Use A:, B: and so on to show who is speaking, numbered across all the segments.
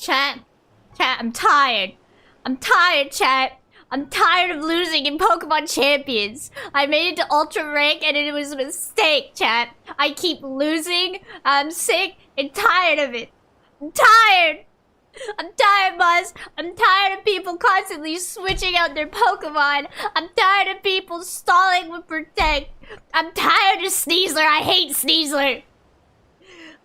A: Chat, I'm tired. I'm tired, chat. I'm tired of losing in Pokemon Champions. I made it to Ultra Rank and it was a mistake, chat. I keep losing. I'm sick and tired of it. I'm tired. I'm tired, Buzz. I'm tired of people constantly switching out their Pokemon. I'm tired of people stalling with Protect. I'm tired of Sneasler. I hate Sneasler.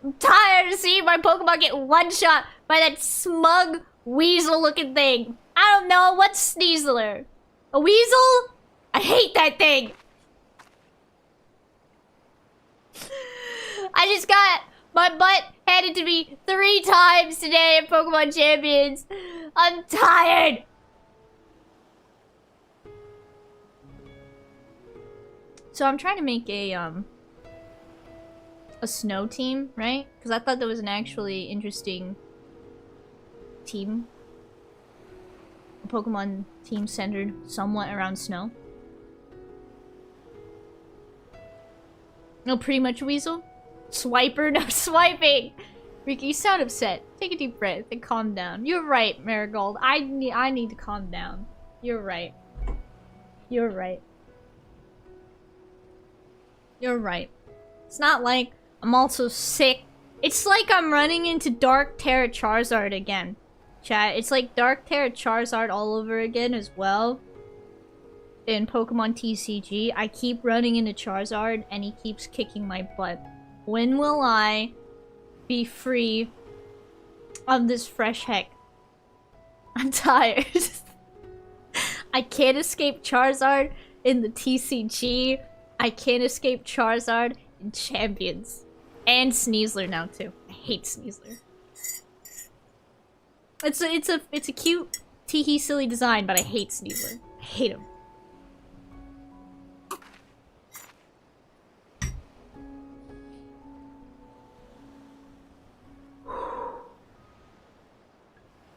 A: I'm tired of seeing my Pokemon get one-shot by that smug weasel-looking thing. I don't know, what's Sneasler? A weasel? I hate that thing. I just got my butt handed to me 3 times today at Pokemon Champions. I'm tired. So I'm trying to make a snow team, right? Because I thought that was an actually interesting team. A Pokemon team centered somewhat around snow. No, pretty much Weasel. Swiper, no swiping! Ricky, you sound upset. Take a deep breath and calm down. You're right, Marigold. I need to calm down. You're right. You're right. You're right. It's not like I'm also sick. It's like I'm running into Dark Terra Charizard again. Chat, it's like Dark Terra Charizard all over again as well. In Pokemon TCG, I keep running into Charizard and he keeps kicking my butt. When will I be free of this fresh heck? I'm tired. I can't escape Charizard in the TCG. I can't escape Charizard in Champions. And Sneasler now too. I hate Sneasler. It's a cute, teehee silly design, but I hate Sneasler. I hate him.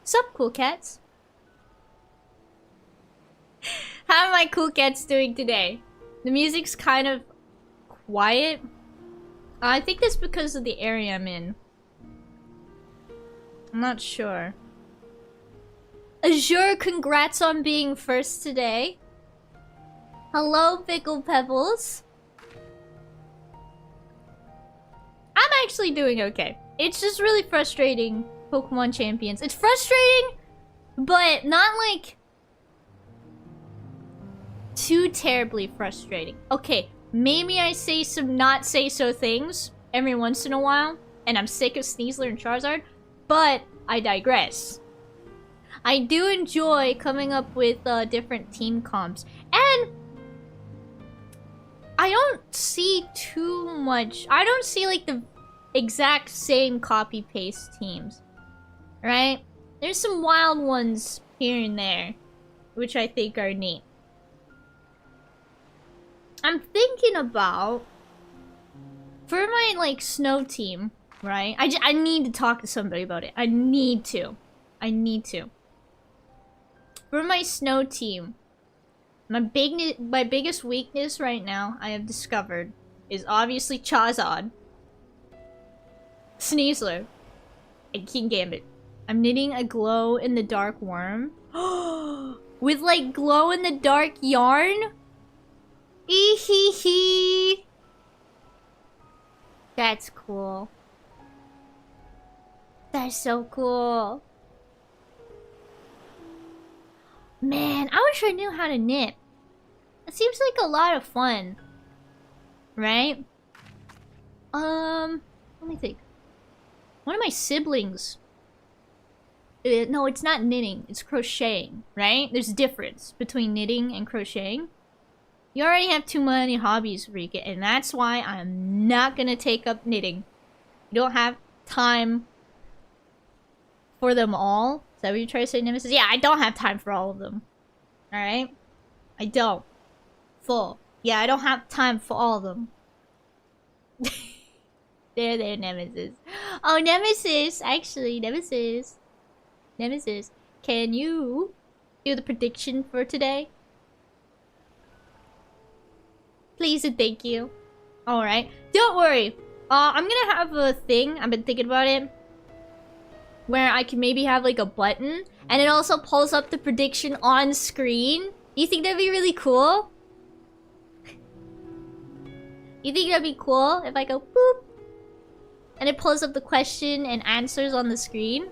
A: Sup, cool cats? How are my cool cats doing today? The music's kind of quiet. I think that's because of the area I'm in. I'm not sure. Azure, congrats on being first today. Hello, Pickle Pebbles. I'm actually doing okay. It's just really frustrating, Pokemon Champions. It's frustrating, but not like too terribly frustrating. Okay, maybe I say some not say so things every once in a while, and I'm sick of Sneasler and Charizard, but I digress. I do enjoy coming up with different team comps, and I don't see too much. I don't see like the exact same copy-paste teams. Right? There's some wild ones here and there, which I think are neat. I'm thinking about, for my, like, snow team, right? I need to talk to somebody about it. I need to. For my snow team, my biggest weakness right now, I have discovered, is obviously Chazod, Sneasler, and King Gambit. I'm knitting a glow-in-the-dark worm. With, like, glow-in-the-dark yarn? Eehee. That's cool. That's so cool. Man, I wish I knew how to knit. It seems like a lot of fun. Right? Let me think. One of my siblings... no, it's not knitting. It's crocheting, right? There's a difference between knitting and crocheting. You already have too many hobbies, Rika, and that's why I'm not gonna take up knitting. You don't have time for them all. Is that what you try to say, Nemesis? Yeah, I don't have time for all of them. Alright? I don't. Full. Yeah, I don't have time for all of them. There, Nemesis. Oh, Nemesis! Actually, Nemesis. Nemesis, can you do the prediction for today? Please and thank you. Alright. Don't worry. I'm gonna have a thing. I've been thinking about it. Where I can maybe have like a button. And it also pulls up the prediction on screen. You think that'd be really cool? You think that'd be cool if I go boop? And it pulls up the question and answers on the screen?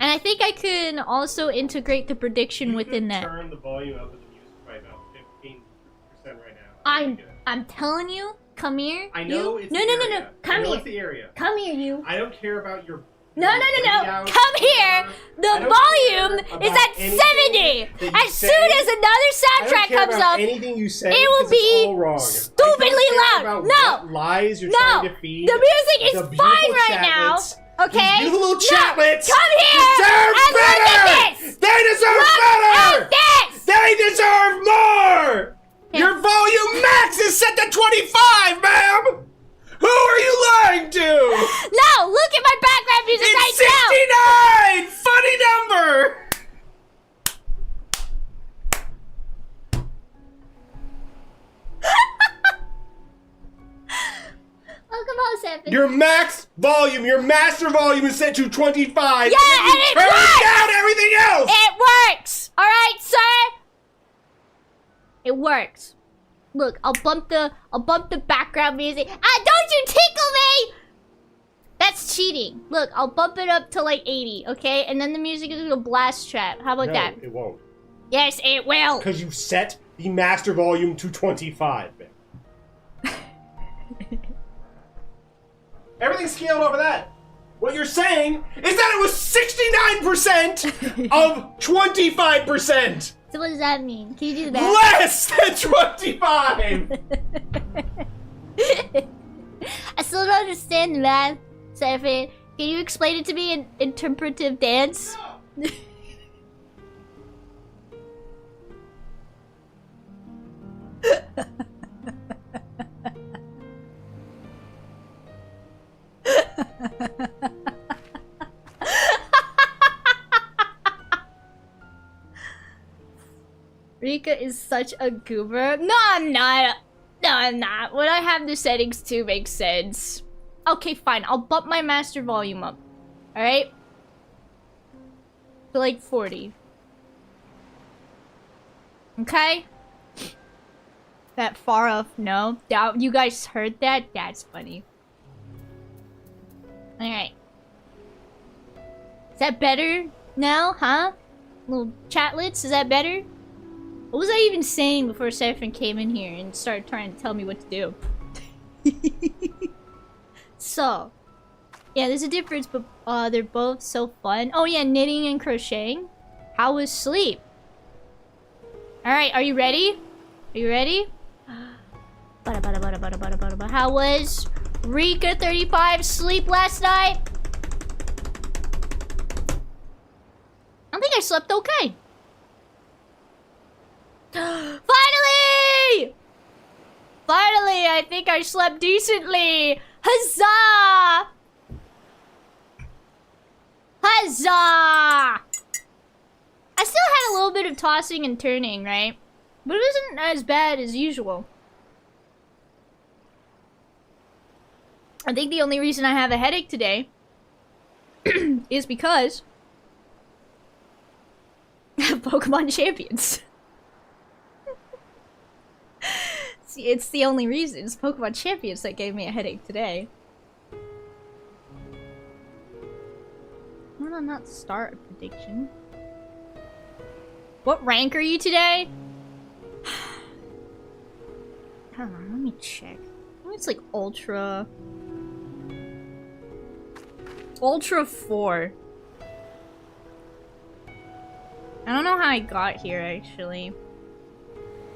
A: And I think I can also integrate the prediction within that.
B: Turn the volume up of the music by about 15% right now.
A: I'm telling you, come here.
B: I know
A: you.
B: it's
A: No.
B: the area.
A: Come here.
B: It's the area.
A: Come here, you.
B: I don't care about your.
A: No. Come here. The volume is at 70. As soon as another soundtrack comes up,
B: anything you say,
A: it will be stupidly loud. No.
B: Lies you're trying to feed.
A: The music is fine right now. Okay?
B: These beautiful chatlets
A: come here
B: deserve
A: and
B: better!
A: look at this!
B: They deserve better!
A: At this!
B: They deserve more!
A: Yeah.
B: Your volume max is set to 25, ma'am! Who are you lying to?
A: No, look at my background music
B: It's
A: right
B: 69! Funny number!
A: Welcome home, Seven.
B: Your max volume, your master volume is set to 25.
A: Yeah,
B: and
A: it
B: turn
A: works!
B: down everything else!
A: It works! Alright, sir? It works. Look, I'll bump the background music. Ah, don't you tickle me! That's cheating. Look, I'll bump it up to like 80, okay? And then the music is gonna blast trap. How about that?
B: It won't.
A: Yes, it will.
B: Because you set the master volume to 25, man. Everything's scaled over that. What you're saying is that it was 69% of 25%.
A: So what does that mean? Can you do the math?
B: Less than 25.
A: I still don't understand the math, Seven. Can you explain it to me in interpretive dance? No. Rika is such a goober. No, I'm not. No, I'm not. What I have the settings to makes sense. Okay, fine. I'll bump my master volume up. Alright? To like 40. Okay? That far off? No. Doubt you guys heard that? That's funny. Alright. Is that better now? Huh? Little chatlets? Is that better? What was I even saying before Seraphim came in here and started trying to tell me what to do? So, yeah, there's a difference, but they're both so fun. Oh yeah, knitting and crocheting. How was sleep? Alright, are you ready? Are you ready? How was Rika 35 sleep last night? I slept okay. Finally! Finally, I think I slept decently. Huzzah! Huzzah! I still had a little bit of tossing and turning, right? But it wasn't as bad as usual. I think the only reason I have a headache today is because of Pokemon Champions. See, it's the only reason. It's Pokemon Champions that gave me a headache today. Why did I not start a prediction? What rank are you today? Hold on, let me check. Oh, it's like Ultra 4. I don't know how I got here, actually.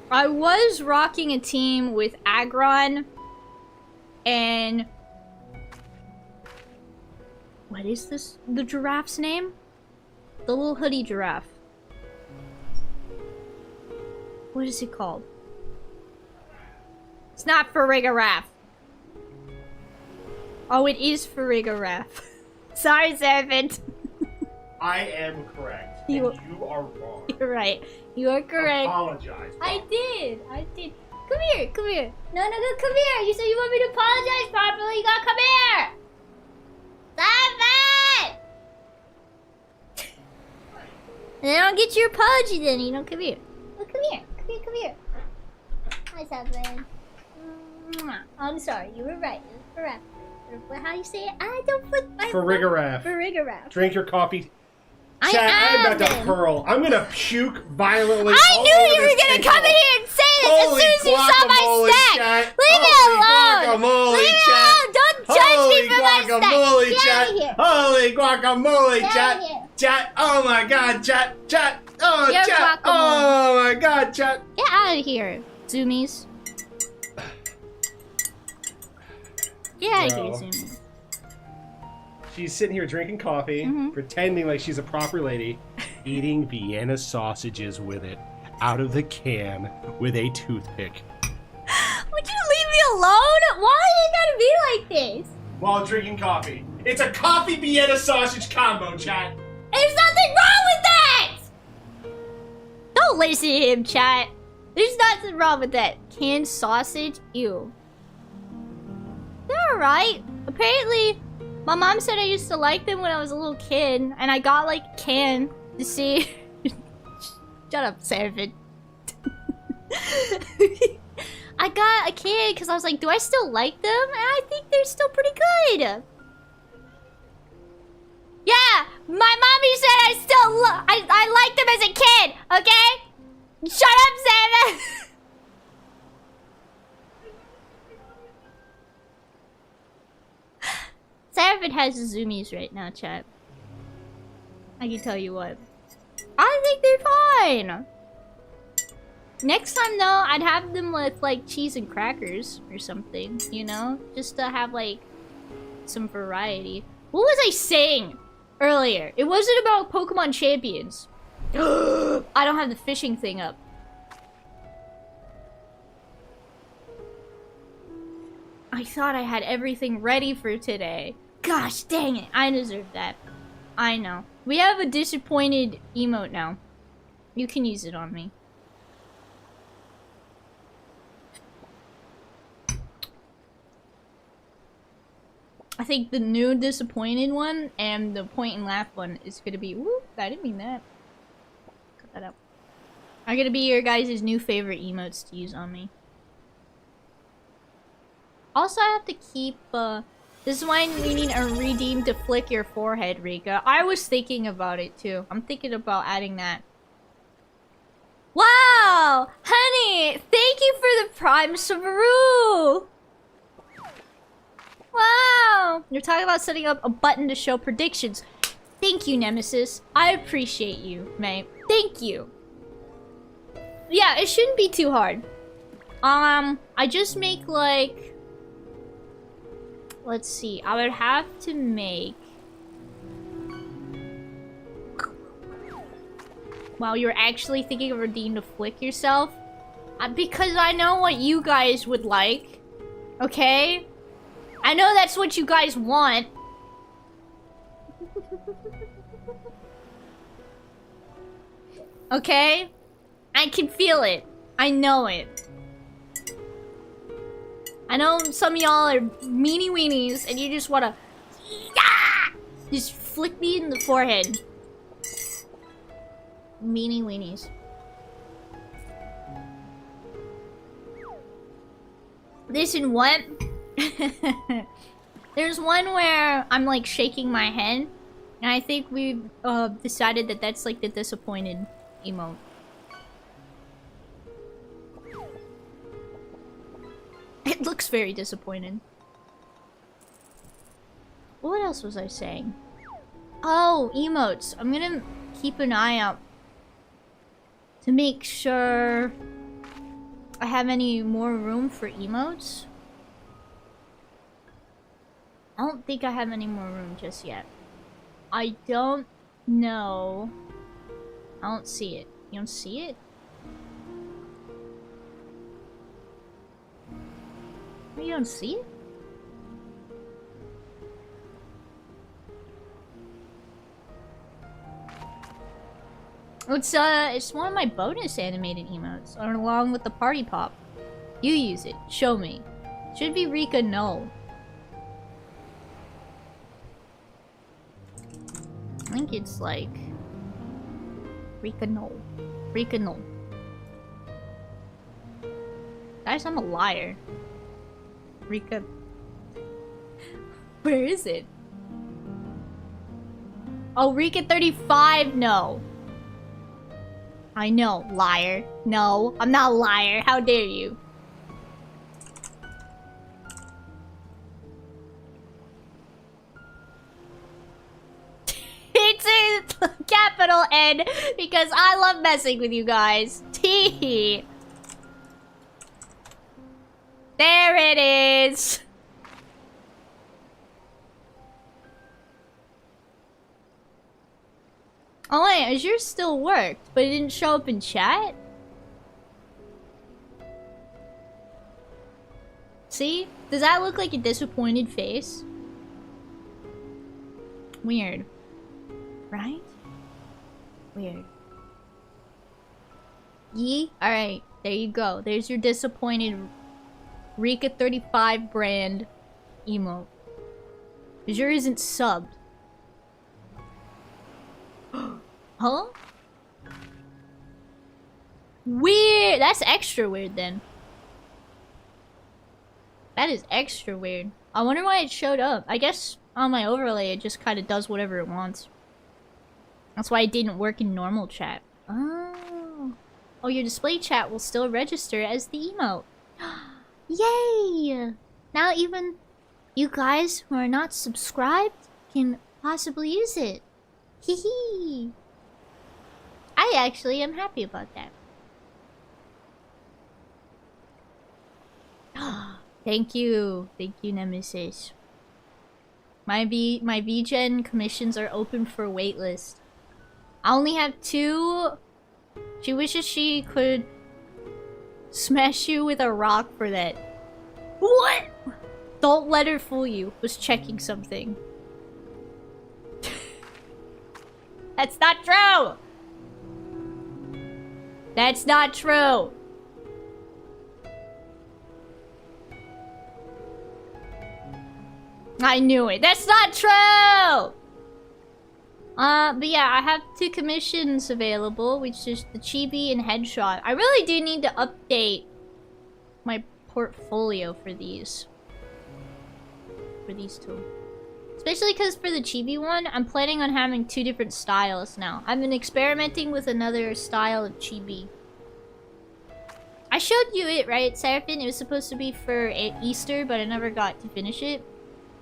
A: I was rocking a team with Aggron and... What is this? The giraffe's name? The little hoodie giraffe. What is it called? It's not Farigiraf. Oh, it is Farigiraf. Sorry, Servant.
B: I am correct.
A: You
B: are wrong.
A: You're right. You are correct.
B: Apologize.
A: I did. Come here. Come here. No, come here. You said you want me to apologize properly. You gotta come here. Stop it! And then I'll get your apology then. You know, come here. Oh, come here. Come here. Hi, Seven. I'm sorry. You were right. You were correct. How do you say it? I don't put my... Farigiraf.
B: Drink your coffee.
A: I
B: Chat, I'm about to
A: am.
B: hurl. I'm gonna puke violently.
A: I knew you were
B: this
A: gonna
B: table.
A: come in here and say this
B: Holy
A: as soon as you saw my
B: guacamole,
A: stack.
B: chat.
A: Leave me alone.
B: Guacamole,
A: Leave me
B: chat.
A: alone. Don't judge me for my stack.
B: Guacamole,
A: Get
B: chat.
A: out of here.
B: Holy guacamole,
A: Get
B: chat.
A: out of here.
B: Chat. Oh my god, chat. Oh,
A: You're
B: chat.
A: guacamole.
B: Oh my god, chat.
A: Get out of here, Zoomies. Get out of here,
B: Bro.
A: Zoomies.
B: She's sitting here drinking coffee, pretending like she's a proper lady, eating Vienna sausages with it, out of the can, with a toothpick.
A: Would you leave me alone? Why you gotta be like this?
B: While drinking coffee. It's a coffee Vienna sausage combo, chat.
A: There's nothing wrong with that! Don't listen to him, chat. There's nothing wrong with that. Canned sausage? Ew. They're alright. Apparently, my mom said I used to like them when I was a little kid, and I got like a can to see. Shut up, Servant. I got a can because I was like, do I still like them? And I think they're still pretty good. Yeah, my mommy said I liked them as a kid, okay? Shut up, Servant. Servant has the zoomies right now, chat. I can tell you what. I think they're fine. Next time, though, I'd have them with, like, cheese and crackers or something, you know? Just to have, like, some variety. What was I saying earlier? It wasn't about Pokemon Champions. I don't have the fishing thing up. I thought I had everything ready for today. Gosh dang it, I deserve that. I know. We have a disappointed emote now. You can use it on me. I think the new disappointed one and the point and laugh one is gonna be... Whoop, I didn't mean that. Cut that out. Are gonna be your guys' new favorite emotes to use on me. Also, I have to keep, this is why we need a redeem to flick your forehead, Rika. I was thinking about it, too. I'm thinking about adding that. Wow! Honey! Thank you for the Prime Subaru! Wow! You're talking about setting up a button to show predictions. Thank you, Nemesis. I appreciate you, mate. Thank you. Yeah, it shouldn't be too hard. I just make, like... Let's see. I would have to make... while you're actually thinking of Redeem to flick yourself. Because I know what you guys would like. Okay? I know that's what you guys want. Okay? I can feel it. I know it. I know some of y'all are meanie weenies and you just wanna... just flick me in the forehead. Meanie weenies. Listen, what? There's one where I'm like shaking my head, and I think we've decided that that's like the disappointed emote. It looks very disappointed. What else was I saying? Oh, emotes. I'm gonna keep an eye out to make sure I have any more room for emotes. I don't think I have any more room just yet. I don't know. I don't see it. You don't see it? You don't see it? It's one of my bonus animated emotes, along with the party pop. You use it. Show me. Should be Rika no. I think it's like Rika no. Rika no. Guys, I'm a liar. Rika. Where is it? Oh, Rika 35 no. I know, liar. No, I'm not a liar. How dare you? It's a capital N because I love messing with you guys. Tee. There it is. Oh wait, yours still worked, but it didn't show up in chat? See? Does that look like a disappointed face? Weird. Right? Weird. Yee? Alright, there you go. There's your disappointed Rika 35 brand emote. Because yours isn't subbed. Huh? Weird! That's extra weird then. That is extra weird. I wonder why it showed up. I guess on my overlay it just kind of does whatever it wants. That's why it didn't work in normal chat. Oh. Oh, your display chat will still register as the emote. Yay! Now even you guys who are not subscribed can possibly use it. Hee hee. I actually am happy about that. Thank you, Nemesis. My VGen commissions are open for waitlist. I only have 2. She wishes she could smash you with a rock for that. What? Don't let her fool you. Was checking something. That's not true! That's not true! I knew it. That's not true! But yeah, I have 2 commissions available, which is the Chibi and Headshot. I really do need to update my portfolio for these. For these 2. Especially because for the Chibi one, I'm planning on having 2 different styles now. I've been experimenting with another style of Chibi. I showed you it, right, Seraphim? It was supposed to be for Easter, but I never got to finish it.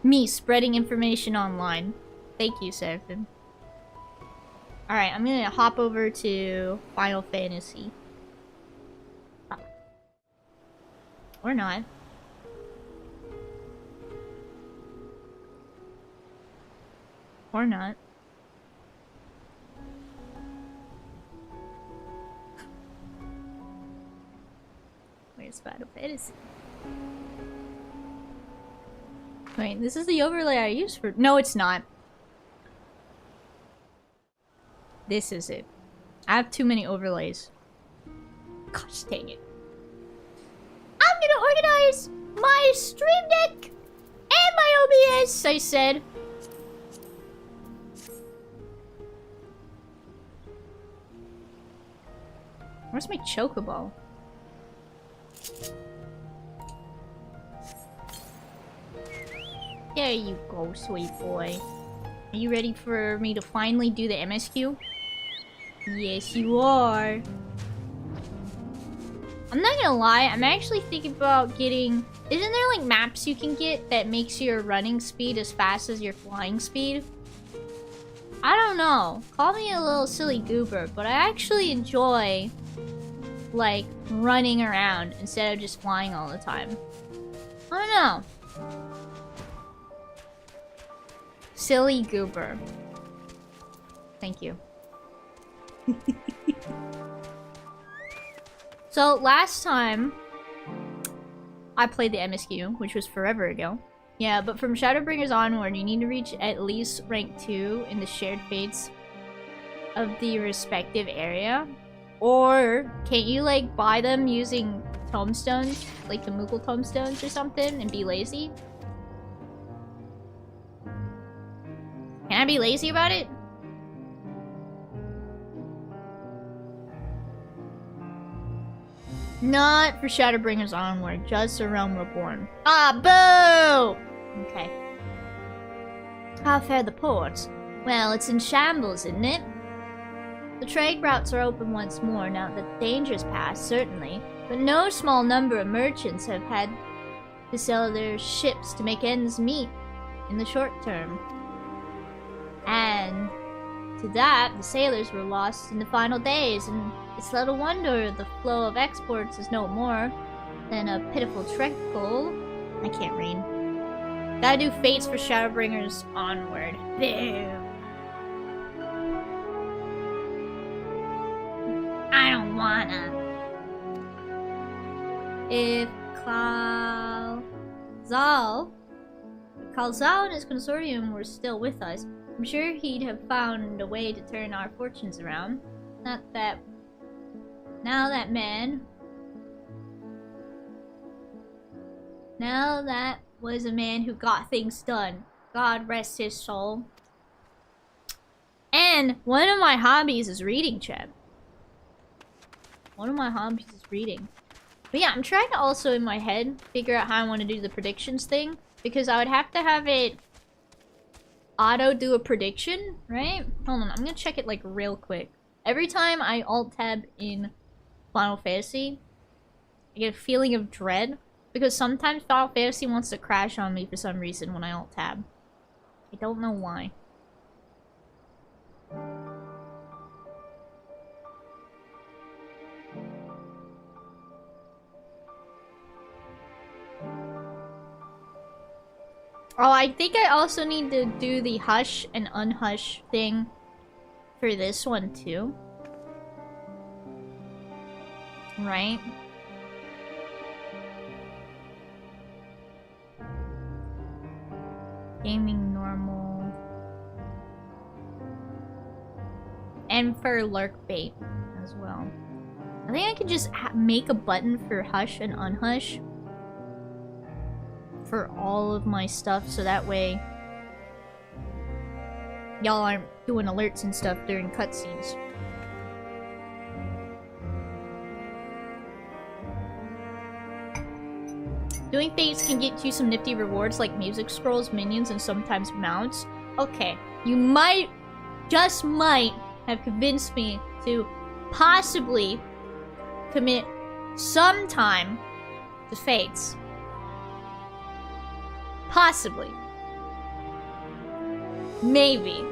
A: Me spreading information online. Thank you, Seraphim. Alright, I'm gonna hop over to Final Fantasy. Or not. Or not. is Final Fantasy. Wait, this is the overlay I used for... No, it's not. This is it. I have too many overlays. Gosh dang it. I'm gonna organize my stream deck and my OBS, I said. Where's my chocobo? There you go, sweet boy. Are you ready for me to finally do the MSQ? Yes, you are. I'm not gonna lie, I'm actually thinking about getting... Isn't there like maps you can get that makes your running speed as fast as your flying speed? I don't know. Call me a little silly goober, but I actually enjoy like running around instead of just flying all the time. I don't know. Silly goober. Thank you. So last time I played the MSQ, which was forever ago. Yeah, but from Shadowbringers onward, you need to reach at least rank 2 in the shared fates of the respective area. Or can't you like buy them using tomestones, like the Moogle tomestones or something, and be lazy? Can I be lazy about it? Not for Shadowbringers onward, just a Realm Reborn. Ah, boo! Okay. How fare the port? Well, it's in shambles, isn't it? The trade routes are open once more now that the danger's past, certainly, but no small number of merchants have had to sell their ships to make ends meet in the short term. And to that, the sailors were lost in the final days, and it's little wonder the flow of exports is no more than a pitiful trickle. I can't read. Gotta do fates for Shadowbringers onward. Boo! I don't wanna. If Kalzal and his consortium were still with us, I'm sure he'd have found a way to turn our fortunes around. Not that... Now that was a man who got things done. God rest his soul. And one of my hobbies is reading, chat. One of my hobbies is reading. But yeah, I'm trying to also in my head figure out how I want to do the predictions thing. Because I would have to have it auto do a prediction, right? Hold on, I'm gonna check it like real quick. Every time I alt tab in Final Fantasy, I get a feeling of dread. Because sometimes Final Fantasy wants to crash on me for some reason when I alt tab. I don't know why. Oh, I think I also need to do the hush and unhush thing for this one too. Right? Gaming normal. And for lurk bait as well. I think I could just make a button for hush and unhush for all of my stuff, so that way y'all aren't doing alerts and stuff during cutscenes. Doing fates can get you some nifty rewards like music scrolls, minions, and sometimes mounts. Okay, you might, just might, have convinced me to possibly commit some time to fates. Possibly. Maybe.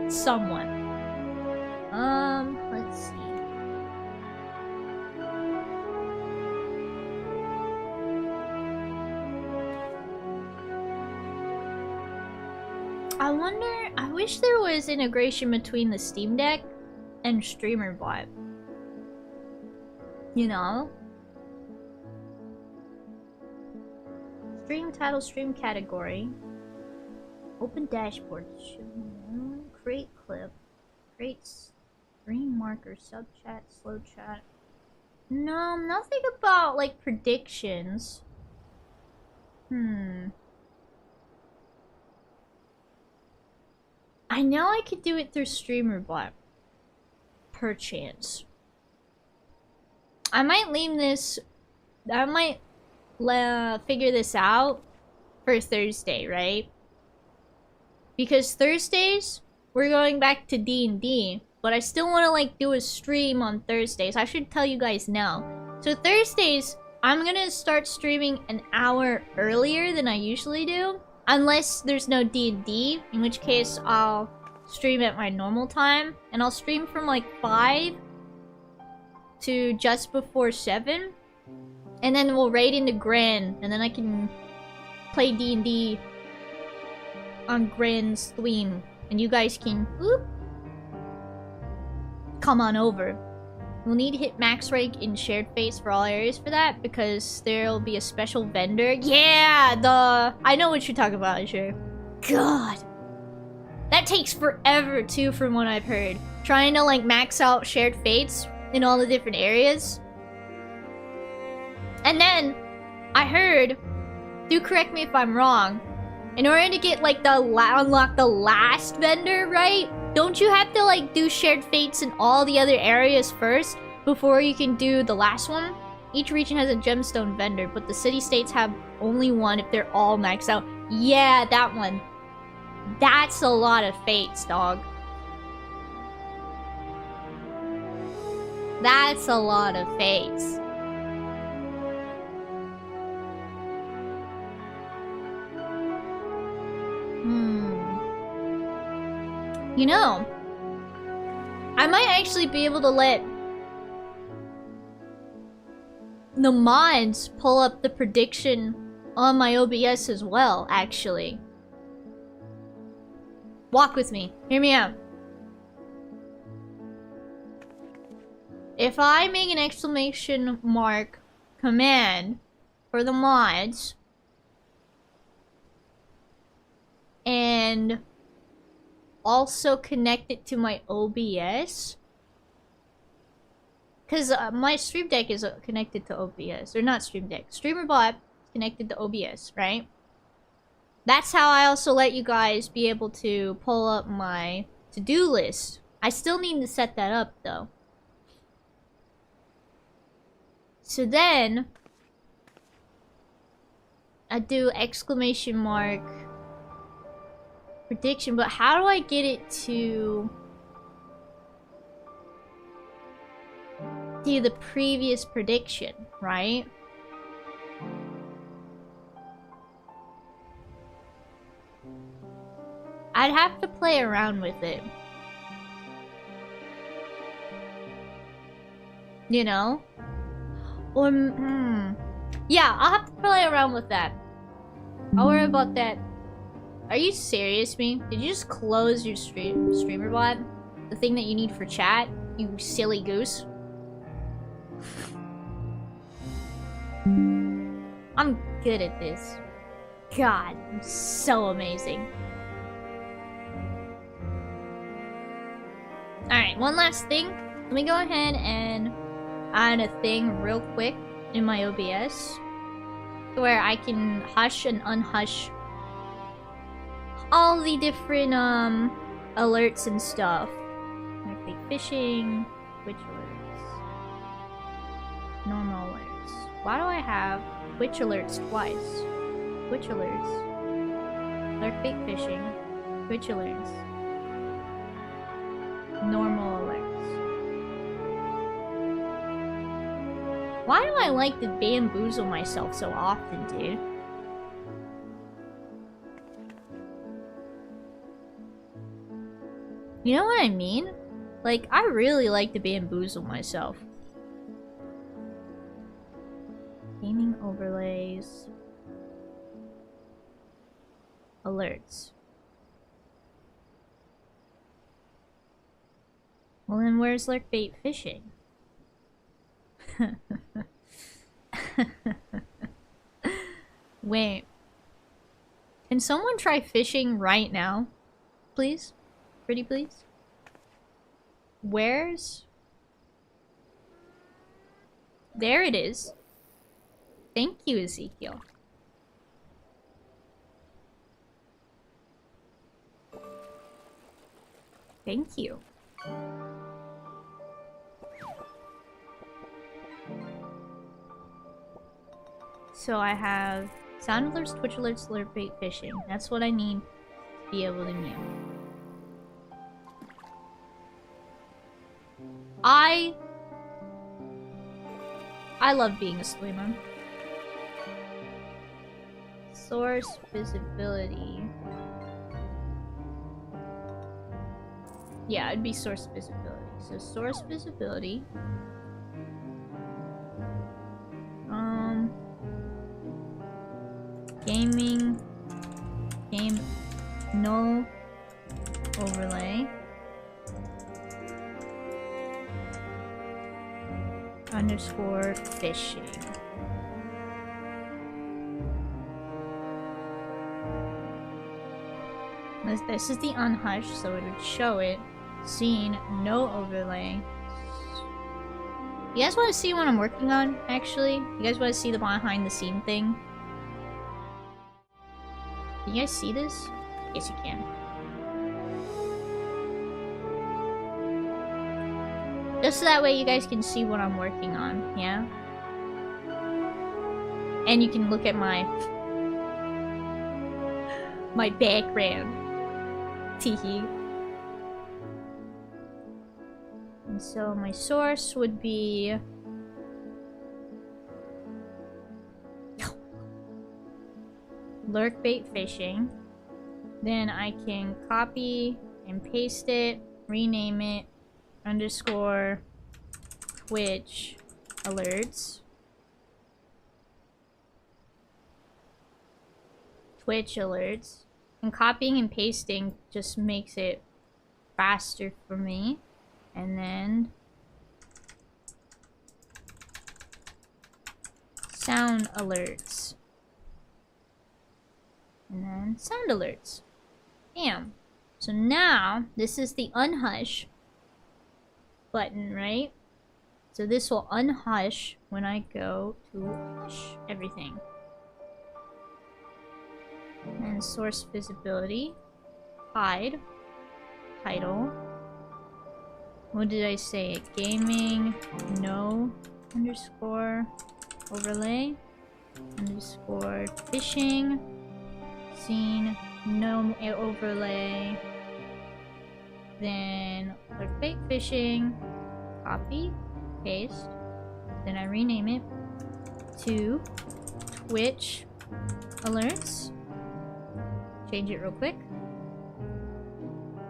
A: Somewhat. Let's see. I wonder, I wish there was integration between the Steam Deck and StreamerBot. You know? Stream title, stream category. Open dashboard. Create clip. Create screen marker, sub chat, slow chat. No, nothing about like predictions. I know I could do it through StreamerBot. Perchance. I might leave this. I might figure this out for Thursday, right? Because Thursdays we're going back to D&D, but I still want to like do a stream on Thursdays. I should tell you guys now. So Thursdays, I'm gonna start streaming an hour earlier than I usually do, unless there's no D&D, in which case I'll stream at my normal time, and I'll stream from like 5 to just before 7, and then we'll raid into Gran, and then I can play D&D on Gran's theme, and you guys can come on over. We'll need to hit max rank in shared face for all areas for that, because there'll be a special vendor. Yeah, I know what you're talking about, sure. God. That takes forever too, from what I've heard. Trying to like max out shared fates in all the different areas. And then, I heard, do correct me if I'm wrong, in order to get like unlock the last vendor, right? Don't you have to like do shared fates in all the other areas first before you can do the last one? Each region has a gemstone vendor, but the city-states have only one if they're all maxed out. Yeah, that one. That's a lot of fates, dog. That's a lot of fates. You know, I might actually be able to let the mods pull up the prediction on my OBS as well, actually. Walk with me. Hear me out. If I make an exclamation mark command for the mods and also connect it to my OBS, because my stream deck is connected to OBS, or not stream deck, StreamerBot is connected to OBS, right? That's how I also let you guys be able to pull up my to-do list. I still need to set that up though. So then I do exclamation mark prediction, but how do I get it to do the previous prediction, right? I'd have to play around with it. You know? Or, yeah, I'll have to play around with that. I'll worry about that. Are you serious, me? Did you just close your StreamerBot? The thing that you need for chat? You silly goose. I'm good at this. God, I'm so amazing. Alright, one last thing. Let me go ahead and add a thing real quick in my OBS where I can hush and unhush all the different alerts and stuff. Like fake fishing, Twitch alerts, normal alerts. Why do I have Twitch alerts twice? Twitch alerts, alert fake fishing, Twitch alerts, normal alerts. Why do I like to bamboozle myself so often, dude? You know what I mean? Like, I really like to bamboozle myself. Gaming overlays. Alerts. Well then where's lurkbait fishing? Wait, Can someone try fishing right now? Please? Pretty please? Where's... There it is. Thank you, Ezekiel. Thank you. So I have sound alerts, twitch alerts, alert bait, fishing. That's what I need to be able to mute. I love being a streamer. Source visibility. Yeah, it'd be source visibility. So source visibility. Gaming. Game. No overlay. Underscore fishing. This is the unhushed, so it would show it. Scene, no overlay. You guys want to see what I'm working on, actually? You guys want to see the behind the scene thing? Can you guys see this? Yes, you can. Just so that way you guys can see what I'm working on, yeah? And you can look at my background. Teehee. And so my source would be... lurkbait fishing. Then I can copy and paste it, rename it, underscore Twitch alerts. Twitch alerts. And copying and pasting just makes it faster for me. And then sound alerts. And then sound alerts. Bam. So now this is the unhush button, right? So this will unhush when I go to hush everything. And source visibility, hide, title. What did I say? Gaming, no, underscore, overlay, underscore, fishing, scene, no overlay, then clickbait fishing, copy, paste, then I rename it to Twitch alerts. Change it real quick.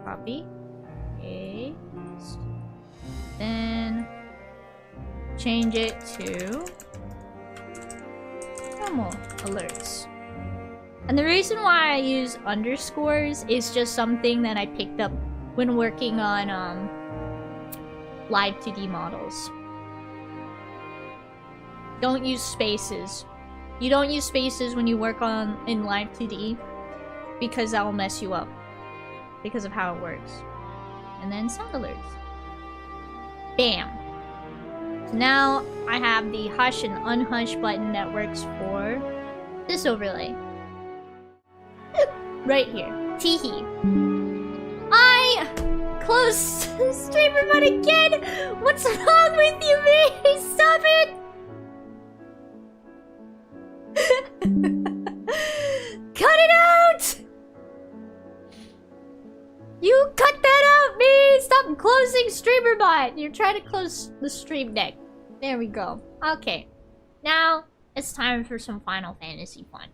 A: Copy. Paste. Then change it to normal alerts. And the reason why I use underscores is just something that I picked up when working on live 2D models. Don't use spaces. You don't use spaces when you work in live 2D. Because that will mess you up. Because of how it works. And then sound alerts. Bam. So now I have the hush and unhush button that works for this overlay. Right here. Teehee. I closed streamer mode again! What's wrong with you, man? Stop it! Cut it out! You cut that out, man! Stop closing streamer bot! You're trying to close the stream deck. There we go. Okay. Now, it's time for some Final Fantasy fun.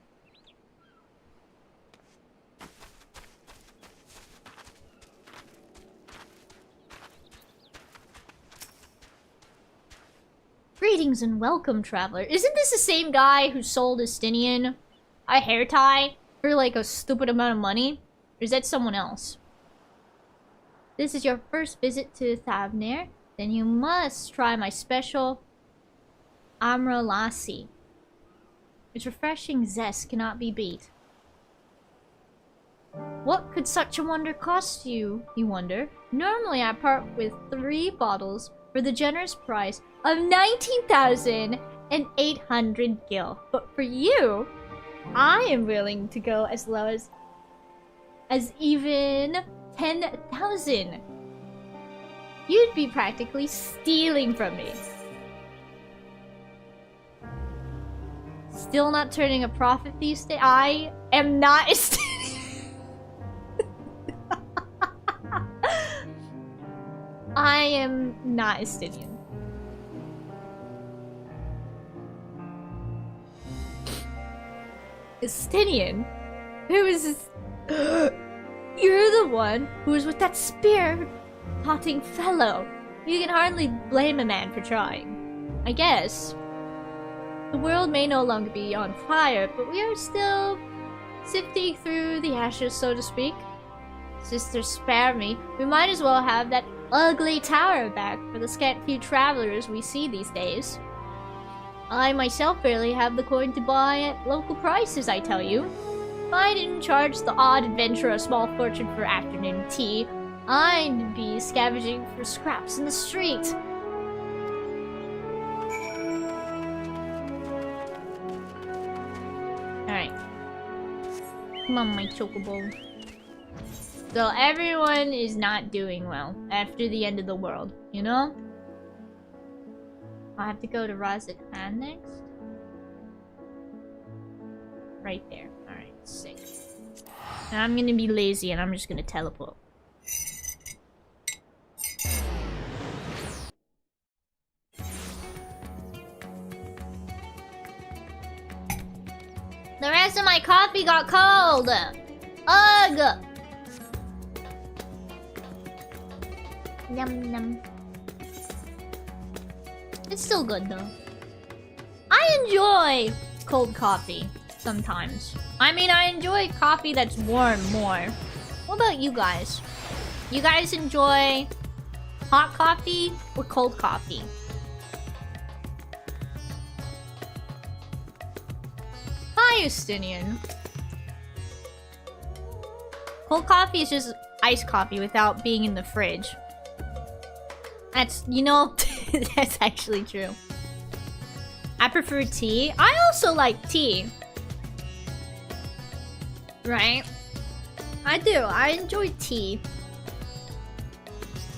A: Greetings and welcome, traveler. Isn't this the same guy who sold Estinian a hair tie for like a stupid amount of money? Or is that someone else? This is your first visit to Thavnir, then you must try my special Amra Lassi. Its refreshing zest cannot be beat. What could such a wonder cost you, you wonder? Normally I part with 3 bottles for the generous price of 19,800 gil. But for you, I am willing to go as low as even 10,000. You'd be practically stealing from me. Still not turning a profit these days? I am not a I am not Estinian. Estinian? Who is this? You're the one who was with that spear-potting fellow. You can hardly blame a man for trying. I guess. The world may no longer be on fire, but we are still sifting through the ashes, so to speak. Sister, spare me. We might as well have that ugly tower back for the scant few travelers we see these days. I myself barely have the coin to buy at local prices, I tell you. If I didn't charge the odd adventurer a small fortune for afternoon tea, I'd be scavenging for scraps in the street. Alright. Come on, my chocobo. So everyone is not doing well after the end of the world, you know? I have to go to Razakhan next. Right there. Alright, sick. And I'm gonna be lazy and I'm just gonna teleport. The rest of my coffee got cold! Ugh! Yum yum. It's still good though. I enjoy cold coffee sometimes. I mean, I enjoy coffee that's warm more. What about you guys? You guys enjoy hot coffee or cold coffee? Hi, Justinian. Cold coffee is just iced coffee without being in the fridge. That's, you know, that's actually true. I prefer tea. I also like tea. Right? I do. I enjoy tea.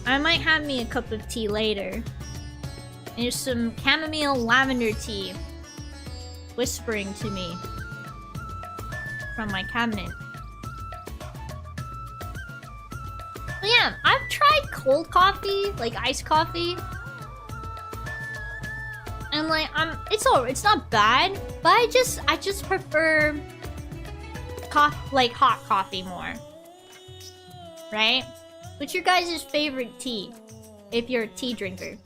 A: I might have me a cup of tea later. And there's some chamomile lavender tea whispering to me from my cabinet. But yeah, I've tried cold coffee, like iced coffee. And like it's not bad, but I just prefer like hot coffee more. Right? What's your guys' favorite tea? If you're a tea drinker.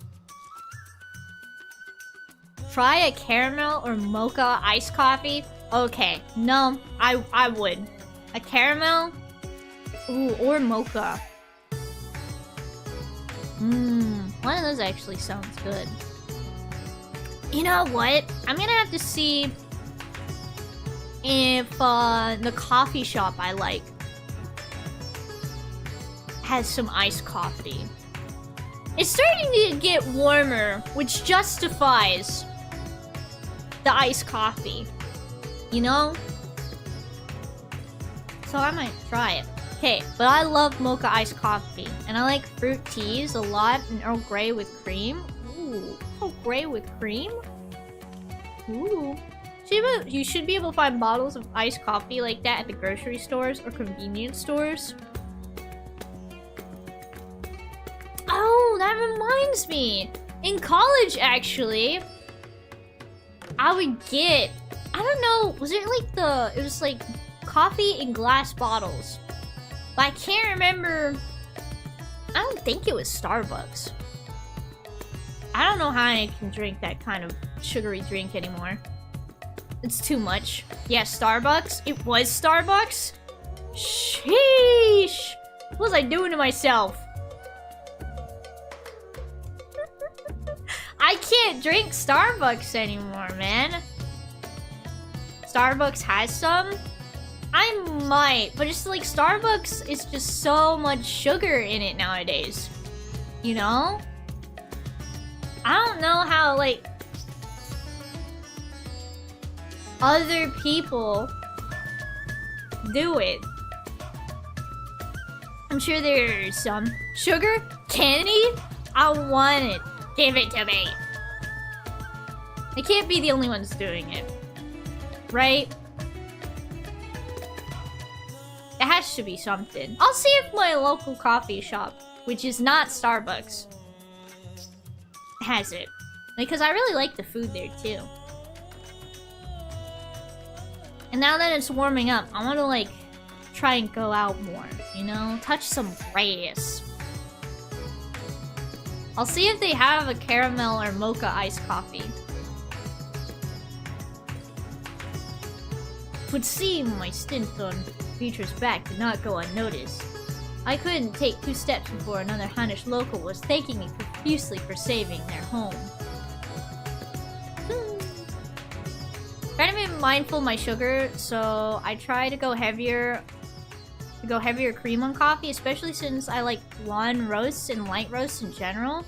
A: Try a caramel or mocha iced coffee? Okay, no, I would. A caramel? Ooh, or mocha. One of those actually sounds good. You know what? I'm gonna have to see if the coffee shop I like has some iced coffee. It's starting to get warmer, which justifies the iced coffee. You know? So I might try it. Okay, but I love mocha iced coffee. And I like fruit teas a lot and Earl Grey with cream. Ooh, Earl Grey with cream? Ooh. You should be able to find bottles of iced coffee like that at the grocery stores or convenience stores. Oh, that reminds me. In college, actually, I would get... I don't know, was it like it was like coffee in glass bottles. But I can't remember. I don't think it was Starbucks. I don't know how I can drink that kind of sugary drink anymore. It's too much. Yeah, Starbucks. It was Starbucks? Sheesh! What was I doing to myself? I can't drink Starbucks anymore, man. Starbucks has some? I might, but it's like Starbucks is just so much sugar in it nowadays. You know? I don't know how, like, other people do it. I'm sure there's some sugar candy. I want it. Give it to me. They can't be the only ones doing it, right? It has to be something. I'll see if my local coffee shop, which is not Starbucks, has it. Because I really like the food there too. And now that it's warming up, I want to like try and go out more, you know? Touch some grass. I'll see if they have a caramel or mocha iced coffee. It would seem my stint on Beatrice's back did not go unnoticed. I couldn't take 2 steps before another Hunnish local was thanking me profusely for saving their home. Trying to be mindful of my sugar, so I try to go heavier cream on coffee, especially since I like blonde roasts and light roasts in general.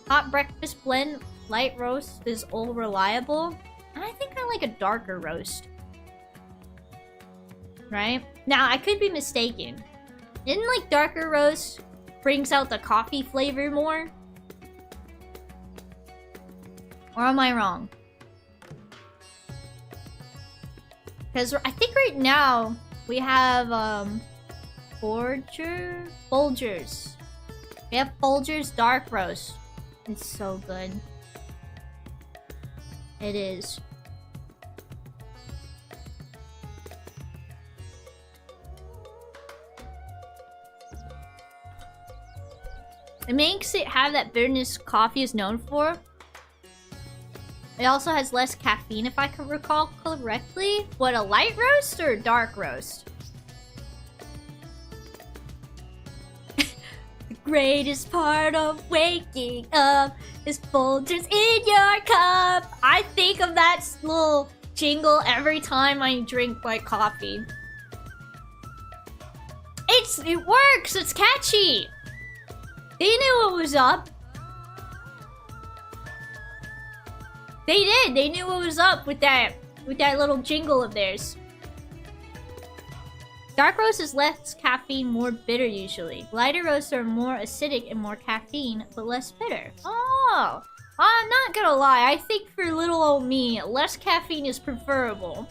A: Hot breakfast blend, light roast is all reliable. And I think I like a darker roast. Right? Now, I could be mistaken. Didn't like darker roast brings out the coffee flavor more? Or am I wrong? Because I think right now we have Folgers. We have Folgers dark roast. It's so good. It is. It makes it have that bitterness coffee is known for. It also has less caffeine, if I can recall correctly. What, a light roast or a dark roast? The greatest part of waking up is Folgers in your cup. I think of that little jingle every time I drink my coffee. It works! It's catchy! They knew what was up. They did. They knew what was up with that little jingle of theirs. Dark roast is less caffeine, more bitter usually. Lighter roasts are more acidic and more caffeine, but less bitter. Oh, I'm not gonna lie. I think for little old me, less caffeine is preferable.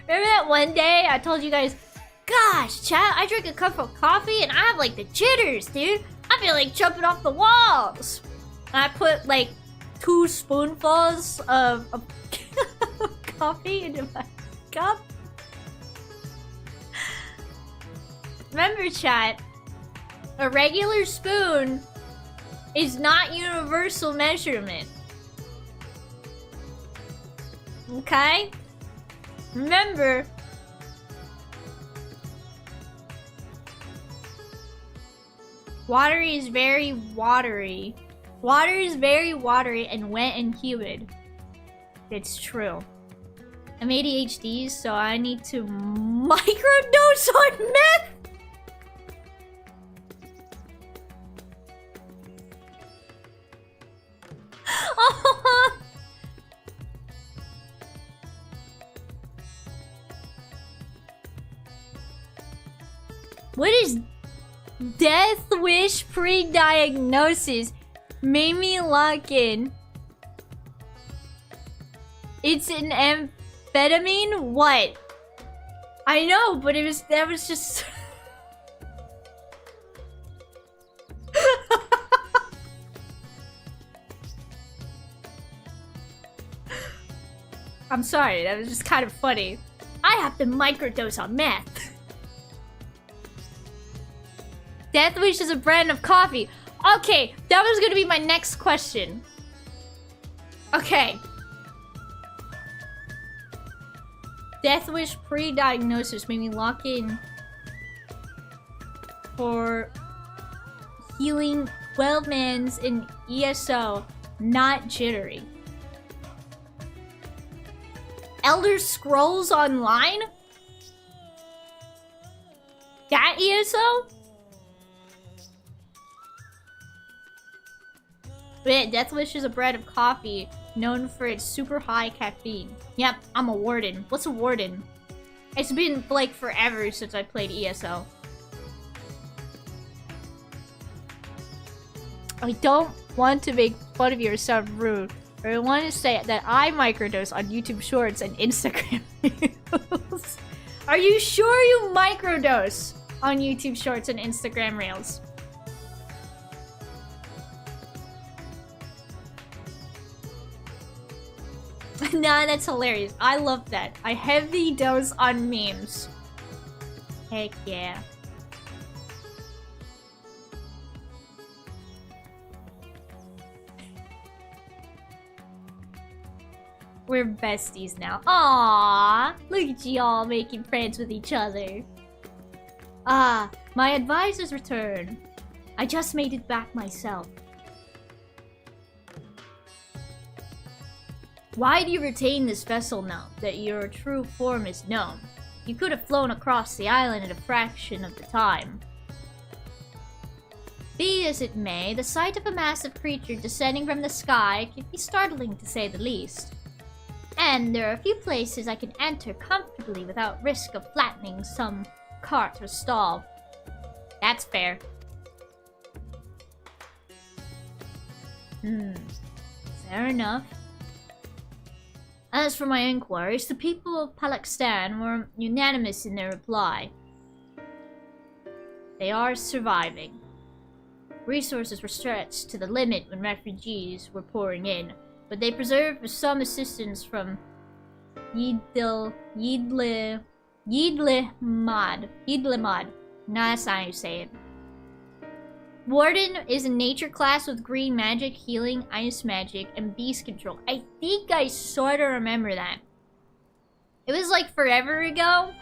A: Remember that one day I told you guys, gosh, chat, I drink a cup of coffee and I have like the jitters, dude. I feel like jumping off the walls. And I put like 2 spoonfuls of coffee into my cup. Remember, chat, a regular spoon is not universal measurement. Okay? Remember, water is very watery. Water is very watery and wet and humid. It's true. I'm ADHD, so I need to microdose on meth. What is Death Wish pre-diagnosis? Made me lock in. It's an amphetamine? What? I know, but that was just... I'm sorry, that was just kind of funny. I have to microdose on meth. Death Wish is a brand of coffee. Okay, that was gonna be my next question. Okay. Death Wish pre-diagnosis made me lock in for healing 12 mans in ESO, not jittery. Elder Scrolls Online? That ESO? But yeah, Death Wish is a brand of coffee known for its super high caffeine. Yep, I'm a warden. What's a warden? It's been like forever since I played ESO. I don't want to make fun of you or sound rude, but I want to say that I microdose on YouTube Shorts and Instagram Reels. Are you sure you microdose on YouTube Shorts and Instagram Reels? Nah, that's hilarious. I love that. I heavy dose on memes. Heck yeah. We're besties now. Aww, look at y'all making friends with each other. Ah, my advisor's return. I just made it back myself. Why do you retain this vessel now that your true form is known? You could have flown across the island in a fraction of the time. Be as it may, the sight of a massive creature descending from the sky can be startling to say the least. And there are a few places I can enter comfortably without risk of flattening some cart or stall. That's fair. Fair enough. As for my inquiries, the people of Palakistan were unanimous in their reply. They are surviving. Resources were stretched to the limit when refugees were pouring in, but they preserved with some assistance from Yidlemad. Nah, that's not how you say it. Warden is a nature class with green magic, healing, ice magic, and beast control. I think I sorta remember that. It was like forever ago.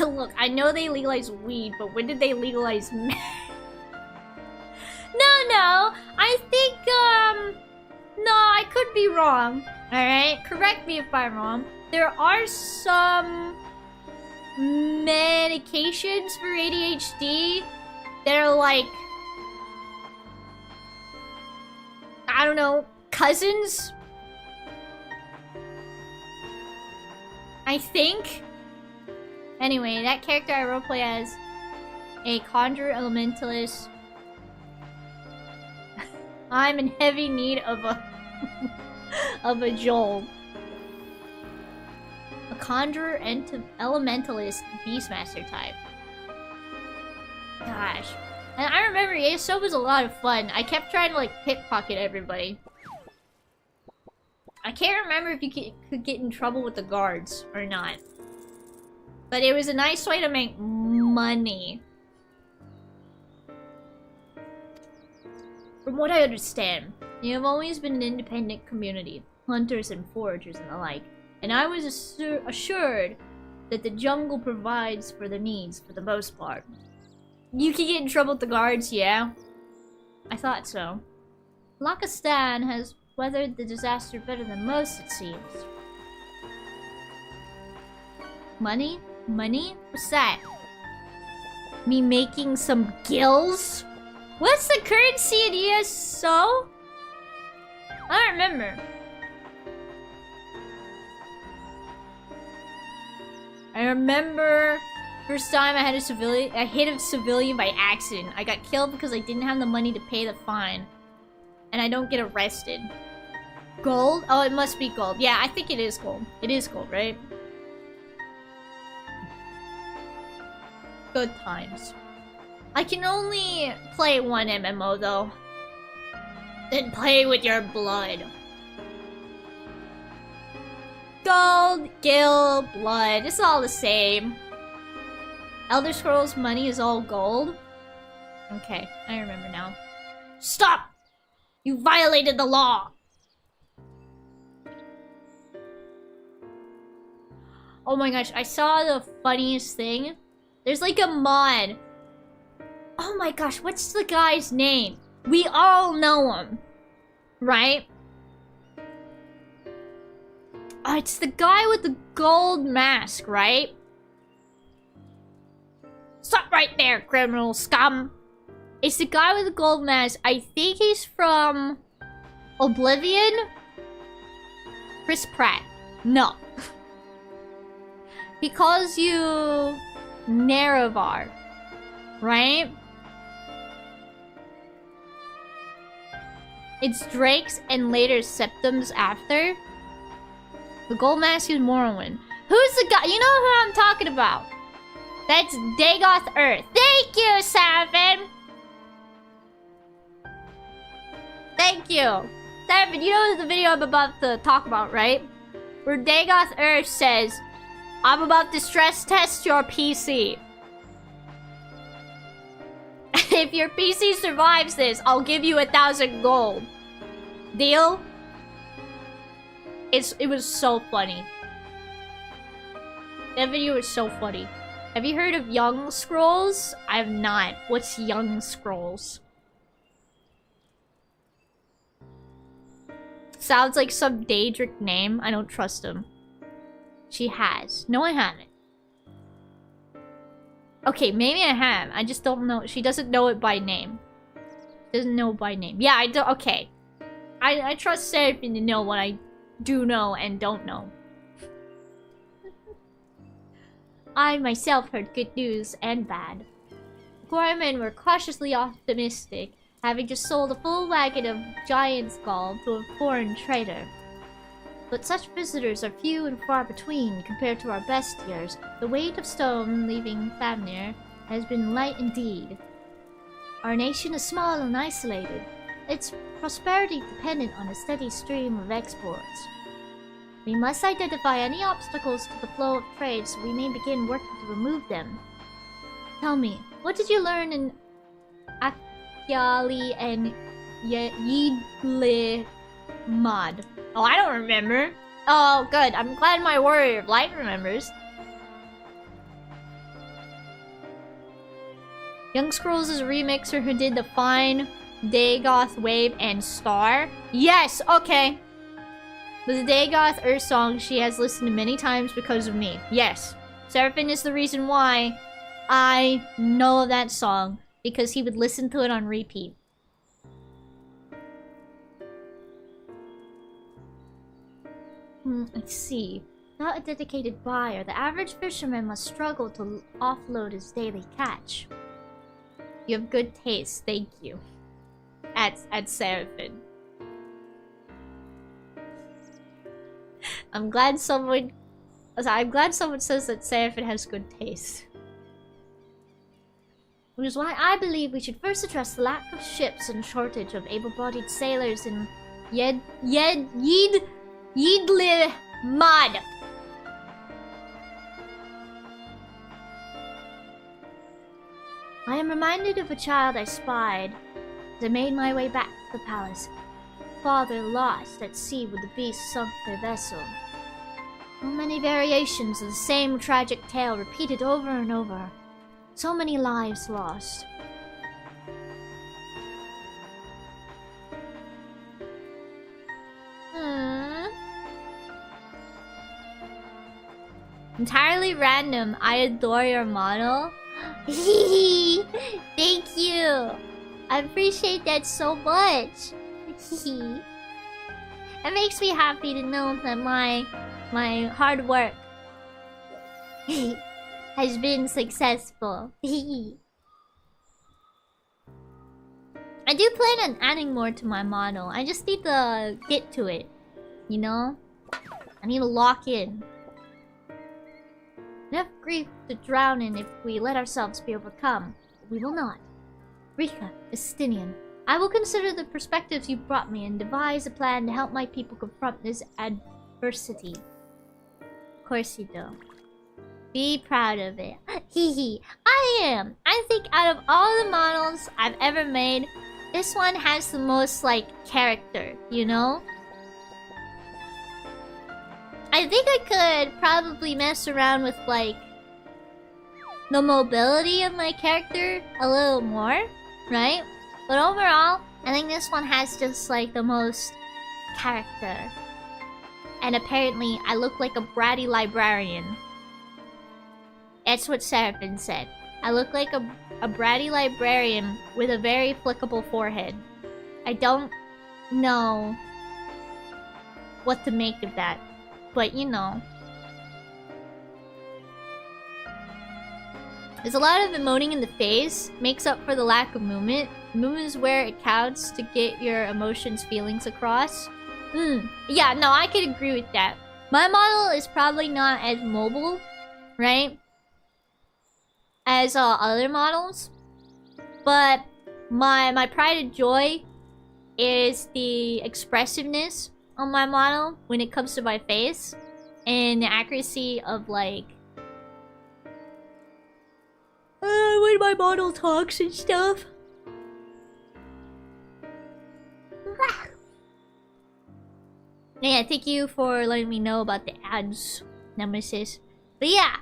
A: Look, I know they legalized weed, but when did they legalize meth? No, I think, no, I could be wrong. Alright, correct me if I'm wrong. There are some medications for ADHD that are like, I don't know, cousins? I think? Anyway, that character I roleplay as a conjurer elementalist. I'm in heavy need of a of a Joel. A conjurer and elementalist beastmaster type. Gosh. And I remember ESO was a lot of fun. I kept trying to like pickpocket everybody. I can't remember if you could get in trouble with the guards or not. But it was a nice way to make money. From what I understand, you have always been an independent community, hunters and foragers and the like, and I was assured that the jungle provides for their needs for the most part. You can get in trouble with the guards, yeah? I thought so. Palakistan has weathered the disaster better than most, it seems. Money? Money? What's that? Me making some gills? What's the currency in ESO? I don't remember. I remember first time I hit a civilian by accident. I got killed because I didn't have the money to pay the fine. And I don't get arrested. Gold? Oh, it must be gold. Yeah, I think it is gold. It is gold, right? Good times. I can only play one MMO though. Then play with your blood. Gold, gil, blood. It's all the same. Elder Scrolls money is all gold. Okay, I remember now. Stop! You violated the law! Oh my gosh, I saw the funniest thing. There's like a mod. Oh my gosh, what's the guy's name? We all know him, right? It's the guy with the gold mask, right? Stop right there, criminal scum. It's the guy with the gold mask. I think he's from Oblivion. Chris Pratt. No. He calls you Nerevar, right? It's Drake's and later Septim's after. The gold mask is Morrowind. Who's the guy? You know who I'm talking about. That's Dagoth Earth. Thank you, Seraphim. Thank you. Seraphim, you know the video I'm about to talk about, right? Where Dagoth Earth says, I'm about to stress test your PC. If your PC survives this, I'll give you 1,000 gold. Deal? It was so funny. That video was so funny. Have you heard of Young Scrolls? I have not. What's Young Scrolls? Sounds like some Daedric name. I don't trust him. She has. No, I haven't. Okay, maybe I have. I just don't know. She doesn't know it by name. Doesn't know by name. Yeah, I don't. Okay. I trust Seraphine to know what I do know and don't know. I myself heard good news and bad. The Gorman were cautiously optimistic, having just sold a full wagon of giant's gall to a foreign trader. But such visitors are few and far between compared to our best years. The weight of stone leaving Thamnir has been light indeed. Our nation is small and isolated. Its prosperity dependent on a steady stream of exports. We must identify any obstacles to the flow of trade so we may begin working to remove them. Tell me, what did you learn in Akyali and Yidle Mod? Oh, I don't remember. Oh, good. I'm glad my Warrior of Light remembers. Young Scrolls is a remixer who did the Fine, Dagoth, Wave, and Star. Yes, okay. The Dagoth Earth song she has listened to many times because of me. Yes. Seraphine is the reason why I know that song. Because he would listen to it on repeat. Let's see. Without a dedicated buyer, the average fisherman must struggle to offload his daily catch. You have good taste, thank you. At Seraphine. I'm glad someone says that Seraphine has good taste. Which is why I believe we should first address the lack of ships and shortage of able-bodied sailors in Yidle Mod. I am reminded of a child I spied as I made my way back to the palace. Father lost at sea when the beast sunk their vessel. So many variations of the same tragic tale repeated over and over. So many lives lost. Entirely random. I adore your model. Thank you. I appreciate that so much. It makes me happy to know that my hard work has been successful. I do plan on adding more to my model. I just need to get to it. You know? I need to lock in. Enough grief to drown in if we let ourselves be overcome. But we will not. Rika, Estinian, I will consider the perspectives you brought me and devise a plan to help my people confront this adversity. Of course you do. Be proud of it. Hee. I am. I think out of all the models I've ever made, this one has the most, like, character, you know? I think I could probably mess around with, like, the mobility of my character a little more, right? But overall, I think this one has just, like, the most character. And apparently, I look like a bratty librarian. That's what Seraphim said. I look like a bratty librarian with a very flickable forehead. I don't know what to make of that. But, you know. There's a lot of emoting in the face. Makes up for the lack of movement. Movement is where it counts to get your emotions, feelings across. Yeah, no, I could agree with that. My model is probably not as mobile, right? As other models. But my pride and joy is the expressiveness on my model when it comes to my face. And the accuracy of, like... when my model talks and stuff. Yeah, thank you for letting me know about the ads, Nemesis. But yeah,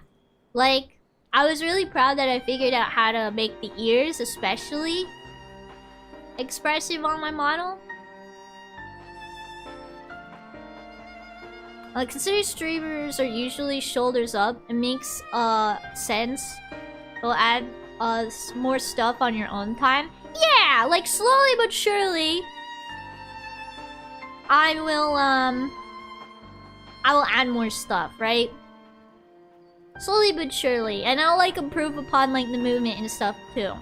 A: like, I was really proud that I figured out how to make the ears especially expressive on my model. Considering streamers are usually shoulders up, it makes sense. It'll add more stuff on your own time. Yeah, like slowly but surely I will add more stuff, right? Slowly but surely. And I'll like improve upon like the movement and stuff too.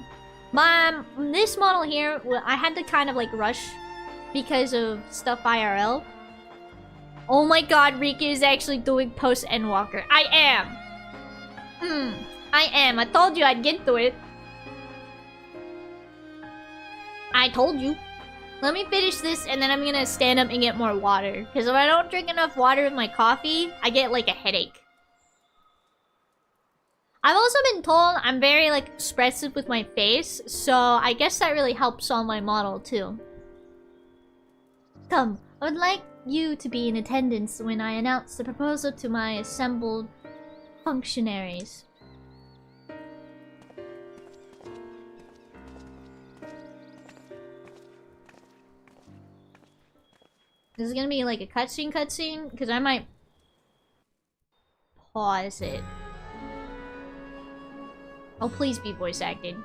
A: This model here, I had to kind of like rush because of stuff IRL. Oh my god, Rika is actually doing Post-Endwalker. I am. I am. I told you I'd get to it. I told you. Let me finish this and then I'm gonna stand up and get more water. Because if I don't drink enough water with my coffee, I get like a headache. I've also been told I'm very like expressive with my face. So I guess that really helps on my model too. Come, I would like you to be in attendance when I announce the proposal to my assembled functionaries. This is gonna be like a cutscene? Because I might pause it. Oh, please be voice acted.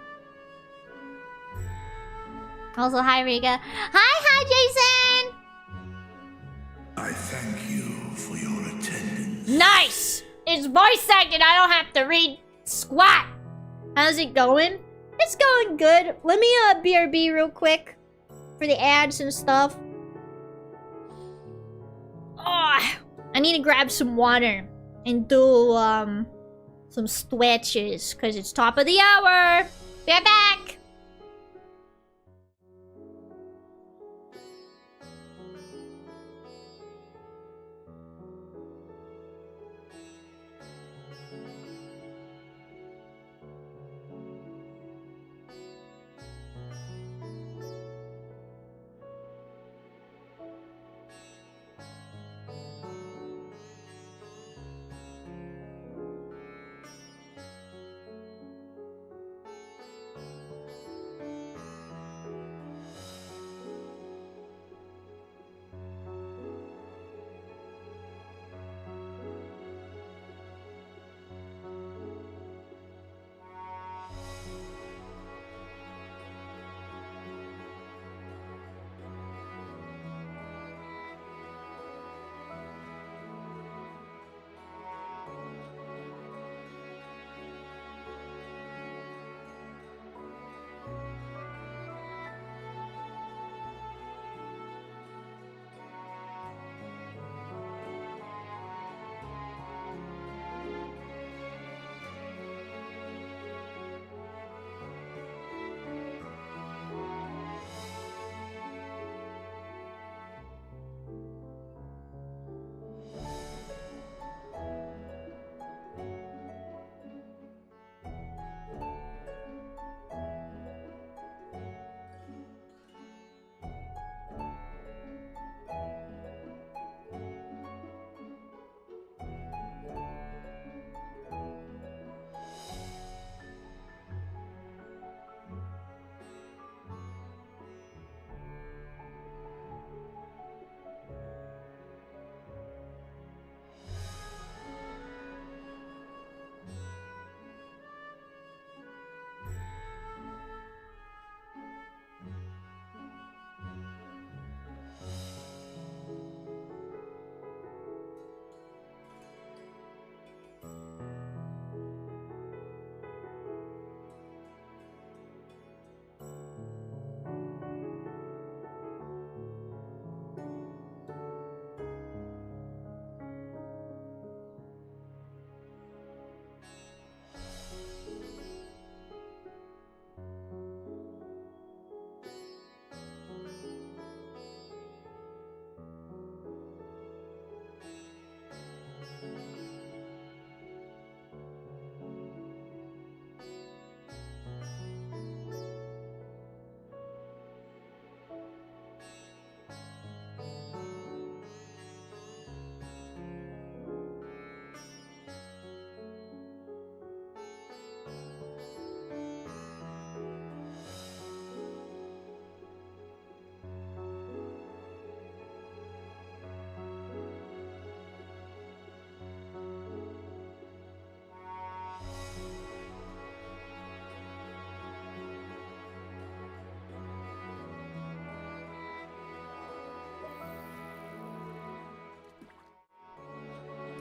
A: Also, hi, Rika. Hi, Jason!
C: I thank you for your attendance.
A: Nice! It's voice acted, I don't have to read squat! How's it going? It's going good. Let me BRB real quick for the ads and stuff. Oh, I need to grab some water and do some stretches because it's top of the hour. Be right back.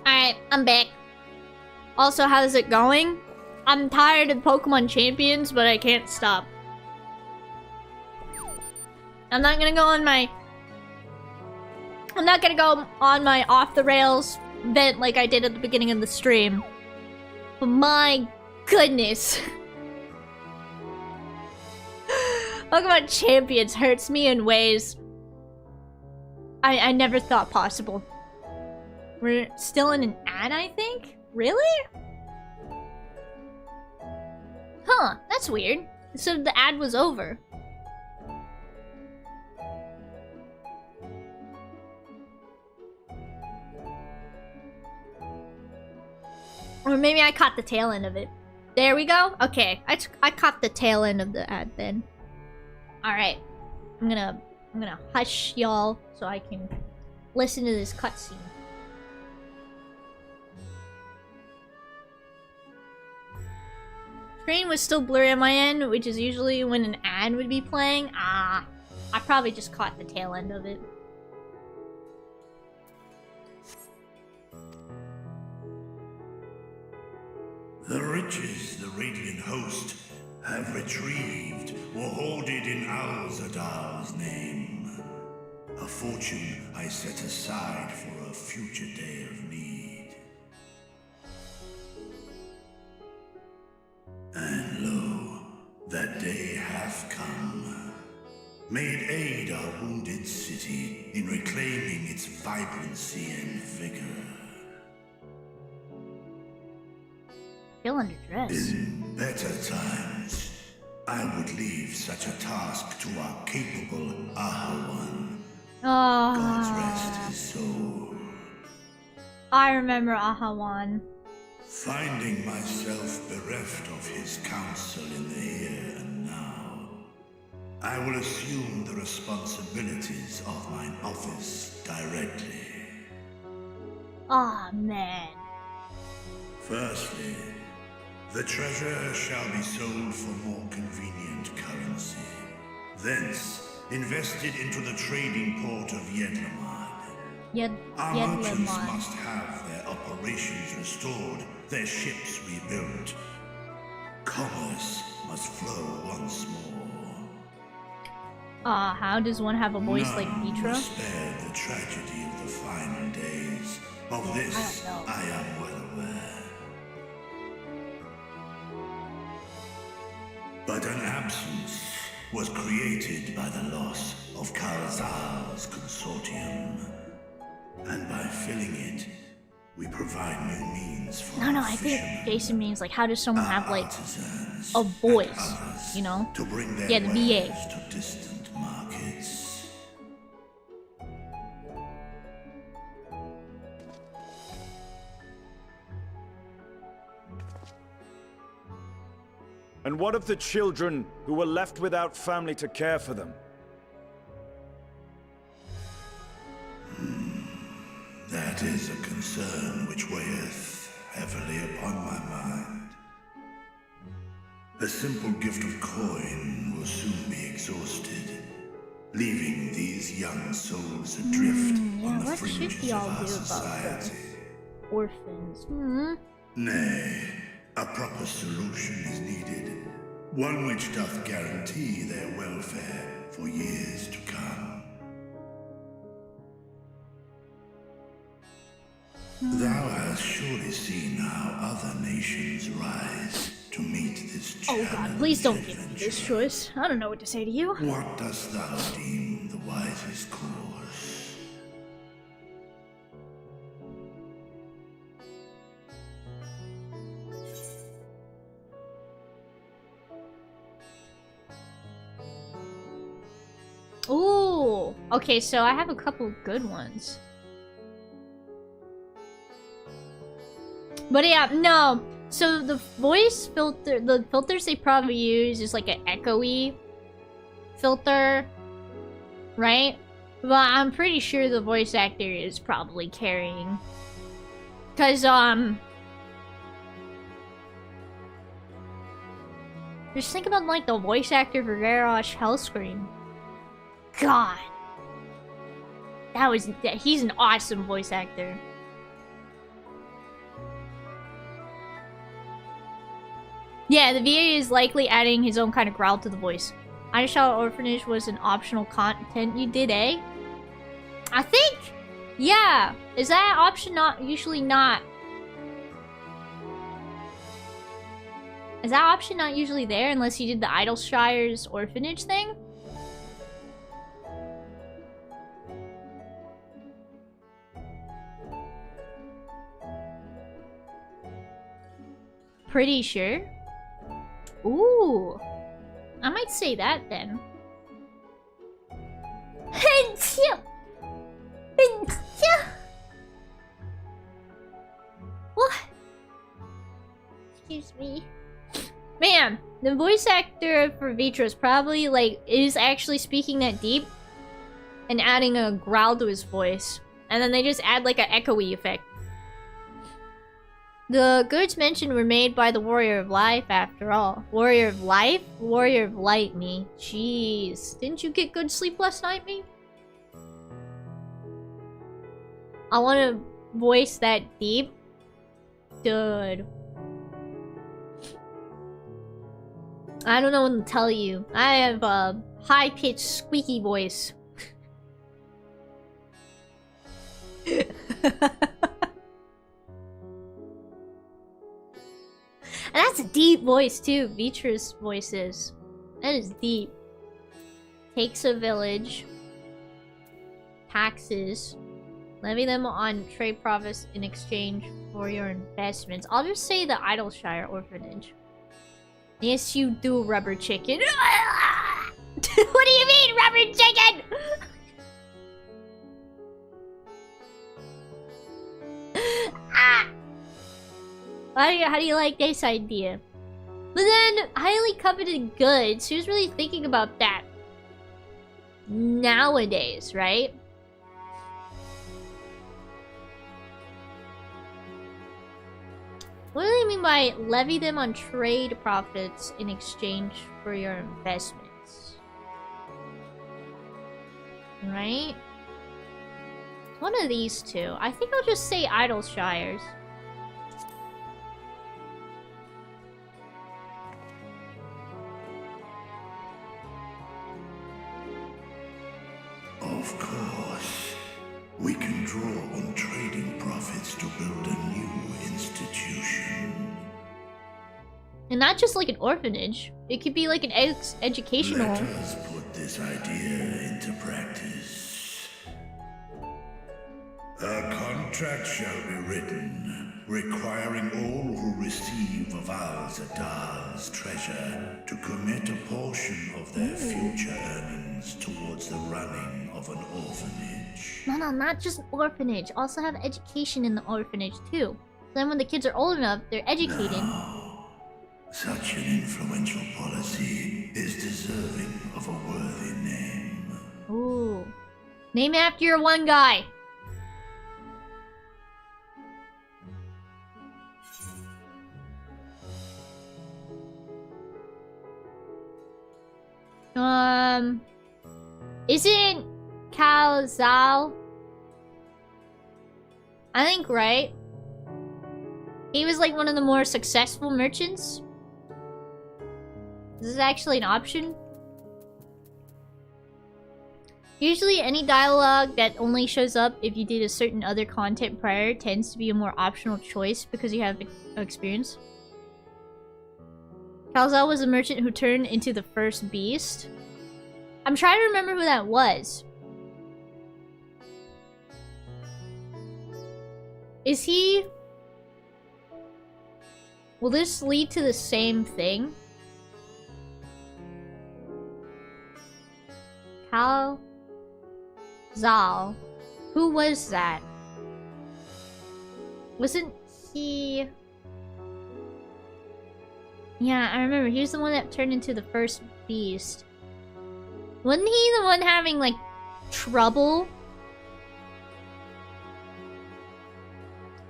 A: Alright, I'm back. Also, how's it going? I'm tired of Pokemon Champions, but I can't stop. I'm not gonna go on my off the rails vent like I did at the beginning of the stream. But my goodness. Pokemon Champions hurts me in ways I never thought possible. We're still in an ad, I think? Really? Huh, that's weird. So the ad was over. Or maybe I caught the tail end of it. There we go. Okay, I caught the tail end of the ad then. All right, I'm gonna hush y'all so I can listen to this cutscene. Screen was still blurry on my end, which is usually when an ad would be playing. I probably just caught the tail end of it.
C: The riches the Radiant Host have retrieved or hoarded in Al-Zadar's name. A fortune I set aside for a future day of need. And lo, that day hath come. Made aid our wounded city in reclaiming its vibrancy and vigor.
A: Feel under dress.
C: In better times, I would leave such a task to our capable Ahawan. God's rest his soul.
A: I remember Ahawan.
C: Finding myself bereft of his counsel in the here and now, I will assume the responsibilities of mine office directly.
A: Aw, man.
C: Firstly, the treasure shall be sold for more convenient currency. Thence, invested into the trading port of Yedlamad. Our merchants must have their operations restored, their ships rebuilt. Commerce must flow once more.
A: How does one have a voice like Mitra?
C: Spared the tragedy of the final days. Of this, I am well aware. But an absence was created by the loss of Kalzar's consortium. And by filling it, we provide new means for
A: No, I think Jason means like, how does someone have like a voice, you know?
C: to bring their
A: Yeah, the VA.
C: wares to distant markets.
D: And what of the children who were left without family to care for them?
C: That is a concern which weigheth heavily upon my mind. A simple gift of coin will soon be exhausted, leaving these young souls adrift on the fringes of our society.
A: Orphans.
C: Nay, a proper solution is needed, one which doth guarantee their welfare for years to come. Thou hast surely seen how other nations rise to meet this challenge.
A: Oh god, please don't give me this choice. I don't know what to say to you.
C: What dost thou deem the wisest course?
A: Ooh. Okay, so I have a couple good ones. But yeah, no. So the voice filter, the filters they probably use is like an echoey filter, right? But I'm pretty sure the voice actor is probably carrying. Cause just think about like the voice actor for Garrosh Hellscream. God. He's an awesome voice actor. Yeah, the VA is likely adding his own kind of growl to the voice. Idle Child Orphanage was an optional content you did, eh? I think... Yeah. Is that option not... Usually not... Is that option not usually there unless you did the Idleshire's orphanage thing? Pretty sure. Ooh. I might say that then. What? Excuse me. Man, the voice actor for Vitros probably, like, is actually speaking that deep and adding a growl to his voice. And then they just add, like, an echoey effect. The goods mentioned were made by the Warrior of Life, after all. Warrior of Life? Warrior of Light, me. Jeez. Didn't you get good sleep last night, me? I want to voice that deep. Dude. I don't know what to tell you. I have a high-pitched, squeaky voice. And that's a deep voice, too. Vitra's voice is. That is deep. Takes a village. Taxes. Levy them on trade profits in exchange for your investments. I'll just say the Idleshire Orphanage. Yes, you do, rubber chicken. What do you mean, rubber chicken? Ah! How do you like this idea? But then, highly coveted goods. Who's really thinking about that nowadays, right? What do they mean by levy them on trade profits in exchange for your investments? Right? One of these two. I think I'll just say Idleshires.
C: Of course. We can draw on trading profits to build a new institution.
A: And not just like an orphanage. It could be like an educational...
C: Let us put this idea into practice. A contract shall be written, requiring all who receive of Al Zadal's treasure to commit a portion of their future earnings towards the running of an orphanage.
A: No, not just an orphanage. Also have education in the orphanage too. So then when the kids are old enough, they're educated.
C: No. Such an influential policy is deserving of a worthy name.
A: Ooh. Name after your one guy. Isn't Calzal? I think, right? He was like one of the more successful merchants. This is actually an option. Usually any dialogue that only shows up if you did a certain other content prior tends to be a more optional choice because you have experience. Calzal was a merchant who turned into the first beast. I'm trying to remember who that was. Is he... Will this lead to the same thing? Calzal. Who was that? Wasn't he... Yeah, I remember. He was the one that turned into the first beast. Wasn't he the one having, like, trouble?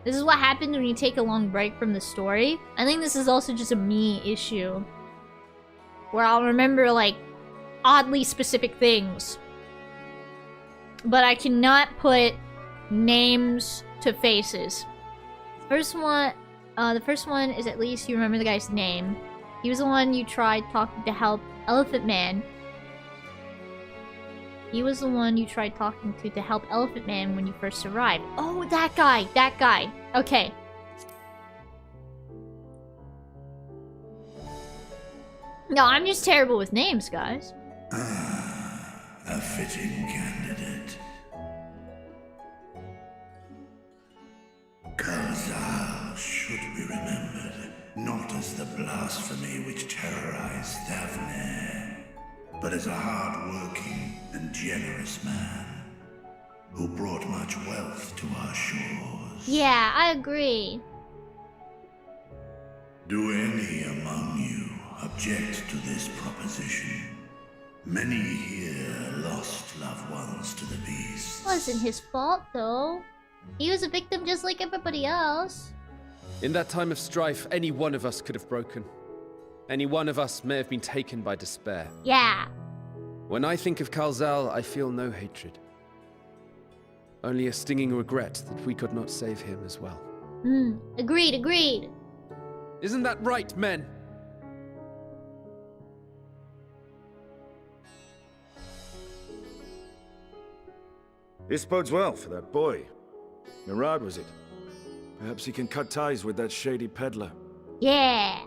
A: This is what happens when you take a long break from the story. I think this is also just a me issue. Where I'll remember, like, oddly specific things. But I cannot put names to faces. The first one is at least you remember the guy's name. He was the one you tried talking to help Elephant Man. He was the one you tried talking to help Elephant Man when you first arrived. Oh, that guy! That guy! Okay. No, I'm just terrible with names, guys.
C: A fitting candidate. Karzal should be remembered, not as the blasphemy which terrorized Thavne, but as a hard-working and generous man who brought much wealth to our shores.
A: Yeah, I agree.
C: Do any among you object to this proposition? Many here lost loved ones to the beasts.
A: Wasn't his fault, though. He was a victim just like everybody else.
E: In that time of strife, any one of us could have broken. Any one of us may have been taken by despair.
A: Yeah.
E: When I think of Kalzal, I feel no hatred. Only a stinging regret that we could not save him as well.
A: Agreed, agreed.
E: Isn't that right, men?
D: This bodes well for that boy. Mirad, was it? Perhaps he can cut ties with that shady peddler.
A: Yeah.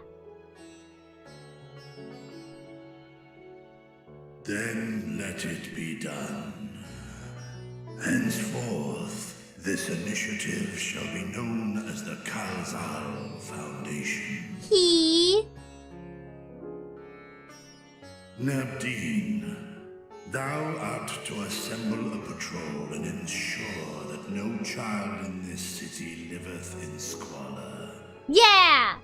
C: Then let it be done. Henceforth, this initiative shall be known as the Kalzal Foundation. Nabdeen, thou art to assemble a patrol and ensure that no child in this city liveth in squalor.
A: Yeah!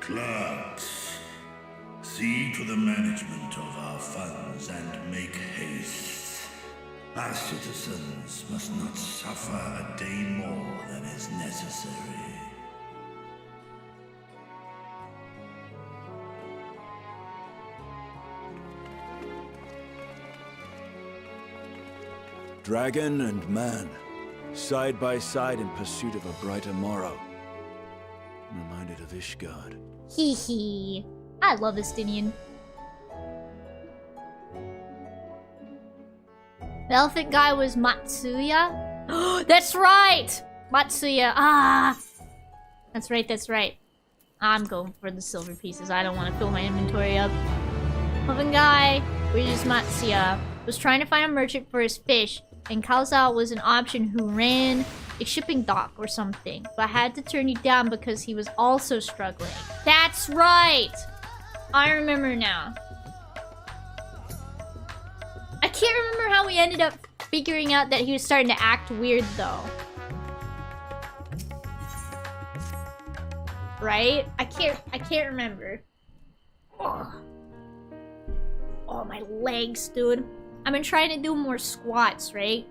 C: Clerks, see to the management of our funds and make haste. Our citizens must not suffer a day more than is necessary.
D: Dragon and man, side by side in pursuit of a brighter morrow. I'm reminded of Ishgard.
A: Hee hee. I love Estinian. The elephant guy was Matsuya? That's right! Matsuya. Ah! That's right, that's right. I'm going for the silver pieces. I don't want to fill my inventory up. Elephant guy, which is Matsuya, was trying to find a merchant for his fish, and Kalzal was an option who ran a shipping dock or something, but had to turn you down because he was also struggling. That's right! I remember now. I can't remember how we ended up figuring out that he was starting to act weird, though. Right? I can't remember. Oh, my legs, dude. I've been trying to do more squats, right?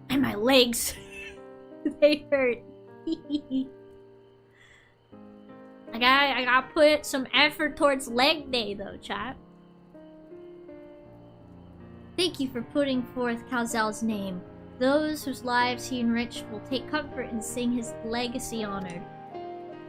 A: And my legs, they hurt. I gotta put some effort towards leg day, though, chat. Thank you for putting forth Kalzal's name. Those whose lives he enriched will take comfort in seeing his legacy honored.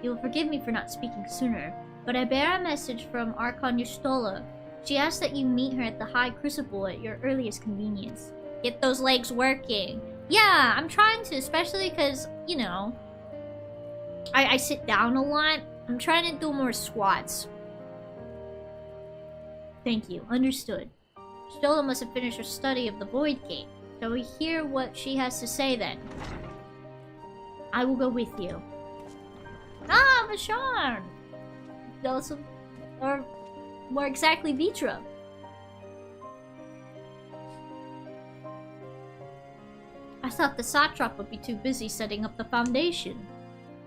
A: You will forgive me for not speaking sooner, but I bear a message from Archon Yustola. She asks that you meet her at the High Crucible at your earliest convenience. Get those legs working. Yeah, I'm trying to, especially because, you know, I sit down a lot. I'm trying to do more squats. Thank you. Understood. Stola must have finished her study of the Void Gate. Shall we hear what she has to say then? I will go with you. Ah, Vashon! Or more exactly, Vitra. I thought the Satrap would be too busy setting up the foundation.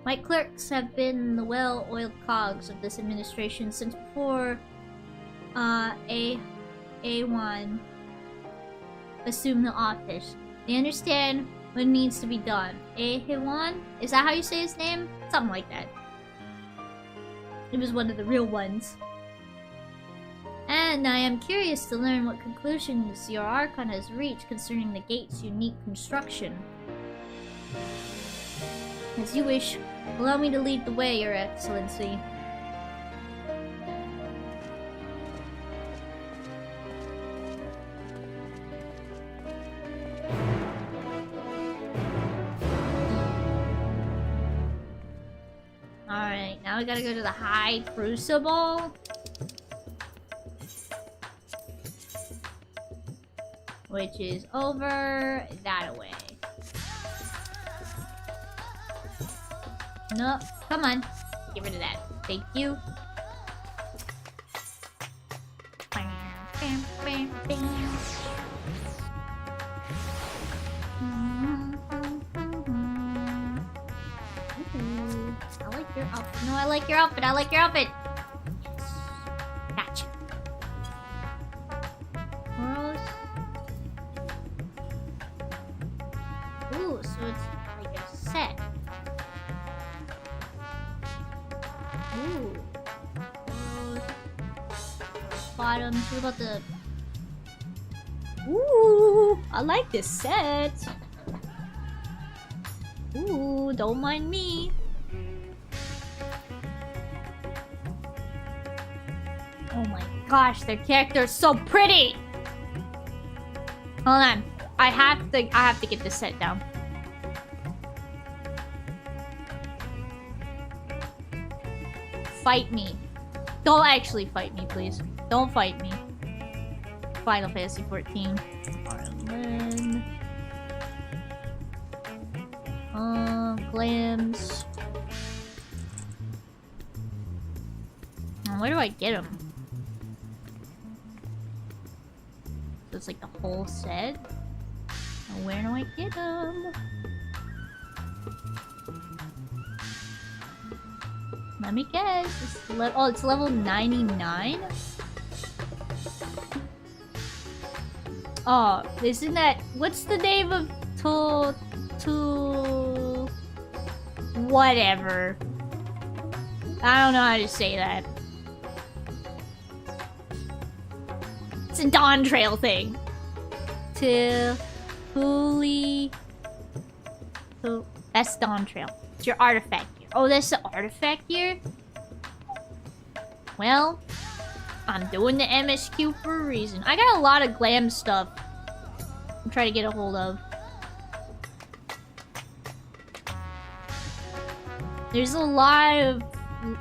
A: My clerks have been the well-oiled cogs of this administration since before A1 assumed the office. They understand what needs to be done. A1? Is that how you say his name? Something like that. It was one of the real ones. And and I am curious to learn what conclusions your Archon has reached concerning the gate's unique construction. As you wish, allow me to lead the way, Your Excellency. Alright, now we gotta go to the High Crucible. Which is over that way. No, come on. Get rid of that. Thank you. Ooh, I like your outfit. No, I like your outfit. I like your outfit. Yes. Gotcha. Gross. Ooh, so it's like a set. Ooh. Bottoms. What about the... Ooh, I like this set. Ooh, don't mind me. Oh my gosh, their character is so pretty. Hold on. I have to get this set down. Fight me. Don't actually fight me, please. Don't fight me. Final Fantasy 14. Arlen. Glams. Where do I get them? So it's like the whole set? Where do I get them? Let me guess. It's level 99? Oh, isn't that... What's the name of... Whatever. I don't know how to say that. It's a Dawn Trail thing. That's Dawn Trail. It's your artifact gear. Oh, that's the artifact gear? Well, I'm doing the MSQ for a reason. I got a lot of glam stuff I'm trying to get a hold of.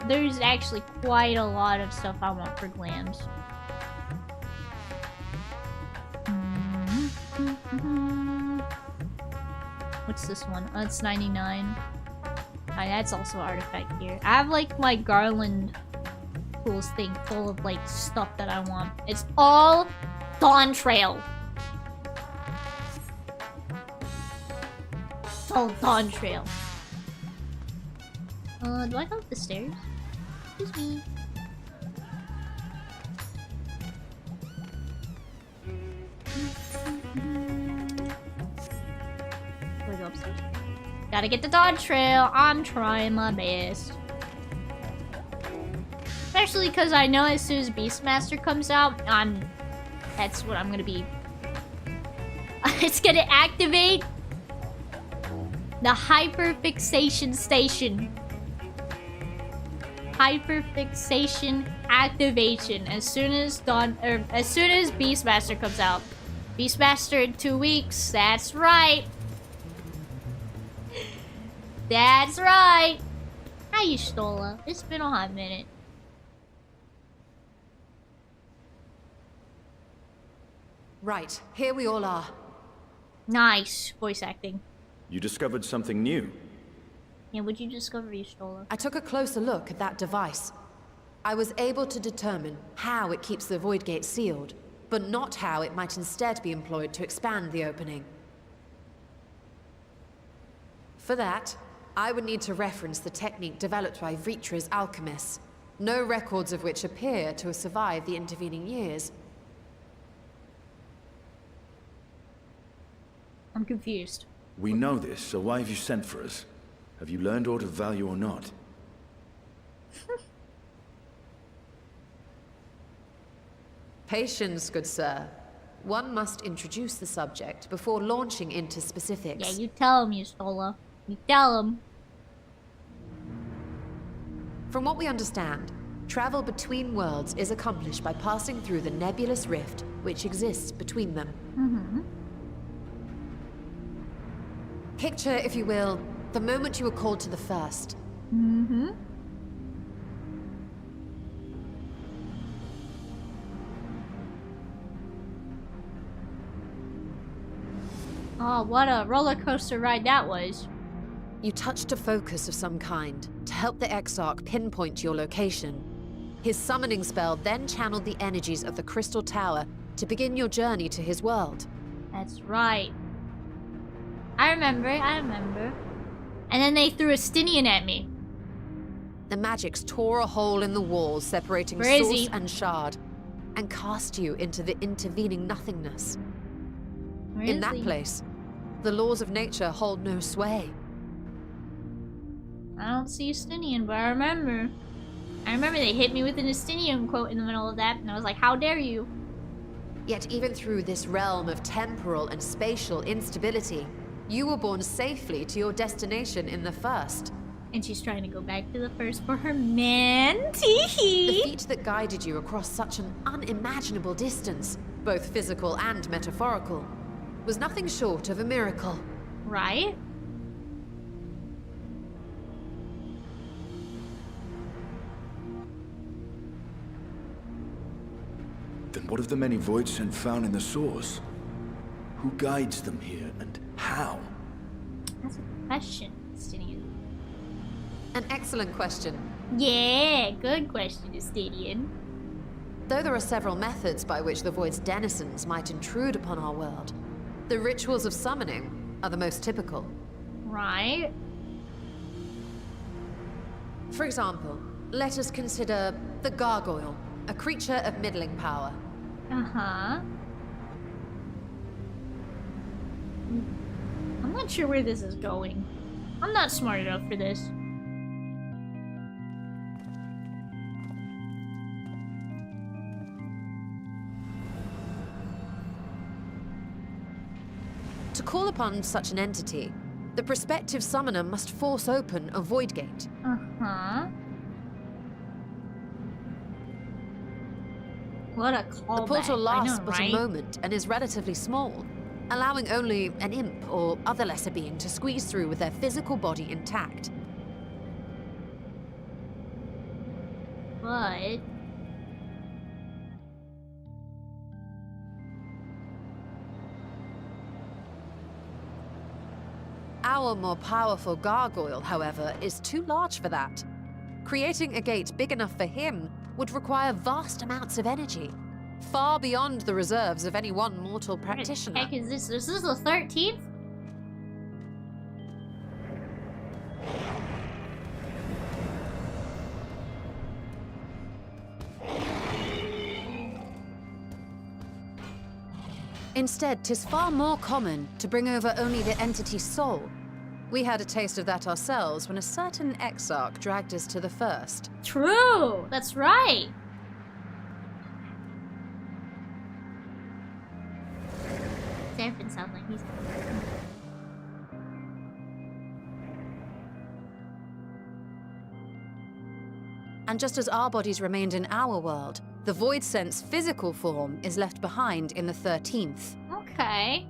A: There's actually quite a lot of stuff I want for glams. What's this one? Oh, it's 99. That's also artifact gear. I have like my garland tools thing full of like stuff that I want. It's all Dawn Trail. It's all Dawn Trail. Do I go up the stairs? Excuse me. Do I go upstairs? Gotta get the Dawn Trail. I'm trying my best. Especially because I know as soon as Beastmaster comes out, that's what I'm gonna be. It's gonna activate the hyperfixation station. Hyperfixation activation as soon as Beastmaster comes out. Beastmaster in 2 weeks. That's right. That's right. How you, Stola? It's been a hot minute.
F: Right, here we all are.
A: Nice voice acting.
D: You discovered something new.
A: Yeah, what'd you discover, Stola?
F: I took a closer look at that device. I was able to determine how it keeps the Void Gate sealed, but not how it might instead be employed to expand the opening. For that, I would need to reference the technique developed by Vritra's alchemists, no records of which appear to have survived the intervening years.
A: I'm confused.
D: We know this, so why have you sent for us? Have you learned aught of value or not?
F: Patience, good sir. One must introduce the subject before launching into specifics.
A: Yeah, you tell him, Yustola. You tell him.
F: From what we understand, travel between worlds is accomplished by passing through the nebulous rift which exists between them.
A: Mm-hmm.
F: Picture, if you will, the moment you were called to the first.
A: Mm-hmm. Oh, what a roller coaster ride that was.
F: You touched a focus of some kind to help the Exarch pinpoint your location. His summoning spell then channeled the energies of the Crystal Tower to begin your journey to his world.
A: That's right. I remember. And then they threw a Stinian at me.
F: The magics tore a hole in the walls separating
A: Where is
F: source
A: he?
F: and shard, and cast you into the intervening nothingness.
A: Where
F: In
A: is
F: that
A: he?
F: place, the laws of nature hold no sway.
A: I don't see Estinian, but I remember. They hit me with an Estinian quote in the middle of that, and I was like, how dare you?
F: Yet even through this realm of temporal and spatial instability, you were borne safely to your destination in the first.
A: And she's trying to go back to the first for her man. Teehee.
F: The feat that guided you across such an unimaginable distance, both physical and metaphorical, was nothing short of a miracle.
A: Right?
D: Then what of the many void sent found in the source? Who guides them here, and how?
A: That's a good question, Estinian.
F: An excellent question.
A: Yeah, good question, Estinian.
F: Though there are several methods by which the Void's denizens might intrude upon our world, the rituals of summoning are the most typical.
A: Right?
F: For example, let us consider the Gargoyle, a creature of middling power.
A: Uh-huh. I'm not sure where this is going. I'm not smart enough for this.
F: To call upon such an entity, the prospective summoner must force open a void gate.
A: Uh-huh. What a callback.
F: The portal lasts
A: I know,
F: but
A: right?
F: a moment and is relatively small, allowing only an imp or other lesser being to squeeze through with their physical body intact.
A: But...
F: Our more powerful gargoyle, however, is too large for that. Creating a gate big enough for him would require vast amounts of energy, far beyond the reserves of any one mortal practitioner.
A: What the heck is this? Is this the 13th?
F: Instead, 'tis far more common to bring over only the entity's soul. We had a taste of that ourselves when a certain exarch dragged us to the first.
A: True! That's right! Seraphin sounds like he's...
F: And just as our bodies remained in our world, the Void Sense physical form is left behind in the 13th.
A: Okay.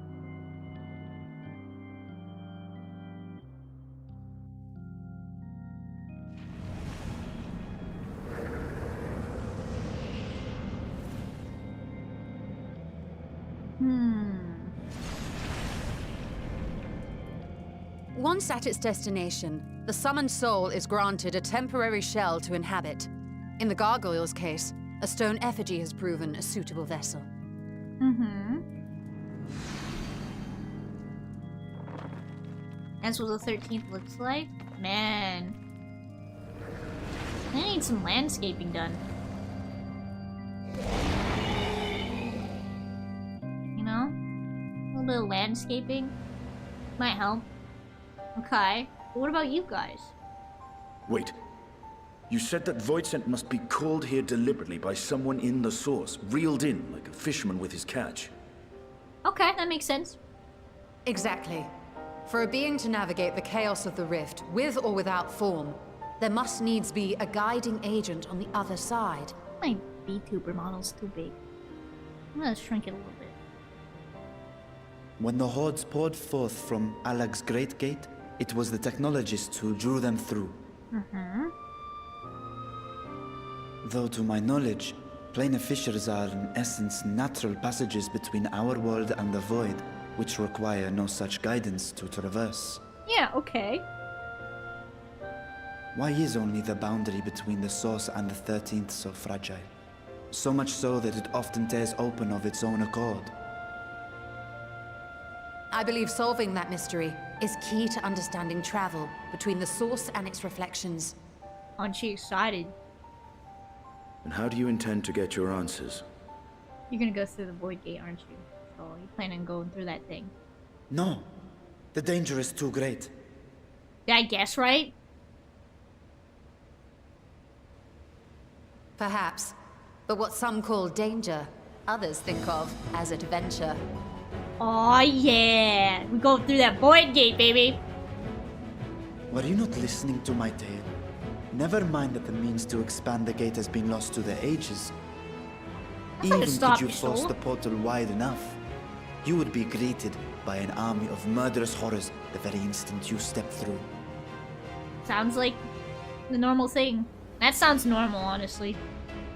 F: Once at its destination, the summoned soul is granted a temporary shell to inhabit. In the gargoyle's case, a stone effigy has proven a suitable vessel.
A: Mm-hmm. That's what the 13th looks like? Man. I need some landscaping done. You know? A little bit of landscaping might help. Okay. But what about you guys?
D: Wait. You said that Voidsent must be called here deliberately by someone in the source, reeled in like a fisherman with his catch.
A: Okay, that makes sense.
F: Exactly. For a being to navigate the chaos of the rift, with or without form, there must needs be a guiding agent on the other side.
A: My VTuber model's too big. I'm gonna shrink it a little bit.
G: When the hordes poured forth from Alag's Great Gate, it was the technologists who drew them through. Though to my knowledge, planar fissures are in essence natural passages between our world and the void, which require no such guidance to traverse.
A: Yeah, okay.
G: Why is only the boundary between the source and the 13th so fragile? So much so that it often tears open of its own accord.
F: I believe solving that mystery is key to understanding travel between the source and its reflections.
A: Aren't you excited?
D: And how do you intend to get your answers?
A: You're gonna go through the void gate, aren't you? So you plan on going through that thing?
G: No, the danger is too great.
A: Did I guess right?
F: Perhaps. But what some call danger, others think of as adventure.
A: Oh yeah! We go through that void gate, baby!
G: Were you not listening to my tale? Never mind that the means to expand the gate has been lost to the ages.
A: That's like a
G: Even
A: stop
G: could you
A: you
G: force
A: stole.
G: the portal wide enough, you would be greeted by an army of murderous horrors the very instant you step through.
A: Sounds like the normal thing. That sounds normal, honestly.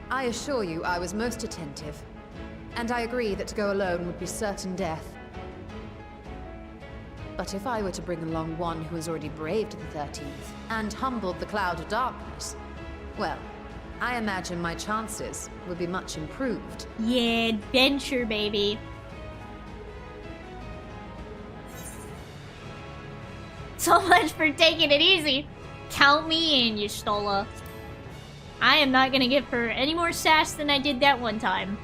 F: I assure you I was most attentive. And I agree that to go alone would be certain death. But if I were to bring along one who has already braved the 13th and humbled the cloud of darkness, well, I imagine my chances would be much improved.
A: Yeah, adventure, baby. So much for taking it easy. Count me in, you Stola. I am not gonna give her any more sass than I did that one time.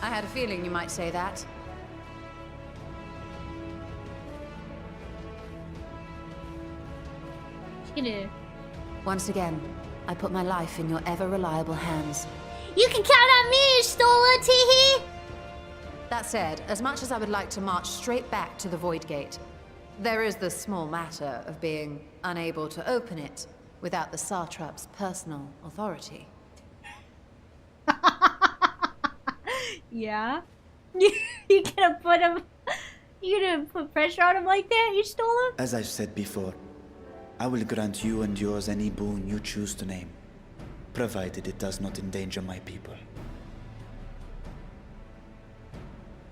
F: I had a feeling you might say that.
A: She's gonna...
F: Once again, I put my life in your ever-reliable hands.
A: You can count on me, Stola, teehee!
F: That said, as much as I would like to march straight back to the Void Gate, there is the small matter of being unable to open it without the Satrap's personal authority.
A: Yeah? You gonna put him... You gonna put pressure on him like that, you Stola?
G: As I've said before, I will grant you and yours any boon you choose to name, provided it does not endanger my people.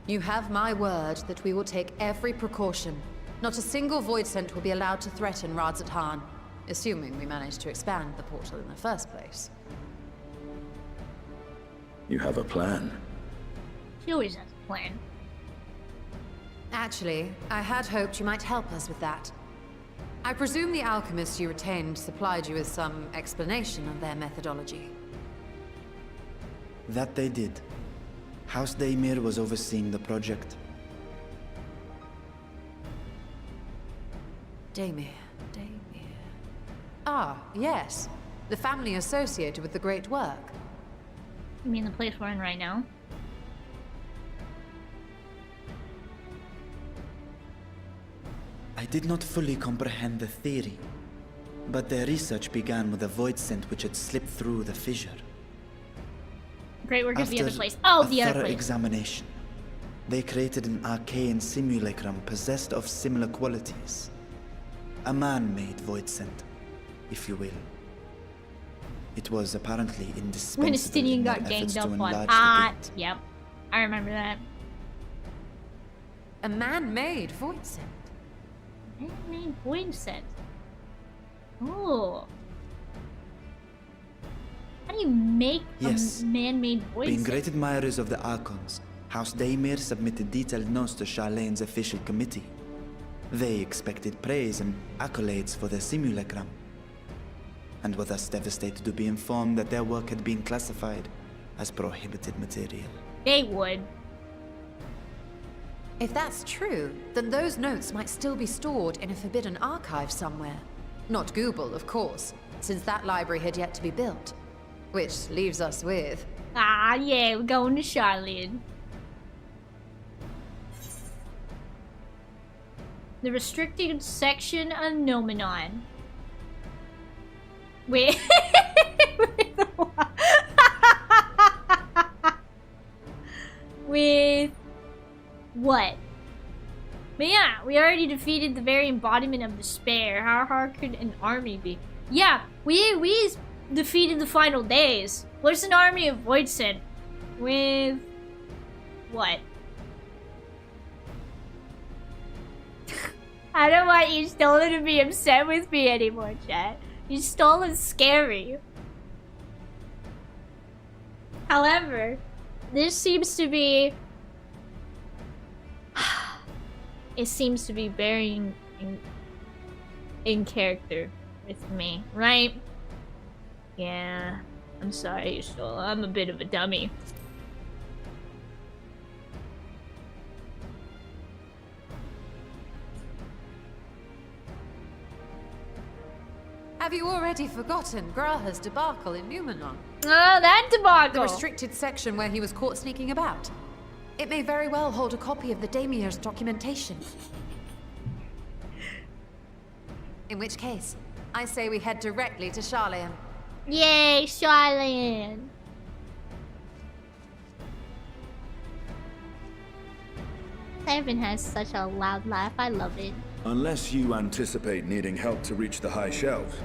F: You have my word that we will take every precaution. Not a single Voidsent will be allowed to threaten Radzat-Han, assuming we manage to expand the portal in the first place.
D: You have a plan.
A: She always has a plan.
F: Actually, I had hoped you might help us with that. I presume the alchemists you retained supplied you with some explanation of their methodology.
G: That they did. House Daymir was overseeing the project.
F: Daymir. Ah, yes. The family associated with the great work.
A: You mean the place we're in right now?
G: I did not fully comprehend the theory, but their research began with a Voidsent which had slipped through the fissure.
A: Great work at the other
G: After
A: place. Oh,
G: a
A: the other
G: thorough
A: place.
G: examination, they created an arcane simulacrum possessed of similar qualities. A man-made Voidsent, if you will. It was apparently indispensable
A: When
G: in
A: Estinian
G: their
A: got
G: efforts
A: ganged up
G: to
A: on.
G: enlarge
A: Ah,
G: the gate.
A: yep. I remember that.
F: A man-made Voidsent.
A: Man-made void set. Oh. How do you make
G: Yes.
A: a man-made void
G: Being
A: set?
G: great admirers of the Archons, House Daymir submitted detailed notes to Charlene's official committee. They expected praise and accolades for their simulacrum, and were thus devastated to be informed that their work had been classified as prohibited material.
A: They would.
F: If that's true, then those notes might still be stored in a forbidden archive somewhere. Not Google, of course, since that library had yet to be built. Which leaves us with...
A: Ah, yeah, we're going to Charlotte. The restricted section of Nomenon. Wait. With what? But yeah, we already defeated the very embodiment of despair. How hard could an army be? Yeah, we defeated the final days. What's an army of Voidson? With what? I don't want you Stolen to be upset with me anymore, chat. You Stolen's scary. However, this seems to be... it seems to be very in character with me, right? Yeah, I'm sorry, Stolen. I'm a bit of a dummy.
F: Have you already forgotten Graha's debacle in Numenon?
A: Oh, that debacle!
F: The restricted section where he was caught sneaking about. It may very well hold a copy of the Damir's documentation. In which case, I say we head directly to Charlayan.
A: Yay, Charlayan! Evan has such a loud laugh, I love it.
D: Unless you anticipate needing help to reach the high shelves,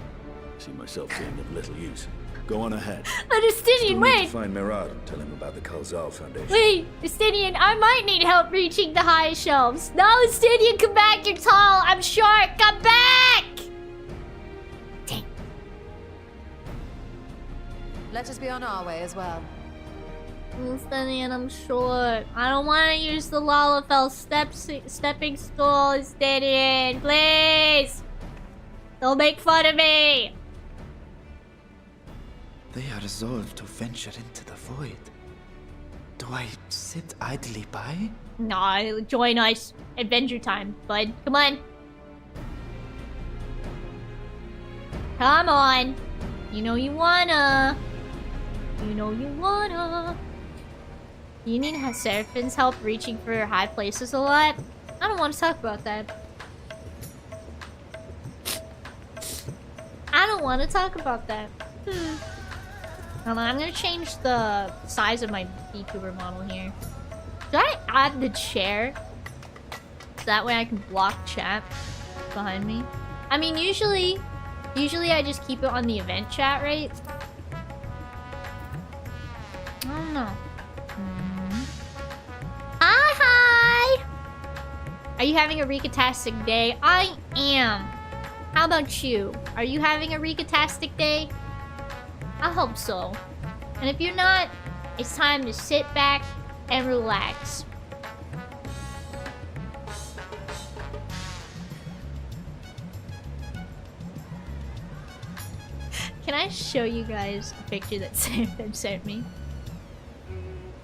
D: I see myself being of little use. Go on ahead.
A: Justinian,
D: Need to
A: wait!
D: find Mirad and tell him about the Kalzal Foundation.
A: Wait, Justinian, I might need help reaching the high shelves. No, Justinian, come back, you're tall, I'm short, come back! Dang.
F: Let us be on our way as well.
A: Justinian, I'm short. I don't want to use the Lalafell stepping stool, Justinian, please! Don't make fun of me!
G: They are resolved to venture into the void. Do I sit idly by?
A: No, join us. Adventure time, bud. Come on. Come on. You know you wanna. You know you wanna. You need to have Seraphine's help reaching for high places a lot. I don't want to talk about that. I don't want to talk about that. Hold on, I'm gonna change the size of my VTuber model here. Should I add the chair? So that way I can block chat behind me. I mean, usually I just keep it on the event chat, right? I don't know. Hi! Are you having a Rikatastic day? I am. How about you? Are you having a Rikatastic day? I hope so. And if you're not, it's time to sit back and relax. Can I show you guys a picture that Sam sent me?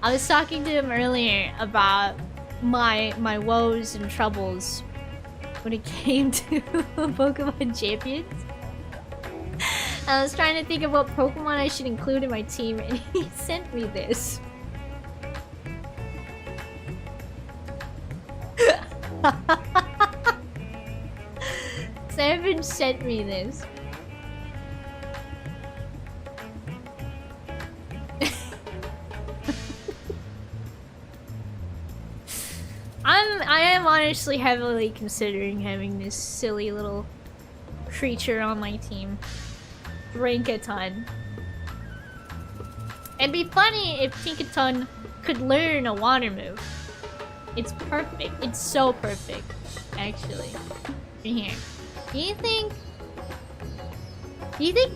A: I was talking to him earlier about my woes and troubles when it came to Pokemon Champions. I was trying to think of what Pokemon I should include in my team, and he sent me this. Seven sent me this. I am honestly heavily considering having this silly little creature on my team. Rinkaton. It'd be funny if Tinkaton could learn a water move. It's perfect. It's so perfect, actually. In here. Do you think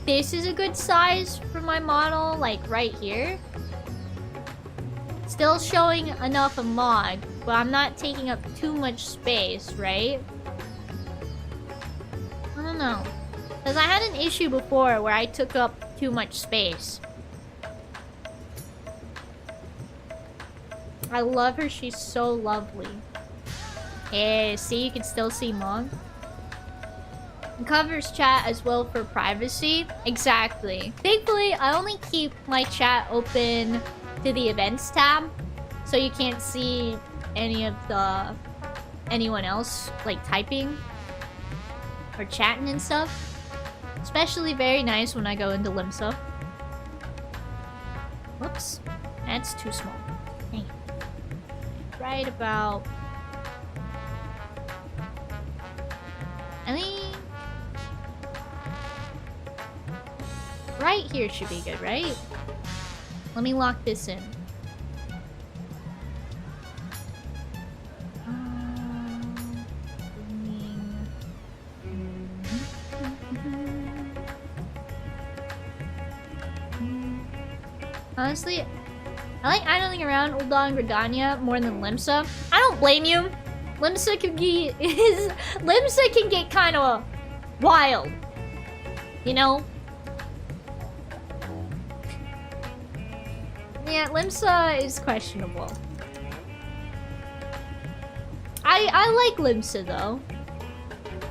A: this is a good size for my model? Like right here? Still showing enough of Mog, but I'm not taking up too much space, right? I don't know. Because I had an issue before where I took up too much space. I love her. She's so lovely. Yeah, see? You can still see Mog. It covers chat as well for privacy. Exactly. Thankfully, I only keep my chat open to the events tab, so you can't see any of the anyone else like typing or chatting and stuff. Especially very nice when I go into Limsa. Whoops, that's too small. Dang it. Right about. I think right here should be good, right? Let me lock this in. Honestly, I like idling around Ul'dah and Gridania more than Limsa. I don't blame you. Limsa can get kind of wild, you know. Yeah, Limsa is questionable. I like Limsa though.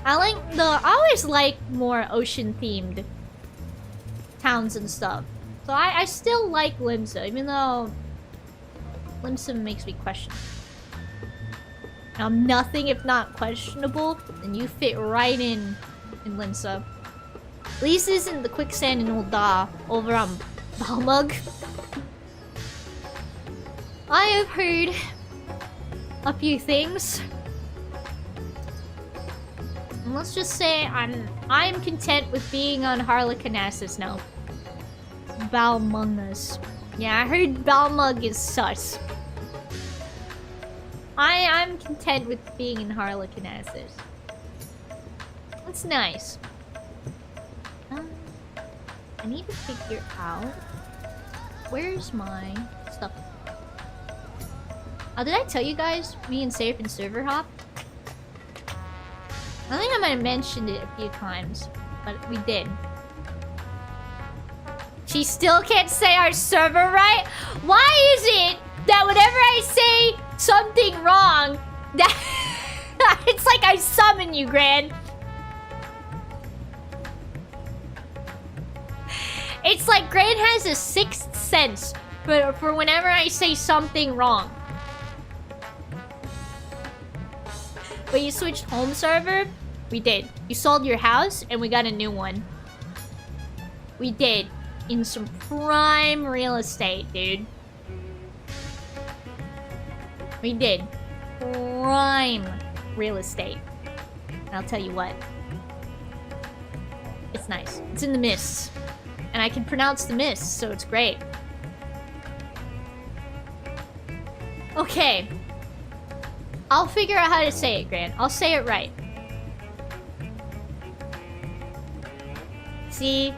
A: I always like more ocean themed towns and stuff. So I still like Limsa, even though Limsa makes me question. I'm nothing if not questionable, and you fit right in Limsa. At least this isn't the quicksand in Ul'dah over on Balmug. I have heard a few things. And let's just say I'm content with being on Harlequinassus now. Balmungus. Yeah, I heard Balmug is sus. I'm content with being in Harlequinassus. That's nice. I need to figure out where's my stuff. Oh, did I tell you guys me and Safe and server hop? I think I might have mentioned it a few times, but we did. She still can't say our server right? Why is it that whenever I say something wrong, that it's like I summon you, Gran? It's like Gran has a sixth sense for whenever I say something wrong. But you switched home server? We did. You sold your house and we got a new one. We did. In some prime real estate, dude. We did. Prime real estate. And I'll tell you what. It's nice. It's in the mists. And I can pronounce the mists, so it's great. Okay. I'll figure out how to say it, Grant. I'll say it right. See?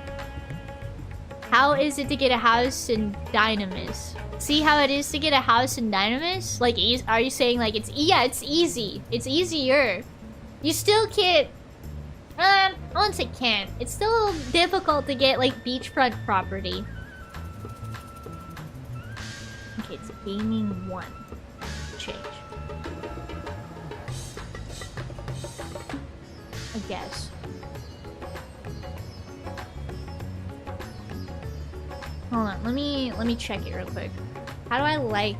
A: How is it to get a house in Dynamis? See how it is to get a house in Dynamis? Like, are you saying like it's... Yeah, it's easy. It's easier. You still can't... I won't say can't. It's still difficult to get like beachfront property. Okay, it's gaming 1. Change. I guess. Hold on, let me check it real quick. How do I like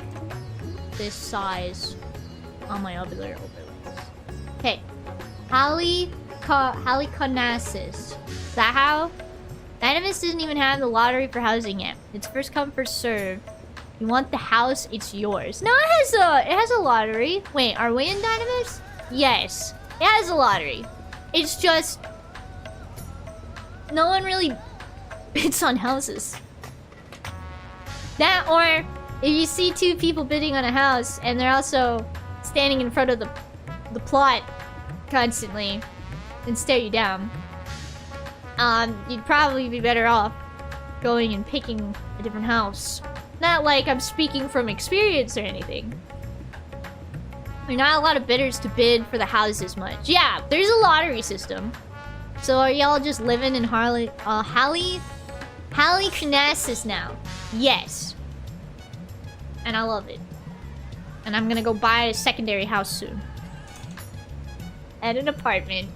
A: this size on my other overlays? Okay. Harlequinassus. Is that how? Dynamis doesn't even have the lottery for housing yet. It's first come, first serve. You want the house, it's yours. No, it has a lottery. Wait, are we in Dynamis? Yes. It has a lottery. It's just no one really bids on houses. That, or if you see two people bidding on a house and they're also standing in front of the plot constantly and stare you down, you'd probably be better off going and picking a different house. Not like I'm speaking from experience or anything. There are not a lot of bidders to bid for the houses much. Yeah, there's a lottery system. So are y'all just living in Harlequinassus now? Yes. And I love it. And I'm gonna go buy a secondary house soon. And an apartment.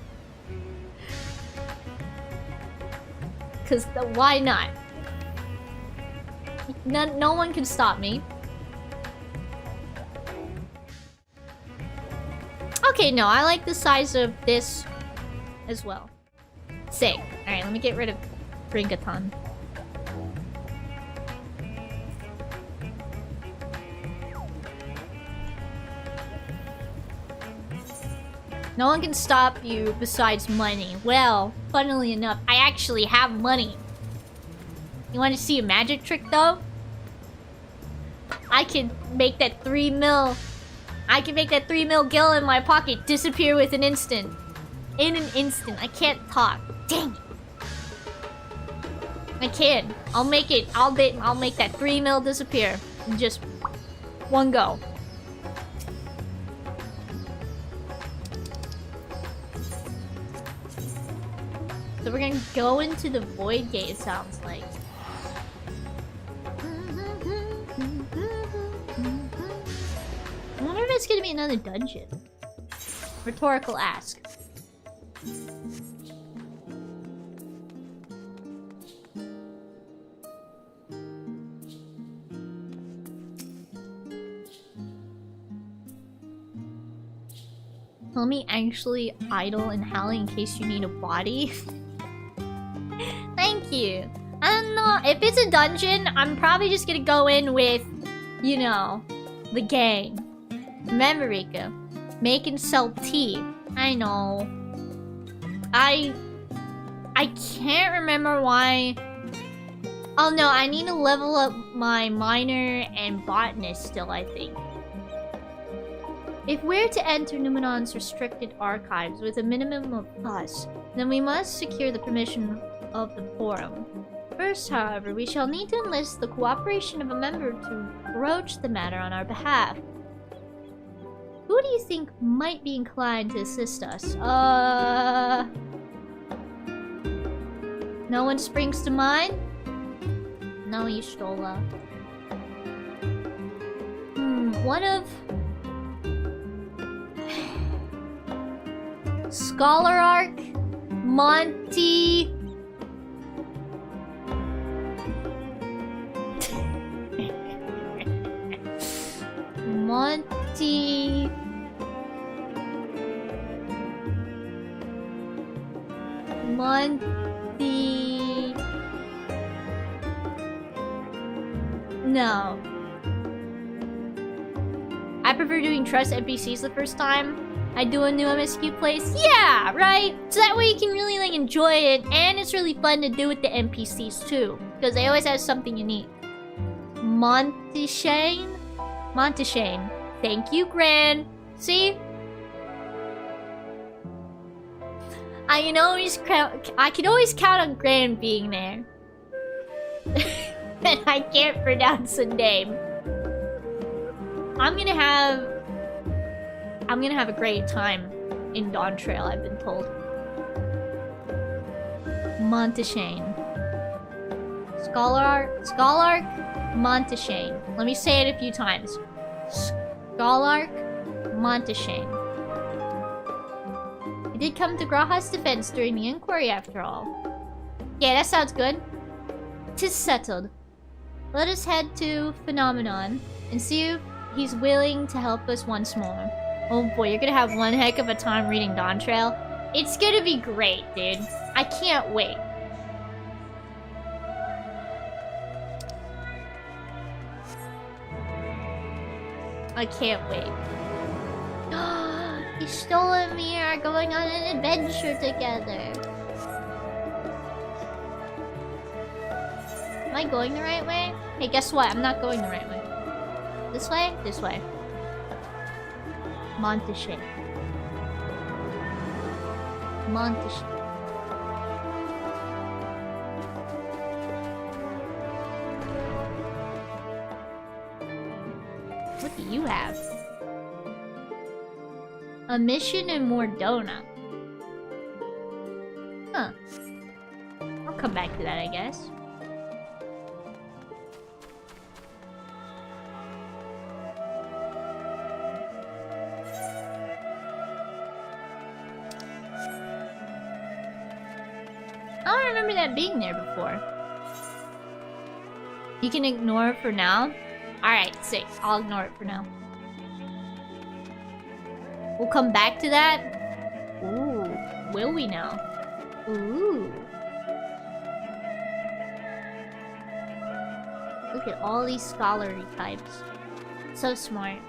A: Cause why not? No one can stop me. Okay, no, I like the size of this as well. Sick. Alright, let me get rid of Brinkaton. No one can stop you besides money. Well, funnily enough, I actually have money. You want to see a magic trick, though? I can make that 3 mil... I can make that 3 mil gil in my pocket disappear with an instant. In an instant. I can't talk. Dang it. I can. I'll make it. I'll make that 3 mil disappear. In just one go. So we're gonna go into the void gate, it sounds like. I wonder if it's gonna be another dungeon. Rhetorical ask. Let me actually idle and Hallie in case you need a body. Thank you. I don't know. If it's a dungeon, I'm probably just gonna go in with, you know, the gang. Remember, Rika? Make and sell tea. I know. I can't remember why. Oh no, I need to level up my miner and botanist still, I think. If we're to enter Numenon's restricted archives with a minimum of us, then we must secure the permission of the forum. First, however, we shall need to enlist the cooperation of a member to broach the matter on our behalf. Who do you think might be inclined to assist us? No one springs to mind? No, Ishtola. One of... Scholar Arc, Monty... Monty... No. I prefer doing trust NPCs the first time I do a new MSQ place. Yeah, right? So that way you can really like enjoy it, and it's really fun to do with the NPCs too, because they always have something unique. Monteshane? Monteshane. Thank you, Gran. See? I can always count on Gran being there. And I can't pronounce the name. I'm gonna have a great time in Dawn Trail, I've been told. Monteshane. Scholark, Monteshane. Let me say it a few times. Scholark, Monteshane. I did come to Graha's defense during the inquiry after all. Yeah, that sounds good. 'Tis settled. Let us head to Phenomenon and see if he's willing to help us once more. Oh boy, you're gonna have one heck of a time reading Dawn Trail. It's gonna be great, dude. I can't wait. I can't wait. Ishtola and me are going on an adventure together. Am I going the right way? Hey, guess what? I'm not going the right way. This way? This way. Monteshane. Monteshane. What do you have? A mission in Mordona. Huh. I'll come back to that, I guess. I don't remember that being there before. You can ignore for now. Alright, sick. I'll ignore it for now. We'll come back to that. Ooh. Will we now? Ooh. Look at all these scholarly types. So smart.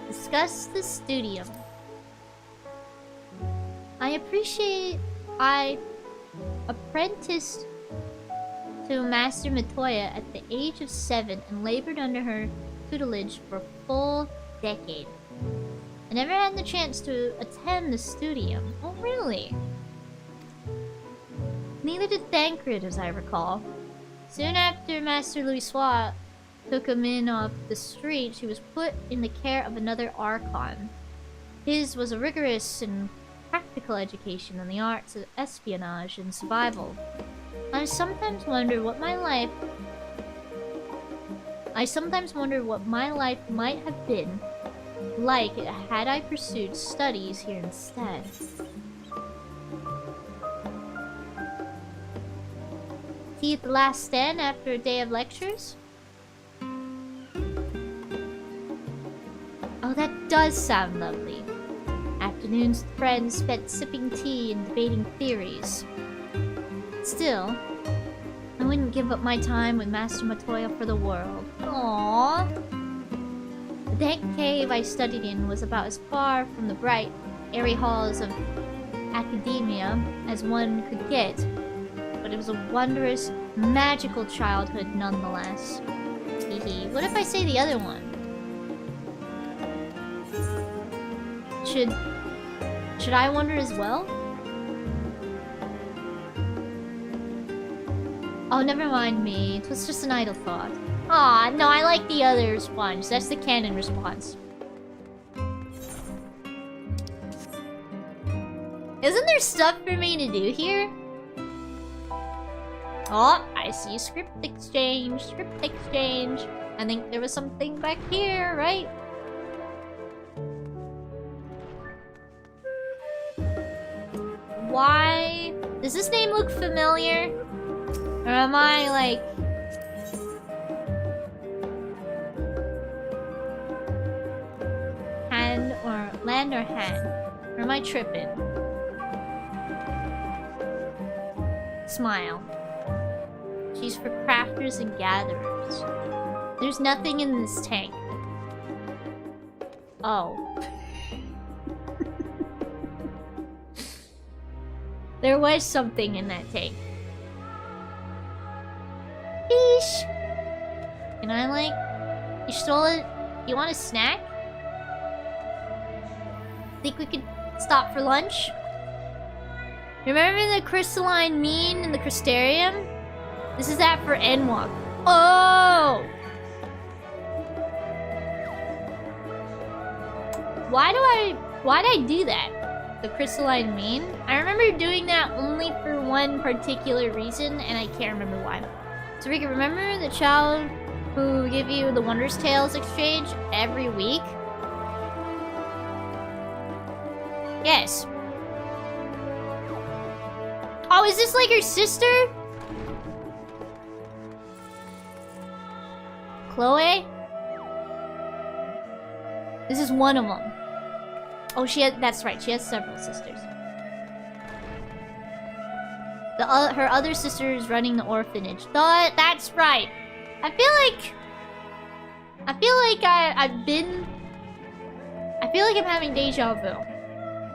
A: Discuss the studium. I apprenticed to Master Matoya at the age of 7 and labored under her tutelage for a full decade. I never had the chance to attend the studium. Oh, really? Neither did Thancred, as I recall. Soon after Master Louisoix took him in off the street, he was put in the care of another Archon. His was a rigorous and practical education in the arts of espionage and survival. I sometimes wonder what my life might have been like had I pursued studies here instead. Tea at the last stand after a day of lectures? Oh, that does sound lovely. Afternoons with friends spent sipping tea and debating theories. Still, I wouldn't give up my time with Master Matoya for the world. Aww. The dank cave I studied in was about as far from the bright, airy halls of academia as one could get, but it was a wondrous, magical childhood nonetheless. Hehe. What if I say the other one? Should I wonder as well? Oh, never mind me. It was just an idle thought. Aw, no, I like the other response. That's the canon response. Isn't there stuff for me to do here? Oh, I see script exchange, script exchange. I think there was something back here, right? Why? Does this name look familiar? Or am I like... land or hand? Or am I tripping? Smile. She's for crafters and gatherers. There's nothing in this tank. Oh. There was something in that tank. Sheesh. Can I like... You stole it? You want a snack? Think we could stop for lunch? Remember the crystalline mean in the crystarium? This is that for Endwalker. Oh! Why did I do that? The crystalline mean? I remember doing that only for one particular reason, and I can't remember why. So Rika, remember the child who give you the Wondrous Tales exchange every week? Yes. Oh, is this like her sister? Chloe? This is one of them. Oh, that's right, she has several sisters. Her other sister is running the orphanage. That's right. I feel like I'm having deja vu.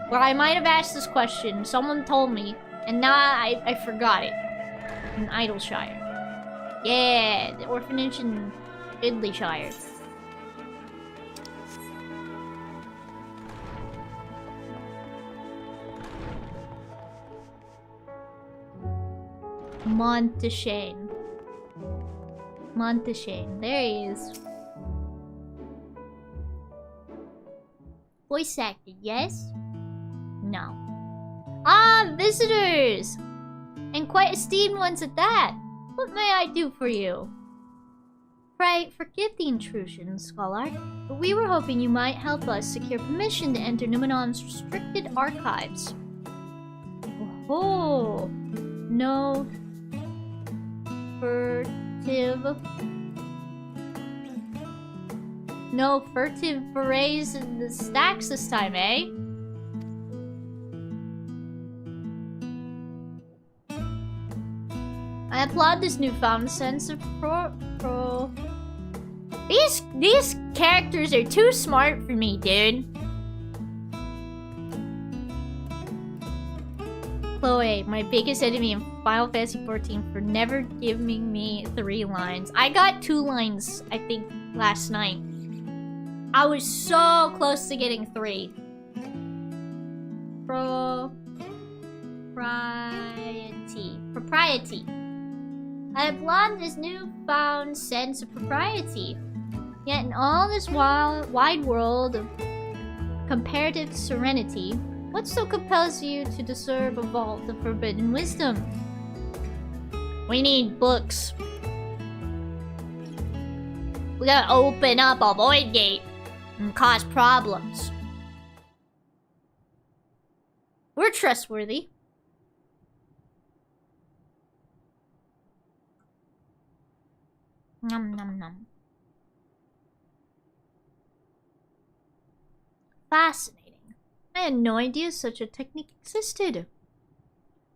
A: Where I might have asked this question, someone told me, and now I forgot it. In Idleshire. Yeah, the orphanage in Idleshire. Monteshane. Monteshane. There he is. Voice actor, yes? No. Ah, visitors! And quite esteemed ones at that. What may I do for you? Right, forgive the intrusion, Scholar, but we were hoping you might help us secure permission to enter Numenon's restricted archives. Oh, no furtive... No furtive berets in the stacks this time, eh? I applaud this newfound sense of These characters are too smart for me, dude. Chloe, my biggest enemy in Final Fantasy XIV for never giving me 3 lines. I got 2 lines, I think, last night. I was so close to getting 3. Propriety. I applaud this newfound sense of propriety. Yet in all this wide world of comparative serenity, what so compels you to disturb a vault of forbidden wisdom? We need books. We gotta open up a void gate and cause problems. We're trustworthy. Nom nom nom. Fascinating. I had no idea such a technique existed.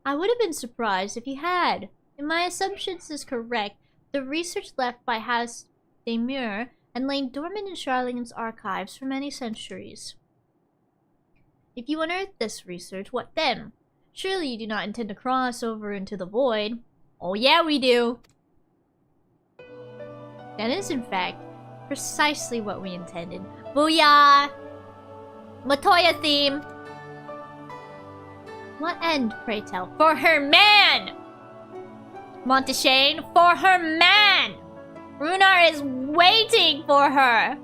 A: I would have been surprised if you had. If my assumptions is correct, the research left by House Daimur and lain dormant in Charlene's archives for many centuries. If you unearth this research, what then? Surely you do not intend to cross over into the void. Oh yeah, we do. That is, in fact, precisely what we intended. Booyah! Matoya theme! What end, pray tell? For her man! Monteshane, for her man! Runar is waiting for her!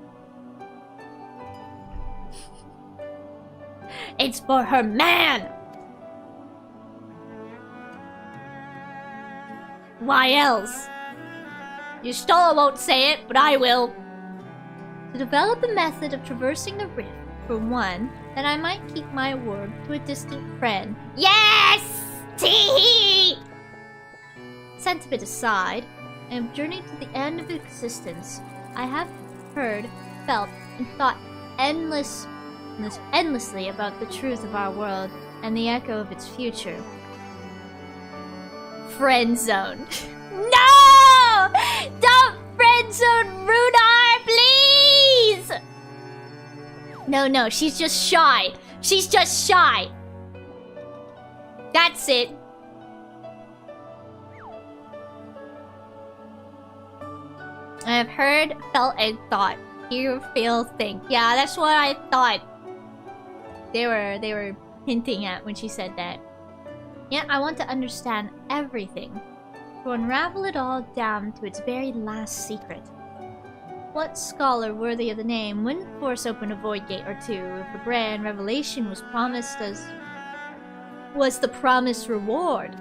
A: It's for her man! Why else? Y'shtola won't say it, but I will. To develop a method of traversing the rift, for one, that I might keep my word to a distant friend. Yes! Tee-hee! Sentiment aside, I have journeyed to the end of existence. I have heard, felt, and thought endlessly about the truth of our world and the echo of its future. Friend zone. No! Don't friend zone Runar, please! No, she's just shy. She's just shy. That's it. I have heard, felt, and thought. Hear, feel, think. Yeah, that's what I thought. They were hinting at when she said that. Yet I want to understand everything. To unravel it all down to its very last secret. What scholar worthy of the name wouldn't force open a void gate or two if a grand revelation was promised as... was the promised reward?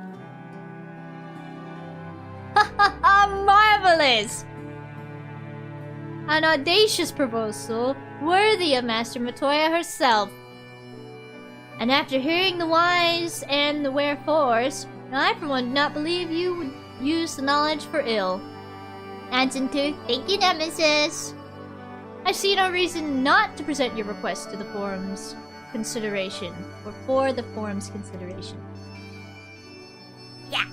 A: Ha ha ha! Marvelous! An audacious proposal, worthy of Master Matoya herself. And after hearing the whys and the wherefores, I for one do not believe you would use the knowledge for ill. Antontu, thank you, Nemesis. I see no reason not to present your request to the forum's consideration, or for the forum's consideration. Yeah.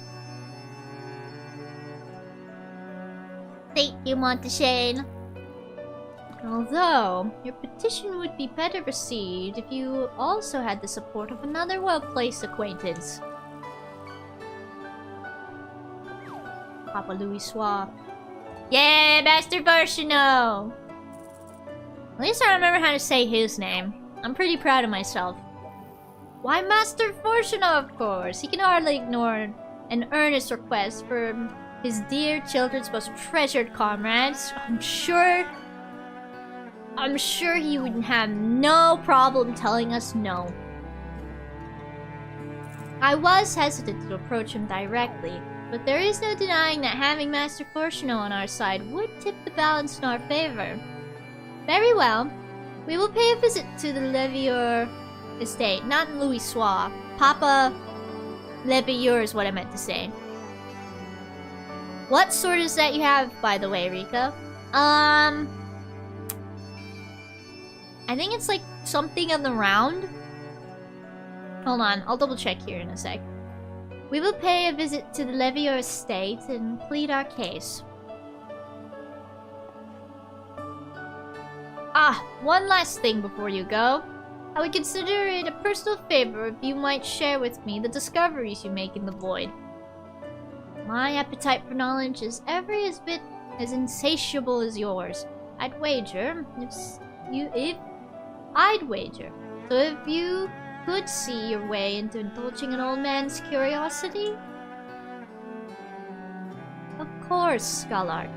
A: Thank you, Monteshane. Although, your petition would be better received if you also had the support of another well-placed acquaintance. Papa Louis Soir. Yeah, Master Versino! At least I remember how to say his name. I'm pretty proud of myself. Why, Master Versino, of course. He can hardly ignore an earnest request from his dear children's most treasured comrades. I'm sure he would have no problem telling us no. I was hesitant to approach him directly, but there is no denying that having Master Fortuno on our side would tip the balance in our favor. Very well. We will pay a visit to the Levieur estate, not Louis Soir. Papa Levieur is what I meant to say. What sword is that you have, by the way, Rika? I think it's like something on the round. Hold on, I'll double check here in a sec. We will pay a visit to the Levieur estate and plead our case. Ah, one last thing before you go. I would consider it a personal favor if you might share with me the discoveries you make in the void. My appetite for knowledge is every bit as insatiable as yours. I'd wager, I'd wager. So if you could see your way into indulging an old man's curiosity? Of course, Scholart.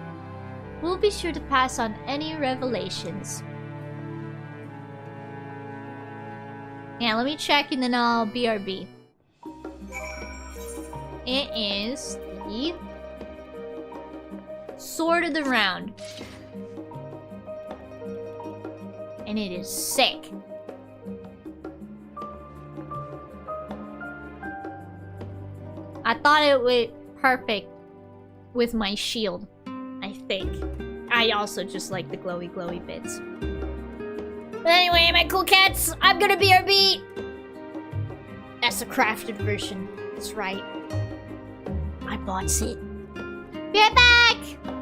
A: We'll be sure to pass on any revelations. Yeah, let me check and then I'll BRB. It is the Sword of the Round. And it is sick. I thought it would perfect with my shield, I think. I also just like the glowy bits. But anyway, my cool cats, I'm gonna BRB! That's the crafted version. That's right. I bought it. Be right back!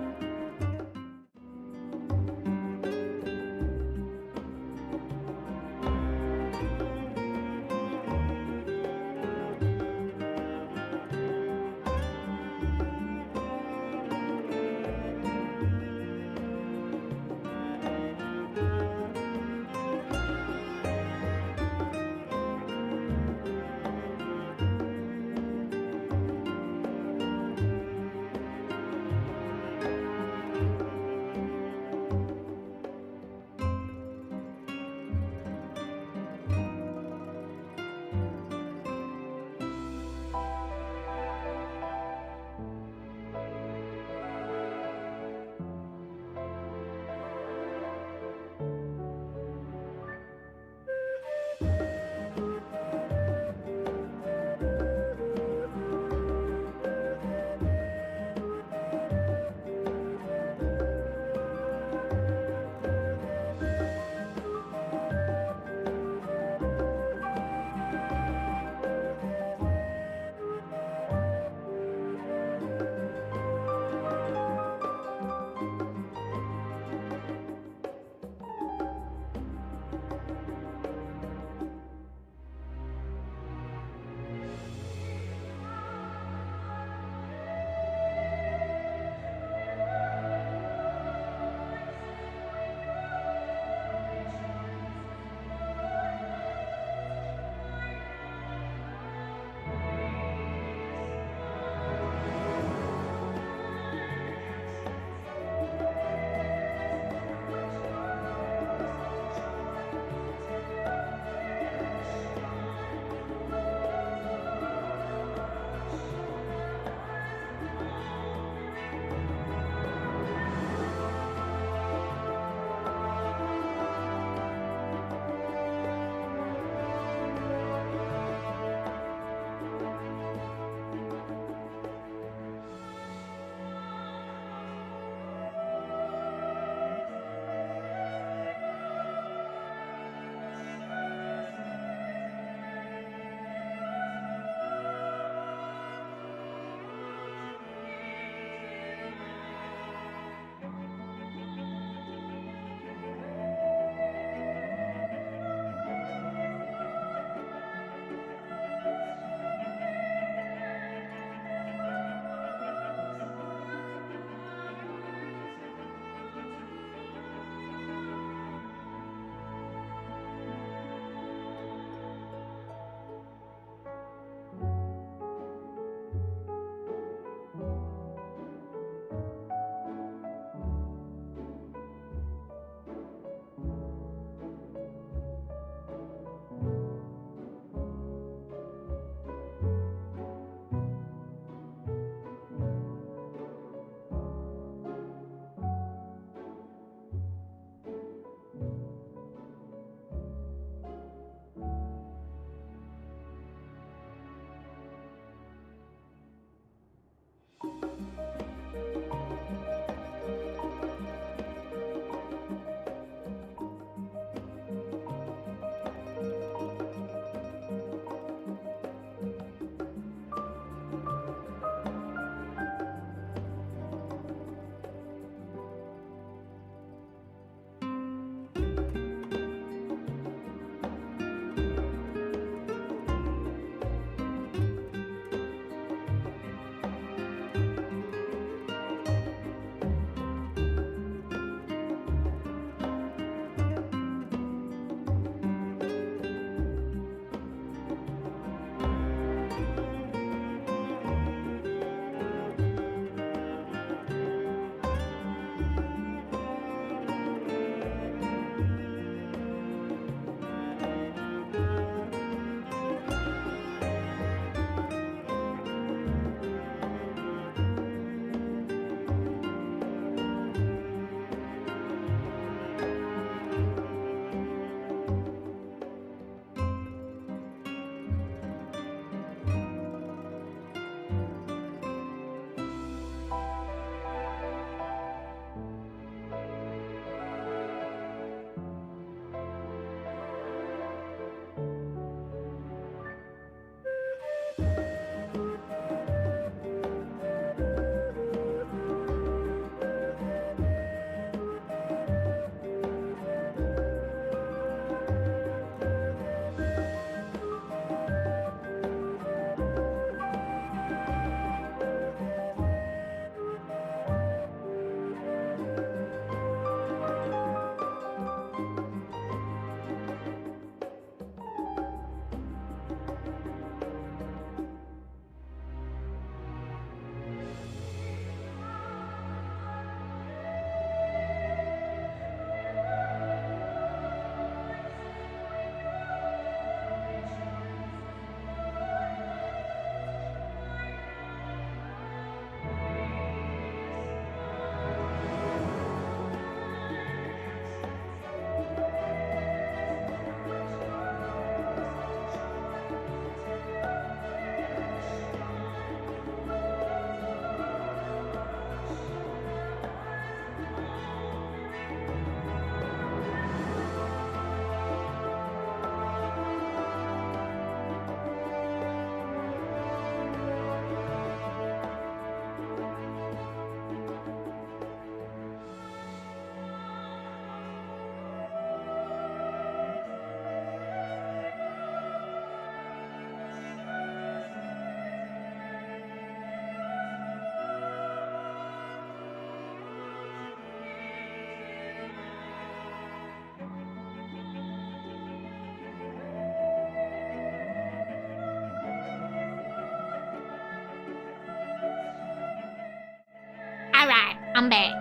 A: I'm back.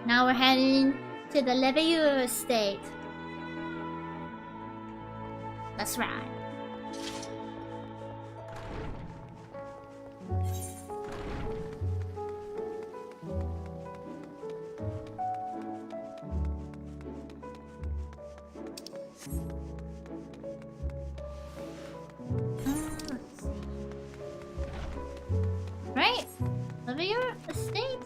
A: Now we're heading to the Levieux estate. That's right. Right? Levieux estate?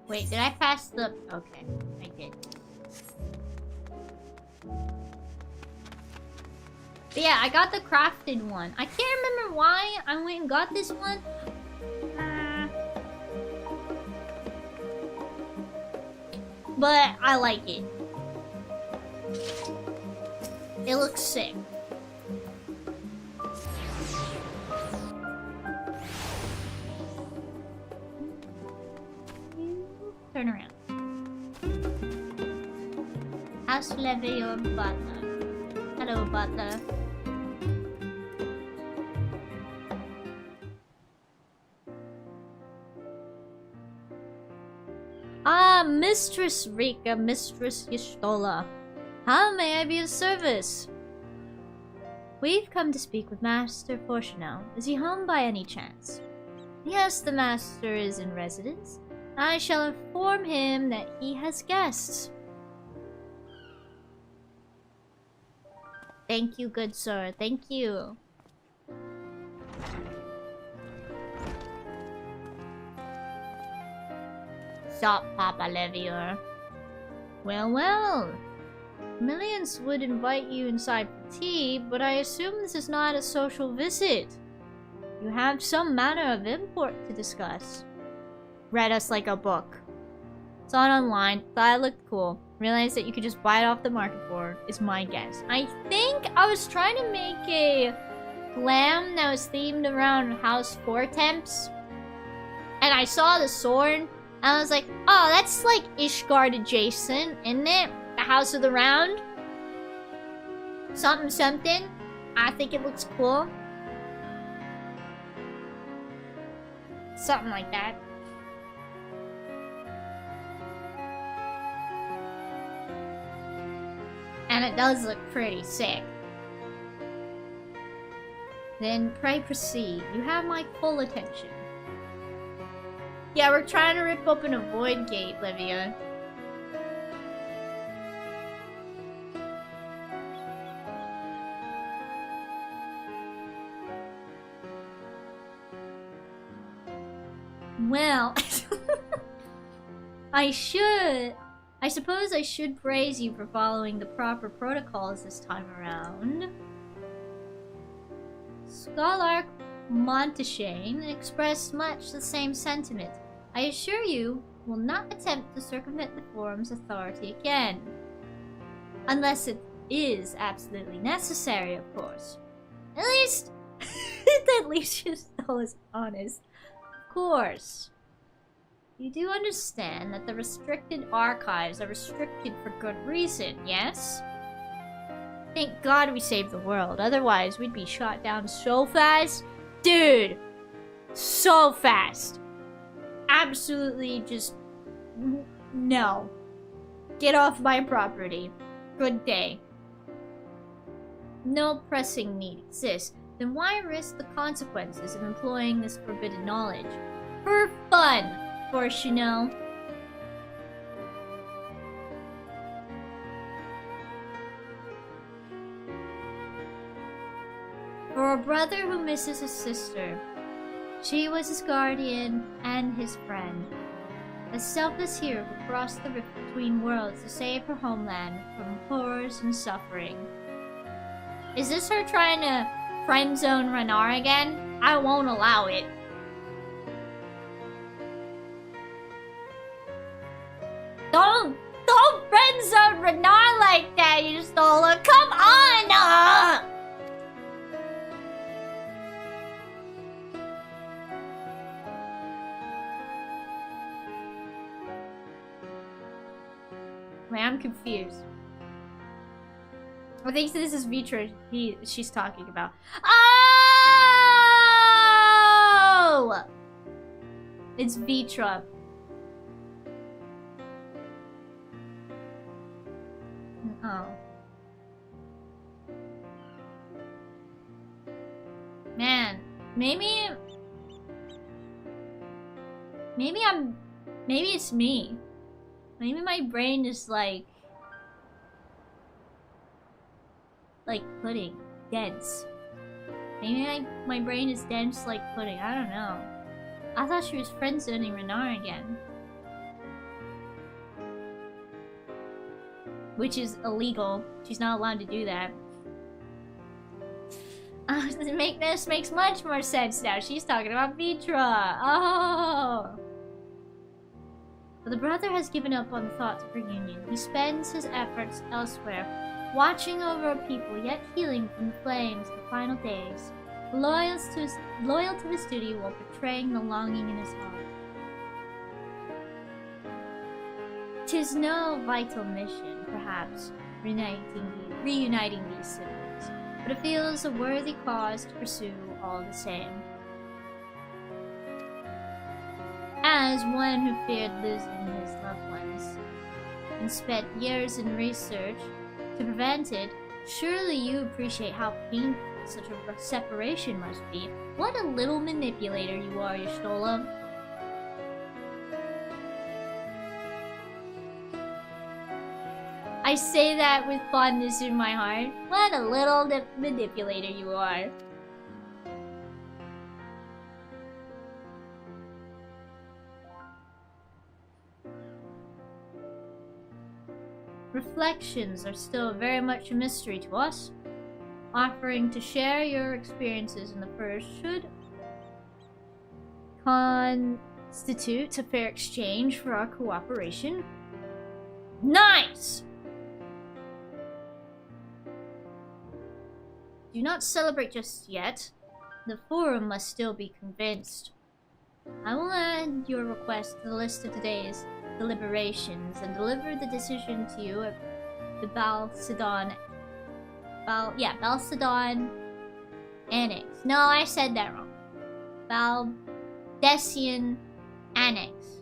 A: Wait, did I pass the... Okay, I did. But yeah, I got the crafted one. I can't remember why I went and got this one. But I like it. It looks sick. Turn around. House Levieux butler. Hello, butler. Ah, Mistress Rika, Mistress Y'shtola. How may I be of service? We've come to speak with Master Fortunel. Is he home by any chance? Yes, the Master is in residence. I shall inform him that he has guests. Thank you, good sir. Thank you. Stop, Papa Levieux. Well, well. Millions would invite you inside for tea, but I assume this is not a social visit. You have some matter of import to discuss. Read us like a book. Saw it online, thought it looked cool. Realized that you could just buy it off the market board, is my guess. I think I was trying to make a glam that was themed around House 4 Temps. And I saw the sword, and I was like, oh, that's like Ishgard adjacent, isn't it? The House of the Round? Something, something. I think it looks cool. Something like that. And it does look pretty sick. Then pray proceed. You have my full attention. Yeah, we're trying to rip open a void gate, Livia. Well, I suppose I should praise you for following the proper protocols this time around. Scholar Monteshane expressed much the same sentiment. I assure you, will not attempt to circumvent the forum's authority again. Unless it is absolutely necessary, of course. At least your soul is honest. Of course. You do understand that the restricted archives are restricted for good reason, yes? Thank God we saved the world, otherwise we'd be shot down so fast. Dude! So fast! Absolutely just... no. Get off my property. Good day. No pressing need exists, then why risk the consequences of employing this forbidden knowledge? For fun, of course, you know. For a brother who misses his sister, she was his guardian and his friend. A selfless hero who crossed the rift between worlds to save her homeland from horrors and suffering. Is this her trying to friendzone Renar again? I won't allow it. Don't friendzone Renar like that, you Stola. Come on! Wait, I'm confused. I think this is Vitra she's talking about. Ah! No! It's Vitra. Oh. Man, maybe it's me. Maybe my brain is like pudding, dense. Maybe my brain is dense like pudding. I don't know. I thought she was friend-zoning Renard again. Which is illegal. She's not allowed to do that. This makes much more sense now. She's talking about Vitra. Oh! But the brother has given up on the thoughts of reunion. He spends his efforts elsewhere, watching over people, yet healing from the flames of the final days. Loyal to his duty while betraying the longing in his heart. 'Tis no vital mission, perhaps, reuniting these siblings, but it feels a worthy cause to pursue all the same. As one who feared losing his loved ones and spent years in research to prevent it, surely you appreciate how painful such a separation must be. What a little manipulator you are, Y'shtola. I say that with fondness in my heart. What a little manipulator you are. Reflections are still very much a mystery to us. Offering to share your experiences in the first should constitute a fair exchange for our cooperation. Nice! Do not celebrate just yet. The forum must still be convinced. I will add your request to the list of today's deliberations and deliver the decision to you at the Balsadon Annex. No, I said that wrong. Baldessian Annex.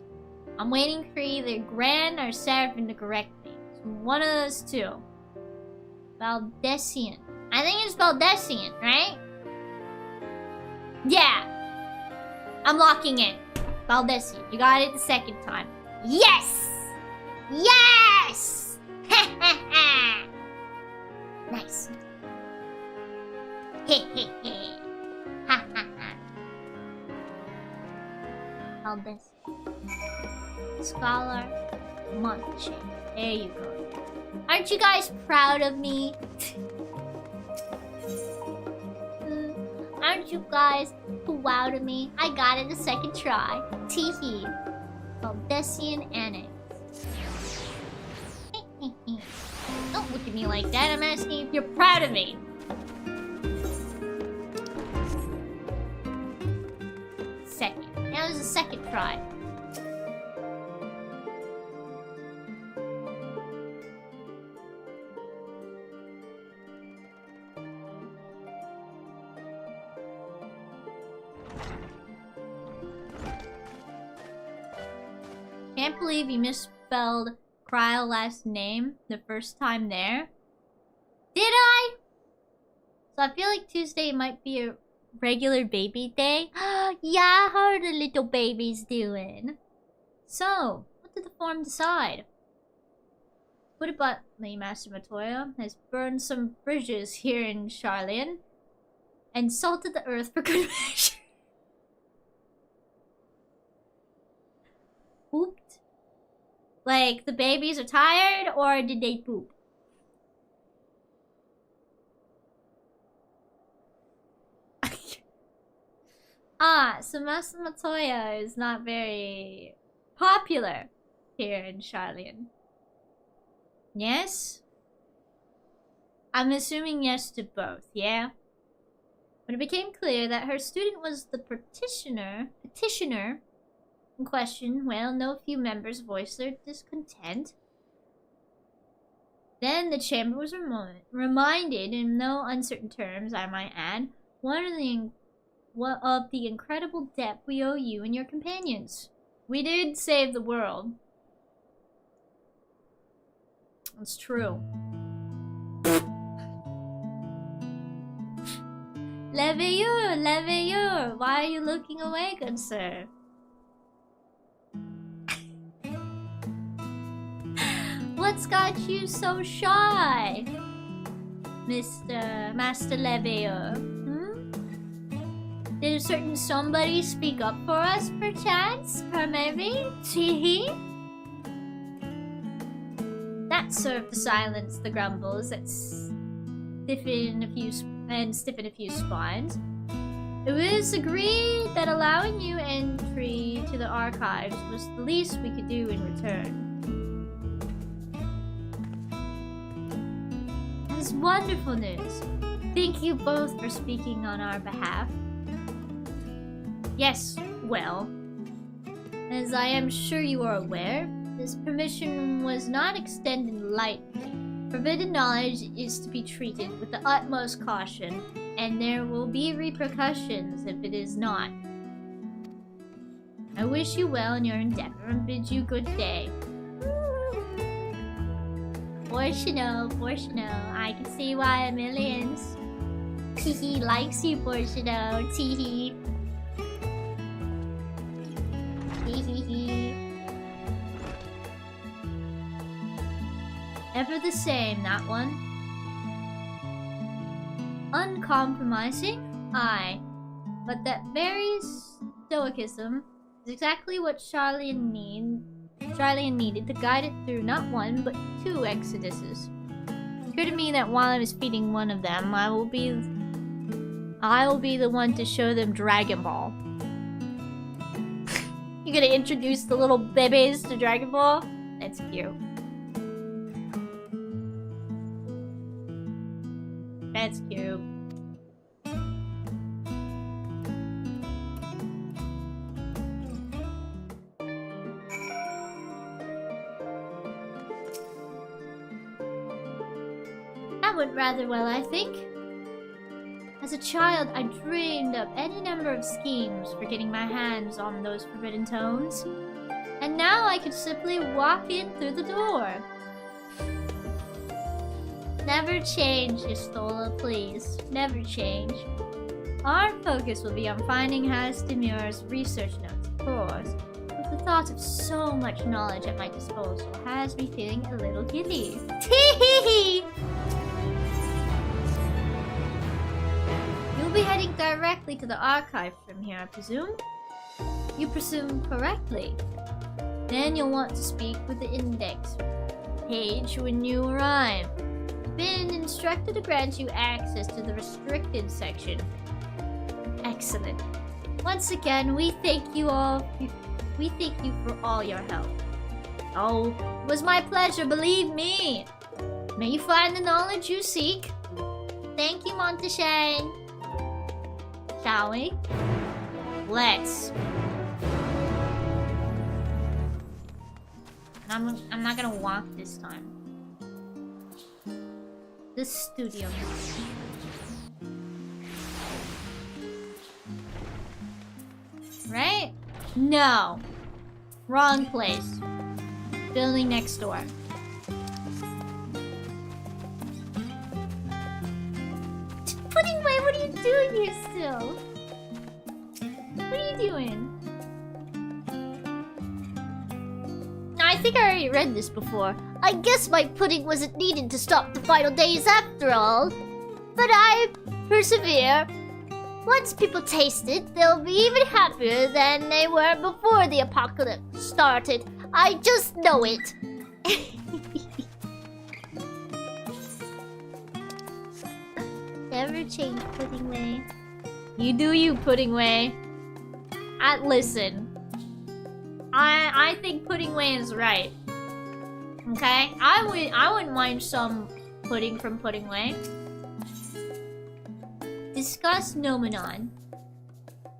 A: I'm waiting for either Gran or Seraphim to correct me. So one of those two. Baldessian. I think it's Baldessian, right? Yeah. I'm locking in. Baldessian. You got it the second time. Yes! Yes! Nice. Hehehe. Ha ha ha. Baldessian. Scholar Munching. There you go. Aren't you guys proud of me? Aren't you guys proud of me? I got it the second try. Teehee. Baldessian Annex. Don't look at me like that. I'm asking if you're proud of me. Second. That was the second try. Can't believe you misspelled Cryle last name the first time there. Did I? So I feel like Tuesday might be a regular baby day. Yeah, how are the little babies doing? So, what did the forum decide? Buddy Master Matoya has burned some bridges here in Charlian and salted the earth for good measure. Pooped? Like, the babies are tired, or did they poop? So Master Matoya is not very popular here in Charlian. Yes? I'm assuming yes to both, yeah? When it became clear that her student was the petitioner in question, well, no few members voiced their discontent. Then the chamber was reminded, in no uncertain terms, I might add, one of the of the incredible debt we owe you and your companions. We did save the world. It's true. Leveilleur, Leveilleur, why are you looking away, good sir? What's got you so shy, Master Leveilleur? Did a certain somebody speak up for us, perchance? Or maybe? Tee-hee? That served to silence the grumbles that stiffen a few spines. It was agreed that allowing you entry to the archives was the least we could do in return. That is wonderful news. Thank you both for speaking on our behalf. Yes, well, as I am sure you are aware, this permission was not extended lightly. Forbidden knowledge is to be treated with the utmost caution, and there will be repercussions if it is not. I wish you well in your endeavor and bid you good day. Portiono, I can see why millions. Teehee likes you, Portiono. Teehee. Ever the same, that one. Uncompromising? Aye. But that very stoicism is exactly what Charlian needed to guide it through not one, but 2 exoduses. It occurred to me that while I was feeding one of them, I will be the one to show them Dragon Ball. You gonna introduce the little babies to Dragon Ball? That's cute. That's cute. That went rather well, I think. As a child, I dreamed up any number of schemes for getting my hands on those forbidden tomes. And now I could simply walk in through the door. Never change, Istola, please. Never change. Our focus will be on finding Hasdemur's research notes, of course. But the thought of so much knowledge at my disposal has me feeling a little giddy. Tee-hee-hee! You'll be heading directly to the archive from here, I presume? You presume correctly. Then you'll want to speak with the index page when you arrive. Been instructed to grant you access to the restricted section. Excellent. Once again, we thank you all. We thank you for all your help. Oh, it was my pleasure, believe me. May you find the knowledge you seek. Thank you, Monteshane. Shall we? Let's. I'm not gonna walk this time. The studio. Right? No. Wrong place. Building next door. Pudding Way, what are you doing here still? What are you doing? I think I already read this before. I guess my pudding wasn't needed to stop the final days after all. But I persevere. Once people taste it, they'll be even happier than they were before the apocalypse started. I just know it. Never change, Pudding Way. You do you, Pudding Way. Listen. I think Pudding Way is right. Okay? I wouldn't mind some pudding from Pudding Way. Discuss Nomenon.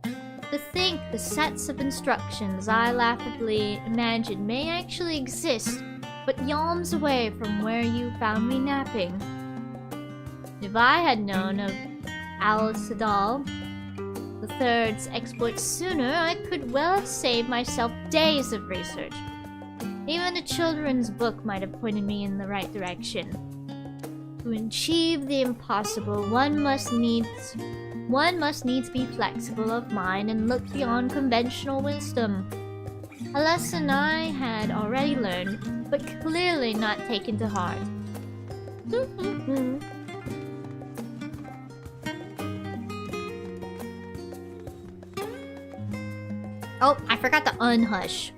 A: To think the sets of instructions I laughably imagined may actually exist, but yawns away from where you found me napping. If I had known of Alice Adal, the third's exploit sooner, I could well have saved myself days of research. Even a children's book might have pointed me in the right direction. To achieve the impossible, one must needs be flexible of mind and look beyond conventional wisdom. A lesson I had already learned, but clearly not taken to heart. Oh, I forgot to unhush.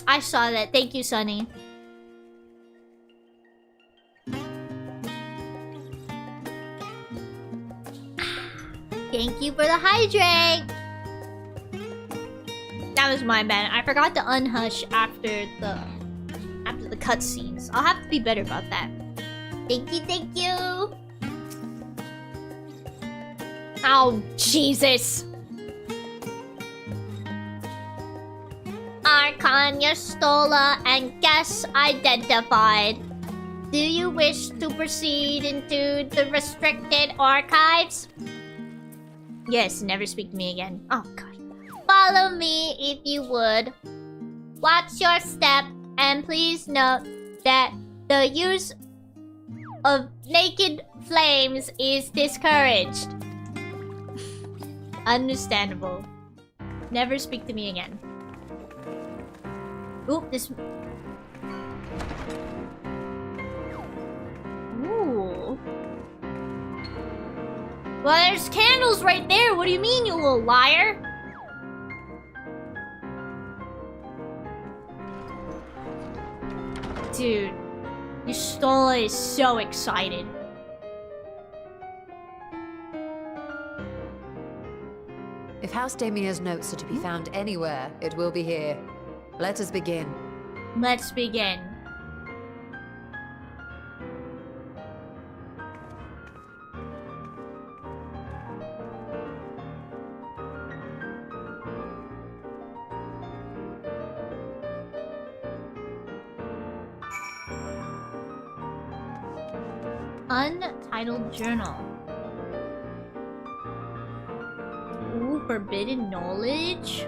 A: I saw that. Thank you, Sunny. Thank you for the hydrate. That was my bad. I forgot to unhush after the cutscenes. I'll have to be better about that. Thank you, thank you. Oh, Jesus. Arcania Stola and guest identified. Do you wish to proceed into the restricted archives? Yes, never speak to me again. Oh, God. Follow me if you would. Watch your step, and please note that the use of naked flames is discouraged. Understandable. Never speak to me again. Oop, this... Ooh. Well, there's candles right there. What do you mean, you little liar? Dude, Yustola is so excited.
F: If House Damia's notes are to be found anywhere, it will be here. Let us begin.
A: Let's begin. Untitled journal. Ooh, forbidden knowledge.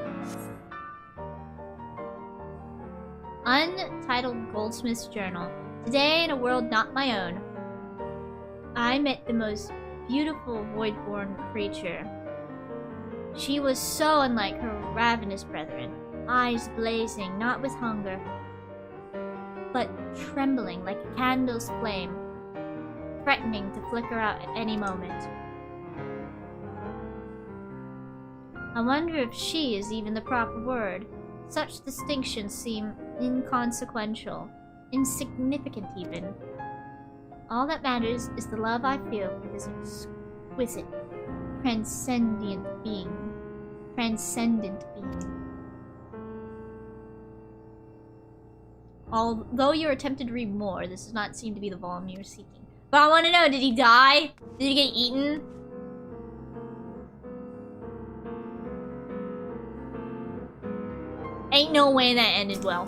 A: Untitled Goldsmith's Journal. Today, in a world not my own, I met the most beautiful void-born creature. She was so unlike her ravenous brethren, eyes blazing not with hunger, but trembling like a candle's flame, threatening to flicker out at any moment. I wonder if she is even the proper word. Such distinctions seem inconsequential, insignificant even. All that matters is the love I feel for this exquisite, transcendent being. Although you're tempted to read more, this does not seem to be the volume you're seeking. But I want to know, did he die? Did he get eaten? Ain't no way that ended well.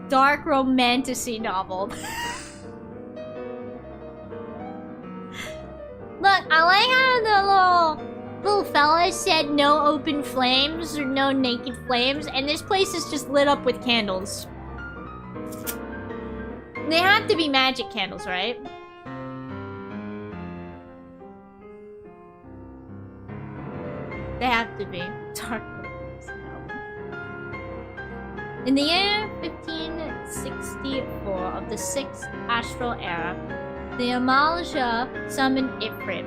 A: Dark romantasy novel. Look, I like how the little fella said no open flames or no naked flames, and this place is just lit up with candles. They have to be magic candles, right? They have to be. Dark rooms, no. In the year 1564 of the 6th Astral Era, the Amalja summoned Ifrit.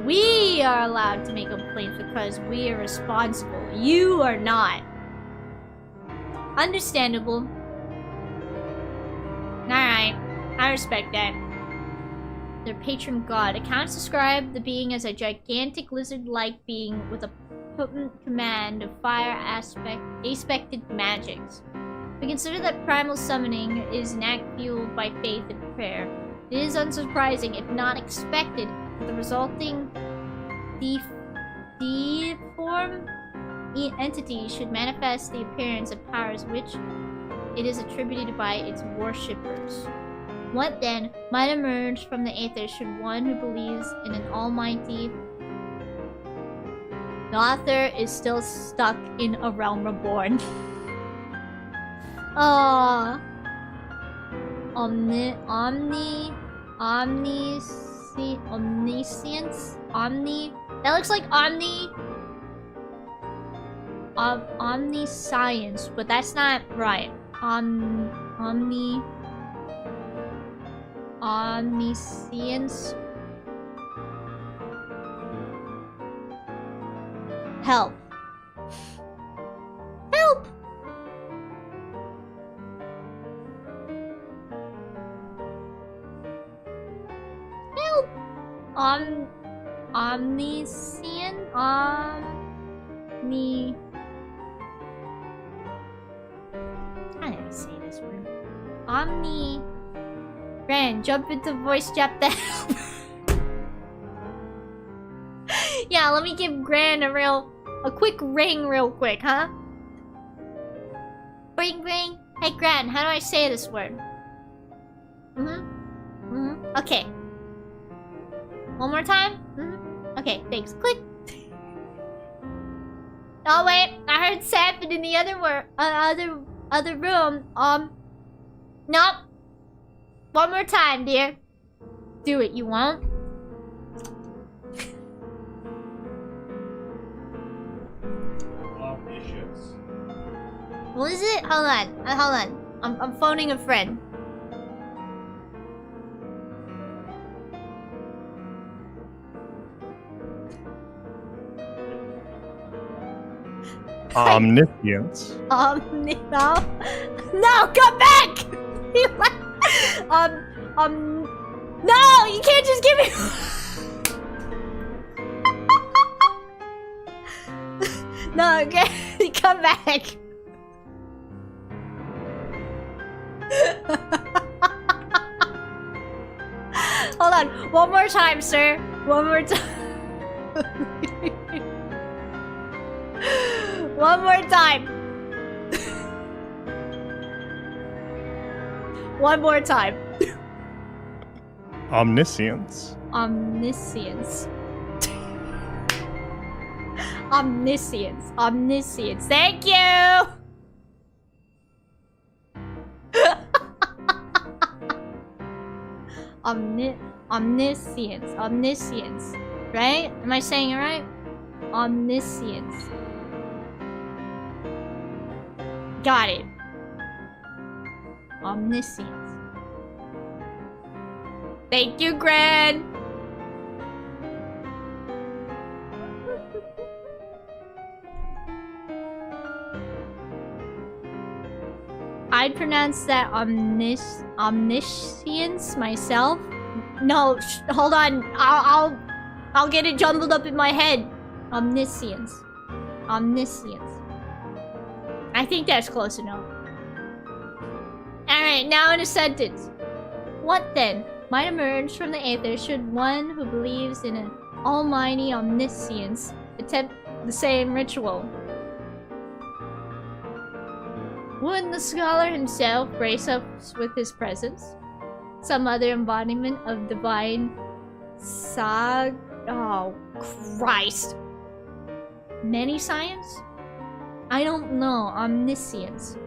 A: We are allowed to make complaints because we are responsible. You are not. Understandable. Alright, I respect that. Their patron god. Accounts describe the being as a gigantic lizard-like being with a potent command of fire aspected magics. We consider that primal summoning is an act fueled by faith and prayer. It is unsurprising, if not expected, that the resulting deformed entity should manifest the appearance of powers which it is attributed by its worshippers. What then might emerge from the aether should one who believes in an almighty... The author is still stuck in a realm reborn. Omniscience? That looks like omniscience, but that's not right. Omniscience. Help. Help! Help! Omniscient? I didn't say this word. Gran, jump into voice chat to help. Yeah, let me give Gran a quick ring real quick, huh? Ring ring. Hey Gran, how do I say this word? Okay. One more time? Okay, thanks. Click. Oh wait, I heard Sapphire in the other room. Nope. One more time, dear. Do it, you won't? What is it? Hold on. I'm phoning a friend.
H: Omniscience.
A: No, come back! No, you can't just give me. No, okay, come back. Hold on, one more time, sir. One more time. One more time. One more time.
H: Omniscience.
A: Omniscience. Omniscience. Omniscience. Thank you! Omniscience. Omniscience. Right? Am I saying it right? Omniscience. Got it. Omniscience. Thank you, Gran! I'd pronounce that omniscience myself. No, hold on. I'll get it jumbled up in my head. Omniscience. Omniscience. I think that's close enough. Alright, now in a sentence. What then might emerge from the aether should one who believes in an almighty omniscience attempt the same ritual? Would the scholar himself brace us with his presence? Some other embodiment of divine oh, Christ. Many science? I don't know. Omniscience.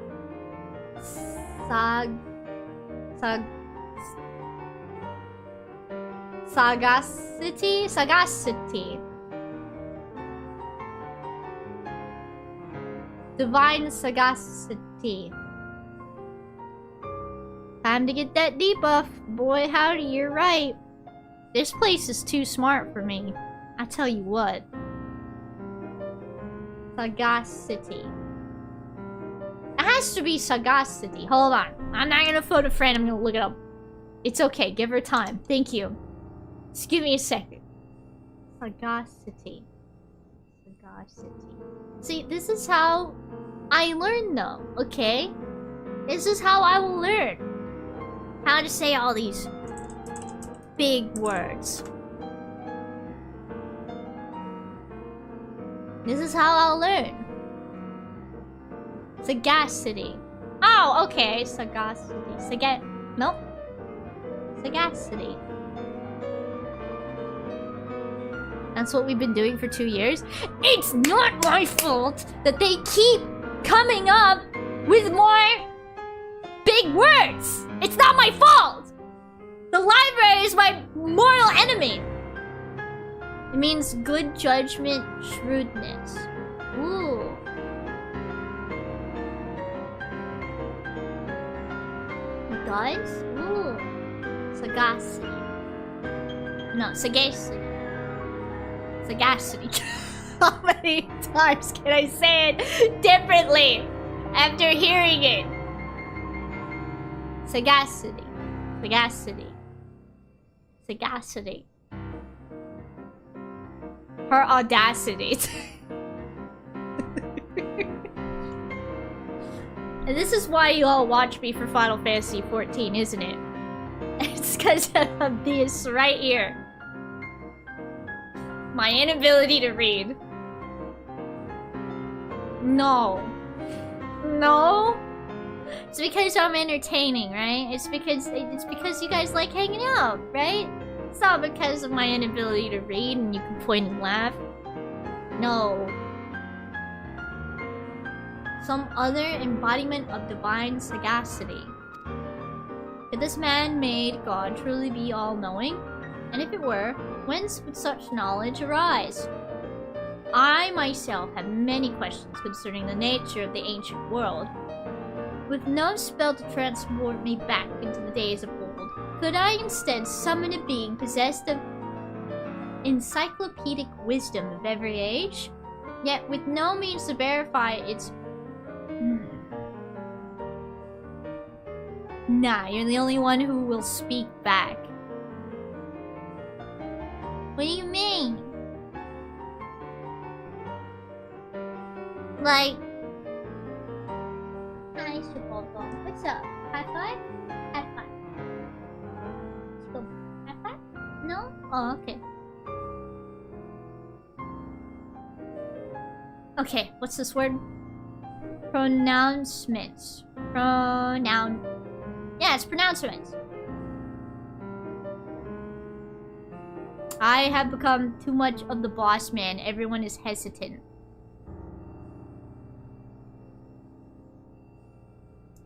A: Sagacity? Sagacity. Divine sagacity. Time to get that debuff. Boy, howdy, you're right. This place is too smart for me. I tell you what. Sagacity. It has to be sagacity. Hold on. I'm not gonna phone a friend. I'm gonna look it up. It's okay. Give her time. Thank you. Just give me a second. Sagacity. Sagacity. See, this is how I learn though, okay? This is how I will learn. How to say all these big words. This is how I'll learn. Sagacity. Ah, Oh, okay. Sagacity. Nope. Sagacity. That's what we've been doing for 2 years. It's not my fault that they keep coming up with more big words. It's not my fault. The library is my mortal enemy. It means good judgment, shrewdness. Ooh. It does? Ooh. Sagacity. No, sagacity. Sagacity. How many times can I say it differently after hearing it? Sagacity. Sagacity. Sagacity. Her audacity. And this is why you all watch me for Final Fantasy 14, isn't it? It's because of this right here. My inability to read. No. No. It's because I'm entertaining, right? It's because you guys like hanging out, right? It's not because of my inability to read and you can point and laugh. No. Some other embodiment of divine sagacity. Could this man-made god truly be all-knowing? And if it were, whence would such knowledge arise? I myself have many questions concerning the nature of the ancient world. With no spell to transport me back into the days of old, could I instead summon a being possessed of encyclopedic wisdom of every age, yet with no means to verify its... Nah, you're the only one who will speak back. What do you mean? Like... Hi, Superball. What's up? High five? High five. High five? No? Oh, okay. Okay, what's this word? Pronouncements. Yeah, it's pronouncements. I have become too much of the boss man. Everyone is hesitant.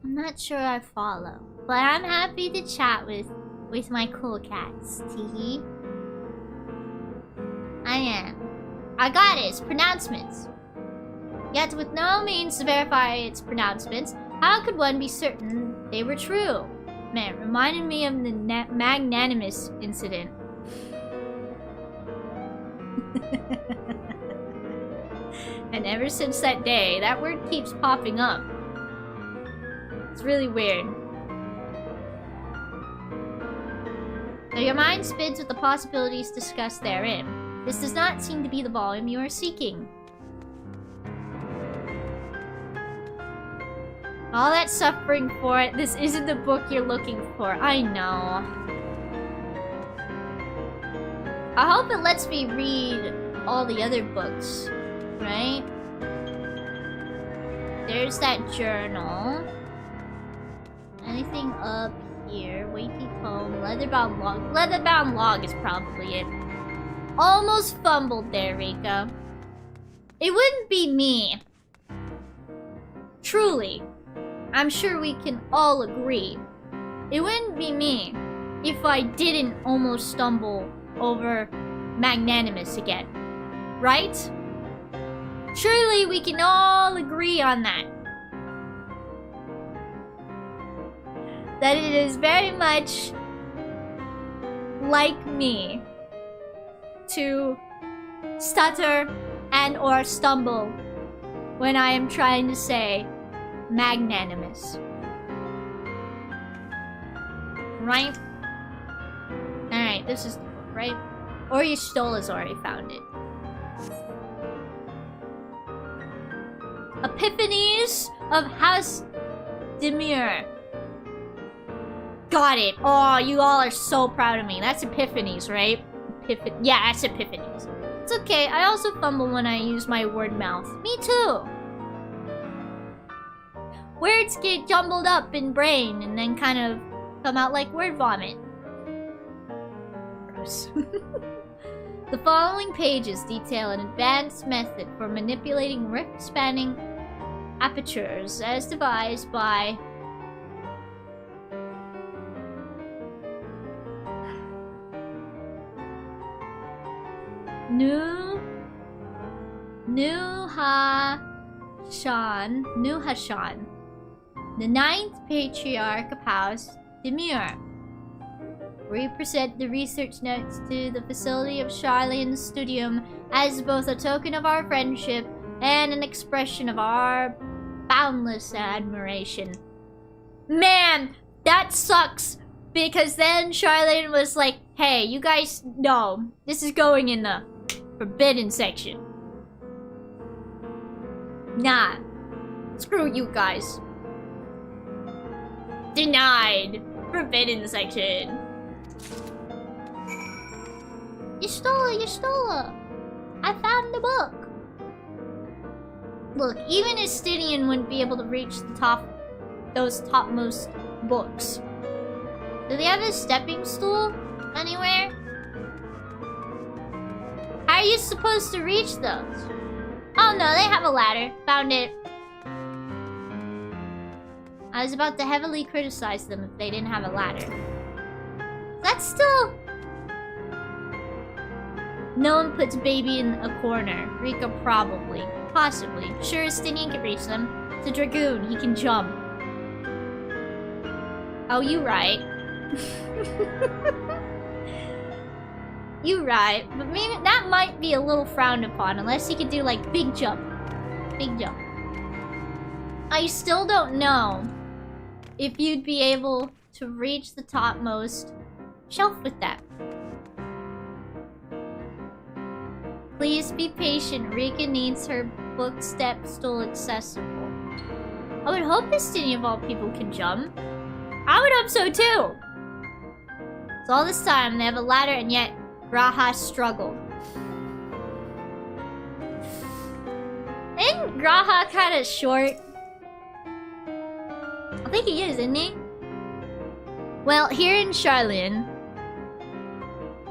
A: I'm not sure I follow, but I'm happy to chat with my cool cats. Teehee. I am. I got it. It's pronouncements. Yet with no means to verify its pronouncements, how could one be certain they were true? Man, reminded me of the magnanimous incident. And ever since that day, that word keeps popping up. It's really weird. Though your mind spins with the possibilities discussed therein, this does not seem to be the volume you are seeking. All that suffering for it, this isn't the book you're looking for. I know. I hope it lets me read all the other books, right? There's that journal. Anything up here? Weighty tome, leather-bound log. Leather-bound log is probably it. Almost fumbled there, Rika. It wouldn't be me. Truly. I'm sure we can all agree. It wouldn't be me if I didn't almost stumble over magnanimous again. Right? Surely we can all agree on that. That it is very much like me to stutter and or stumble when I am trying to say magnanimous. Right? Alright, this is the book, right? Or your Stoll has already found it. Epiphanies of House Demure. Got it. Oh, you all are so proud of me. That's Epiphanies, right? Yeah, that's Epiphanies. It's okay. I also fumble when I use my word mouth. Me too. words get jumbled up in brain and then kind of come out like word vomit. Gross. The following pages detail an advanced method for manipulating rift-spanning apertures as devised by Nuhashan, the 9th Patriarch of House Demure. We present the research notes to the facility of Charlene's studium as both a token of our friendship and an expression of our boundless admiration. Man, that sucks! Because then Charlene was like, hey, you guys, no, this is going in the forbidden section. Nah, screw you guys. Denied. Forbidden section. You stole it, you stole it. I found the book. Look, even a Stydian wouldn't be able to reach the those topmost books. Do they have a stepping stool anywhere? How are you supposed to reach those? Oh no, they have a ladder. Found it. I was about to heavily criticize them if they didn't have a ladder. That's still... No one puts baby in a corner. Rika probably. Possibly. Sure, Stydian can reach them. It's a dragoon. He can jump. Oh, you right. You right. But maybe that might be a little frowned upon unless he could do like big jump. Big jump. I still don't know if you'd be able to reach the topmost shelf with that. Please be patient. Rika needs her book step stool accessible. I would hope Stydian of all people can jump. I would hope so too. So all this time they have a ladder and yet Graha struggled. Isn't Graha kind of short? I think he is, isn't he? Well, here in Charlene,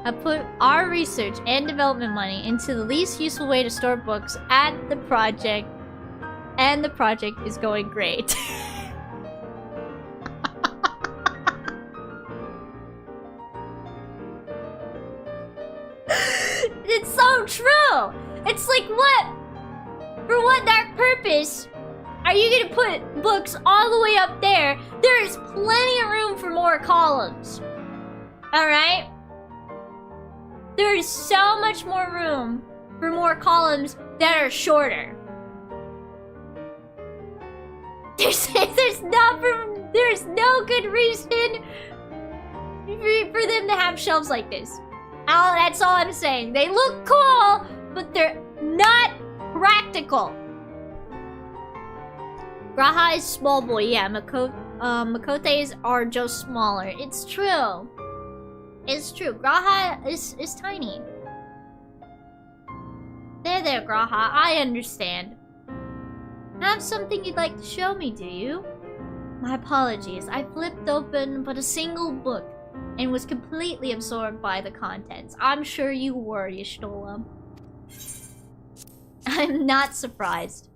A: I put our research and development money into the least useful way to store books at the project, and the project is going great. It's so true! It's like, what? For what dark purpose are you gonna put books all the way up there? There's plenty of room for more columns. Alright? There's so much more room for more columns that are shorter. There's no good reason for them to have shelves like this. That's all I'm saying. They look cool, but they're not practical. Graha is small boy, yeah. Makotes are just smaller. It's true. It's true. Graha is tiny. There, Graha. I understand. Have something you'd like to show me, do you? My apologies. I flipped open but a single book and was completely absorbed by the contents. I'm sure you were, Y'shtola. I'm not surprised.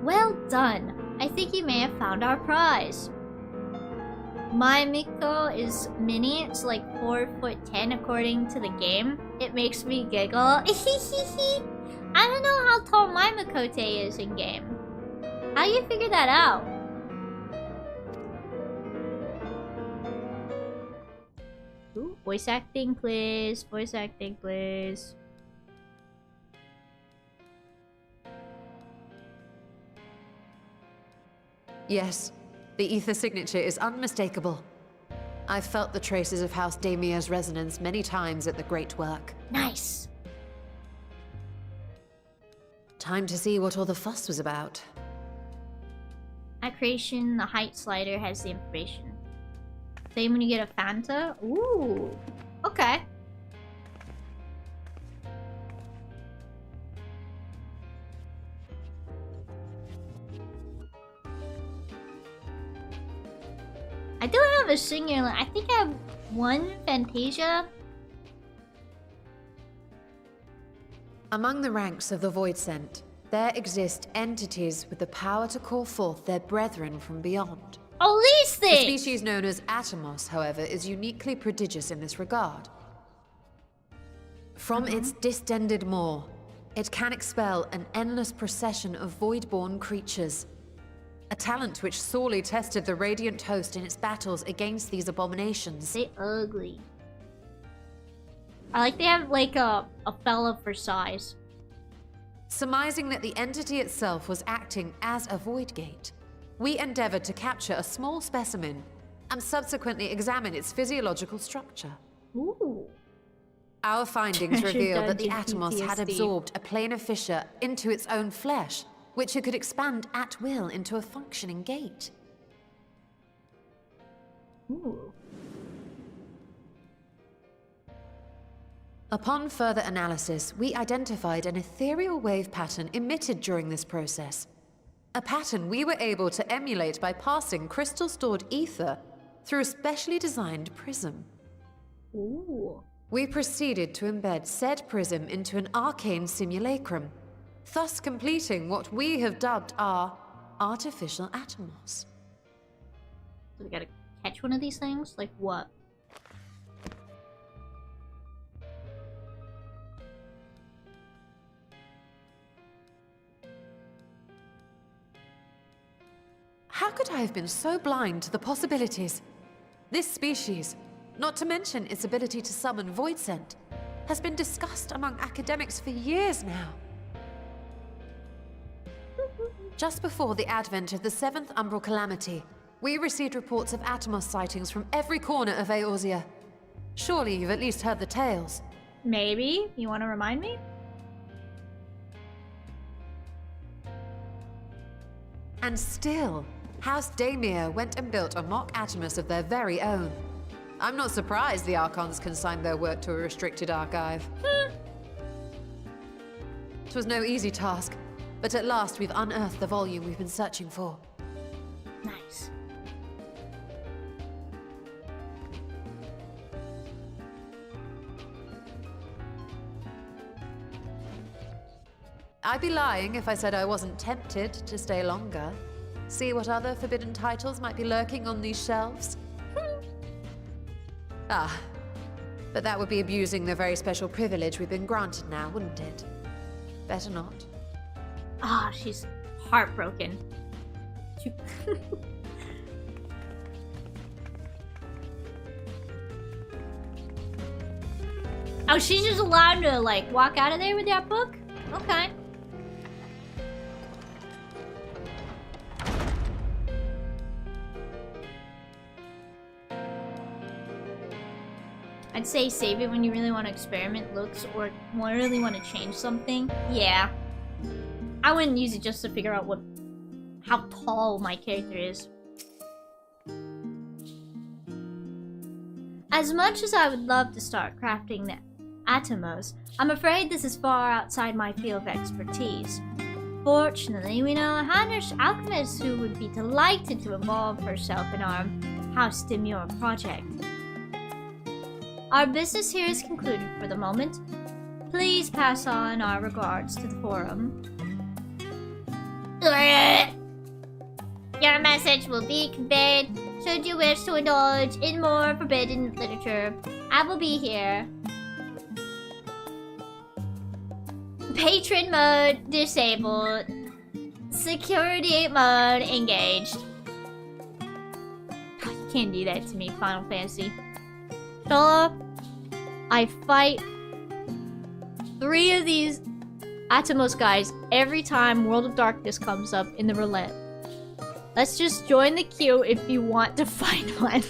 A: Well done. I think you may have found our prize. My Miko is mini. It's like 4'10" according to the game. It makes me giggle. I don't know how tall my Makote is in game. How do you figure that out? Ooh, voice acting, please. Voice acting, please.
F: Yes, the ether signature is unmistakable. I've felt the traces of House Damia's resonance many times at the Great Work.
A: Nice.
F: Time to see what all the fuss was about.
A: At creation, the height slider has the information. Same when you get a Fanta? Ooh. Okay. I do have a singular. I think I have one Fantasia.
F: Among the ranks of the Voidsent, there exist entities with the power to call forth their brethren from beyond.
A: Oh, these
F: The
A: things!
F: species known as Atomos, however, is uniquely prodigious in this regard. From its distended maw, it can expel an endless procession of void-born creatures. A talent which sorely tested the Radiant host in its battles against these abominations.
A: They ugly. I like they have like a fella for size.
F: Surmising that the entity itself was acting as a void gate, we endeavored to capture a small specimen and subsequently examine its physiological structure.
A: Ooh.
F: Our findings revealed that the
A: Dungeon
F: Atomos had
A: PTSD.
F: absorbed a planar fissure into its own flesh, which it could expand at will into a functioning gate.
A: Ooh.
F: Upon further analysis, we identified an ethereal wave pattern emitted during this process. A pattern we were able to emulate by passing crystal-stored ether through a specially designed prism.
A: Ooh.
F: We proceeded to embed said prism into an arcane simulacrum, thus completing what we have dubbed our artificial Atomos.
A: So we gotta catch one of these things? Like what?
F: How could I have been so blind to the possibilities? This species, not to mention its ability to summon Voidsent, has been discussed among academics for years now. Just before the advent of the 7th Umbral Calamity, we received reports of Atomos sightings from every corner of Eorzea. Surely you've at least heard the tales.
A: Maybe? You wanna remind me?
F: And still, House Daemir went and built a mock Atomos of their very own. I'm not surprised the Archons consigned their work to a restricted archive. It was no easy task, but at last we've unearthed the volume we've been searching for.
A: Nice.
F: I'd be lying if I said I wasn't tempted to stay longer. See what other forbidden titles might be lurking on these shelves. Ah, but that would be abusing the very special privilege we've been granted now, wouldn't it? Better not.
A: Ah, she's heartbroken. Oh, she's just allowed to, like, walk out of there with that book? Okay. I'd say save it when you really want to experiment looks or really want to change something. Yeah. I wouldn't use it just to figure out how tall my character is. As much as I would love to start crafting the Atomos, I'm afraid this is far outside my field of expertise. Fortunately, we know a Hannish alchemist who would be delighted to involve herself in our House Daemir project. Our business here is concluded for the moment. Please pass on our regards to the forum. Your message will be conveyed should you wish to indulge in more forbidden literature. I will be here. Patron mode disabled. Security mode engaged. God, you can't do that to me, Final Fantasy. Stola, I fight 3 of these Atomos guys every time World of Darkness comes up in the roulette. Let's just join the queue if you want to find one.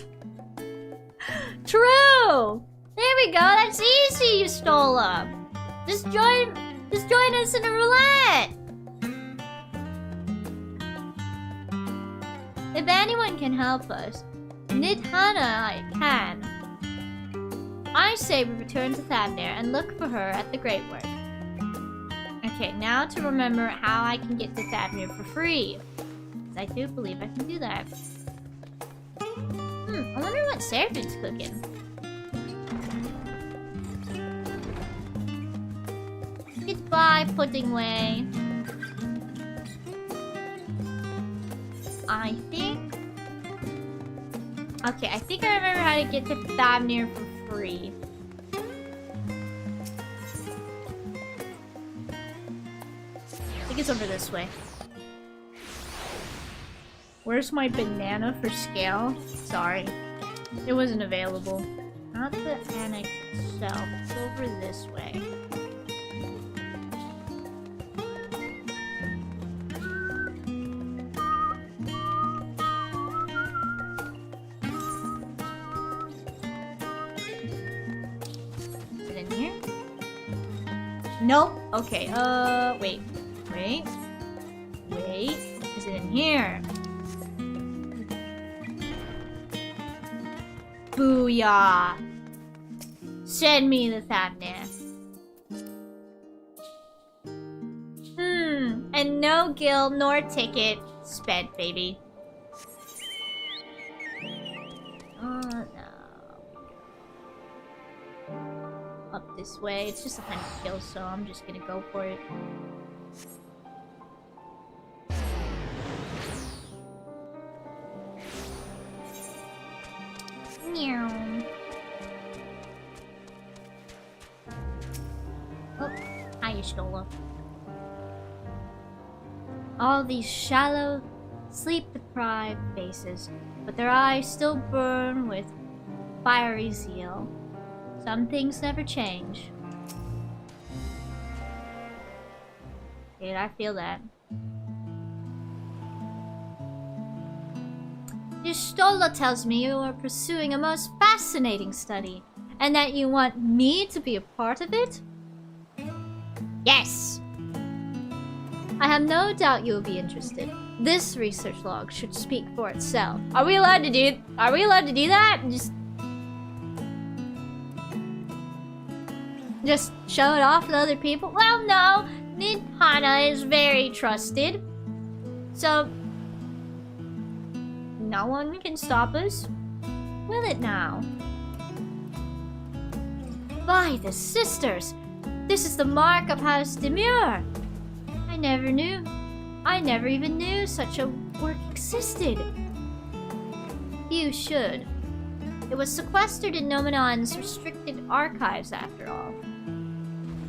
A: True! There we go, that's easy, you Stola. Just join us in a roulette. If anyone can help us, Nidhana can. I say we return to Thavnir and look for her at the Great Work. Okay, now to remember how I can get to Thavnir for free. I do believe I can do that. I wonder what Seraphim's cooking. Goodbye, Pudding Way. I think... Okay, I think I remember how to get to Thamnir for free. I think it's over this way. Where's my banana for scale? Sorry. It wasn't available. Not the annex itself. It's over this way. Is it in here? Nope. Okay, wait. Wait. Is it in here? Booyah! Send me the Thamnir. And no guild nor ticket spent, baby. No. Up this way. It's just a tiny kill, so I'm just gonna go for it. Oh, hi, Stola. All these shallow, sleep-deprived faces, but their eyes still burn with fiery zeal. Some things never change. Dude, I feel that. Stola tells me you are pursuing a most fascinating study, and that you want me to be a part of it? Yes! I have no doubt you will be interested. This research log should speak for itself. Are we allowed to do that? Just show it off to other people? Well, no. Nidhana is very trusted. So no one can stop us. Will it now? By the sisters! This is the mark of House Demure! I never knew. I never even knew such a work existed. You should. It was sequestered in Nomenon's restricted archives, after all.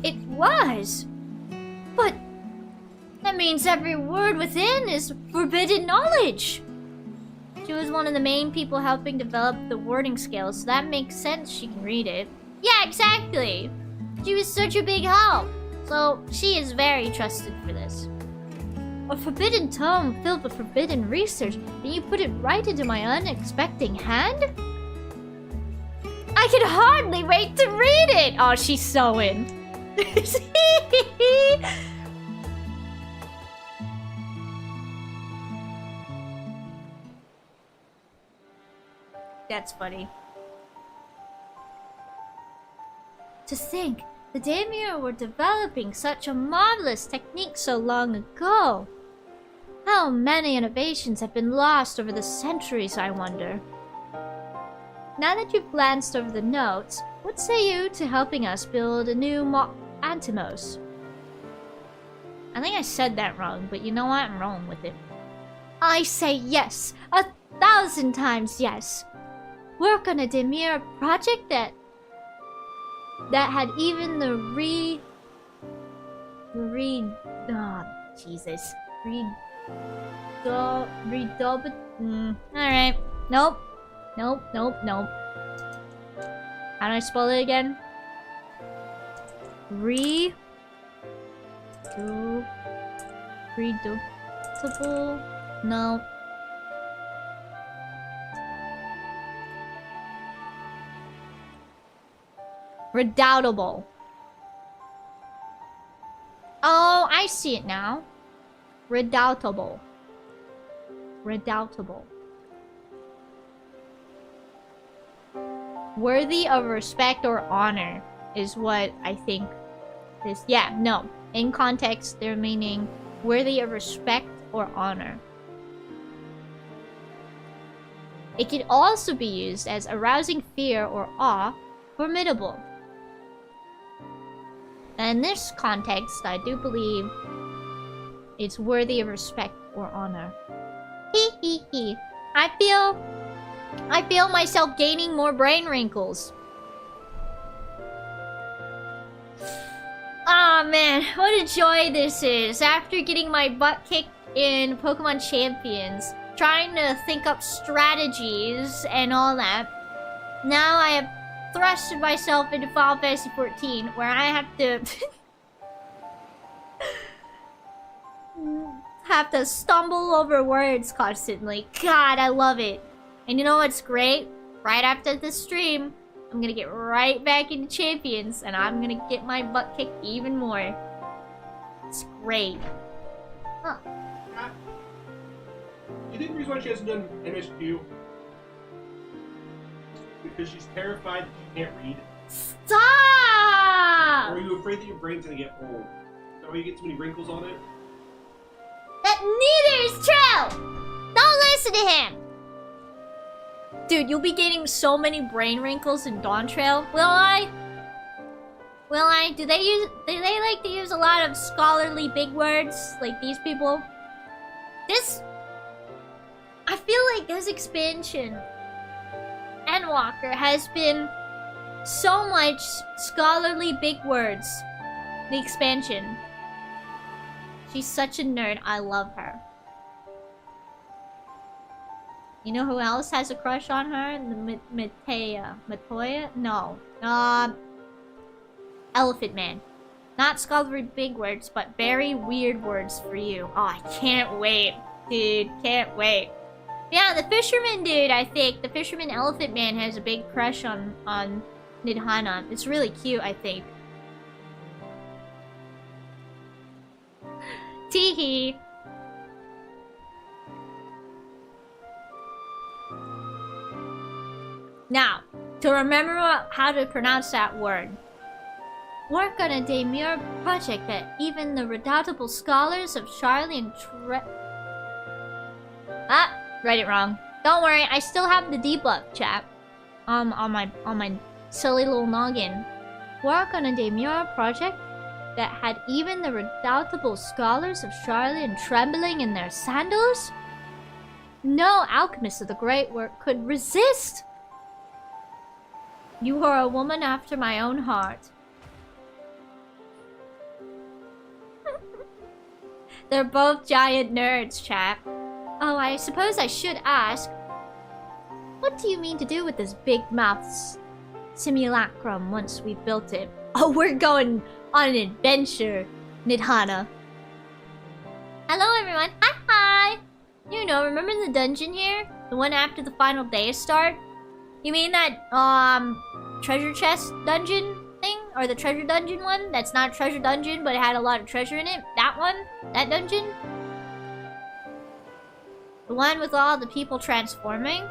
A: It was? But that means every word within is forbidden knowledge! She was one of the main people helping develop the wording scale, so that makes sense she can read it. Yeah, exactly! She was such a big help! So, she is very trusted for this. A forbidden tome filled with forbidden research, and you put it right into my unexpected hand? I can hardly wait to read it! Oh, she's sewing. That's funny. To think, the Daimyo were developing such a marvelous technique so long ago. How many innovations have been lost over the centuries, I wonder. Now that you've glanced over the notes, what say you to helping us build a new Antimos? I think I said that wrong, but you know what? I'm rolling with it. I say yes! 1,000 times yes! Work on a Demir project that had even the alright. Nope. How do I spell it again? Redoubtable? No. Redoubtable. Oh, I see it now. Redoubtable. Worthy of respect or honor is what I think this. Yeah, no. In context, they're meaning worthy of respect or honor. It can also be used as arousing fear or awe, formidable. And in this context, I do believe it's worthy of respect or honor. Hee hee hee. I feel myself gaining more brain wrinkles. Ah, man, what a joy this is. After getting my butt kicked in Pokemon Champions, trying to think up strategies and all that, now I have thrusted myself into Final Fantasy 14, where I have to have to stumble over words constantly. God, I love it. And you know what's great? Right after this stream, I'm gonna get right back into Champions, and I'm gonna get my butt kicked even more. It's great. Huh.
B: You think the reason why she hasn't done MSQ? Because she's terrified that she can't read?
A: Stop!
B: Or are you afraid that your brain's gonna get old? Is that why you get too many wrinkles on it?
A: That neither is true! Don't listen to him! Dude, you'll be gaining so many brain wrinkles in Dawn Trail. Will I? Will I? Do they like to use a lot of scholarly big words like these people? I feel like this expansion, Endwalker, has been so much scholarly big words. The expansion. She's such a nerd. I love her. You know who else has a crush on her? The Matoya? No. Elephant Man. Not scholarly big words, but very weird words for you. Oh, I can't wait. Dude, can't wait. Yeah, the fisherman dude, I think. The fisherman Elephant Man has a big crush on Nidhana. It's really cute, I think. Teehee. Now, to remember how to pronounce that word. Work on a demure project that even the redoubtable scholars of Charlie and read it wrong. Don't worry, I still have the debuff, chat. On my silly little noggin. Work on a demure project that had even the redoubtable scholars of Charlie and trembling in their sandals? No alchemist of the great work could resist. You are a woman after my own heart. They're both giant nerds, chat. Oh, I suppose I should ask. What do you mean to do with this big mouth simulacrum once we've built it? Oh, we're going on an adventure, Nidhana. Hello, everyone. Hi. You know, remember the dungeon here? The one after the final day start? You mean that, treasure chest dungeon thing? Or the treasure dungeon one? That's not a treasure dungeon, but it had a lot of treasure in it? That one? That dungeon? The one with all the people transforming?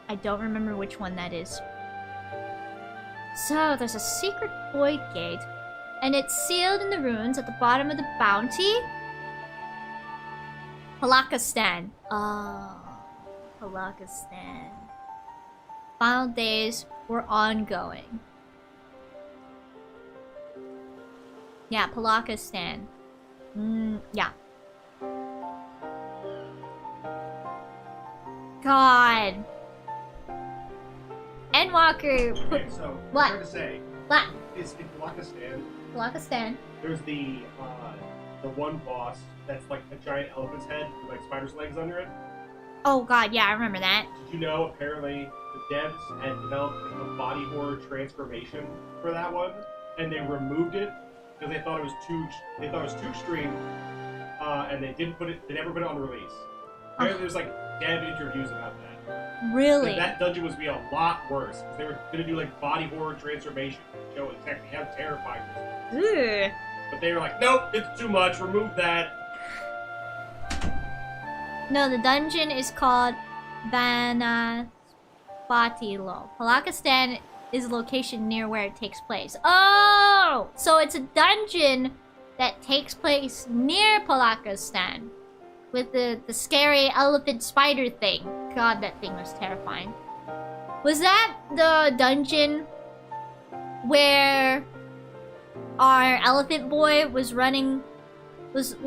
A: I don't remember which one that is. So, there's a secret void gate, and it's sealed in the ruins at the bottom of the bounty? Palakistan. Oh, Palakistan. Final days were ongoing. Yeah, Palakistan. Yeah. God. Endwalker.
B: Okay, so
A: What?
B: I'm trying to say.
A: What?
B: Is in Palakistan.
A: Palakistan.
B: There's the one boss that's like a giant elephant's head with like spider's legs under it.
A: Oh god, yeah, I remember that.
B: Did you know apparently the devs had developed a body horror transformation for that one, and they removed it because they thought it was too extreme, and they didn't put it. They never put it on the release. Apparently, there's like dev interviews about that.
A: Really?
B: And that dungeon was be a lot worse because they were gonna do like body horror transformation, show exactly how terrifying it was.
A: Ugh.
B: But they were like, nope, it's too much. Remove that.
A: No, the dungeon is called Vanaspatilo. Palakistan is a location near where it takes place. Oh! So it's a dungeon that takes place near Palakistan with the scary elephant spider thing. God, that thing was terrifying. Was that the dungeon where our elephant boy was running with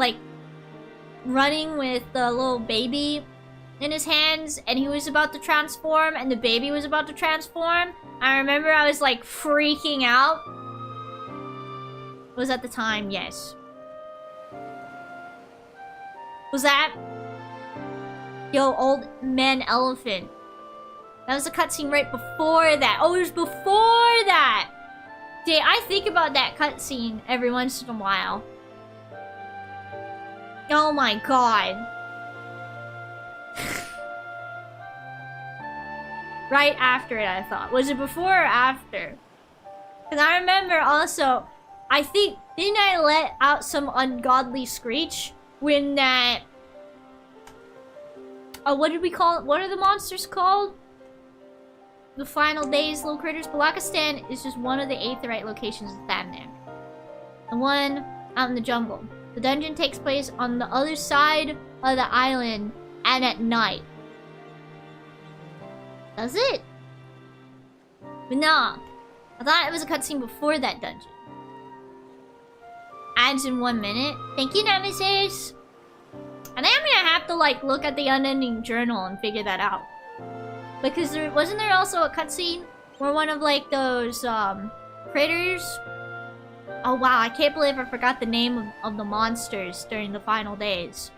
A: the little baby in his hands, and he was about to transform, and the baby was about to transform? I remember I was like freaking out. Was at the time, yes. Was that? Yo, old man elephant. That was a cutscene right before that. Oh, it was before that! See, I think about that cutscene every once in a while. Oh my god. Right after it, I thought. Was it before or after? Because I remember also, I think, didn't I let out some ungodly screech when that... Oh, what did we call it? What are the monsters called? The final days, little critters. Palakistan is just one of the aetheryte locations of Thamnam. The one out in the jungle. The dungeon takes place on the other side of the island and at night. Does it? But nah. I thought it was a cutscene before that dungeon. Adds in 1 minute. Thank you, Nemesis. I think I'm gonna have to like look at the unending journal and figure that out. Because wasn't there also a cutscene where one of like those critters? Oh wow, I can't believe I forgot the name of the monsters during the final days.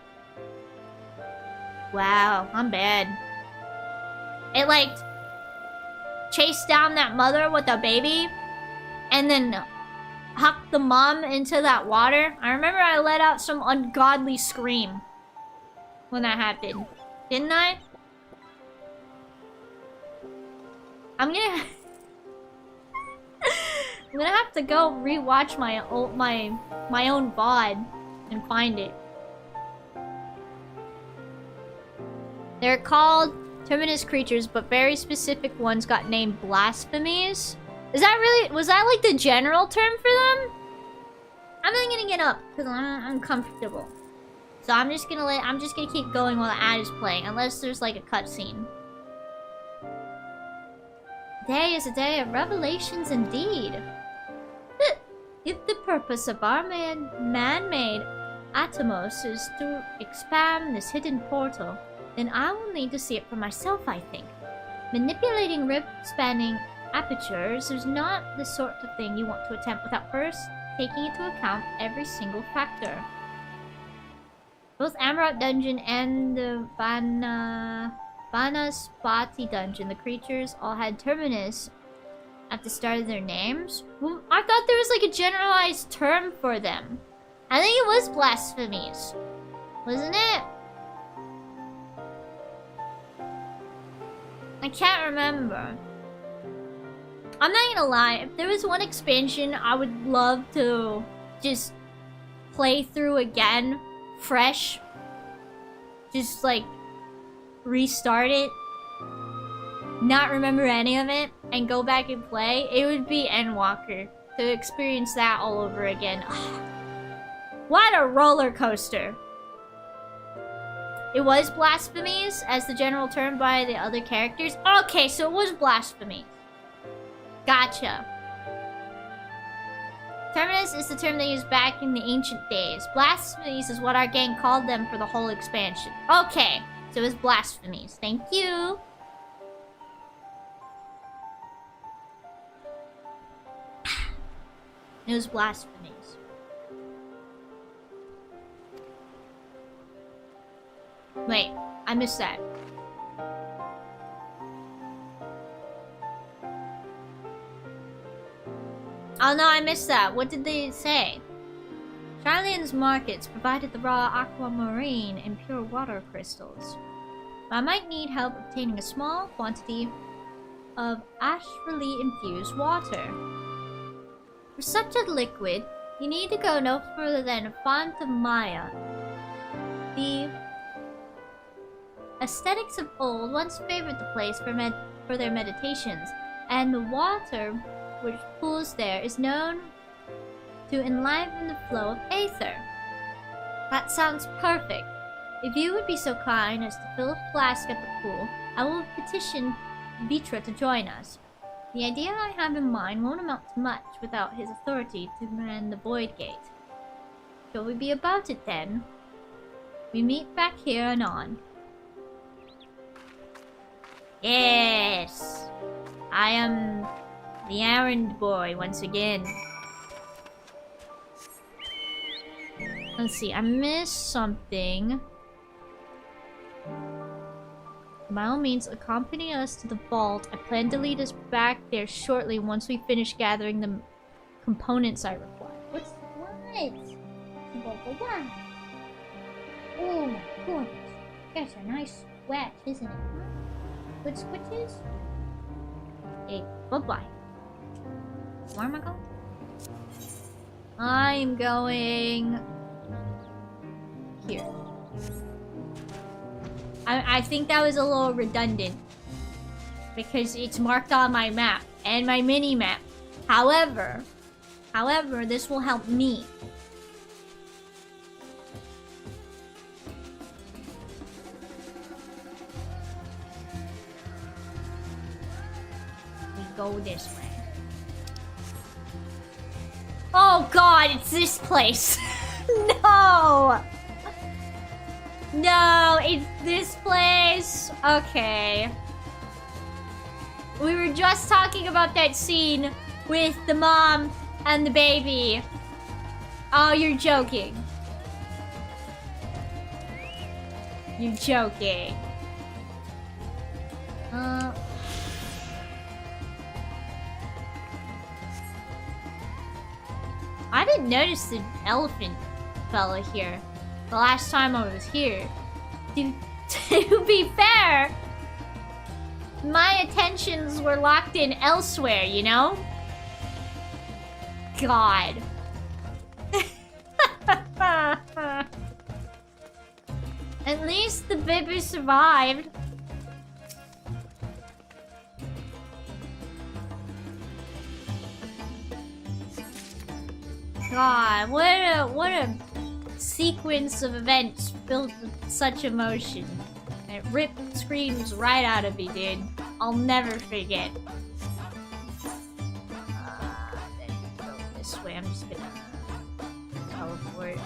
A: Wow, I'm bad. It like chased down that mother with a baby and then hucked the mom into that water. I remember I let out some ungodly scream when that happened. Didn't I? I'm gonna have to go rewatch my own VOD and find it. They're called Terminus creatures, but very specific ones got named blasphemies. Is that really? Was that like the general term for them? I'm not gonna get up because I'm uncomfortable. So I'm just gonna keep going while the ad is playing, unless there's like a cutscene. Today is a day of revelations indeed. If the purpose of our man-made Atomos is to expand this hidden portal, then I will need to see it for myself, I think. Manipulating rift-spanning apertures is not the sort of thing you want to attempt without first taking into account every single factor. Both Amarat Dungeon and the Vanaspati Dungeon, the creatures all had Terminus at the start of their names. Well, I thought there was like a generalized term for them. I think it was blasphemies. Wasn't it? I can't remember. I'm not gonna lie, if there was one expansion I would love to just play through again, fresh. Just like restart it, not remember any of it, and go back and play, it would be Endwalker. To experience that all over again. What a roller coaster. It was blasphemies as the general term by the other characters. Okay, so it was blasphemy. Gotcha. Terminus is the term they used back in the ancient days. Blasphemies is what our gang called them for the whole expansion. Okay, so it was blasphemies. Thank you. It was blasphemies. Wait, I missed that. Oh no, I missed that. What did they say? Charlian's markets provided the raw aquamarine and pure water crystals. But I might need help obtaining a small quantity of astrally infused water. For such a liquid, you need to go no further than Font of Maya. The ascetics of old once favored the place for their meditations, and the water which pools there is known to enliven the flow of aether. That sounds perfect. If you would be so kind as to fill a flask at the pool, I will petition Vitra to join us. The idea I have in mind won't amount to much without his authority to command the Void Gate. Shall we be about it then? We meet back here anon. Yes! I am the errand boy once again. Let's see, I missed something. By all means, accompany us to the vault. I plan to lead us back there shortly once we finish gathering the components I require. What's what? Oh my goodness. That's a nice scratch, isn't it? Good squitches? Hey, bye-bye. Where am I going? I'm going... here. I think that was a little redundant. Because it's marked on my map. And my mini-map. However, this will help me. We go this way. Oh god, it's this place. No! No, it's this place. Okay. We were just talking about that scene with the mom and the baby. Oh, you're joking. You're joking. I didn't notice the elephant fella here the last time I was here. To be fair, my attentions were locked in elsewhere, you know? God. At least the baby survived. God, what a sequence of events filled with such emotion. It ripped screams right out of me, dude. I'll never forget. Then go this way. I'm just gonna teleport.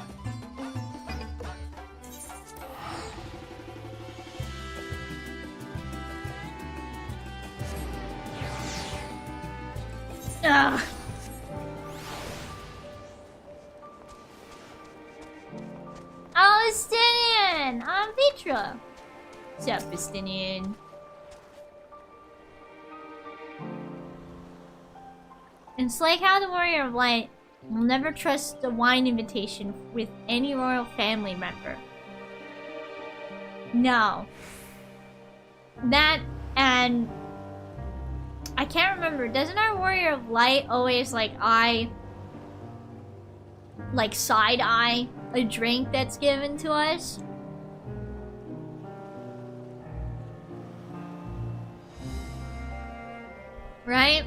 A: Ugh. Palestinian! I'm Vitra. What's up, Palestinian? In Slakehow, the Warrior of Light will never trust a wine invitation with any royal family member. No. That, and... I can't remember. Doesn't our Warrior of Light always, like, side-eye a drink that's given to us? Right?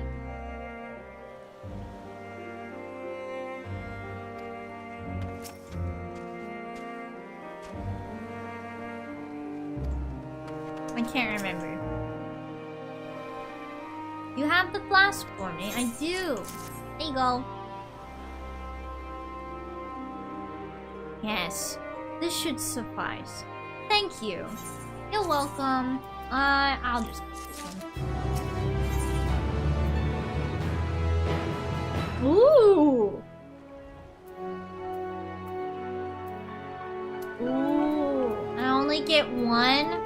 A: I can't remember. You have the flask for me? I do. There you go. Yes, this should suffice. Thank you. You're welcome. I'll just put this one. Ooh! Ooh, I only get one?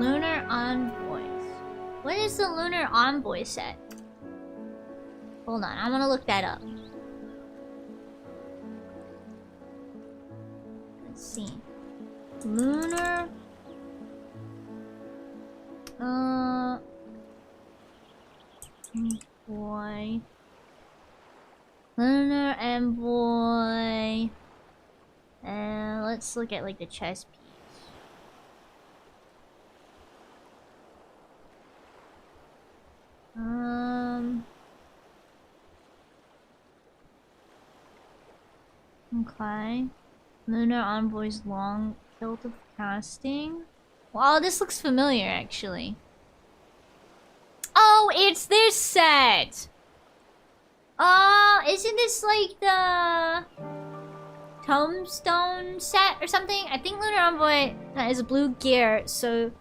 A: Lunar Envoys. What is the Lunar Envoy set? Hold on, I'm gonna look that up. Let's see. Lunar... Envoy... Lunar Envoy... And let's look at, like, the chess piece. Okay. Lunar Envoy's long tilt of casting. Wow, this looks familiar, actually. Oh, it's this set! Isn't this like the Tombstone set or something? I think Lunar Envoy is a blue gear, so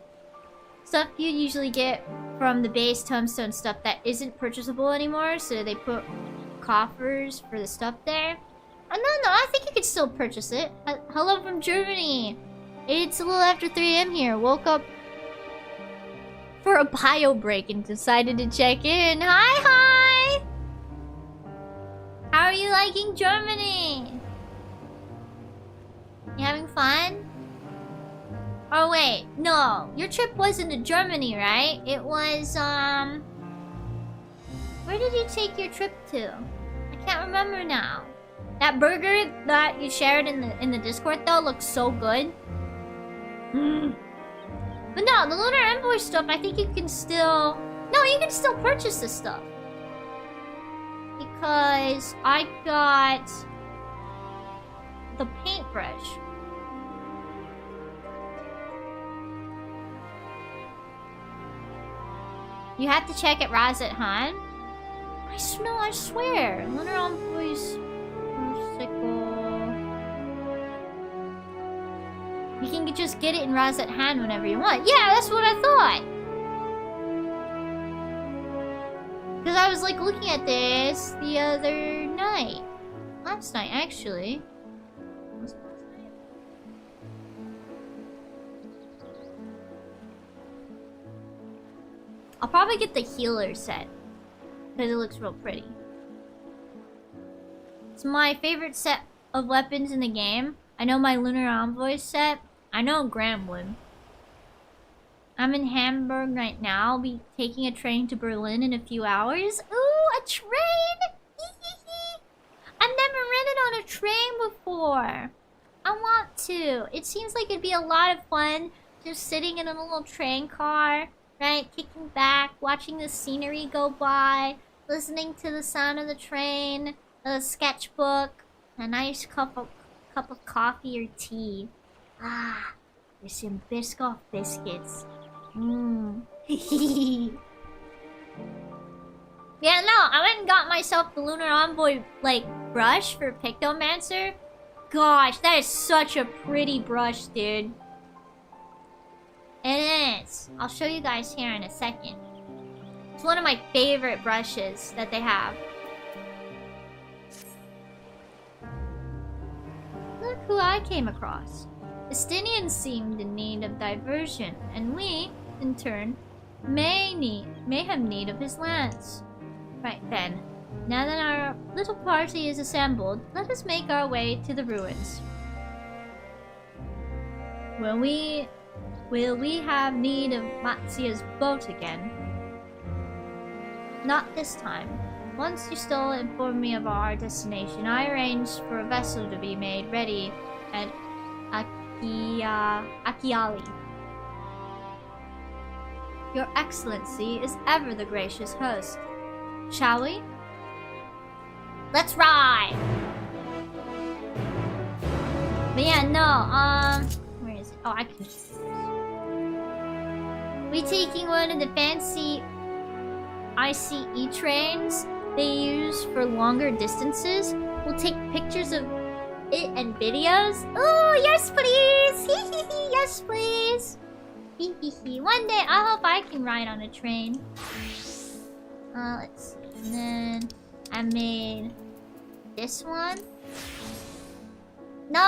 A: stuff you usually get from the base Tombstone stuff that isn't purchasable anymore, so they put coffers for the stuff there. No, I think you can still purchase it. Hello from Germany! It's a little after 3 AM here. Woke up for a bio break and decided to check in. Hi! How are you liking Germany? You having fun? Oh wait, no. Your trip wasn't to Germany, right? It was, where did you take your trip to? I can't remember now. That burger that you shared in the Discord though looks so good. But no, the Lunar Envoy stuff, I think you can still... No, you can still purchase this stuff. Because I got the paintbrush. You have to check it, Razat Han. I swear. Lunar Envoy's you can just get it in Razat Han whenever you want. Yeah, that's what I thought. Because I was like looking at this the other night. Last night, actually. I'll probably get the healer set. Because it looks real pretty. It's my favorite set of weapons in the game. I know my Lunar Envoy set. I know Graham would. I'm in Hamburg right now. I'll be taking a train to Berlin in a few hours. Ooh, a train! I've never ridden on a train before. I want to. It seems like it'd be a lot of fun just sitting in a little train car, right? Kicking back, watching the scenery go by, listening to the sound of the train, a sketchbook, a nice cup of coffee or tea. Ah, there's some Biscoff biscuits. Yeah, no, I went and got myself the Lunar Envoy, like, brush for Pictomancer. Gosh, that is such a pretty brush, dude. It is. I'll show you guys here in a second. It's one of my favorite brushes that they have. Look who I came across. Estinians seemed in need of diversion, and we, in turn, may have need of his lands. Right then, now that our little party is assembled, let us make our way to the ruins. Will we have need of Matzia's boat again? Not this time. Once you still informed me of our destination, I arranged for a vessel to be made ready at Akiali. Your Excellency is ever the gracious host. Shall we? Let's ride! But yeah, no, where is it? Oh, I can just... We taking one of the fancy ICE trains they use for longer distances. We'll take pictures of it and videos. Oh, yes, please! Yes, please! One day, I hope I can ride on a train. Let's see. And then I made this one. No!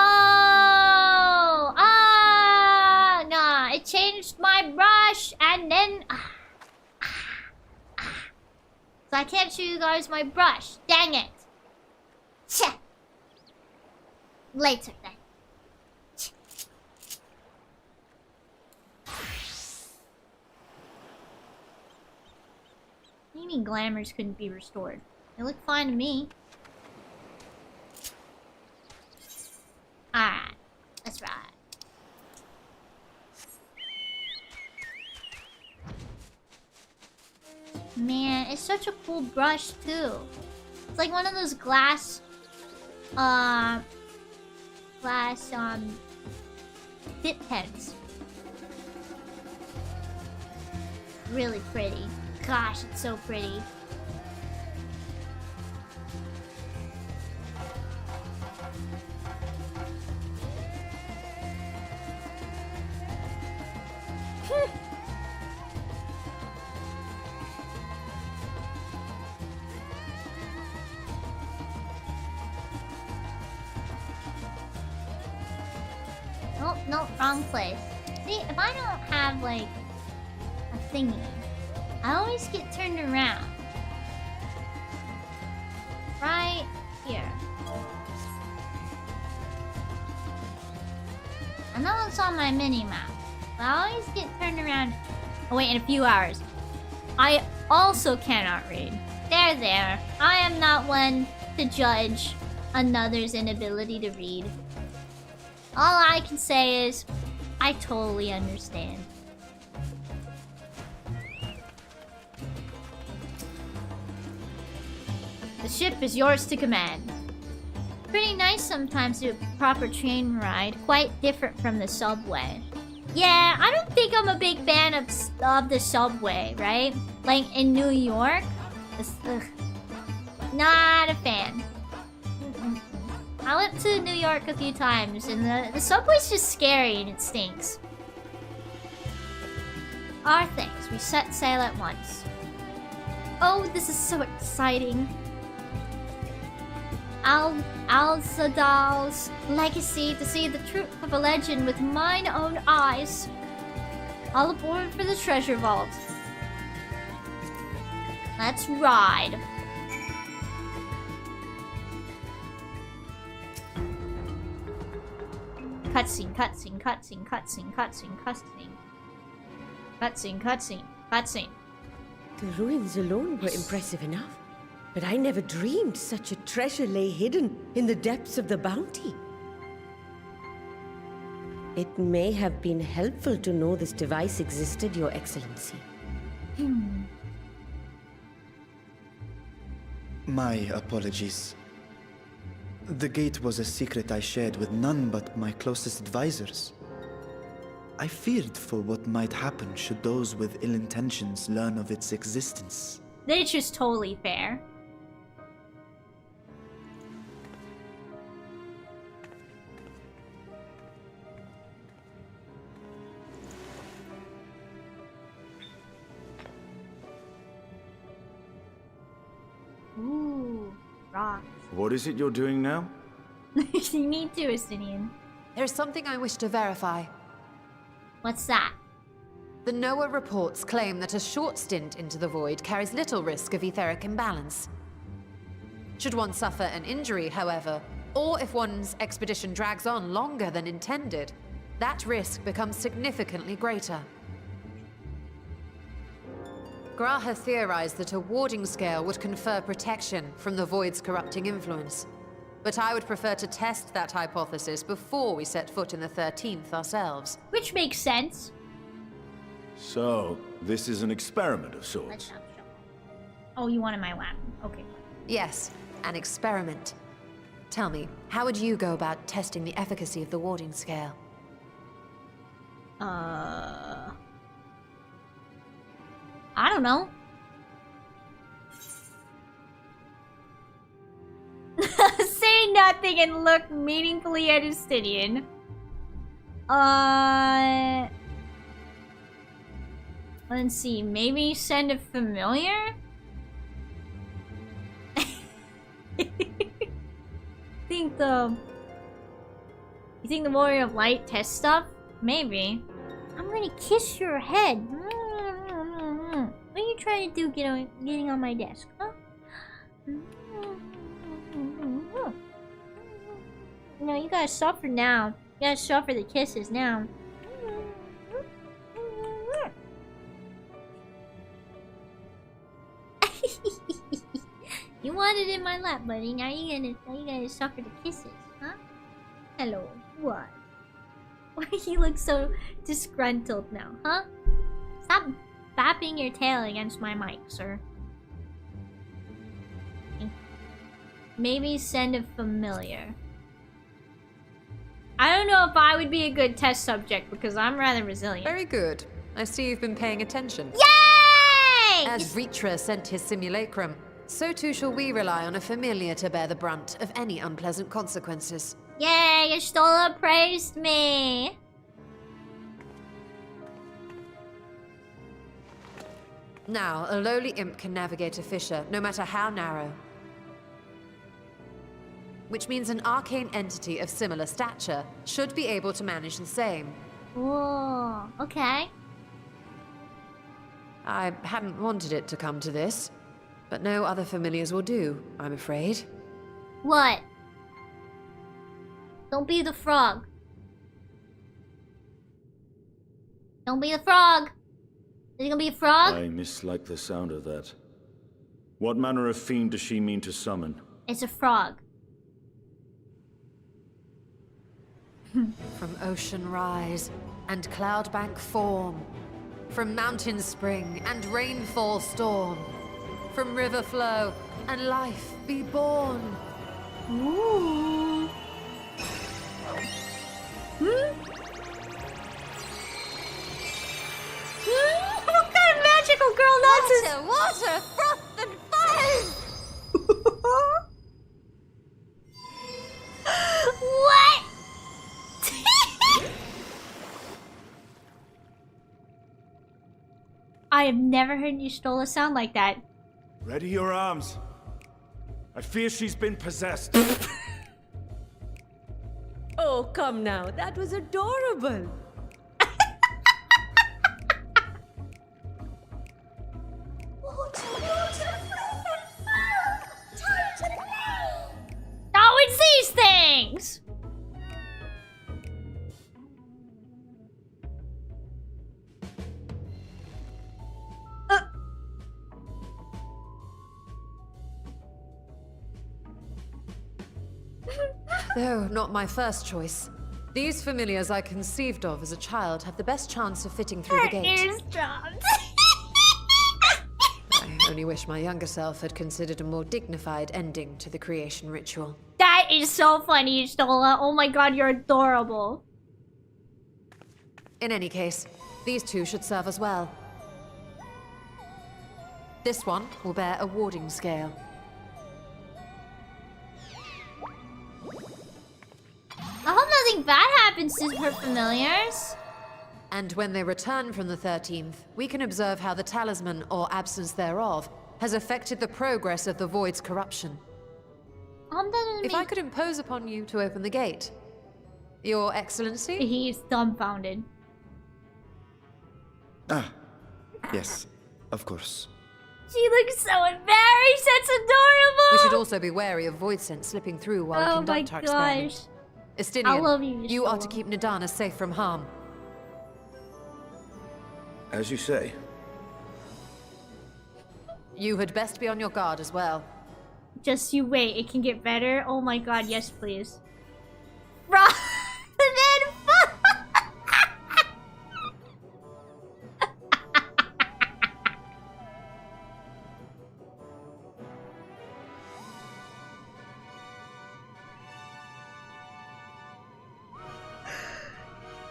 A: Nah. It changed my brush and then... So I can't show you guys my brush. Dang it. Cheh. Later then. What do you mean glamours couldn't be restored? They look fine to me. Alright. Let's ride. Man, it's such a cool brush too. It's like one of those glass class dip pens. Really pretty. Gosh, it's so pretty. Nope, nope, wrong place. See, if I don't have, like, a thingy, I always get turned around. Right here. I know it's on my mini-map, but I always get turned around. Oh wait, in a few hours. I also cannot read. There. I am not one to judge another's inability to read. All I can say is, I totally understand. The ship is yours to command. Pretty nice sometimes to do a proper train ride. Quite different from the subway. Yeah, I don't think I'm a big fan of the subway, right? Like in New York, not a fan. I went to New York a few times, and the subway's just scary and it stinks. Our things. We set sail at once. Oh, this is so exciting. Al-Zadal's legacy, to see the truth of a legend with mine own eyes. All aboard for the treasure vault. Let's ride. Cutscene.
I: The ruins alone were impressive enough, but I never dreamed such a treasure lay hidden in the depths of the bounty. It may have been helpful to know this device existed, Your Excellency.
G: My apologies. The gate was a secret I shared with none but my closest advisors. I feared for what might happen should those with ill intentions learn of its existence.
A: Nature's totally fair. Ooh, rocks.
D: What is it you're doing now?
A: Me too, Estinian.
F: There's something I wish to verify.
A: What's that?
F: The NOAA reports claim that a short stint into the void carries little risk of etheric imbalance. Should one suffer an injury, however, or if one's expedition drags on longer than intended, that risk becomes significantly greater. Graha theorized that a warding scale would confer protection from the void's corrupting influence. But I would prefer to test that hypothesis before we set foot in the 13th ourselves.
A: Which makes sense.
D: So, this is an experiment of
A: Let's
D: sorts.
A: not shuffle. Oh, you wanted my weapon. Okay.
F: Yes, an experiment. Tell me, how would you go about testing the efficacy of the warding scale?
A: I don't know. Say nothing and look meaningfully at Justinian. Let's see. Maybe send a familiar? You think the Warrior of Light test stuff? Maybe. I'm gonna kiss your head. What are you trying to do getting on my desk, huh? No, you gotta suffer now. You gotta suffer the kisses now. You wanted it in my lap, buddy. Now you gonna suffer the kisses, huh? Hello. What? Why you look so disgruntled now, huh? Stop bapping your tail against my mic, sir. Maybe send a familiar. I don't know if I would be a good test subject because I'm rather resilient.
F: Very good. I see you've been paying attention.
A: Yay!
F: As Reacher sent his simulacrum, so too shall we rely on a familiar to bear the brunt of any unpleasant consequences.
A: Yay, Y'shtola praised me.
F: Now, a lowly imp can navigate a fissure, no matter how narrow. Which means an arcane entity of similar stature should be able to manage the same.
A: Whoa, okay.
F: I hadn't wanted it to come to this, but no other familiars will do, I'm afraid.
A: What? Don't be the frog. Don't be the frog. Is it gonna be a frog?
D: I mislike the sound of that. What manner of fiend does she mean to summon?
A: It's a frog.
F: From ocean rise and cloudbank form, from mountain spring and rainfall storm, from river flow and life be born.
A: Ooh. What kind of magical girl nonsense?
F: Water, froth and foam!
A: What? I have never heard Y'shtola sound like that.
D: Ready your arms. I fear she's been possessed.
I: Oh, come now. That was adorable.
A: Oh, it's these things!
F: Though not my first choice. These familiars I conceived of as a child have the best chance of fitting through the gate.
A: Ears dropped.
F: I only wish my younger self had considered a more dignified ending to the creation ritual.
A: That is so funny, Y'shtola. Oh my god, you're adorable.
F: In any case, these two should serve us well. This one will bear a warding scale.
A: I hope nothing bad happens to her familiars.
F: And when they return from the 13th, we can observe how the talisman, or absence thereof, has affected the progress of the Void's corruption. If I could impose upon you to open the gate. Your Excellency?
A: He's dumbfounded.
G: Ah, yes, of course.
A: She looks so embarrassed. That's adorable.
F: We should also be wary of void scent slipping through while we conduct our experiment. Estinian,
A: I love you,
F: you are
A: Y'shtola.
F: to keep Nadana safe from harm.
D: As you say.
F: You had best be on your guard as well.
A: Just you wait. It can get better. Oh my god, yes, please. Run! Then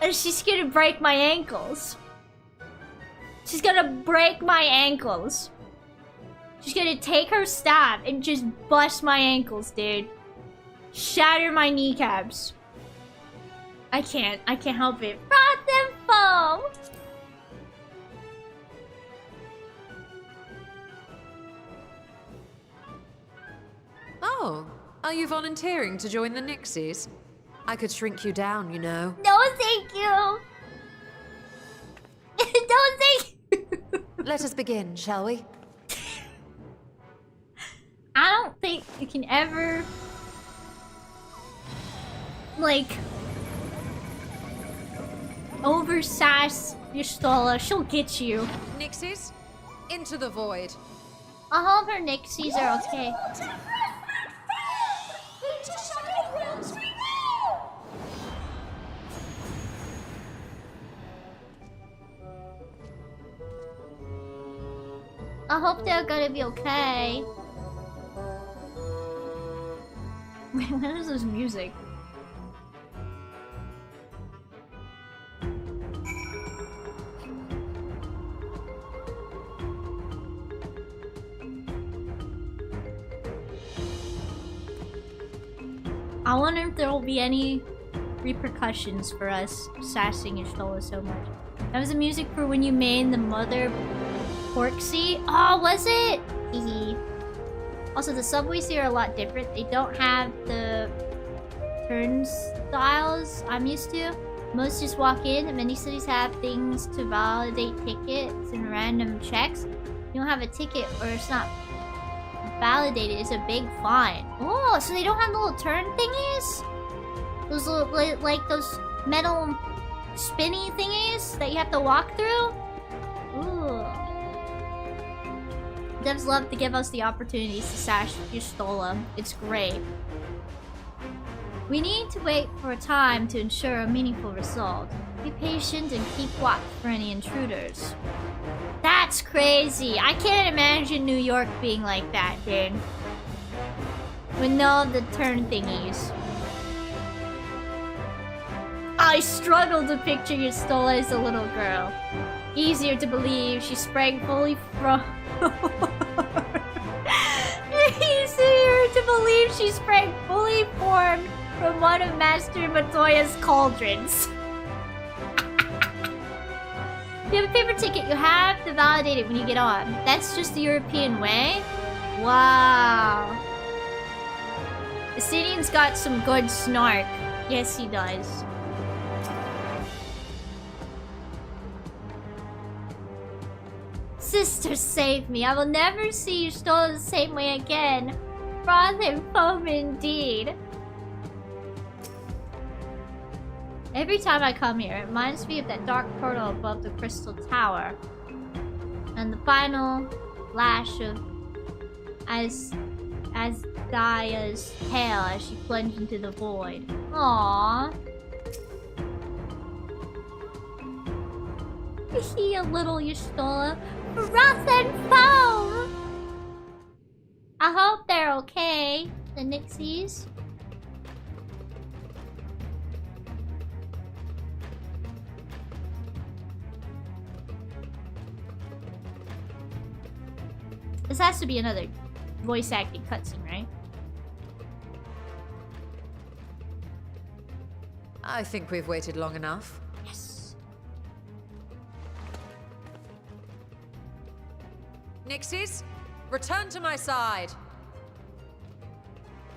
A: and she's gonna break my ankles. She's gonna break my ankles. She's gonna take her staff and just bust my ankles, dude. Shatter my kneecaps. I can't help it. Froth and foam!
F: Oh, are you volunteering to join the Nixies? I could shrink you down, you know.
A: No, thank you. No, thank you.
F: Let us begin, shall we?
A: I don't think you can ever, like, oversass Y'shtola. She'll get you.
F: Nixies, into the void.
A: I hope her Nixies are okay. I hope they're gonna be okay. Wait, what is this music? I wonder if there will be any repercussions for us sassing Ishtola so much. That was the music for when you made the mother Porksy. Oh, was it? Hehe. Also, the subways here are a lot different. They don't have the turnstiles I'm used to. Most just walk in, and many cities have things to validate tickets and random checks. You don't have a ticket or it's not validated, it's a big fine. Oh, so they don't have the little turn thingies? Those little, like those metal spinny thingies that you have to walk through? Ooh. Devs love to give us the opportunities to sash Y'shtola. It's great. We need to wait for a time to ensure a meaningful result. Be patient and keep watch for any intruders. That's crazy. I can't imagine New York being like that, dude. With no of the turn thingies. I struggle to picture Y'shtola as a little girl. Easier to believe she sprang fully from... Easier to believe she sprang fully formed from one of Master Matoya's cauldrons. If you have a paper ticket, you have to validate it when you get on. That's just the European way? Wow. Estinian's got some good snark. Yes, he does. Sister, save me. I will never see you stolen the same way again. Froth and foam indeed. Every time I come here, it reminds me of that dark portal above the Crystal Tower. And the final flash of Asdaya's tail as she plunged into the void. Aww. He a little Y'shtola. Froth and foam! I hope they're okay, the Nixies. This has to be another voice acting cutscene, right?
F: I think we've waited long enough.
A: Yes.
F: Nixies, return to my side.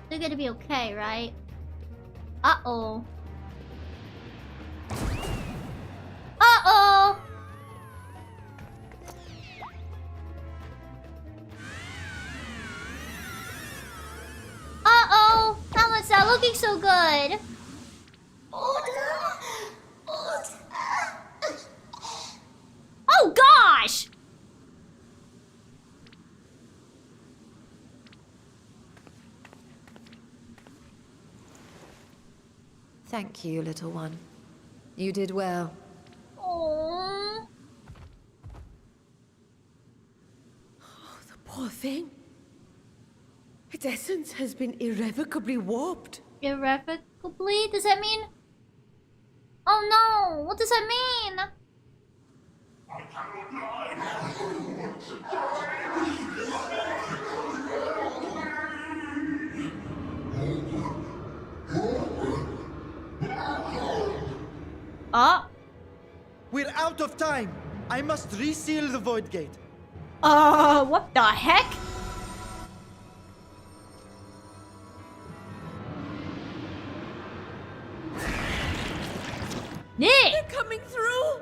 A: They're gonna be okay, right? Uh-oh. Uh-oh! Uh-oh! That one's not looking so good. Oh gosh!
F: Thank you, little one. You did well.
A: Aww.
I: Oh, the poor thing. Its essence has been irrevocably warped.
A: Irrevocably? Does that mean... Oh no! What does that mean? Oh.
G: We're out of time. I must reseal the void gate.
A: What the heck? Nick!
I: They're coming through!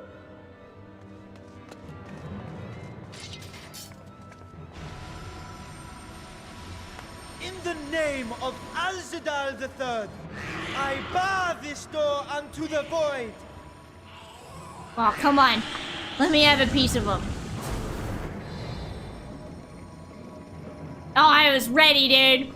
G: In the name of Alzadal III, I bar this door unto the void.
A: Oh, come on. Let me have a piece of them. Oh, I was ready, dude.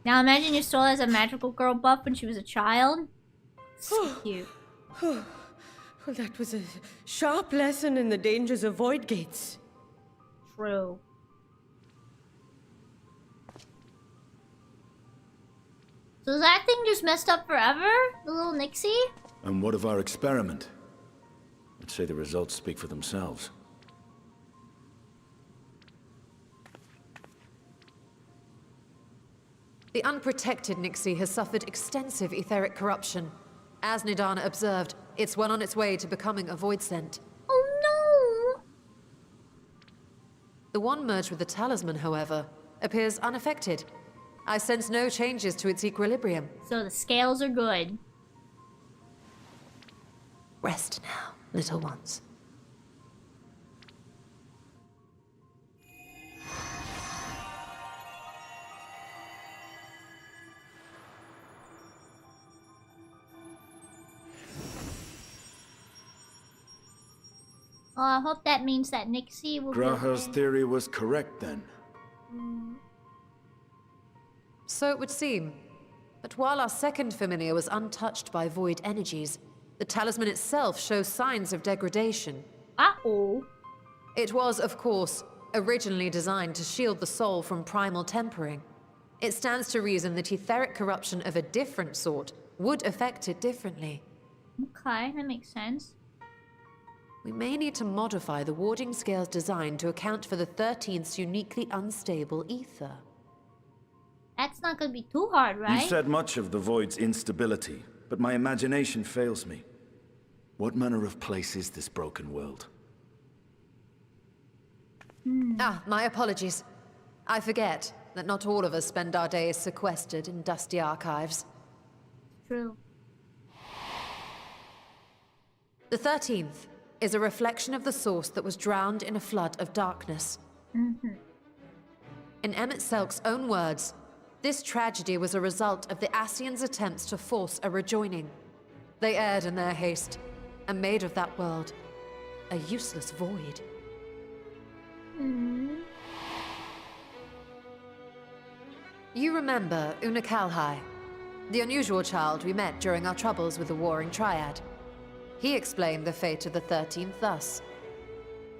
A: Now imagine Y'shtola as a magical girl buff when she was a child. So cute.
I: Well, that was a sharp lesson in the dangers of void gates.
A: True. So is that thing just messed up forever? The little Nixie?
D: And what of our experiment? I'd say the results speak for themselves.
F: The unprotected Nixie has suffered extensive etheric corruption. As Nidana observed, it's well on its way to becoming a void scent.
A: Oh no!
F: The one merged with the talisman, however, appears unaffected. I sense no changes to its equilibrium.
A: So the scales are good.
F: Rest now, little ones.
A: I hope that means that Nixie will
D: Graha's
A: be
D: theory was correct then.
F: So it would seem. But while our second familiar was untouched by void energies, the talisman itself shows signs of degradation.
A: Uh-oh.
F: It was, of course, originally designed to shield the soul from primal tempering. It stands to reason that etheric corruption of a different sort would affect it differently.
A: Okay, that makes sense.
F: We may need to modify the warding scale's design to account for the 13th's uniquely unstable ether.
A: That's not gonna be too hard, right?
D: You said much of the Void's instability, but my imagination fails me. What manner of place is this broken world?
F: My apologies. I forget that not all of us spend our days sequestered in dusty archives.
A: True.
F: The 13th is a reflection of the source that was drowned in a flood of darkness. In Emmett Selk's own words, this tragedy was a result of the Ascians' attempts to force a rejoining. They erred in their haste, and made of that world a useless void. You remember Una Kalhai, the unusual child we met during our troubles with the Warring Triad. He explained the fate of the 13th thus.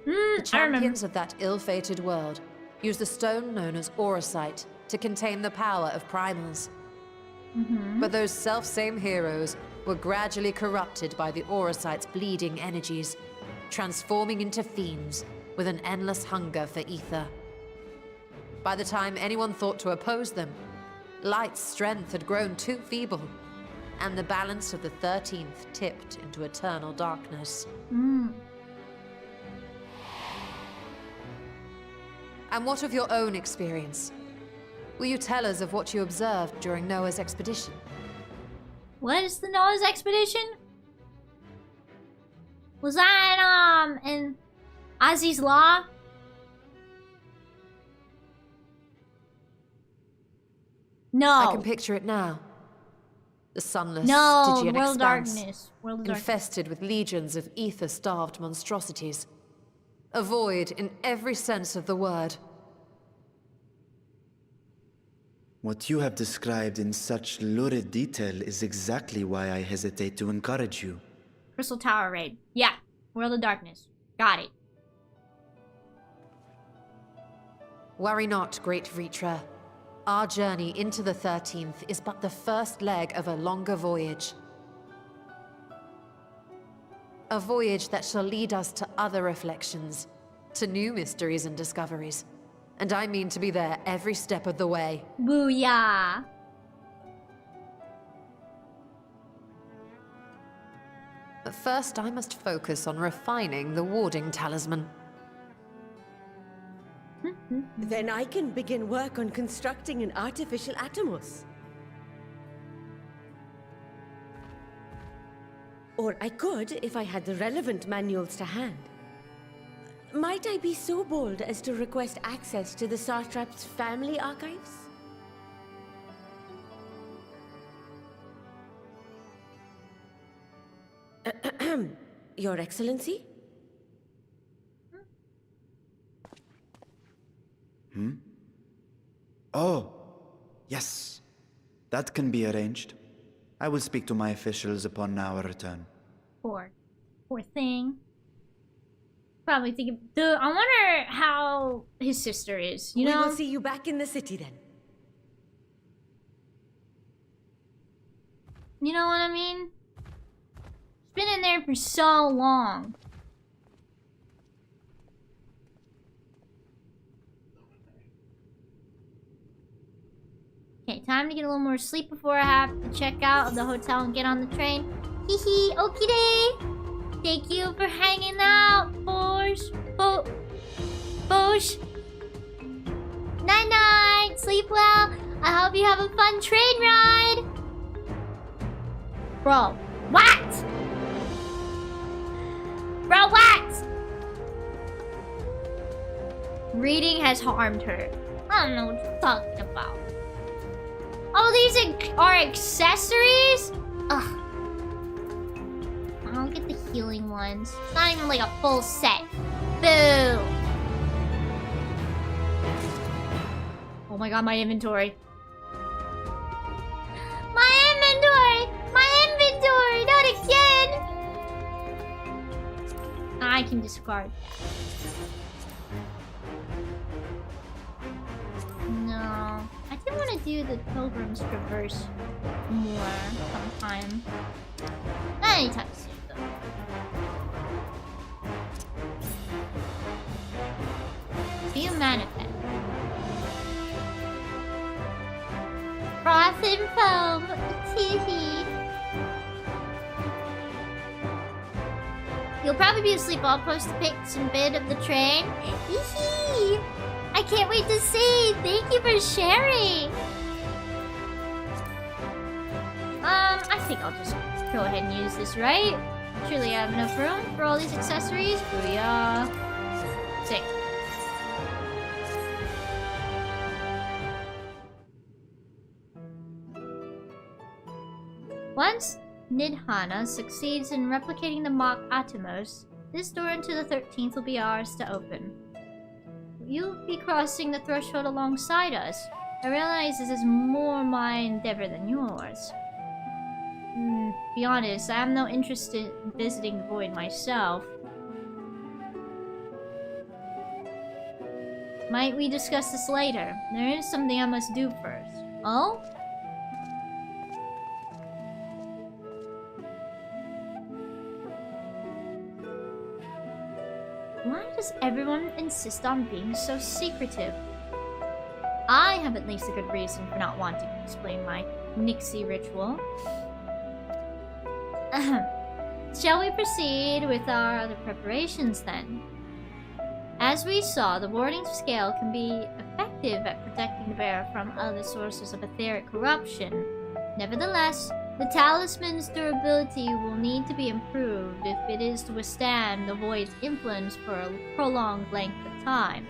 F: The champions of that ill-fated world used the stone known as Auracite to contain the power of primals. But those self-same heroes were gradually corrupted by the Auracite's bleeding energies, transforming into fiends with an endless hunger for ether. By the time anyone thought to oppose them, Light's strength had grown too feeble, and the balance of the 13th tipped into eternal darkness. And what of your own experience? Will you tell us of what you observed during Noah's expedition?
A: What is the Noah's expedition? Was that in Ozzy's Law? No.
F: I can picture it now. The sunless,
A: No,
F: Stygian
A: World of
F: expanse,
A: Darkness. World of Darkness.
F: infested with legions of ether-starved monstrosities. A void in every sense of the word.
G: What you have described in such lurid detail is exactly why I hesitate to encourage you.
A: Crystal Tower raid. Yeah. World of Darkness. Got it.
F: Worry not, great Vritra. Our journey into the 13th is but the first leg of a longer voyage. A voyage that shall lead us to other reflections, to new mysteries and discoveries. And I mean to be there every step of the way.
A: Booyah.
F: But first I must focus on refining the warding talisman.
I: Then I can begin work on constructing an artificial Atomos. Or I could if I had the relevant manuals to hand. Might I be so bold as to request access to the Satrap's family archives? Your Excellency?
G: Oh, yes. That can be arranged. I will speak to my officials upon our return.
A: Poor thing. Probably thinking, dude, I wonder how his sister is, you know?
I: We will see you back in the city then.
A: You know what I mean? She's been in there for so long. Okay, time to get a little more sleep before I have to check out of the hotel and get on the train. Hee hee, okie day. Thank you for hanging out, Bosh. Bosh. Night night. Sleep well. I hope you have a fun train ride. Bro, what? Bro, what? Reading has harmed her. I don't know what you're talking about. Oh, these are accessories? Ugh. I'll get the healing ones. It's not even like a full set. Boo! Oh my god, my inventory. My inventory! My inventory! Not again! I can discard that. No. I did want to do the Pilgrim's Traverse more sometime. Not anytime soon, though. Be a manifest. Froth and foam. Teehee. You'll probably be asleep. I'll post the pics and bit of the train. Hee. I can't wait to see. Thank you for sharing. I think I'll just go ahead and use this, right? Surely I have enough room for all these accessories. Booyah. Sick. Once Nidhana succeeds in replicating the mock Atomos, this door into the 13th will be ours to open. You'll be crossing the threshold alongside us. I realize this is more my endeavor than yours. Be honest, I am no interest in visiting the void myself. Might we discuss this later? There is something I must do first. Oh? Why does everyone insist on being so secretive? I have at least a good reason for not wanting to explain my Nixie ritual. Shall we proceed with our other preparations then? As we saw, the warding scale can be effective at protecting the bearer from other sources of etheric corruption. Nevertheless, the talisman's durability will need to be improved if it is to withstand the void's influence for a prolonged length of time.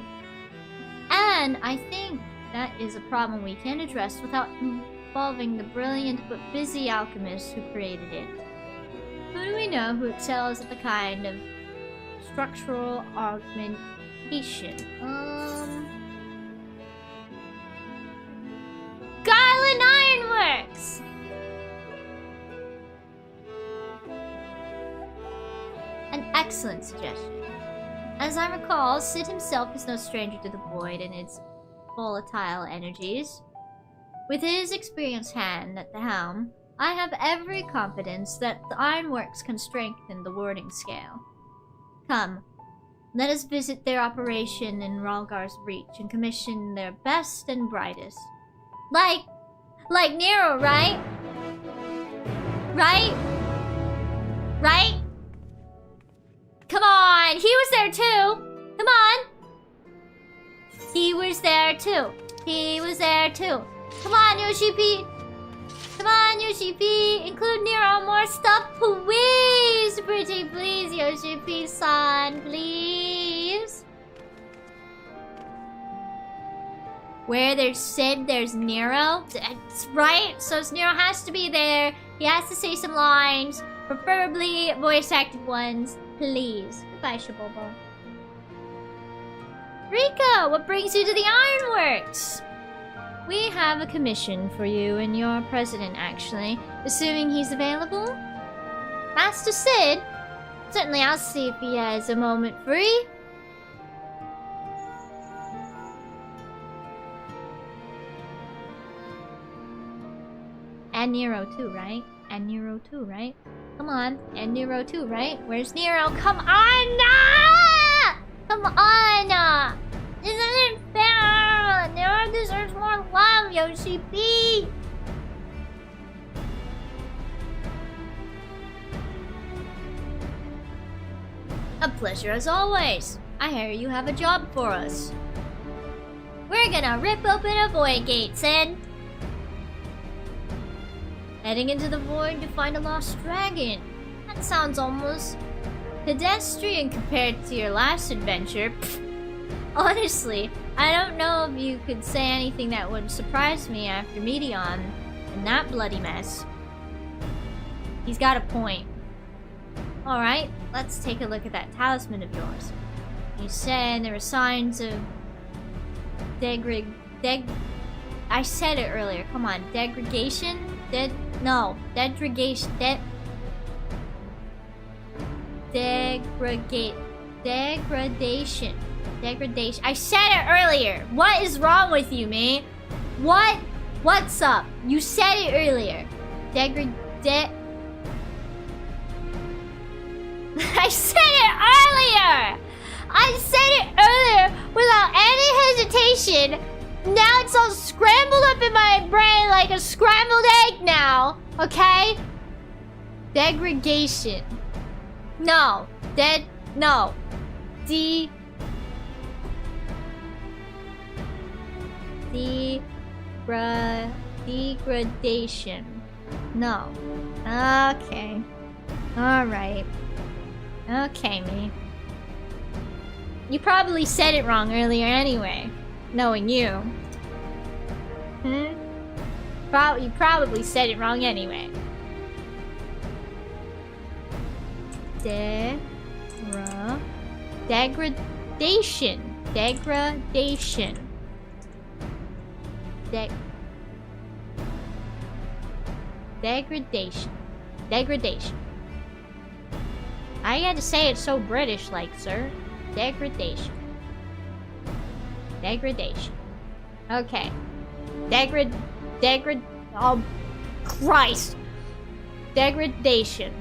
A: And I think that is a problem we can address without involving the brilliant but busy alchemists who created it. Who do we know who excels at the kind of structural augmentation? Garland Ironworks! An excellent suggestion. As I recall, Sid himself is no stranger to the void and its volatile energies. With his experienced hand at the helm, I have every confidence that the ironworks can strengthen the warding scale. Come, let us visit their operation in Ralgar's Reach and commission their best and brightest. Like Nero, right? Right? Right? Come on, he was there too. Come on. He was there too. He was there too. Come on, Yoshi P. Come on, Yoshi P. Include Nero more stuff, please. Pretty please, Yoshi P-san, please. Where there's Sid, there's Nero. That's right. So Nero has to be there. He has to say some lines, preferably voice-acted ones. Please. Goodbye, Shabobo. Rika, what brings you to the ironworks? We have a commission for you and your president, actually. Assuming he's available? Master Sid? Certainly, I'll see if he has a moment free. And Nero too, right? And Nero too, right? Come on. And Nero too, right? Where's Nero? Come on! Ah! Come on! This isn't fair! Nero deserves more love, OCP! A pleasure as always. I hear you have a job for us. We're gonna rip open a void gate, Sid. Heading into the void to find a lost dragon. That sounds almost pedestrian compared to your last adventure. Pfft. Honestly, I don't know if you could say anything that would surprise me after Meteon and that bloody mess. He's got a point. Alright, let's take a look at that talisman of yours. You said there were signs of I said it earlier. Come on, degradation? Degradation. Degradation. I said it earlier. What is wrong with you, man? What's up? You said it earlier. I said it earlier! I said it earlier without any hesitation. Now it's all scrambled up in my brain like a scrambled egg now. Okay? Degradation. No. No. Degradation. No. Okay. Alright. Okay, me. You probably said it wrong earlier anyway, knowing you. You probably said it wrong anyway. Degradation. I had to say it so British-like, sir. Degradation. Okay. Oh, Christ. Degradation.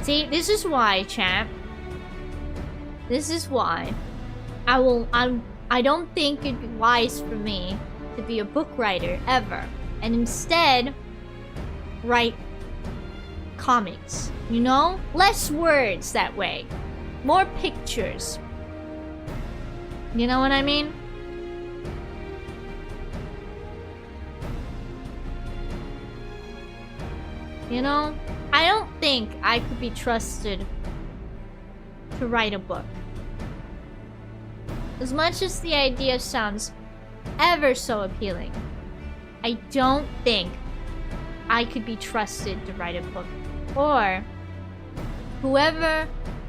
A: See, this is why, champ. This is why I don't think it'd be wise for me to be a book writer ever, and instead write comics. You know? Less words that way. More pictures. You know what I mean? You know? I don't think I could be trusted to write a book. As much as the idea sounds ever so appealing, I don't think I could be trusted to write a book. Or whoever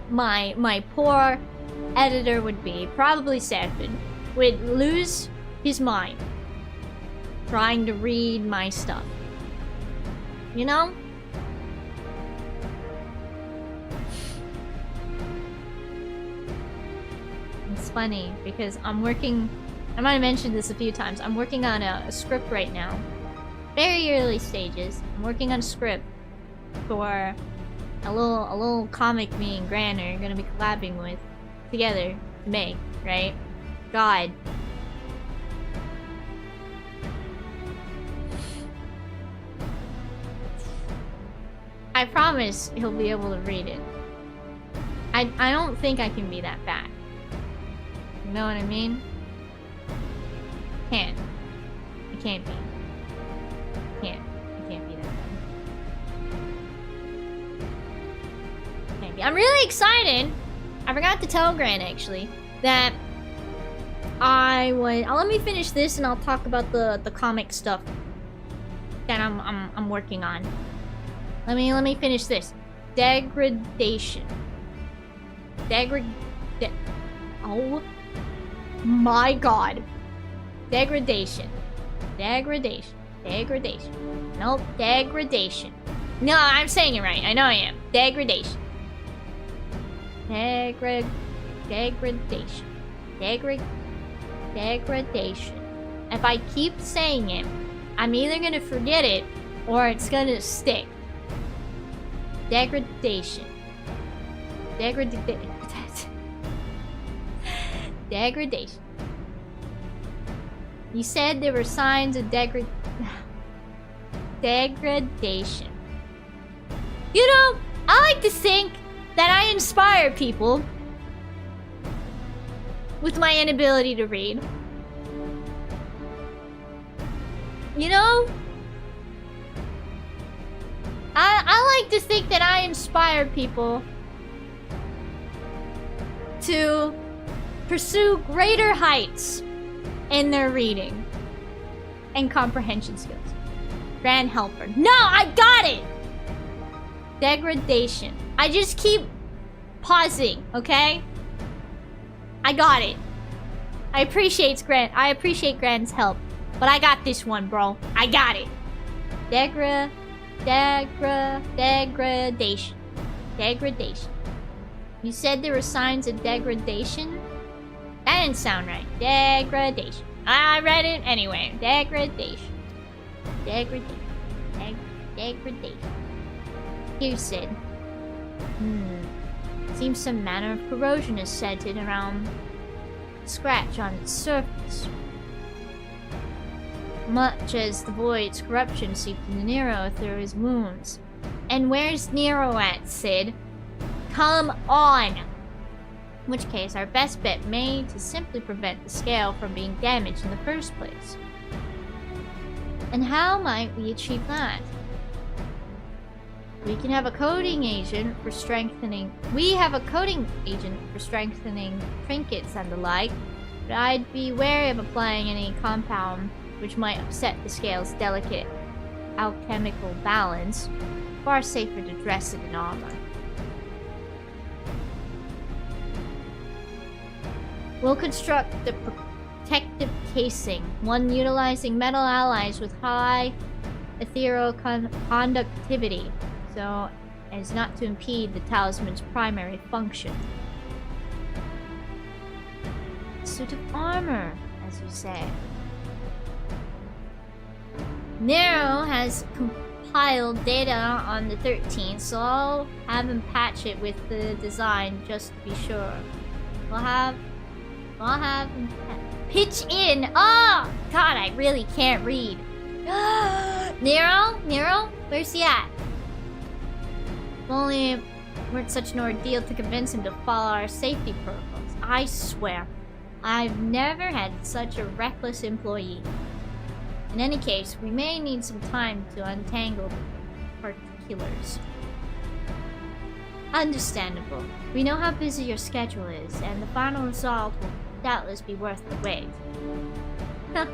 A: my poor editor would be, probably Sanford, would lose his mind trying to read my stuff. You know? It's funny because I might have mentioned this a few times, I'm working on a script right now. Very early stages. I'm working on a script for a little comic me and Gran are gonna be collabing with together to make, right? God. I promise he'll be able to read it. I don't think I can be that bad. You know what I mean? Can't. I can't be. I can't be that bad. Can't be. I'm really excited. I forgot to tell Gran actually that let me finish this and I'll talk about the comic stuff that I'm working on. Let me finish this. Degradation. Oh my god. Degradation. Degradation. Nope. Degradation. No, I'm saying it right. I know I am. Degradation. Degradation. Degradation. If I keep saying it, I'm either gonna forget it or it's gonna stick. Degradation. Degradation. You said there were signs of degradation. You know, I like to think that I inspire people with my inability to read. You know? I like to think that I inspire people to pursue greater heights in their reading and comprehension skills. Grand helper. No, I got it! Degradation. I just keep pausing, okay? I got it. I appreciate Grand's help. But I got this one, bro. I got it. Degradation. Degradation. You said there were signs of degradation? That didn't sound right. Degradation. I read it anyway. Degradation. Degradation. Degradation. Here, Sid. Seems some manner of corrosion is scented around scratch on its surface. Much as the void's corruption seeped into Nero through his wounds. And where's Nero at, Sid? Come on! In which case, our best bet may to simply prevent the scale from being damaged in the first place. And how might we achieve that? We have a coding agent for strengthening trinkets and the like, but I'd be wary of applying any compound which might upset the scale's delicate alchemical balance. Far safer to dress it in armor. We'll construct the protective casing, one utilizing metal alloys with high ethereal conductivity, so as not to impede the talisman's primary function. Suit of armor, as you say. Nero has compiled data on the 13th, so I'll have him patch it with the design just to be sure. I'll have him pitch in. Oh, God, I really can't read. Nero, where's he at? If only it weren't such an ordeal to convince him to follow our safety protocols. I swear, I've never had such a reckless employee. In any case, we may need some time to untangle the particulars. Understandable. We know how busy your schedule is, and the final result will doubtless be worth the wait. The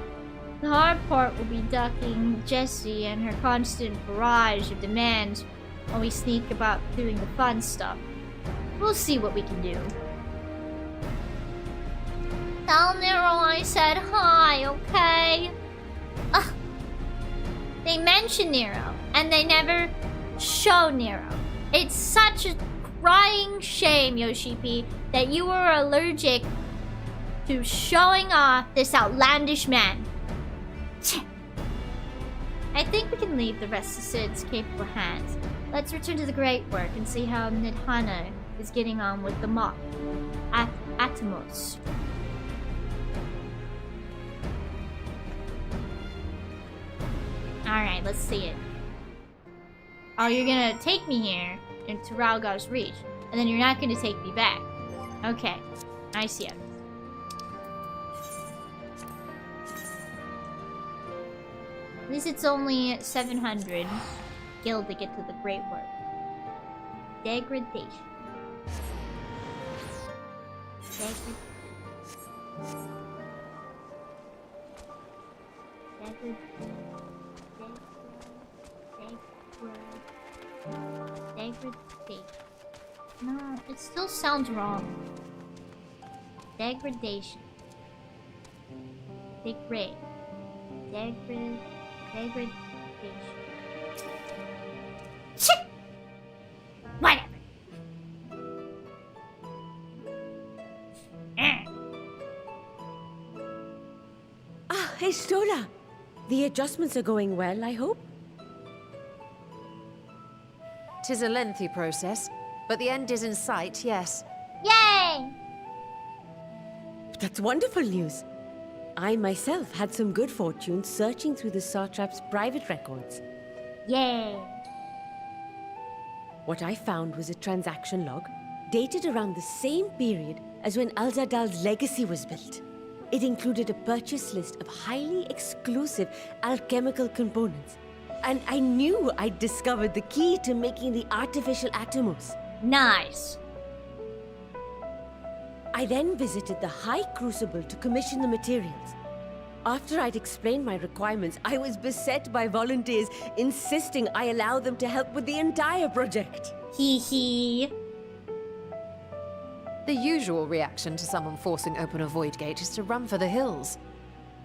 A: hard part will be ducking Jessie and her constant barrage of demands while we sneak about doing the fun stuff. We'll see what we can do. Tell Nero I said hi, okay? Ugh. They mention Nero, and they never show Nero. It's such a crying shame, Yoshi-P, that you were allergic to showing off this outlandish man. I think we can leave the rest of Sid's capable hands. Let's return to the great work and see how Nidhana is getting on with the mock Atomos. Alright, let's see it. Oh, you're gonna take me here into Ralgar's Reach, and then you're not gonna take me back. Okay, I see it. At least it's only 700 gil to get to the great work. Degradation. Degradation. No, it still sounds wrong. Degradation. Degrade. Degradation. Shit! Whatever.
I: Ah, hey, Stola. The adjustments are going well, I hope?
F: 'Tis a lengthy process, but the end is in sight, yes.
A: Yay!
I: That's wonderful news. I myself had some good fortune searching through the Satrap's private records.
A: Yay!
I: What I found was a transaction log dated around the same period as when Al-Zadal's legacy was built. It included a purchase list of highly exclusive alchemical components. And I knew I'd discovered the key to making the artificial Atomos.
A: Nice.
I: I then visited the High Crucible to commission the materials. After I'd explained my requirements, I was beset by volunteers insisting I allow them to help with the entire project.
A: Hee hee.
F: The usual reaction to someone forcing open a void gate is to run for the hills.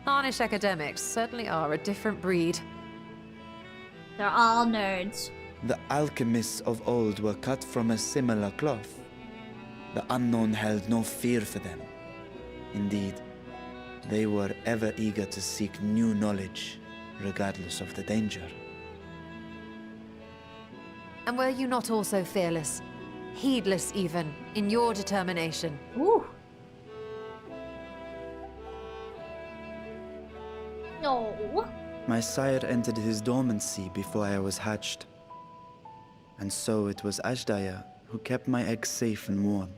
F: Harnish academics certainly are a different breed.
A: They're all nerds.
G: The alchemists of old were cut from a similar cloth. The unknown held no fear for them. Indeed, they were ever eager to seek new knowledge, regardless of the danger.
F: And were you not also fearless, heedless even, in your determination?
A: Ooh. No.
G: My sire entered his dormancy before I was hatched. And so it was Ashdaya who kept my eggs safe and warm.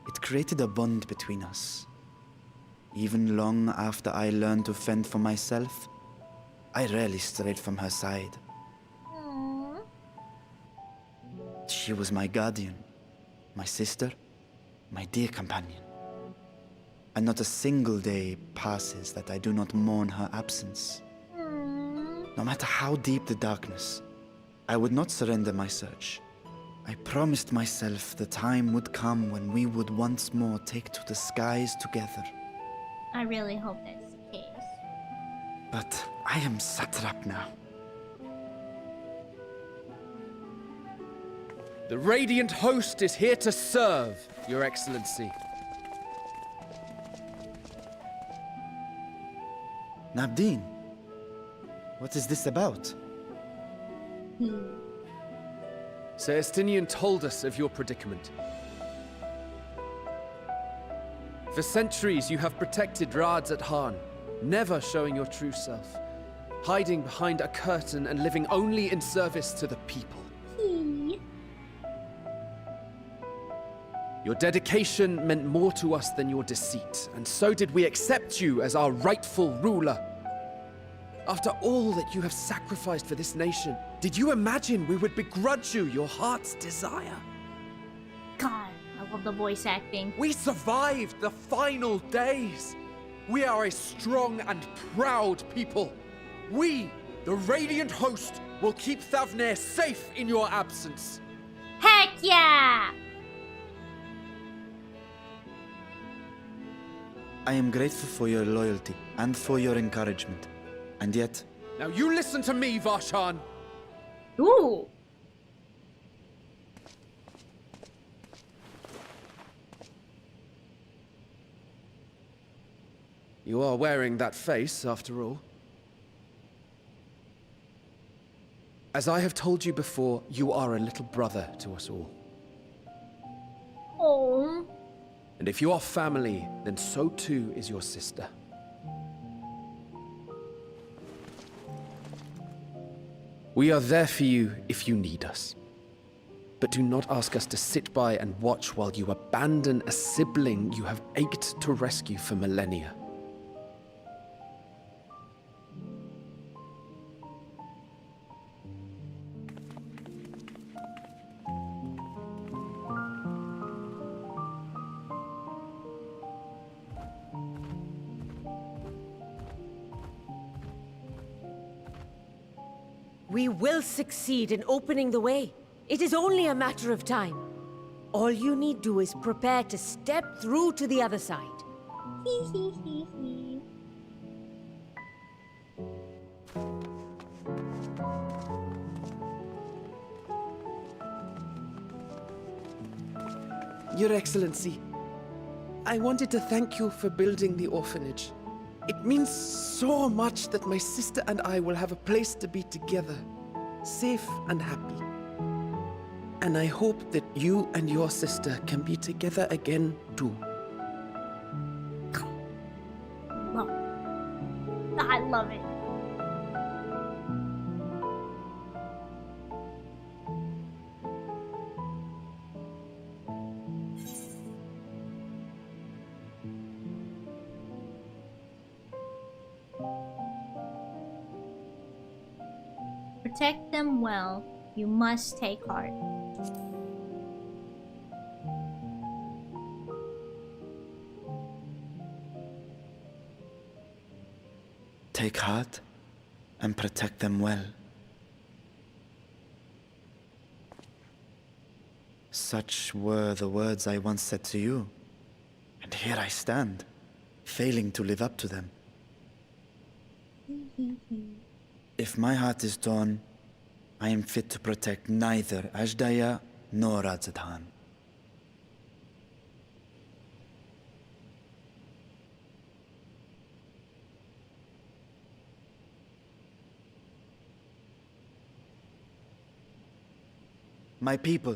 G: It created a bond between us. Even long after I learned to fend for myself, I rarely strayed from her side. She was my guardian, my sister, my dear companion. And not a single day passes that I do not mourn her absence. No matter how deep the darkness, I would not surrender my search. I promised myself the time would come when we would once more take to the skies together.
A: I really hope that's the case.
G: But I am satrap now.
E: The Radiant Host is here to serve, Your Excellency.
G: Nabdeen, what is this about?
E: Sir Estinian told us of your predicament. For centuries you have protected Rads at Han, never showing your true self, hiding behind a curtain and living only in service to the people. Your dedication meant more to us than your deceit, and so did we accept you as our rightful ruler. After all that you have sacrificed for this nation, did you imagine we would begrudge you your heart's desire?
A: God, I love the voice acting.
E: We survived the final days. We are a strong and proud people. We, the Radiant Host, will keep Thavnair safe in your absence.
A: Heck yeah!
G: I am grateful for your loyalty and for your encouragement. And yet...
E: Now you listen to me, Varshan.
A: Ooh.
E: You are wearing that face, after all. As I have told you before, you are a little brother to us all.
A: Oh.
E: And if you are family, then so too is your sister. We are there for you if you need us. But do not ask us to sit by and watch while you abandon a sibling you have ached to rescue for millennia.
I: We will succeed in opening the way. It is only a matter of time. All you need do is prepare to step through to the other side.
E: Your Excellency, I wanted to thank you for building the orphanage. It means so much that my sister and I will have a place to be together, safe and happy. And I hope that you and your sister can be together again too.
A: I love it. Protect them well. You must take heart.
G: Take heart and protect them well. Such were the words I once said to you, and here I stand, failing to live up to them. If my heart is torn, I am fit to protect neither Ajdaya nor Radzadhan. My people,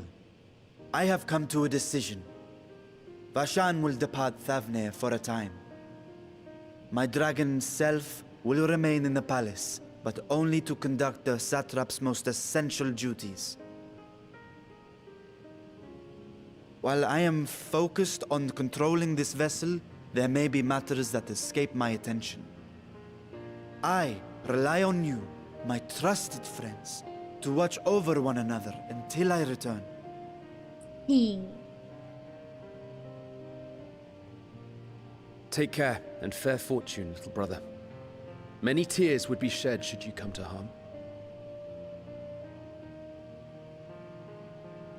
G: I have come to a decision. Vashan will depart Thavne for a time. My dragon self will remain in the palace, but only to conduct the satrap's most essential duties. While I am focused on controlling this vessel, there may be matters that escape my attention. I rely on you, my trusted friends, to watch over one another until I return.
E: Take care and fair fortune, little brother. Many tears would be shed should you come to harm.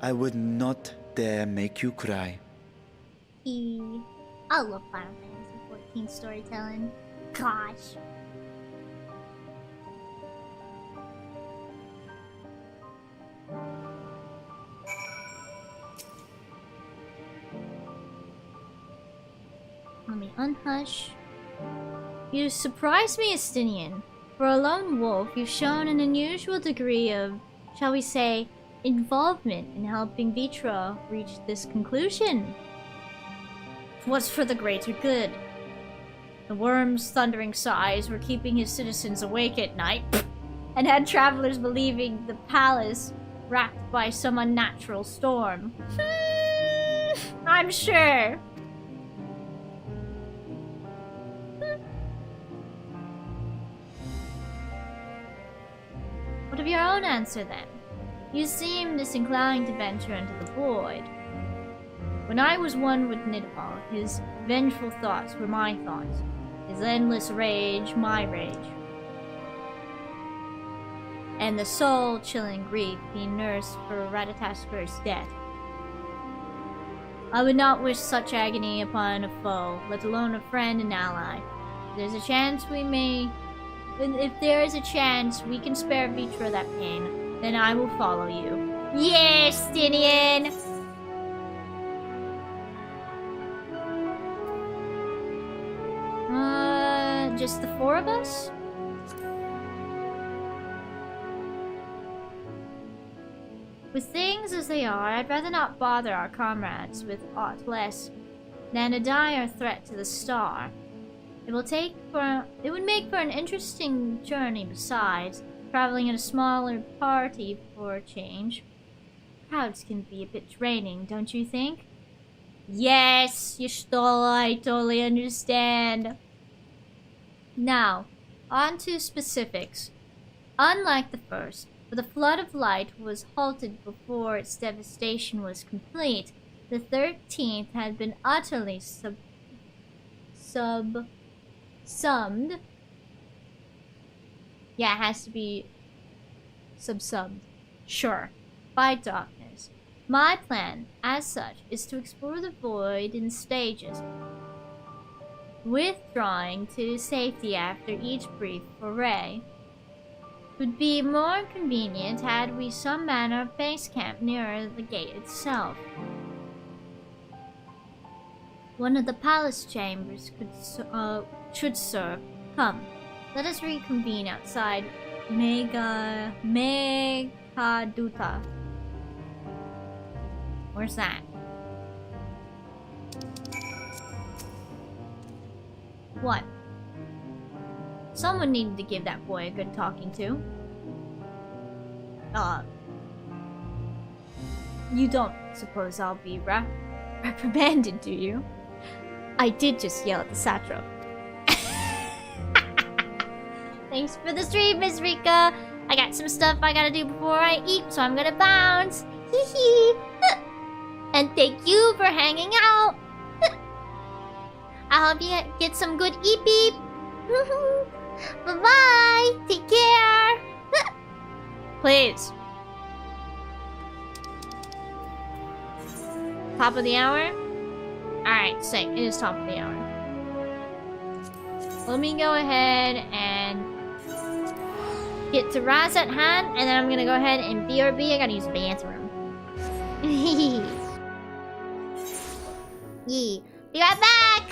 G: I would not dare make you cry.
A: I love Final Fantasy 14 storytelling. Gosh. Let me unhush. You surprise me, Estinian. For a lone wolf, you've shown an unusual degree of, shall we say, involvement in helping Vitra reach this conclusion. What's for the greater good? The worm's thundering sighs were keeping his citizens awake at night, and had travelers believing the palace racked by some unnatural storm. I'm sure. What of your own answer, then? You seem disinclined to venture into the void. When I was one with Nidhal, his vengeful thoughts were my thoughts, his endless rage my rage, and the soul-chilling grief he nursed for Radatasker's death. I would not wish such agony upon a foe, let alone a friend and ally. If there is a chance we can spare Vitra that pain, then I will follow you. Yes, Stinian! Just the four of us? With things as they are, I'd rather not bother our comrades with aught less than a dire threat to the star. It would make for an interesting journey besides, traveling in a smaller party for a change. Crowds can be a bit draining, don't you think? Yes, Y'shtola, I totally understand. Now, on to specifics. Unlike the first, where the flood of light was halted before its devastation was complete, the 13th had been utterly subsumed. Yeah, it has to be subsumed. Sure. By darkness. My plan, as such, is to explore the void in stages, withdrawing to safety after each brief foray. It would be more convenient had we some manner of base camp nearer the gate itself. One of the palace chambers should serve. Come, let us reconvene outside Megaduta. Where's that? What? Someone needed to give that boy a good talking to. You don't suppose I'll be reprimanded, do you? I did just yell at the satrap. Thanks for the stream, Miss Rika. I got some stuff I gotta do before I eat, so I'm gonna bounce. Hee hee. And thank you for hanging out. I hope you get some good eat beep. Bye-bye. Take care. Please. Top of the hour? Alright, sick. It is top of the hour. Let me go ahead and get to Raz at hand, and then I'm gonna go ahead and BRB. I gotta use the bathroom. Yee. Be right back!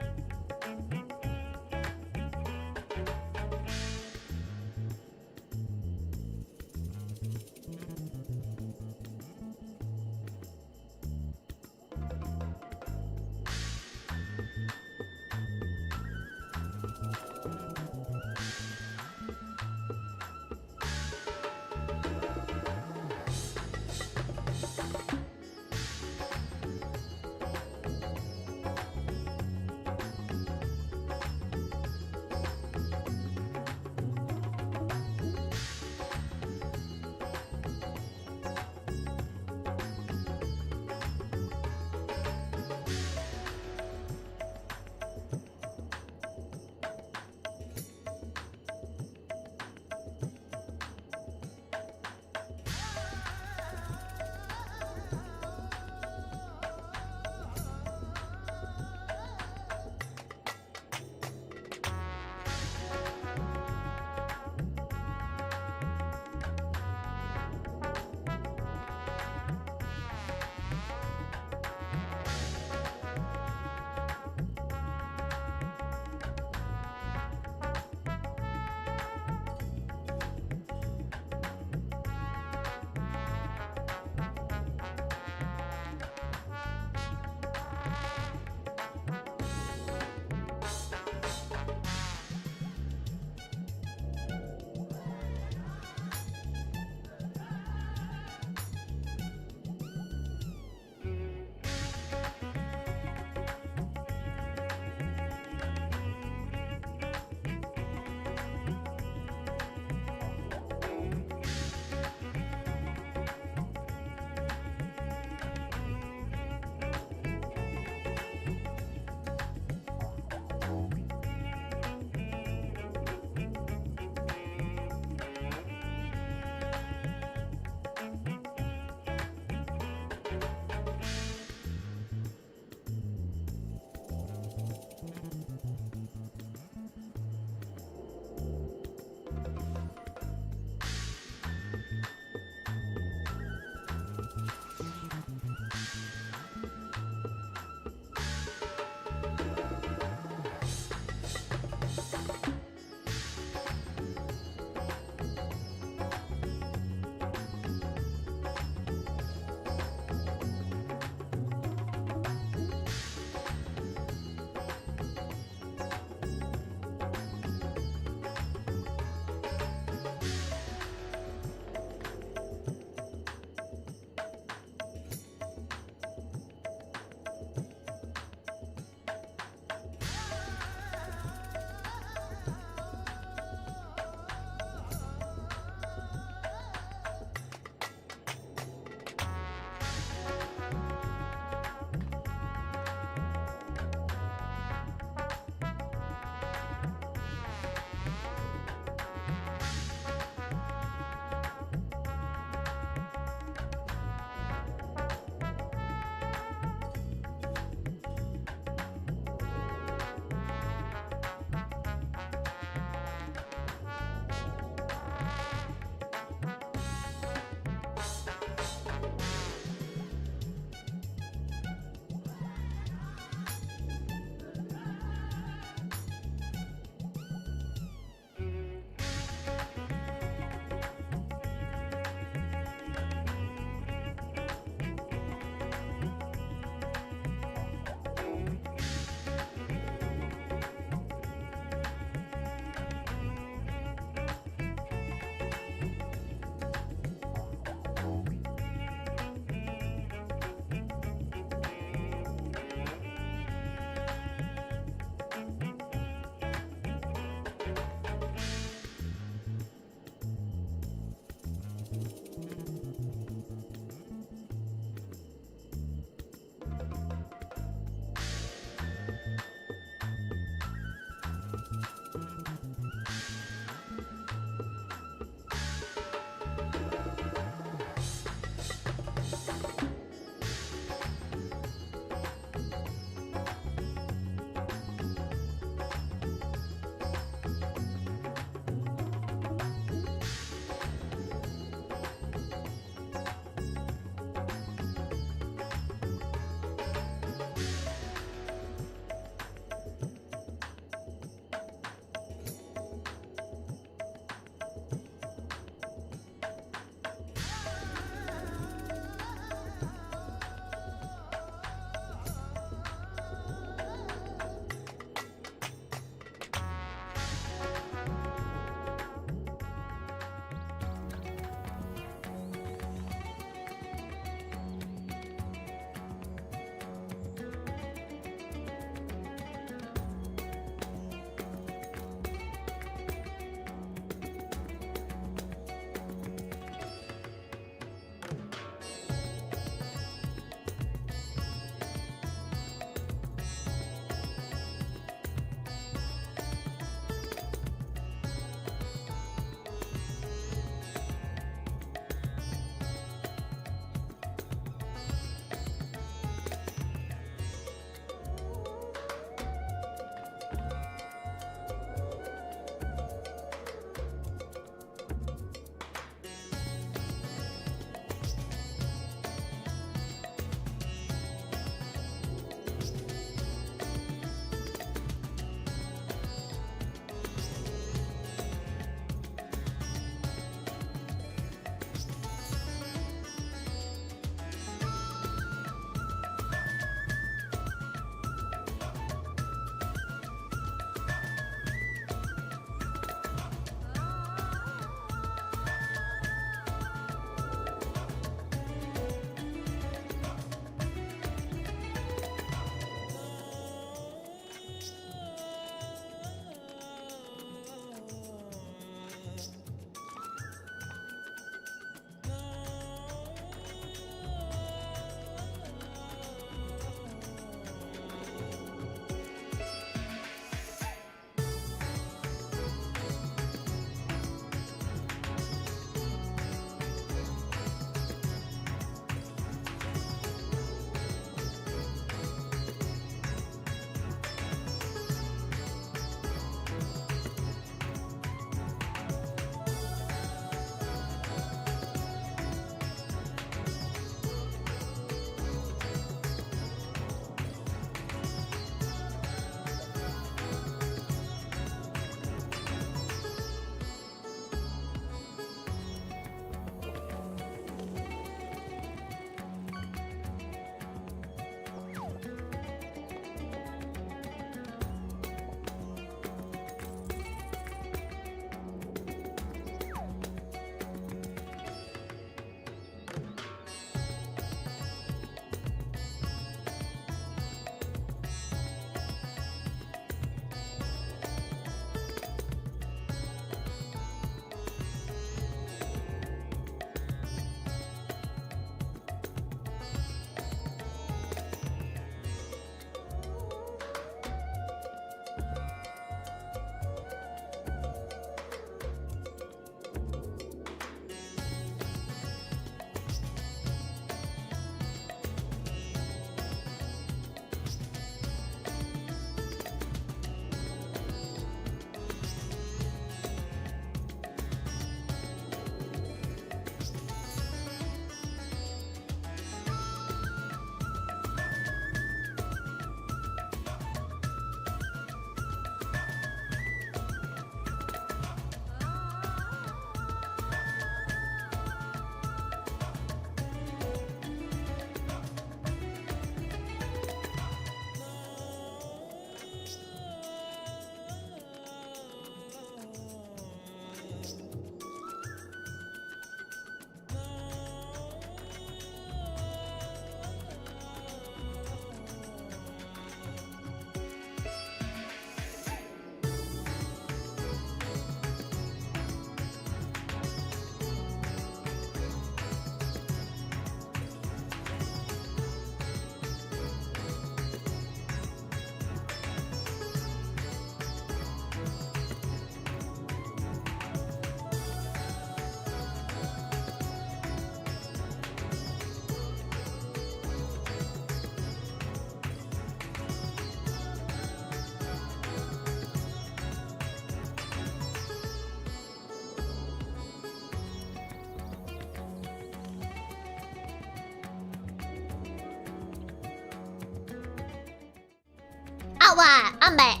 A: Awa! I'm back.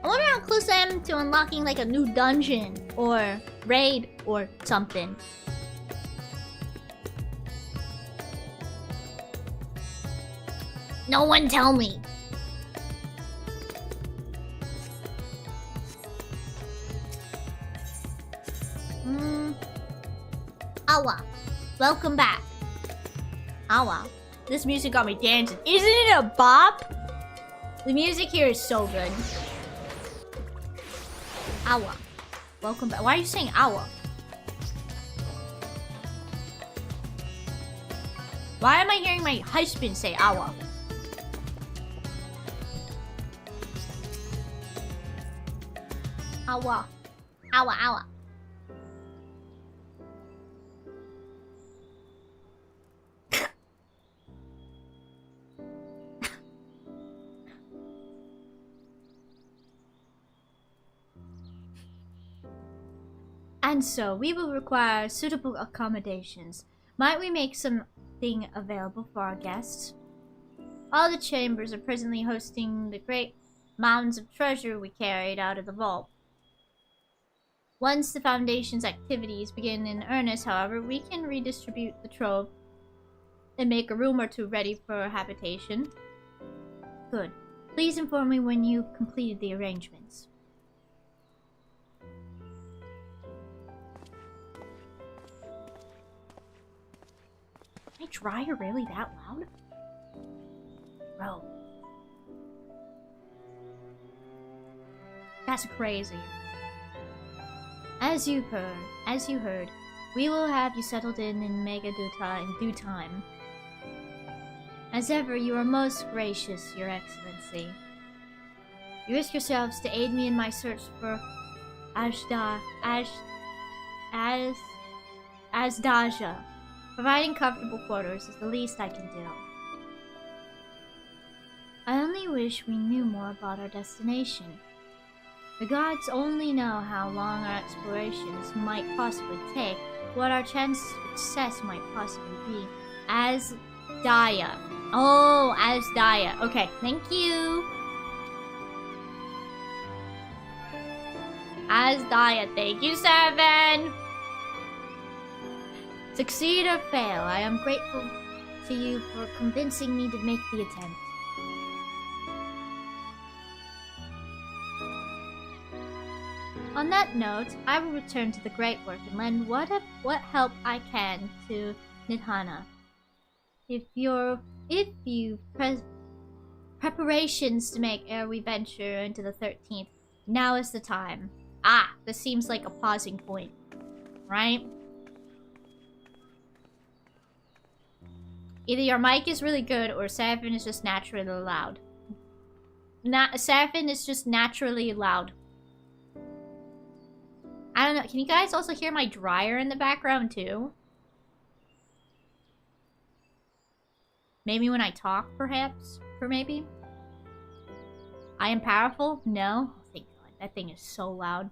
A: I wonder how close I am to unlocking like a new dungeon or raid or something. No one tell me. Awa, welcome back. Awa, this music got me dancing. Isn't it a bop? The music here is so good. Awa, welcome back. Why are you saying Awa? Why am I hearing my husband say Awa? Awa. Awa, awa. And so, we will require suitable accommodations. Might we make something available for our guests? All the chambers are presently hosting the great mounds of treasure we carried out of the vault. Once the Foundation's activities begin in earnest, however, we can redistribute the trove and make a room or two ready for habitation. Good. Please inform me when you've completed the arrangements. Is my dryer really that loud? Bro. That's crazy. As you heard, we will have you settled in Megaduta in due time. As ever, you are most gracious, Your Excellency. You risk yourselves to aid me in my search for Azdaja. Providing comfortable quarters is the least I can do. I only wish we knew more about our destination. The gods only know how long our explorations might possibly take, what our chances of success might possibly be. Azdaja. Oh, Azdaja. Okay, thank you. Azdaja, thank you, Seven. Succeed or fail, I am grateful to you for convincing me to make the attempt. On that note, I will return to the great work and lend what help I can to Nidhana. Preparations to make ere we venture into the 13th, now is the time. Ah, this seems like a pausing point, right? Either your mic is really good or Seraphim is just naturally loud. Seraphim is just naturally loud. I don't know. Can you guys also hear my dryer in the background too? Maybe when I talk, perhaps? Or maybe? I am powerful? No? Oh, thank God. That thing is so loud.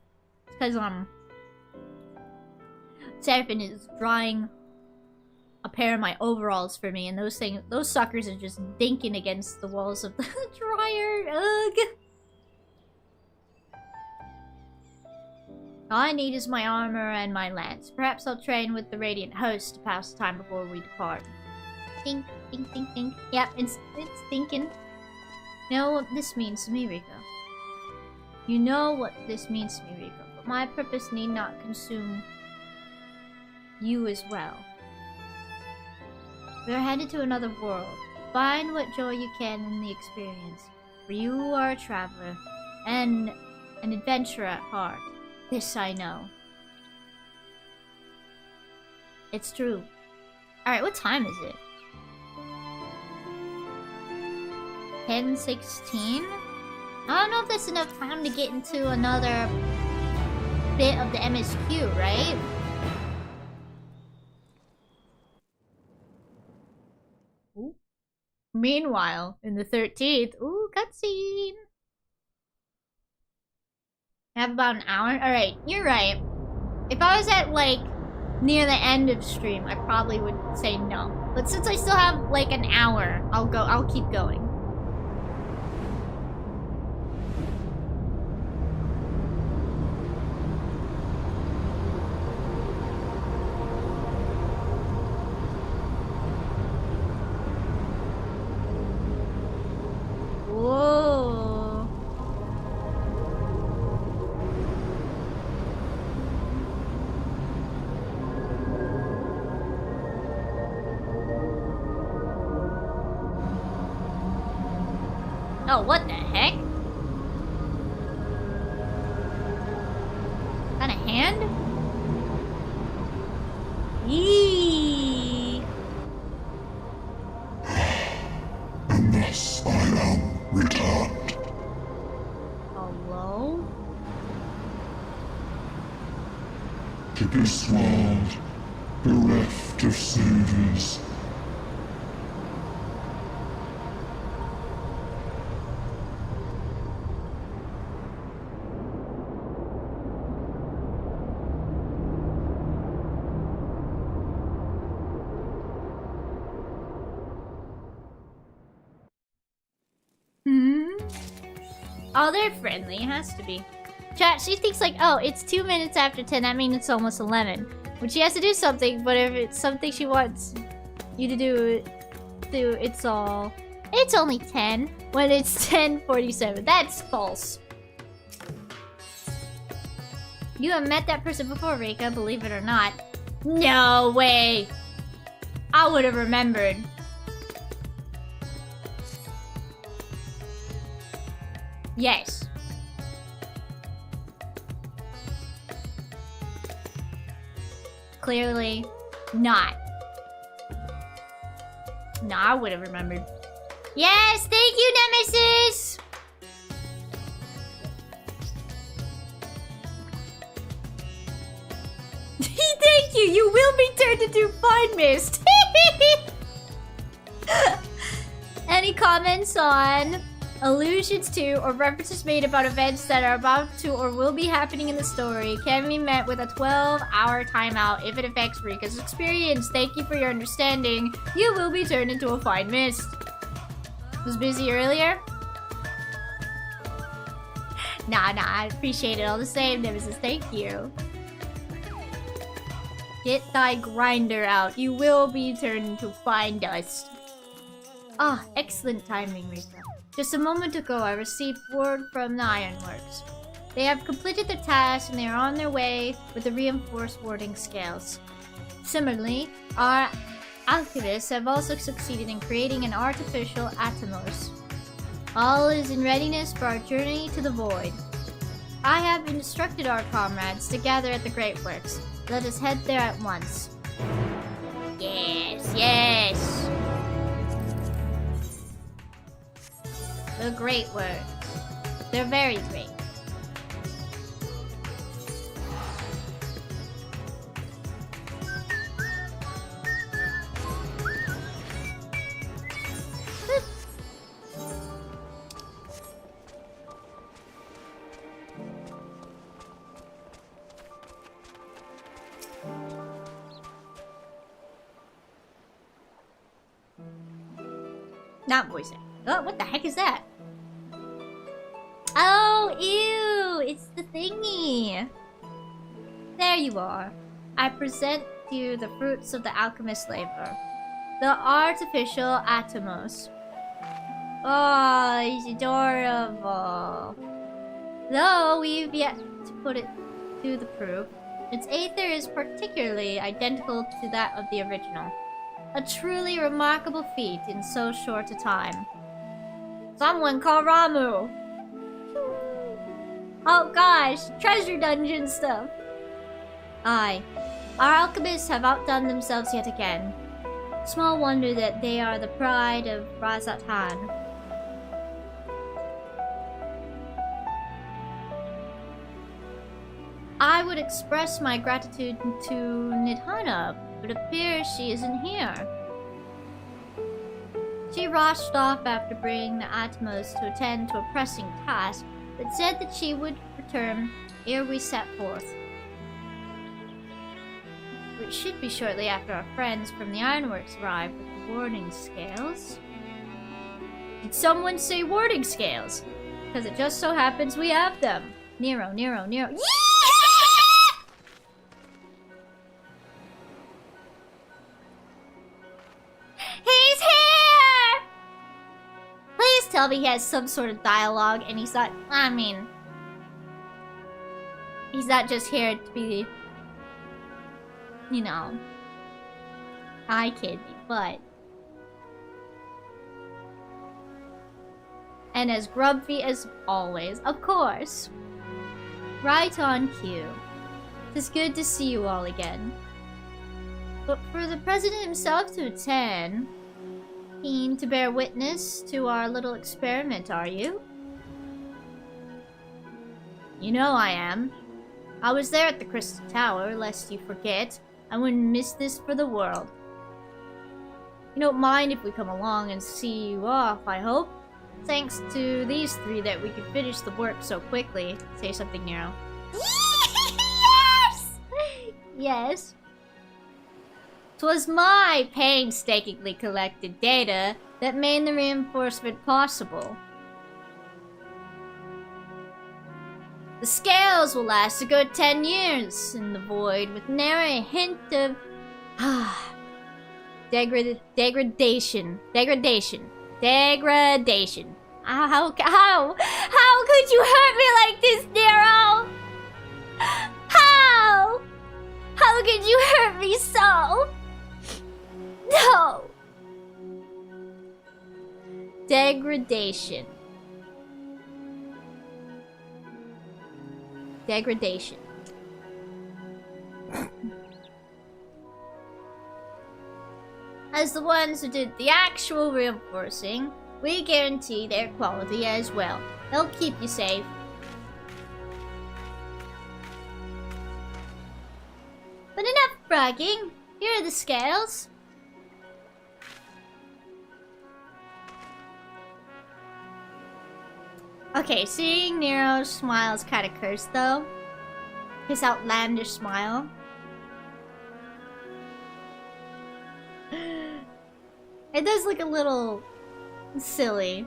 A: It's because, Seraphim is drying a pair of my overalls for me, and those suckers are just dinking against the walls of the dryer. Ugh! All I need is my armor and my lance. Perhaps I'll train with the Radiant Host to pass the time before we depart. Think, think, think, think. Yep, it's thinking. You know what this means to me, Rico. You know what this means to me, Rico. But my purpose need not consume you as well. We are headed to another world. Find what joy you can in the experience. For you are a traveler and an adventurer at heart. This I know. It's true. Alright, what time is it? 10:16? I don't know if that's enough time to get into another bit of the MSQ, right? Ooh. Meanwhile, in the 13th, ooh, cutscene! I have about an hour? Alright, you're right. If I was at, like, near the end of stream, I probably would say no. But since I still have like an hour, I'll keep going. Whoa. Oh, what the heck? Got a hand? Eee.
C: And thus I am returned.
A: Hello?
C: To this world, bereft of saviors.
A: Oh, they're friendly. It has to be. Chat, she thinks like, oh, it's 2 minutes after 10. That means it's almost 11. But she has to do something, but if it's something she wants you to do, it's all... It's only 10 when it's 10:47. That's false. You have met that person before, Rika, believe it or not. No way! I would have remembered. Yes. Clearly not. No, I would have remembered. Yes, thank you, Nemesis! Thank you, you will be turned into Fine Mist. Any comments on allusions to or references made about events that are about to or will be happening in the story can be met with a 12-hour timeout if it affects Rika's experience. Thank you for your understanding. You will be turned into a Fine Mist. Was busy earlier? Nah, I appreciate it all the same, Nemesis. Thank you. Get thy grinder out. You will be turned into fine dust. Ah, excellent timing, Rika. Just a moment ago, I received word from the Ironworks. They have completed their task and they are on their way with the reinforced warding scales. Similarly, our alchemists have also succeeded in creating an artificial Atomos. All is in readiness for our journey to the void. I have instructed our comrades to gather at the Great Works. Let us head there at once. Yes, yes! The Great Works. They're very great. Not voice acting. Oh, what the heck is that? Oh, ew! It's the thingy! There you are. I present to you the fruits of the alchemist's labor. The artificial Atomos. Oh, he's adorable. Though we've yet to put it to the proof, its aether is particularly identical to that of the original. A truly remarkable feat in so short a time. Someone call Ramu! Oh gosh, treasure dungeon stuff! Aye, our alchemists have outdone themselves yet again. Small wonder that they are the pride of Razatan. I would express my gratitude to Nidhana, but it appears she isn't here. She rushed off after bringing the Atmos to attend to a pressing task, but said that she would return ere we set forth. It should be shortly after our friends from the Ironworks arrive with the warding scales. Did someone say warding scales? Because it just so happens we have them. Nero. Yeah! He's here! Please tell me he has some sort of dialogue and he's not... I mean... He's not just here to be... You know... eye candy, but... And as grumpy as always, of course. Right on cue. It's good to see you all again. But for the president himself to attend, keen to bear witness to our little experiment, are you? You know I am. I was there at the Crystal Tower, lest you forget. I wouldn't miss this for the world. You don't mind if we come along and see you off, I hope? Thanks to these three that we could finish the work so quickly. Say something, Nero. Yes! Yes. 'Twas my painstakingly collected data that made the reinforcement possible. The scales will last a good 10 years in the void with ne'er a hint of... Degradation. How could you hurt me like this, Nero? How could you hurt me so? No. Degradation. As the ones who did the actual reinforcing, we guarantee their quality as well. They'll keep you safe. But enough bragging. Here are the scales. Okay, seeing Nero's smile is kind of cursed though. His outlandish smile. It does look a little silly.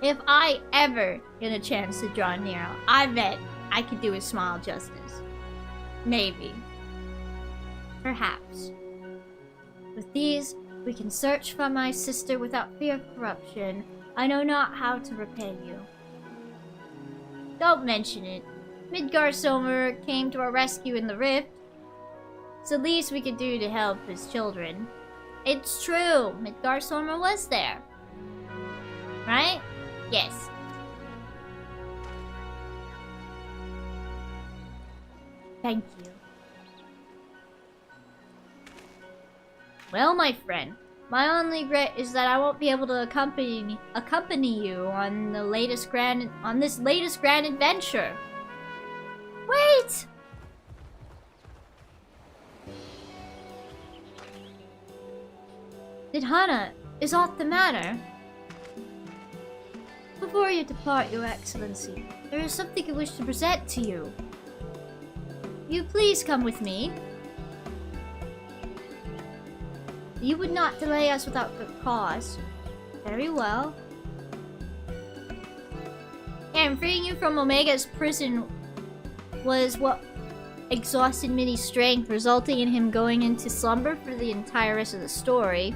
A: If I ever get a chance to draw Nero, I bet I could do his smile justice. Maybe. Perhaps. With these, we can search for my sister without fear of corruption. I know not how to repay you. Don't mention it. Midgardsormr came to our rescue in the rift. It's the least we could do to help his children. It's true. Midgardsormr was there. Right? Yes. Thank you. Well, my friend, my only regret is that I won't be able to accompany you on this latest grand adventure. Wait! Nidhana, is aught the matter? Before you depart, Your Excellency, there is something I wish to present to you. Will you please come with me? You would not delay us without good cause. Very well. And freeing you from Omega's prison was what exhausted Minnie's strength, resulting in him going into slumber for the entire rest of the story.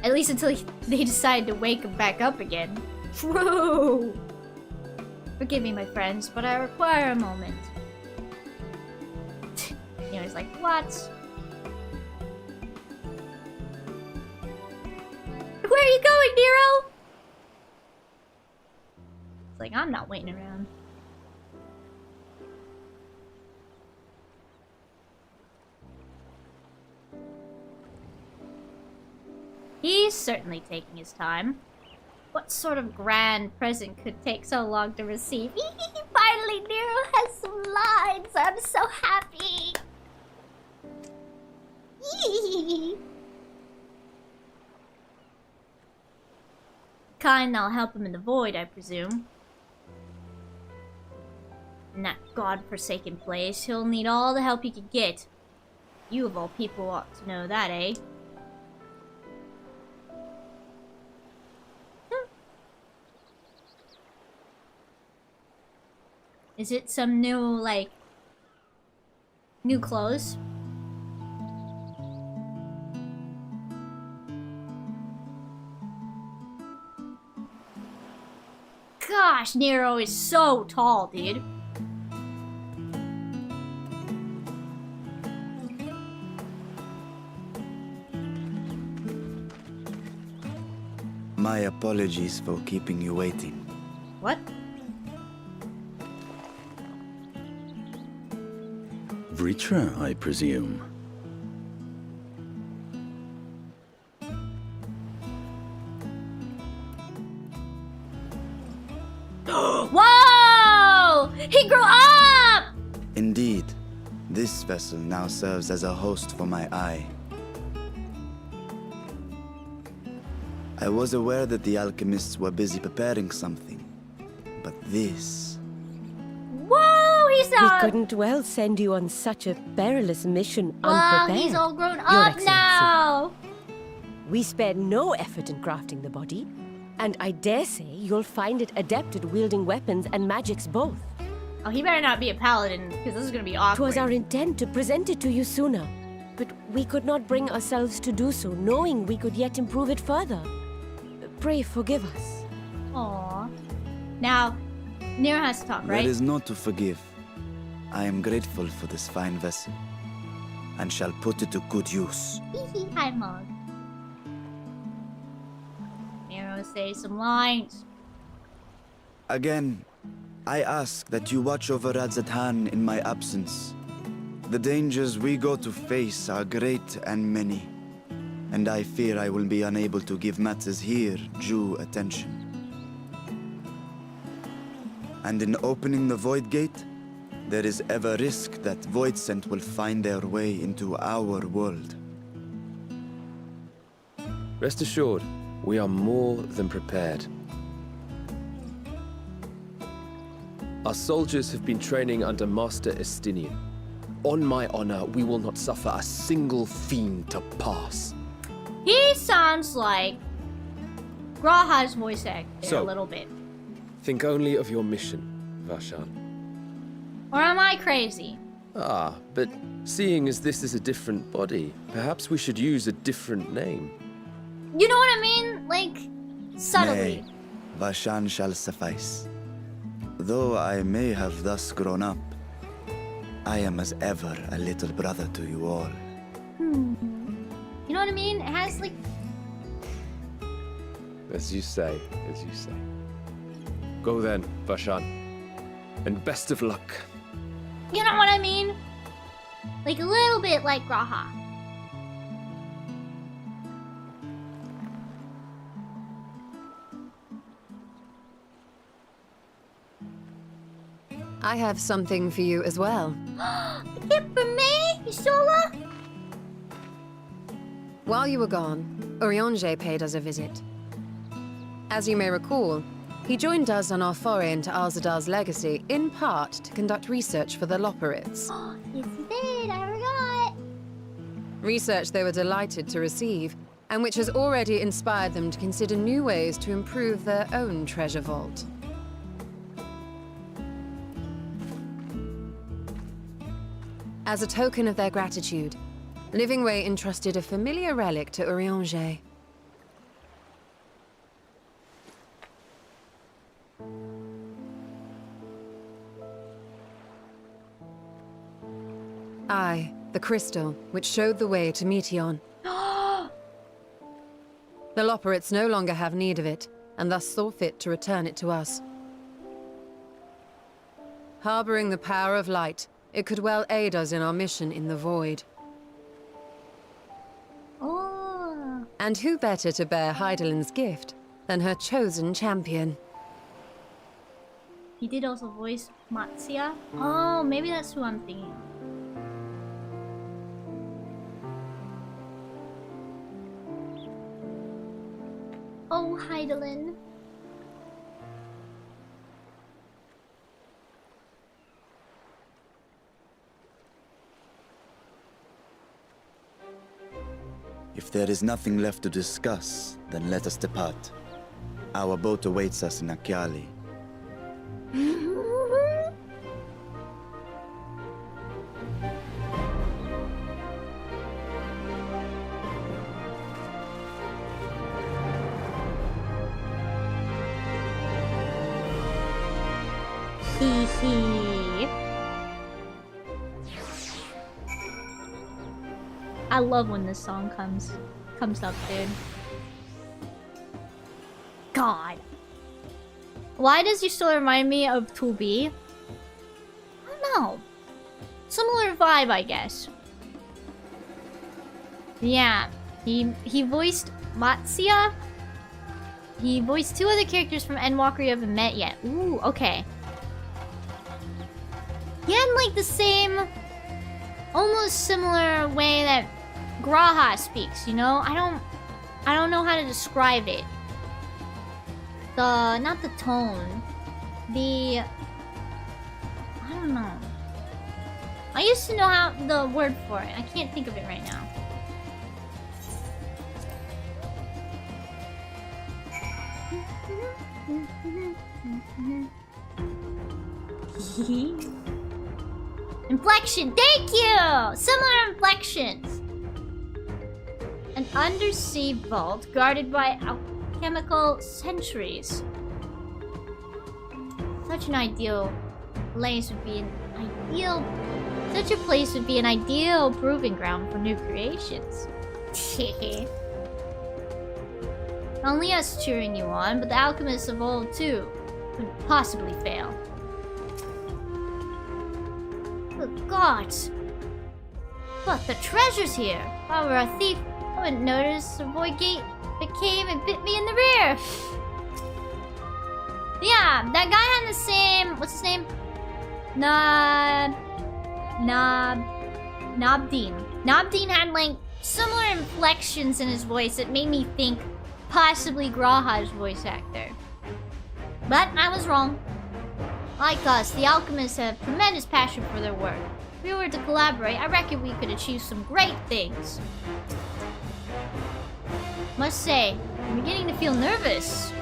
A: At least until they decided to wake him back up again. True! Forgive me, my friends, but I require a moment. You know, he's like, what? Where are you going, Nero? It's like, I'm not waiting around. He's certainly taking his time. What sort of grand present could take so long to receive? Finally, Nero has some lines. I'm so happy. Kind that'll help him in the void, I presume. in that godforsaken place. He'll need all the help he could get. You of all people ought to know that, eh? Is it some new, like, new clothes? Gosh, Nero is so tall, dude.
G: My apologies for keeping you waiting.
A: What?
D: Vritra, I presume.
A: Whoa! He grew up!
G: Indeed, this vessel now serves as a host for my eye. I was aware that the alchemists were busy preparing something, but this...
A: Whoa! He's
I: We
A: not...
I: couldn't well send you on such a perilous mission
A: Wow,
I: unprepared.
A: he's all grown
I: Your
A: up
I: Excellency.
A: now!
I: We spared no effort in crafting the body, and I dare say you'll find it adept at wielding weapons and magics both.
A: Oh, he better not be a paladin, because this is gonna be awkward.
I: 'Twas our intent to present it to you sooner, but we could not bring ourselves to do so, knowing we could yet improve it further. Pray forgive us.
A: Aww. Now, Nero has to talk, right?
G: There is no to forgive. I am grateful for this fine vessel, and shall put it to good use.
A: Hee hi, Mog. Nero, say some lines.
G: Again, I ask that you watch over Radzatan in my absence. The dangers we go to face are great and many, and I fear I will be unable to give matters here due attention. And in opening the Void Gate, there is ever risk that Voidsent will find their way into our world.
E: Rest assured, we are more than prepared. Our soldiers have been training under Master Estinian. On my honor, we will not suffer a single fiend to pass.
A: He sounds like Graha's voice actor
E: So-
A: a little bit.
E: Think only of your mission, Varshan.
A: Or am I crazy?
E: Ah, but seeing as this is a different body, perhaps we should use a different name.
A: You know what I mean? Like, subtly.
G: Nay, Vashan shall suffice. Though I may have thus grown up, I am as ever a little brother to you all.
A: You know what I mean? It has, like...
E: As you say, as you say. Go then, Varshan. And best of luck.
A: You know what I mean? Like, a little bit like Graha.
F: I have something for you as well.
A: A gift for me, Isola?
F: While you were gone, Urianger paid us a visit. As you may recall, he joined us on our foray into Alzadal's legacy, in part to conduct research for the Loporrits.
A: Yes, he did. I forgot.
F: Research they were delighted to receive, and which has already inspired them to consider new ways to improve their own treasure vault. As a token of their gratitude, Livingway entrusted a familiar relic to Urianger. Aye, the crystal, which showed the way to Meteon. The Loporrits no longer have need of it, and thus saw fit to return it to us. Harboring the power of light, it could well aid us in our mission in the Void.
A: Oh.
F: And who better to bear Heidelin's gift than her chosen champion?
A: He did also voice Matsia. Oh, maybe that's who I'm thinking. Oh, Heidelin.
G: If there is nothing left to discuss, then let us depart. Our boat awaits us in Akyali.
A: Hee hee. I love when this song comes up, dude. God. Why does he still remind me of 2B? I don't know. Similar vibe, I guess. Yeah. He voiced Matsuya. He voiced 2 other characters from Endwalker you haven't met yet. Ooh, okay. He had like the same, almost similar way that Graha speaks, you know? I don't know how to describe it. Not the tone. I don't know. I used to know how the word for it. I can't think of it right now. Inflection, thank you! Similar inflections. An undersea vault guarded by alchemical sentries. Such a place would be an ideal proving ground for new creations. Only us cheering you on, but the alchemists of old too could possibly fail. Good gods! But the treasure's here! If I were a thief, I wouldn't notice the void gate that came and bit me in the rear! Yeah, that guy had the same... What's his name? Nobdeen. Nobdeen had, like, similar inflections in his voice that made me think possibly Graha's voice actor. But I was wrong. Like us, the alchemists have tremendous passion for their work. If we were to collaborate, I reckon we could achieve some great things. Must say, I'm beginning to feel nervous.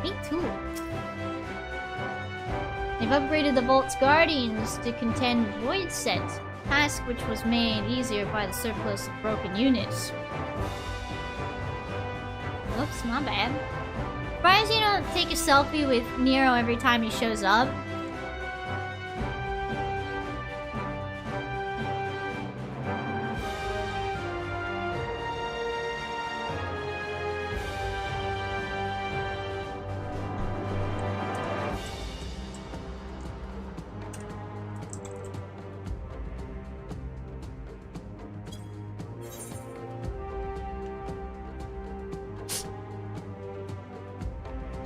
A: Me too. They've upgraded the Vault's Guardians to contend with Void Scent, task which was made easier by the surplus of broken units. Oops, my bad. Surprised you don't take a selfie with Nero every time he shows up.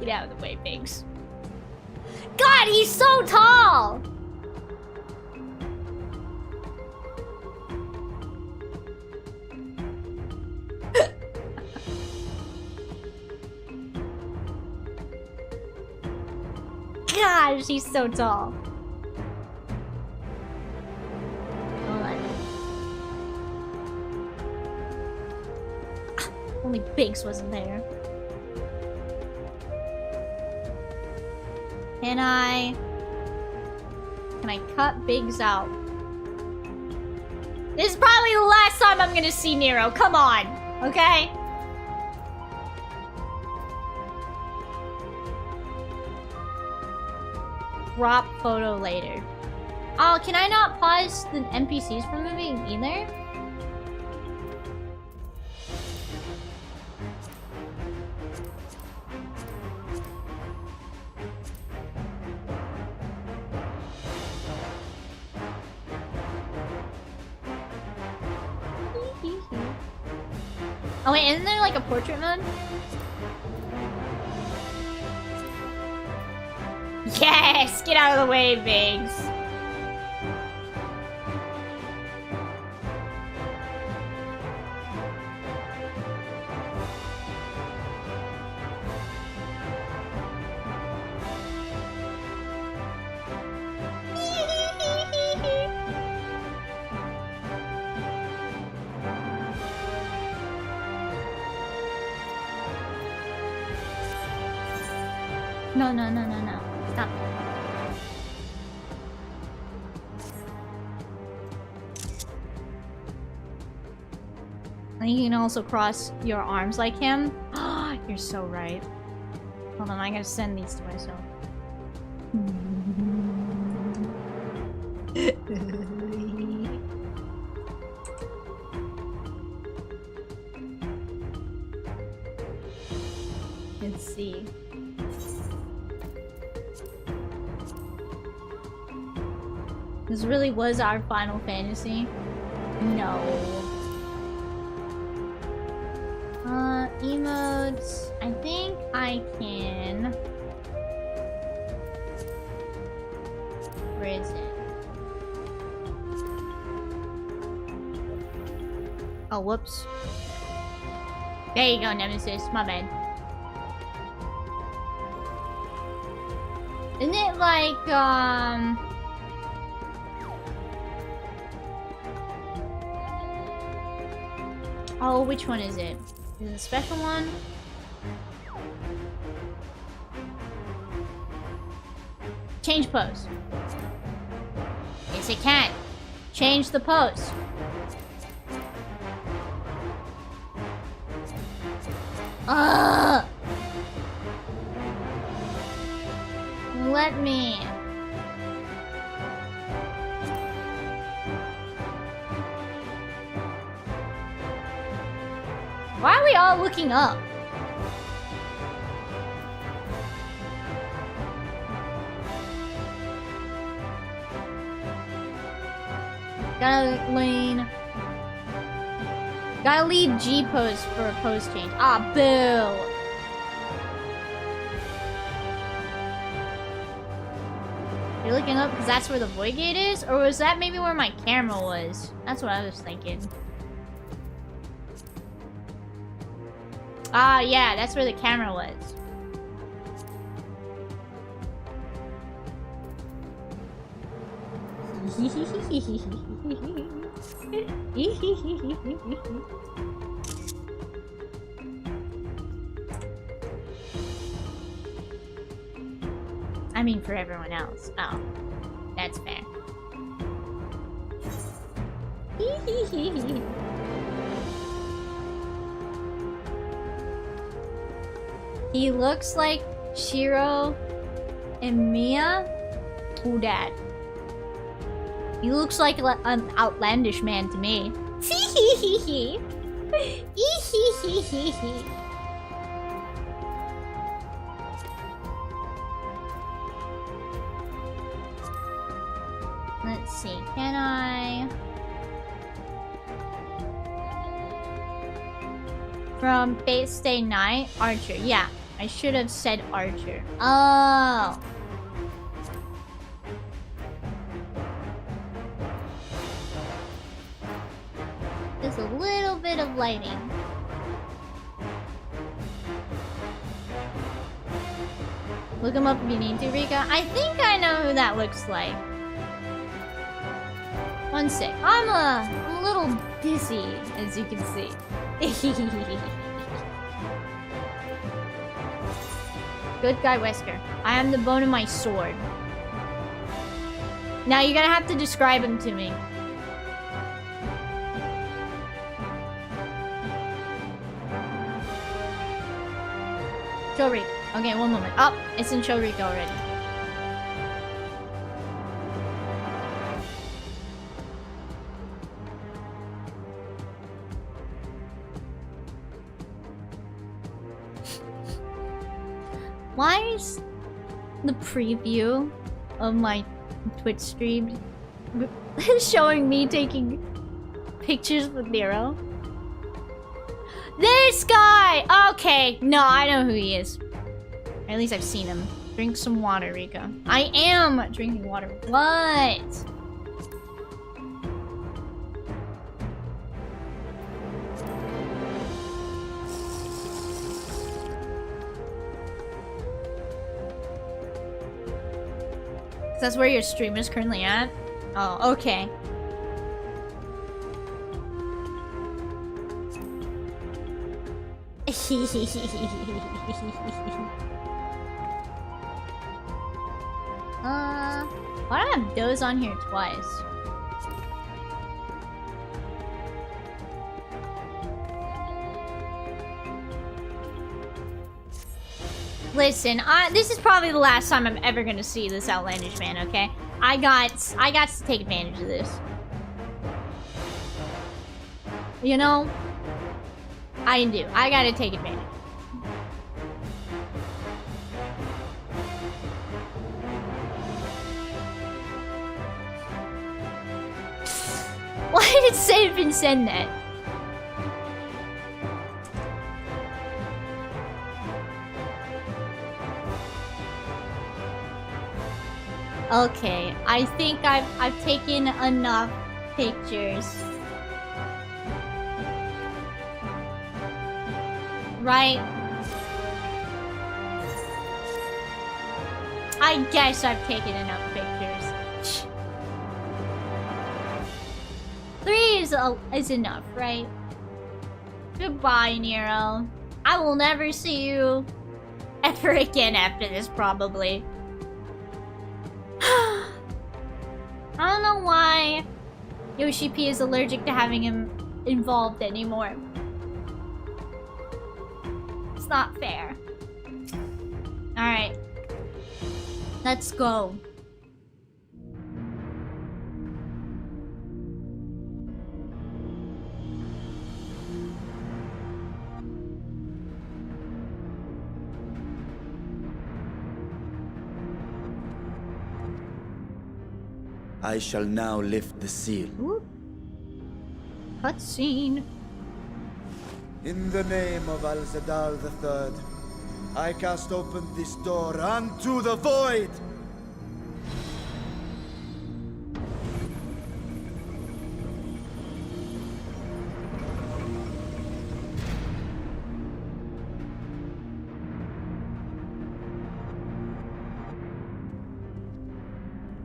A: Get out of the way, Biggs. God, he's so tall! Gosh, he's so tall. Hold on. Only Biggs wasn't there. Can I cut Biggs out? This is probably the last time I'm gonna see Nero. Come on, okay? Crop photo later. Oh, can I not pause the NPCs from moving either? Oh wait, isn't there like a portrait mode? Yes! Get out of the way, Biggs! No, no, no, no, no. Stop. And you can also cross your arms like him. You're so right. Hold on, I gotta send these to myself. Let's see. This really was our Final Fantasy? No. Emotes. I think I can... Where is it? Oh, whoops. There you go, Nemesis. My bad. Isn't it like, oh, which one is it? Is it a special one? Change pose. Yes, it can. Change the pose. Ugh! Let me. Why are we all looking up? Gotta lean. Gotta lead G pose for a pose change. Ah, boo! You're looking up because that's where the void gate is? Or was that maybe where my camera was? That's what I was thinking. Ah, yeah, that's where the camera was. I mean, for everyone else. Oh, that's fair. He looks like Shiro and Mia. Who dat? He looks like an outlandish man to me. Let's see, can I... From Fate Stay Night, Archer. Yeah, I should have said Archer. Oh. Just a little bit of lighting. Look him up if you need to, Rika. I think I know who that looks like. One sec. I'm a little dizzy, as you can see. Good guy, Wesker. I am the bone of my sword. Now you're gonna have to describe him to me. Shorika. Okay, one moment. Oh, it's in Shorika already. Why is the preview of my Twitch stream showing me taking pictures with Nero? This guy! Okay, no, I know who he is. Or at least I've seen him. Drink some water, Rika. I am drinking water. What? That's where your stream is currently at? Oh, okay. Why do I have Doze on here twice? Listen, this is probably the last time I'm ever gonna see this outlandish man, okay? I got to take advantage of this. You know? I do. I gotta take advantage. Why did Save and send that? Okay, I think I've taken enough pictures. Right? I guess I've taken enough pictures. 3 is enough, right? Goodbye, Nero. I will never see you ever again after this, probably. I don't know why Yoshi P is allergic to having him involved anymore. It's not fair. Alright. Let's go.
G: I shall now lift the seal.
A: Ooh. Cutscene.
G: In the name of Al-Zadal III, I cast open this door unto the void!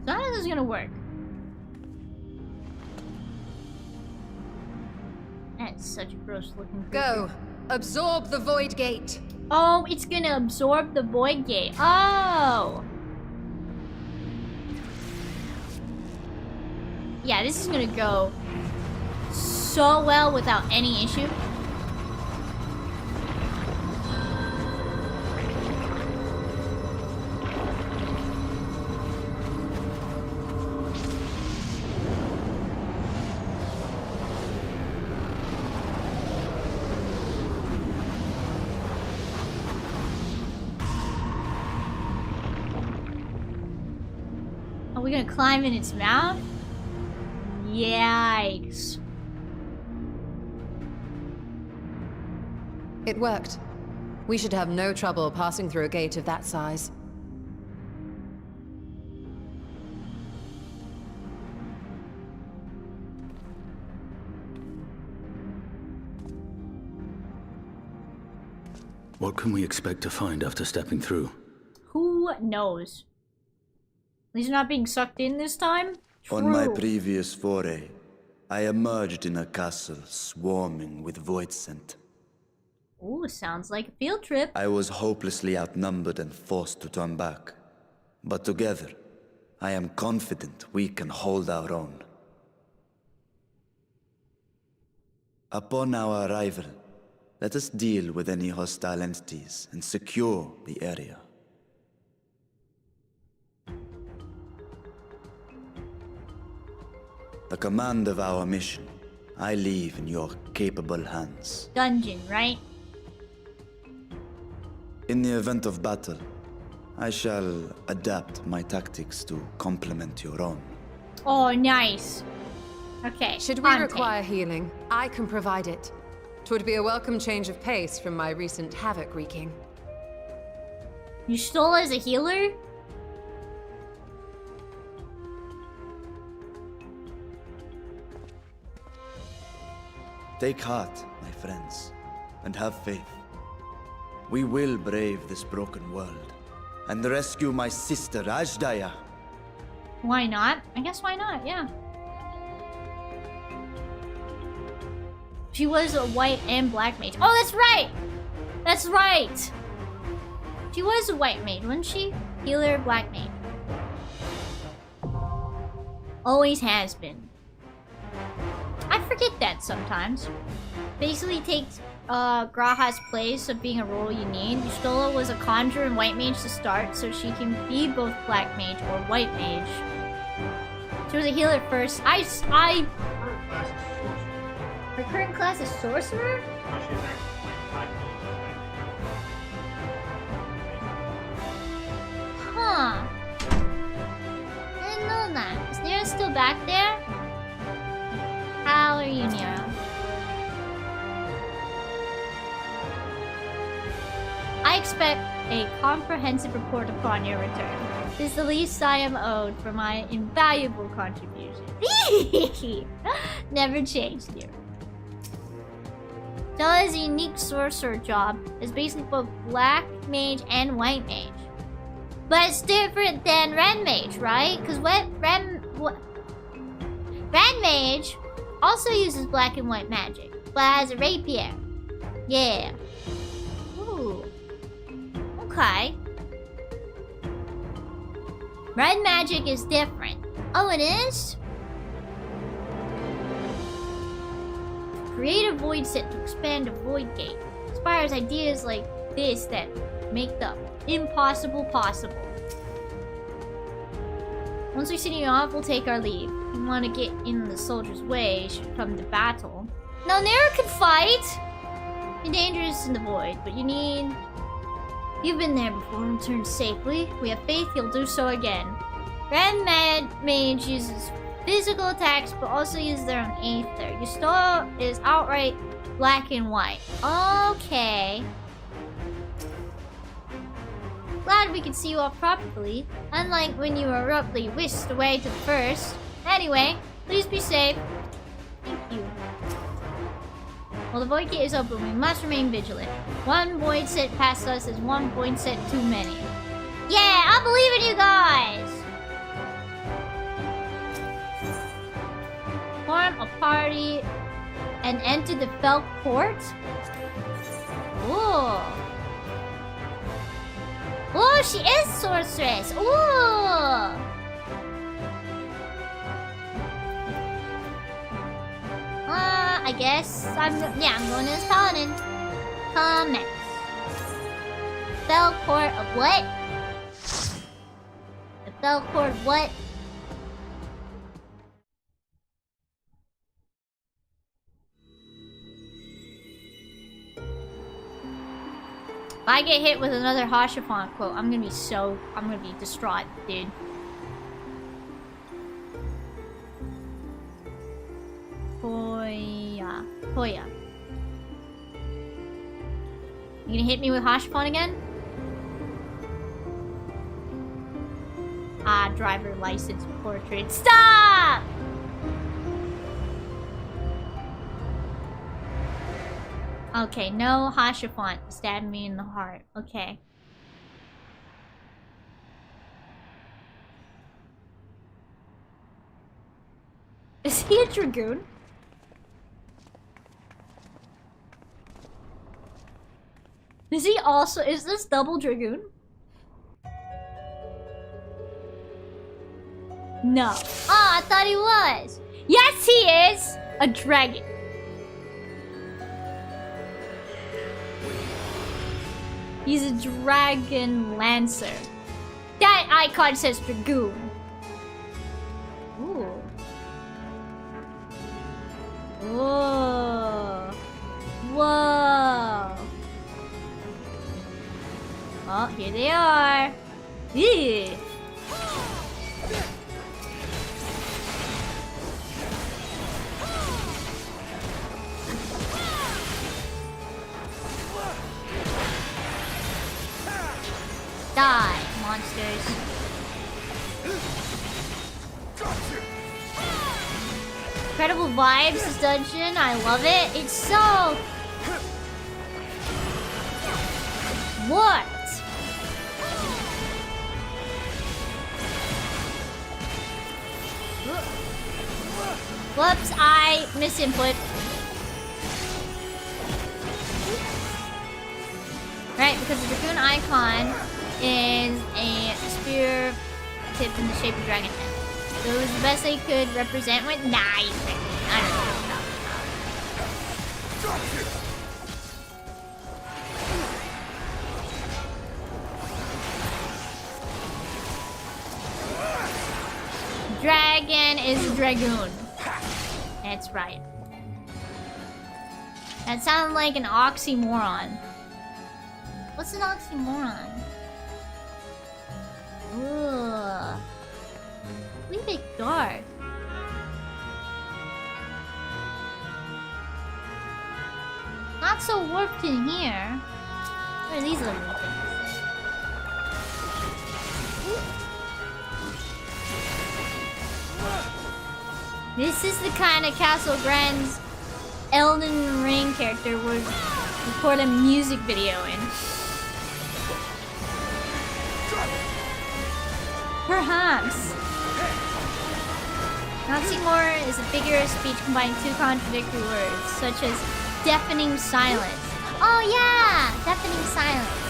A: So how is this gonna work? That's such a gross looking creature.
F: Go. Absorb the void gate.
A: Oh, it's gonna absorb the void gate. Oh! Yeah, this is gonna go so well without any issue. Are we gonna climb in its mouth? Yikes.
F: It worked. We should have no trouble passing through a gate of that size.
D: What can we expect to find after stepping through?
A: Who knows? At least not being sucked in this time?
G: On my
A: True.
G: previous foray, I emerged in a castle swarming with void scent.
A: Ooh, sounds like a field trip.
G: I was hopelessly outnumbered and forced to turn back. But together, I am confident we can hold our own. Upon our arrival, let us deal with any hostile entities and secure the area. The command of our mission, I leave in your capable hands.
A: Dungeon, right?
G: In the event of battle, I shall adapt my tactics to complement your own.
A: Oh, nice. Okay.
F: Should we
A: content.
F: require healing, I can provide it. 'Twould be a welcome change of pace from my recent havoc wreaking.
A: You stole as a healer?
G: Take heart, my friends, and have faith. We will brave this broken world and rescue my sister Ajdaya.
A: Why not? I guess why not, yeah. She was a white and black mage. Oh, that's right! That's right! She was a white mage, wasn't she? Healer, black mage. Always has been. I forget that sometimes. Basically takes Graha's place of being a role you need. Yustola was a conjurer and white mage to start, so she can be both black mage or white mage. She was a healer first. Her current class is sorcerer? Huh. I didn't know that. Is Nero still back there? How are you, Nero? I expect a comprehensive report upon your return. This is the least I am owed for my invaluable contribution. Never changed, Nero. Stella's unique sorcerer job is basically both black mage and white mage. But it's different than red mage, right? Because red mage also uses black and white magic, but has a rapier. Yeah. Ooh. Okay. Red magic is different. Oh, it is? Create a void set to expand a void gate. Inspires ideas like this that make the impossible possible. Once we send you off, we'll take our leave. If you want to get in the soldier's way, should come to battle. Now, Nero can fight! You're dangerous in the void, but you've been there before and returned safely. We have faith you'll do so again. Red Mage uses physical attacks, but also uses their own aether. Yustola is outright black and white. Okay. Glad we could see you off properly, unlike when you were abruptly whisked away to the first. Anyway, please be safe. Thank you. While the void gate is open, we must remain vigilant. One void set past us is one void set too many. Yeah, I believe in you guys! Form a party and enter the Fell Court? Ooh. Oh, she is sorceress. Ooh. I guess I'm going to this paladin. Commence. Fell Court of what? The Fell Court of what? If I get hit with another Hashafont quote, I'm gonna be distraught, dude. Hoya. You gonna hit me with Hashafont again? Ah, driver license portrait. Stop! Okay, no Hashafont stabbed me in the heart. Okay. Is he a Dragoon? Is he also... Is this double Dragoon? No. Ah, I thought he was. Yes, he is! A dragon. He's a dragon lancer. That icon says Dragoon. Ooh. Whoa. Whoa. Oh, here they are. Ew. Die, monsters. Incredible vibes, this dungeon. I love it. It's so... What? Whoops, I misinput. Right, because the Dragoon icon is a spear tipped in the shape of dragon head. So it was the best they could represent with. Nah, I don't know. Dragon is a dragoon. That's right. That sounded like an oxymoron. What's an oxymoron? Ugh. Leave it dark. Not so warped in here. What are these little things? This is the kind of Castle Grand's Elden Ring character would record a music video in. Perhaps. Oxymoron is a figure of speech combining two contradictory words, such as deafening silence. Oh yeah! Deafening silence.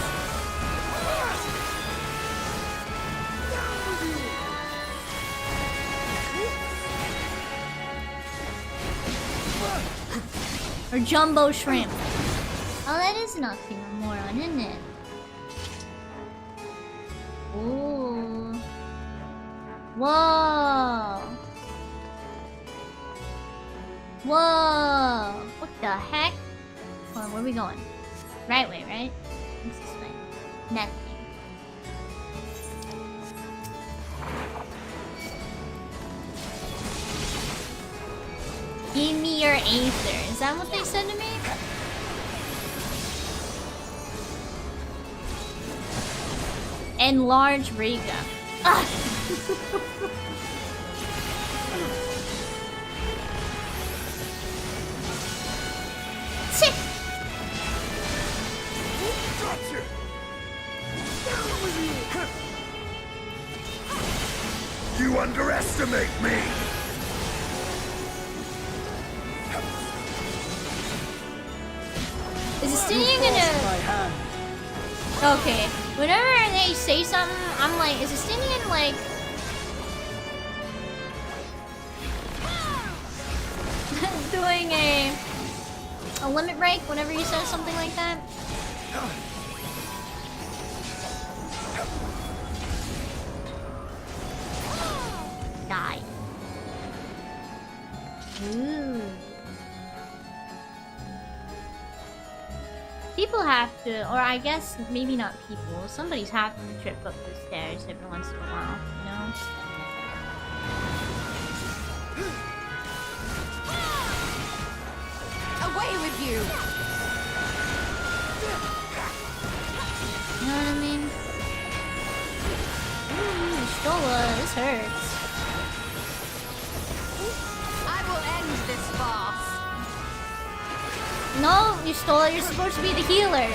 A: Or jumbo shrimp. Oh, that is an oxymoron, isn't it? Ooh. Whoa. Whoa. What the heck? Hold on, where are we going? Right way, right? What's this way? Nothing. Give me your aether. Is that what they said to me? Enlarge Rika. Ah.
C: You underestimate me!
A: Is Estinian gonna... Okay. Whenever they say something, I'm like, is Estinian like... doing a limit break whenever you say something like that? Die. Ooh. People have to, or I guess maybe not people, somebody's have to trip up the stairs every once in a while, you know?
F: Away with you!
A: You know what I mean? Ooh, Stola, this hurts.
F: I will end this farce.
A: No, you stole it. You're supposed to be the healer.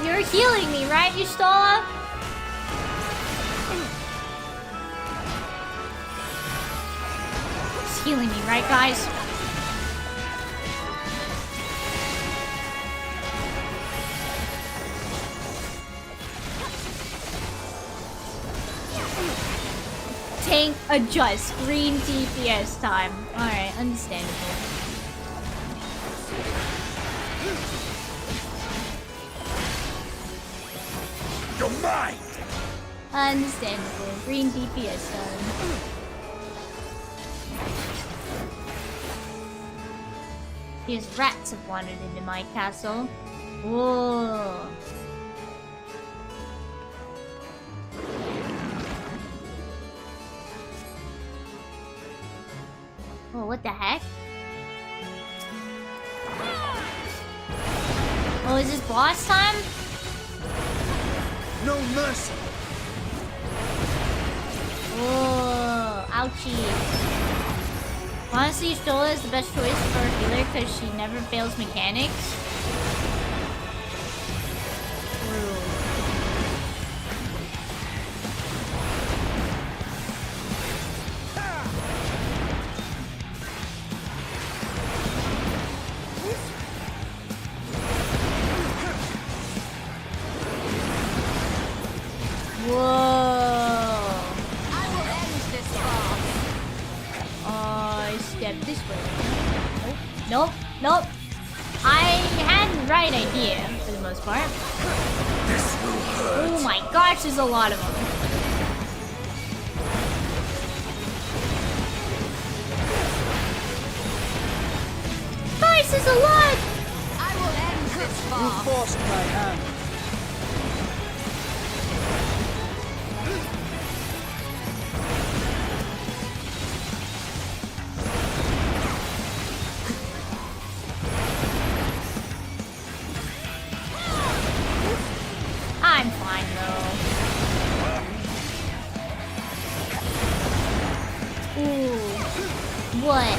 A: You're healing me, right, you stole? He's healing me, right, guys? Tank adjust. Green DPS time. Alright, understandable.
C: You're mine!
A: Understandable. Green DPS time. These rats have wandered into my castle. Whoa. Oh, what the heck? Oh, is this boss time?
C: No mercy!
A: Oh, ouchie. Honestly, Stola is the best choice for a healer because she never fails mechanics. True. this way. Nope. Nope. I had the right idea for the most part.
C: This will hurt.
A: Oh my gosh, there's a lot of them. Guys, there's a lot!
F: I will end this far.
E: Forced my hand.
A: I'm fine though. Ooh. What?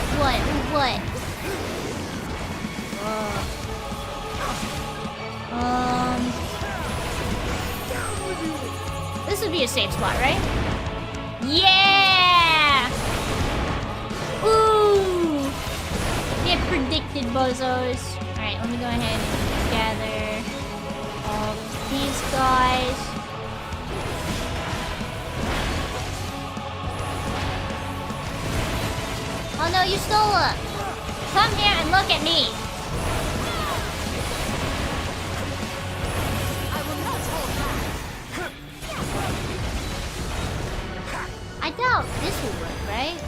A: This would be a safe spot, right? Yeah! Ooh! Get predicted, bozos. Alright, let me go ahead and gather all these guys. Oh no, you stole it! Come here and look at me!
F: I will not hold back.
A: I doubt this will work, right?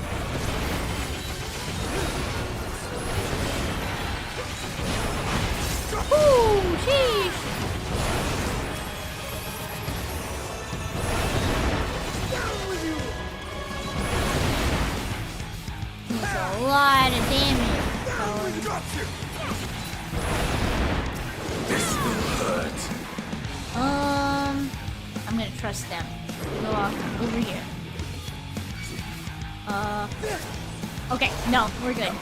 A: Ooh, sheesh! That's a lot of damage.
C: This will hurt.
A: I'm gonna trust them. Go off over here. Okay, no, we're good.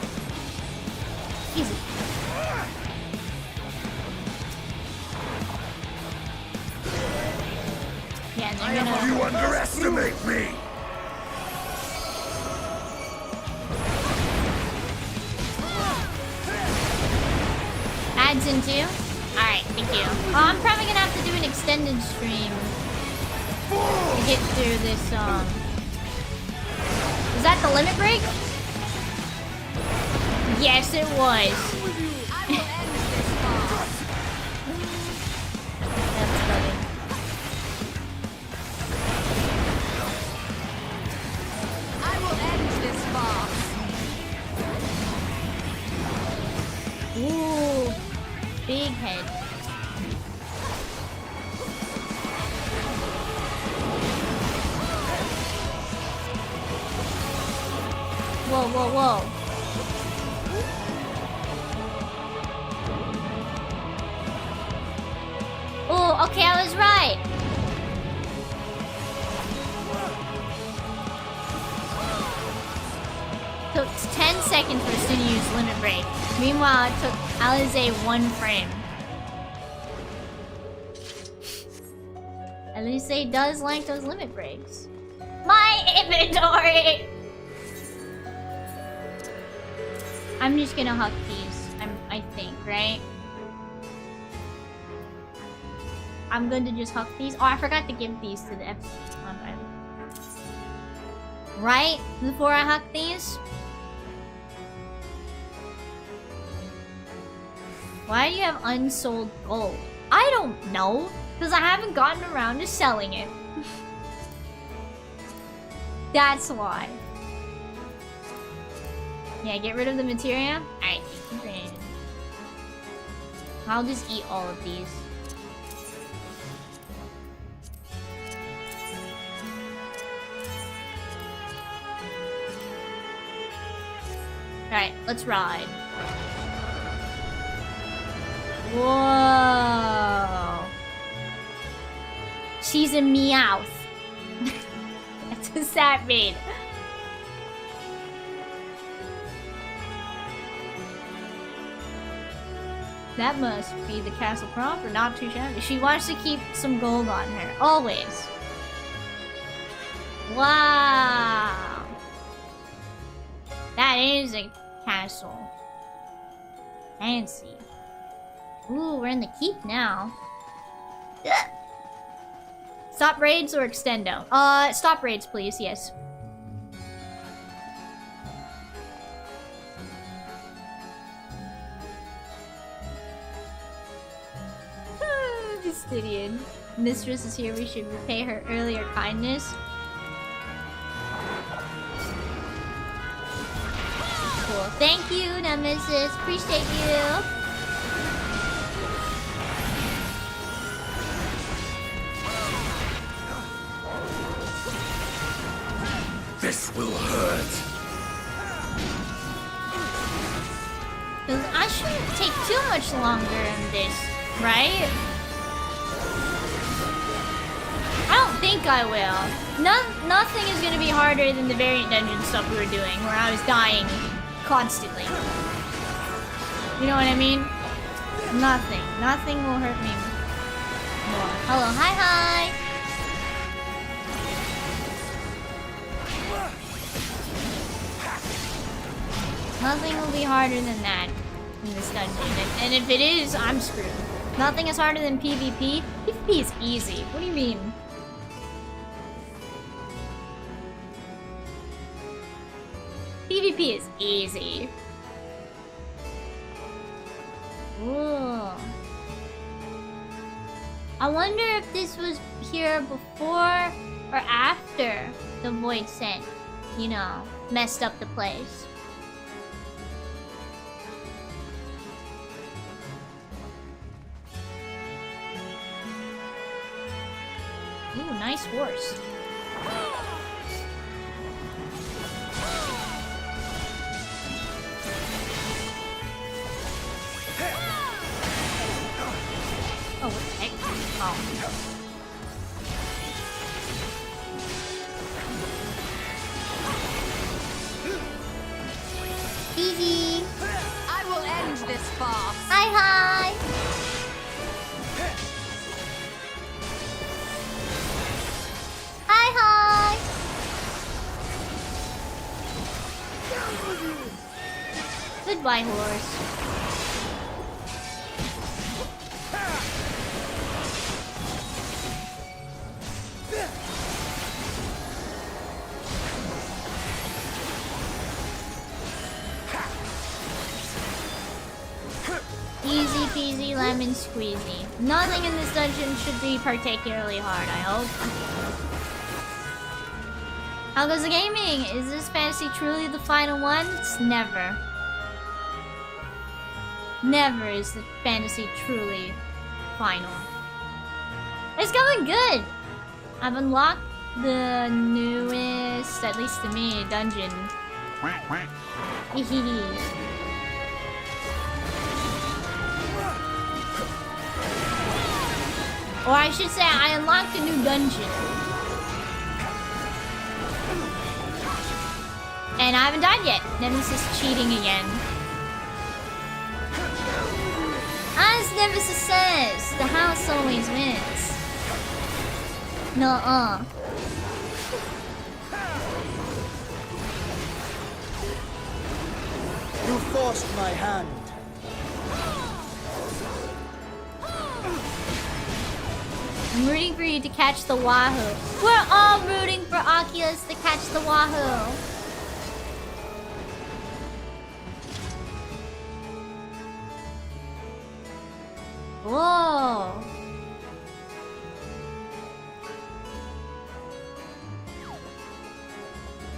A: Easy. Yeah, and they're gonna...
C: You underestimate me.
A: Adds into? Alright, thank you. I'm probably gonna have to do an extended stream to get through this, Was that the limit break? Yes, it was.
F: I will end this far.
A: That's funny.
F: I will end this far.
A: Ooh, big head. Whoa, whoa, whoa. Oh, okay, I was right. Took 10 seconds for us to use limit break. Meanwhile, it took Alize 1 frame. Alize does like those limit breaks. My inventory! I'm just gonna huck these, I think, right? I'm going to just huck these. Oh, I forgot to give these to the F14. Right? Before I huck these? Why do you have unsold gold? I don't know. Because I haven't gotten around to selling it. That's why. Yeah, get rid of the materia. Alright, keep it. I'll just eat all of these. Alright, let's ride. Whoa. She's a Meowth. What does that mean? That must be the castle proper, not too shabby. She wants to keep some gold on her, always. Wow. That is a castle. Fancy. Ooh, we're in the keep now. Stop raids or extendo? Stop raids, please, yes. Obsidian. Mistress is here. We should repay her earlier kindness. Cool. Thank you, Nemesis. Appreciate you.
D: This will hurt.
A: Because I shouldn't take too much longer in this, right? I don't think I will. Nothing is going to be harder than the variant dungeon stuff we were doing, where I was dying constantly. You know what I mean? Nothing. Nothing will hurt me more. Hello, hi. Nothing will be harder than that in this dungeon. And if it is, I'm screwed. Nothing is harder than PvP. PvP is easy. What do you mean? PvP is easy. Ooh. I wonder if this was here before or after the Void Scent, you know, messed up the place. Ooh, nice horse. Oh, what the heck? Oh. Easy.
F: I will end this farce.
A: Hi. Hi. Goodbye, horse. Easy peasy lemon squeezy. Nothing in this dungeon should be particularly hard, I hope. How goes the gaming? Is this fantasy truly the final one? It's never. Never is the fantasy truly final. It's going good! I've unlocked the newest, at least to me, dungeon. Or I should say, I unlocked a new dungeon. And I haven't died yet. Nemesis cheating again. As Nemesis says, the house always wins. Nuh-uh.
J: You forced my hand.
A: I'm rooting for you to catch the Wahoo. We're all rooting for Oculus to catch the Wahoo. Whoa.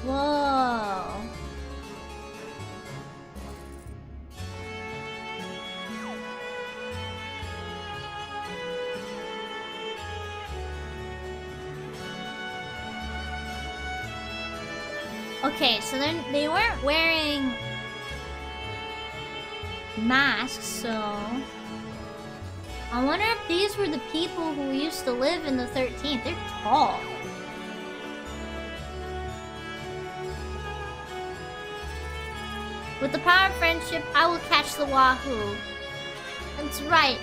A: Whoa. Okay, so then they weren't wearing masks, so I wonder if these were the people who used to live in the 13th. They're tall. With the power of friendship, I will catch the Wahoo. That's right.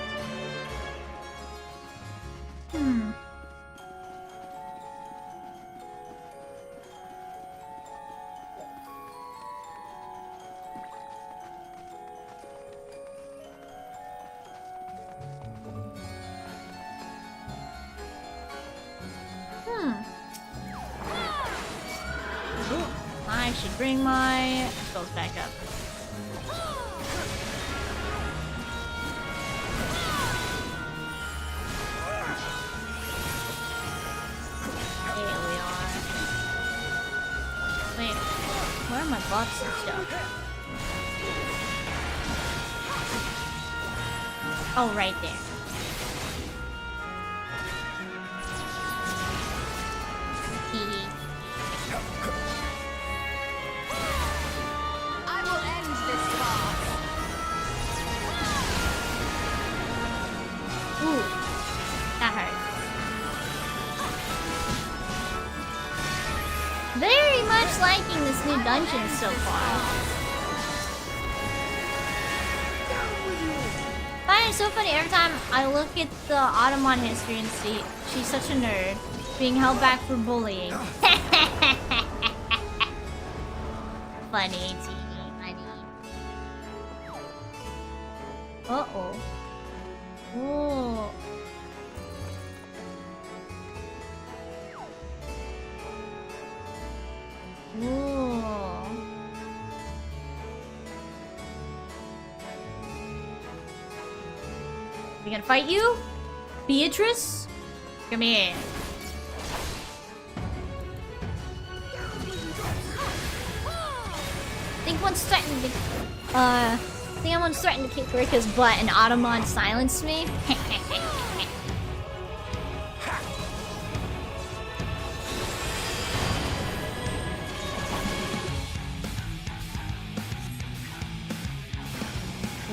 A: I should bring my spells back up. are my bots and stuff? Oh, right there.
F: I will end this farce.
A: Ooh, that hurt. Very much liking this new dungeon so far. I find it so funny every time I look at the Ottoman history and see she's such a nerd being held back for bullying. Funny, teeny, funny. Uh-oh. Whoa. Whoa. We gonna fight you? Beatrice? Come here. I think one's threatening to kick Rika's butt and Ottoman silenced me.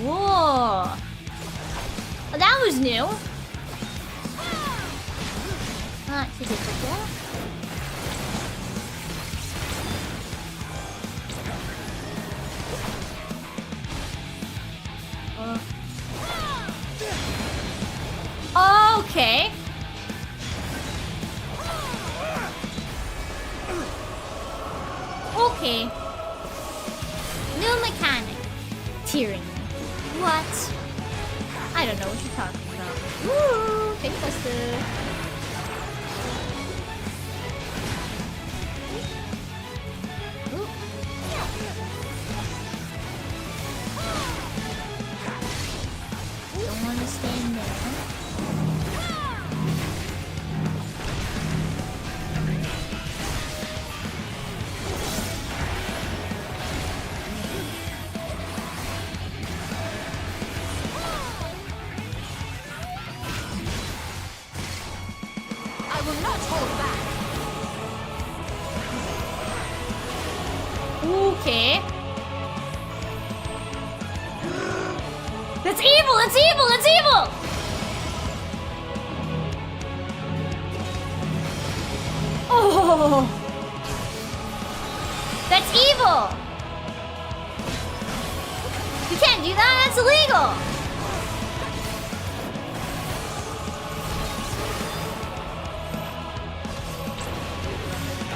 A: Whoa. Oh, that was new. Not too difficult. Okay. Okay. New mechanic. Tearing. What? I don't know what you're talking about. Woo! Tank buster. Ooh. Don't want to stand there.
F: I will not hold back.
A: Okay. That's evil! That's evil! That's evil! Oh! That's evil! You can't do that! That's illegal!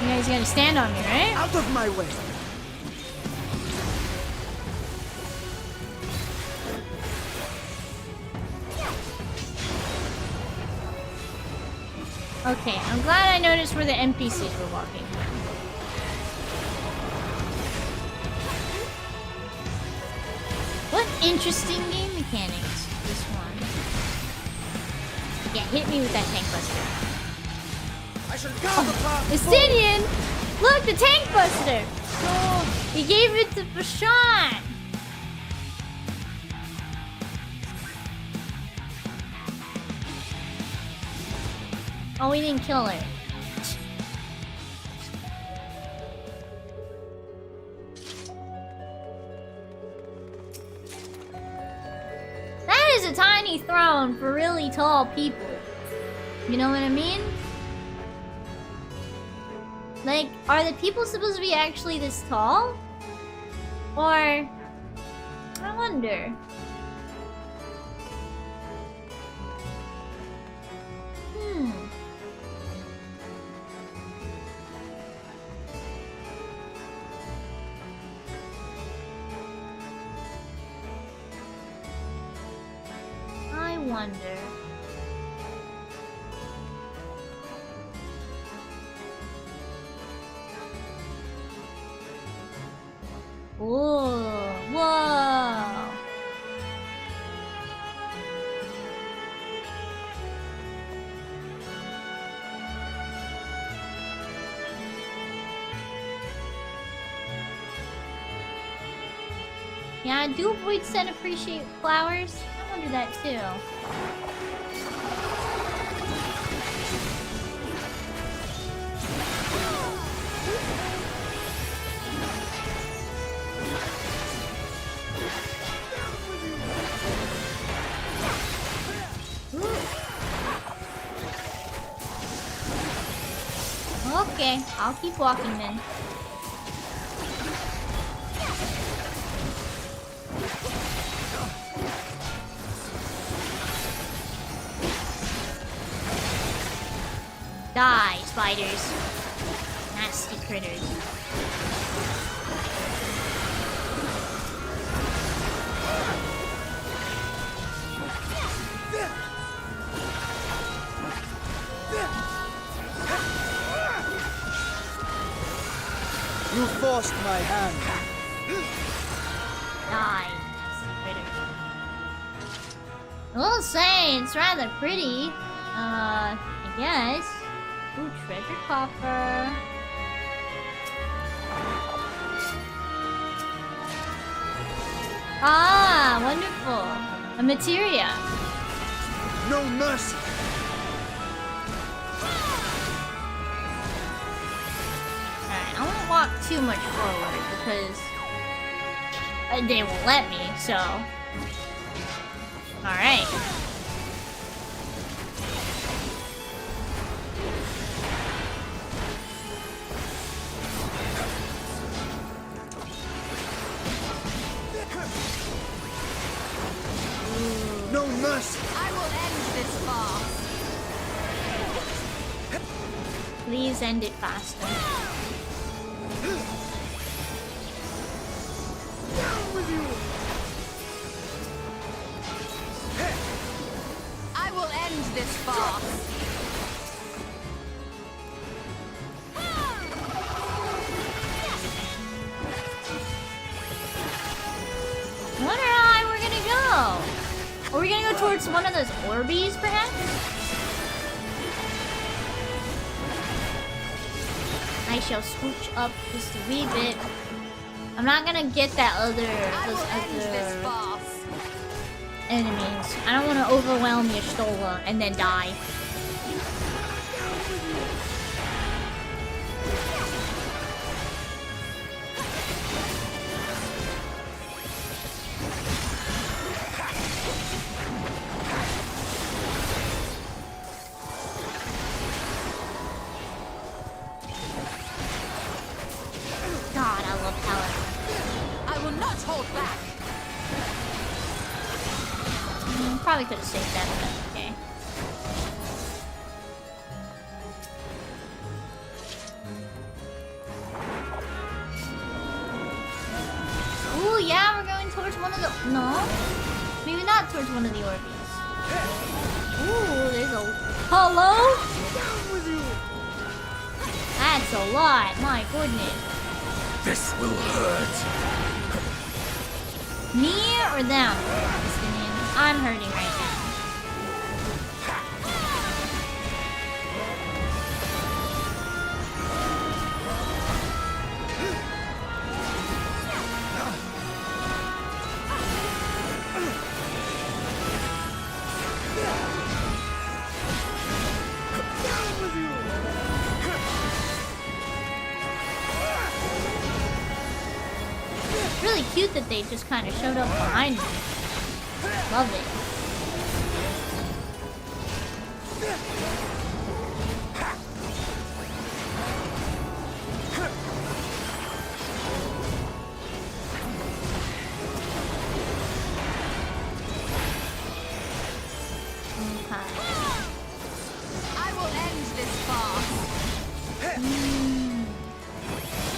A: You guys gotta stand on me, right?
E: Out of my way!
A: Okay, I'm glad I noticed where the NPCs were walking. What interesting game mechanics, this one. Yeah, hit me with that tank buster.
E: I shall guard the path.
A: Astidian! Look, the tank buster! Oh, he gave it to Bashan! Oh, we didn't kill her. That is a tiny throne for really tall people. You know what I mean? Like, are the people supposed to be actually this tall? Or... I wonder. I wonder. Whoa! Whoa! Yeah, do void send appreciate flowers? I wonder that too. Okay, I'll keep walking then. Die, spiders. Nasty critters.
G: You forced my hand.
A: Die, nasty critters. I will say, it's rather pretty. I guess. Ooh, treasure coffer. Ah, wonderful. A materia.
G: No mercy.
A: Alright, I won't walk too much forward because they won't let me, so. Alright.
G: No mercy.
F: I will end this farce.
A: Please end it faster.
F: I will end this farce.
A: I wonder how high we're gonna go. Are we gonna go towards one of those Orbeez, perhaps? I shall scooch up just a wee bit. I'm not gonna get that those other enemies. I don't want to overwhelm Y'shtola and then die. God, I love Helen.
F: I will not hold back.
A: Probably could have saved that, but okay. Ooh, yeah, we're going towards one of the... No? Maybe not towards one of the Orbeez. Ooh, there's a... Hello? That's a lot, my goodness.
D: This will hurt.
A: Me or them? I'm hurting right now. Really cute that they just kind of showed up behind me. Love it.
F: I will end this farce.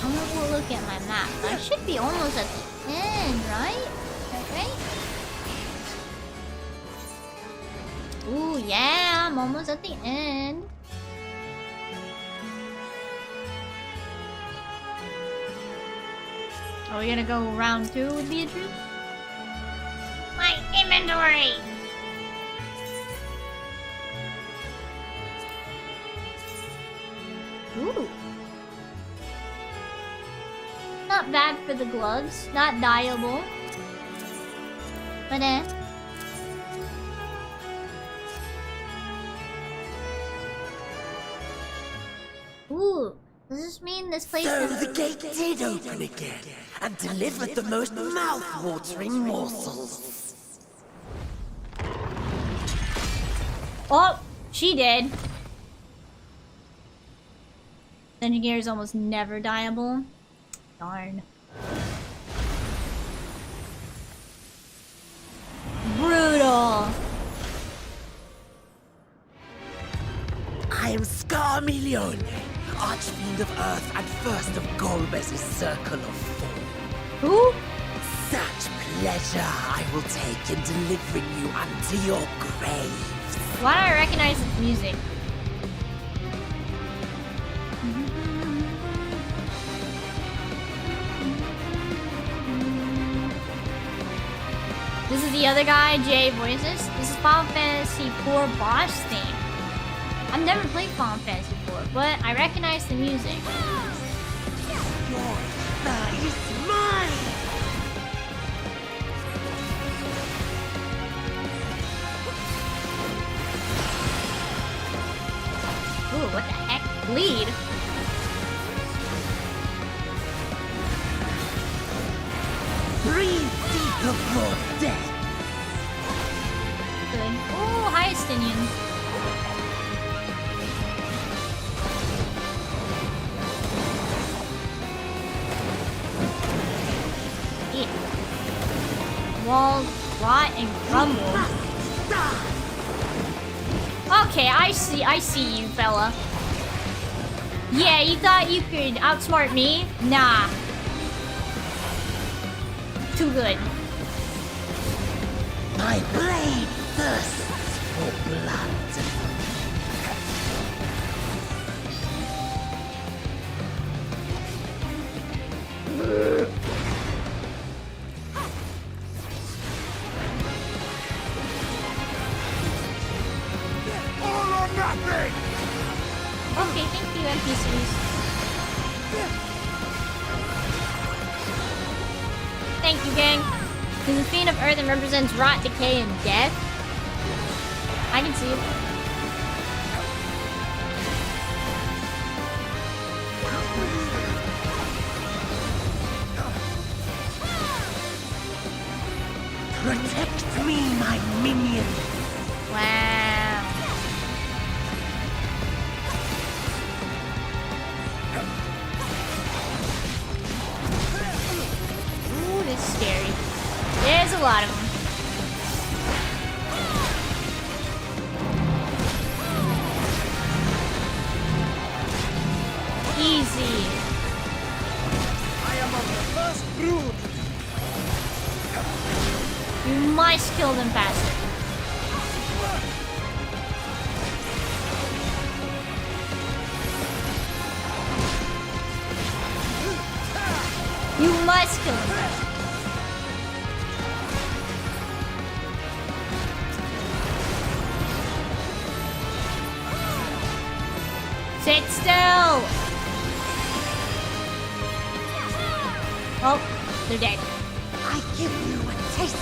A: I'm gonna look at my map. I should be almost at the end, right? Right? Ooh, yeah, I'm almost at the end. Are we gonna go round 2 with Beatrice? My inventory! Ooh. Not bad for the gloves. Not dyeable. But ooh, does this mean this place
J: So
A: is...
J: the gate did open again, and delivered the most mouth-watering morsels.
A: Oh, she did. Dungeon gear is almost never dieable. Darn. Brutal.
J: I am Scarmilione, Archfiend of Earth and first of Golbez's Circle of Four.
A: Who?
J: Such pleasure I will take in delivering you unto your graves.
A: Why do I recognize this music? This is the other guy Jay voices. This is Final Fantasy IV boss theme. I've never played Final Fantasy IV, but I recognize the music.
J: Your is mine!
A: Ooh, what the heck? Bleed?
J: Breathe deep of your death!
A: Good. Ooh, hi, Estinian. Yeah. Walls rot and crumble. Okay, I see you, fella. Yeah, you thought you could outsmart me? Nah. Too good.
J: My blade thirsts for blood.
C: All or nothing!
A: Okay, thank you, NPCs. Thank you, gang. He's the Fiend of Earth and represents rot, decay, and death. I can see it.
J: Protect me, my minion!
A: Wow. Ooh, this is scary. There's a lot of them. Easy.
J: I am of the first brood!
A: You must kill them faster. You must kill them faster. Sit still! Oh, they're dead.
J: I give you a taste of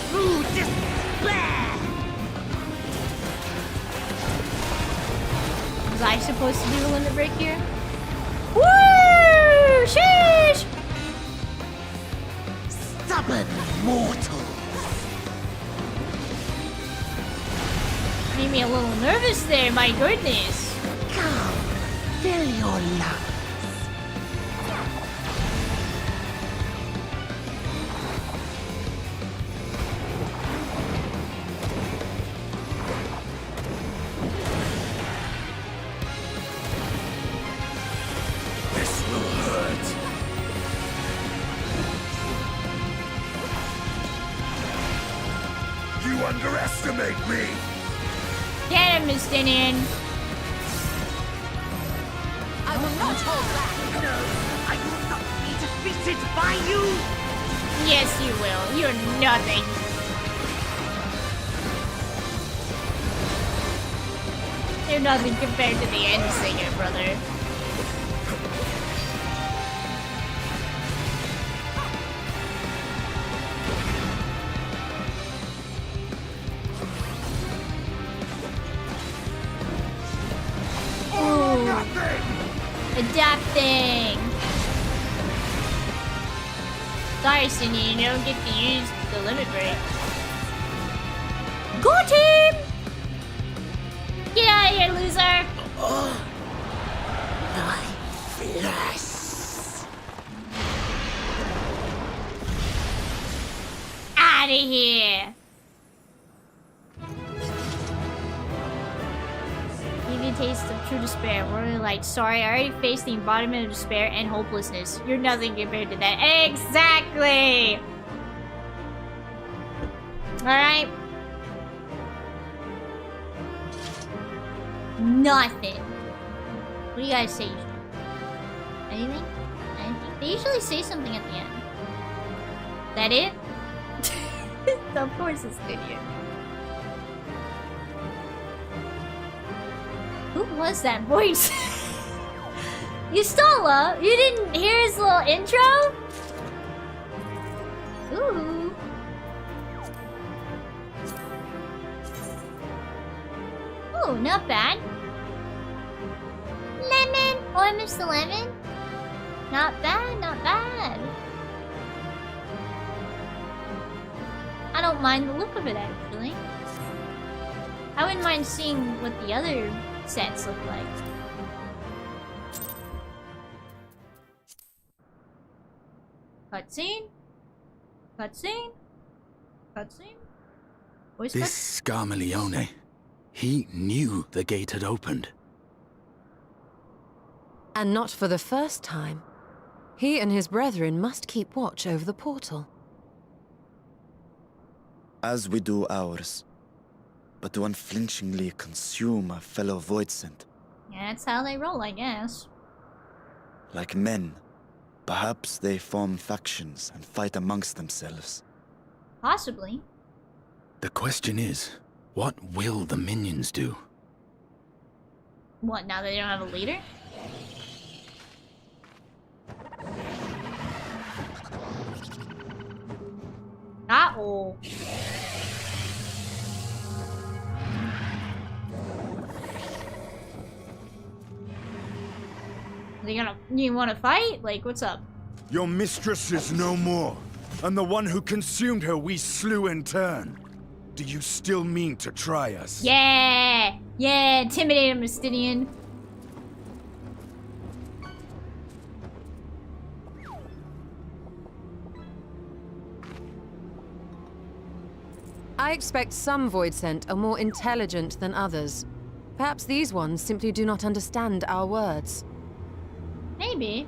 J: true despair!
A: Was I supposed to do the limit break here? Woo! Sheesh!
J: Stubborn mortals!
A: Made me a little nervous there, my goodness.
J: Come, fill your lungs.
C: This will hurt. You underestimate me!
A: Get him, Mr. Nin.
J: I will not hold back! No, I will not be defeated by you!
A: Yes, you will. You're nothing. You're nothing compared to the end singer, brother. Adapting! Sorry, Cindy, you don't get to use the limit break. Go team! Get out of here, loser!
J: My flesh.
A: Out of here! Give you a taste of true despair. We're like, sorry, I already faced the embodiment of despair and hopelessness. You're nothing compared to that. Exactly! Alright. Nothing. What do you guys say? Anything? Anything? They usually say something at the end. That it? Of course it's good here. Who was that voice? Yustala? You didn't hear his little intro? Ooh. Oh, not bad. Lemon! Oh, I missed the lemon? Not bad, not bad. I don't mind the look of it, actually. I wouldn't mind seeing what the other sets look like. Cutscene? Cutscene? Cutscene? Voice
D: This Scarmilione, he knew the gate had opened.
F: And not for the first time. He and his brethren must keep watch over the portal.
G: As we do ours, but to unflinchingly consume a fellow Voidsent.
A: Yeah, that's how they roll, I guess.
G: Like men, perhaps they form factions and fight amongst themselves.
A: Possibly.
D: The question is, what will the minions do?
A: What, now that they don't have a leader? Uh-oh. You wanna fight? Like, what's up?
D: Your mistress is no more, and the one who consumed her we slew in turn. Do you still mean to try us?
A: Yeah! Yeah, intimidate him, Mystidian.
F: I expect some Voidsent are more intelligent than others. Perhaps these ones simply do not understand our words.
A: Maybe.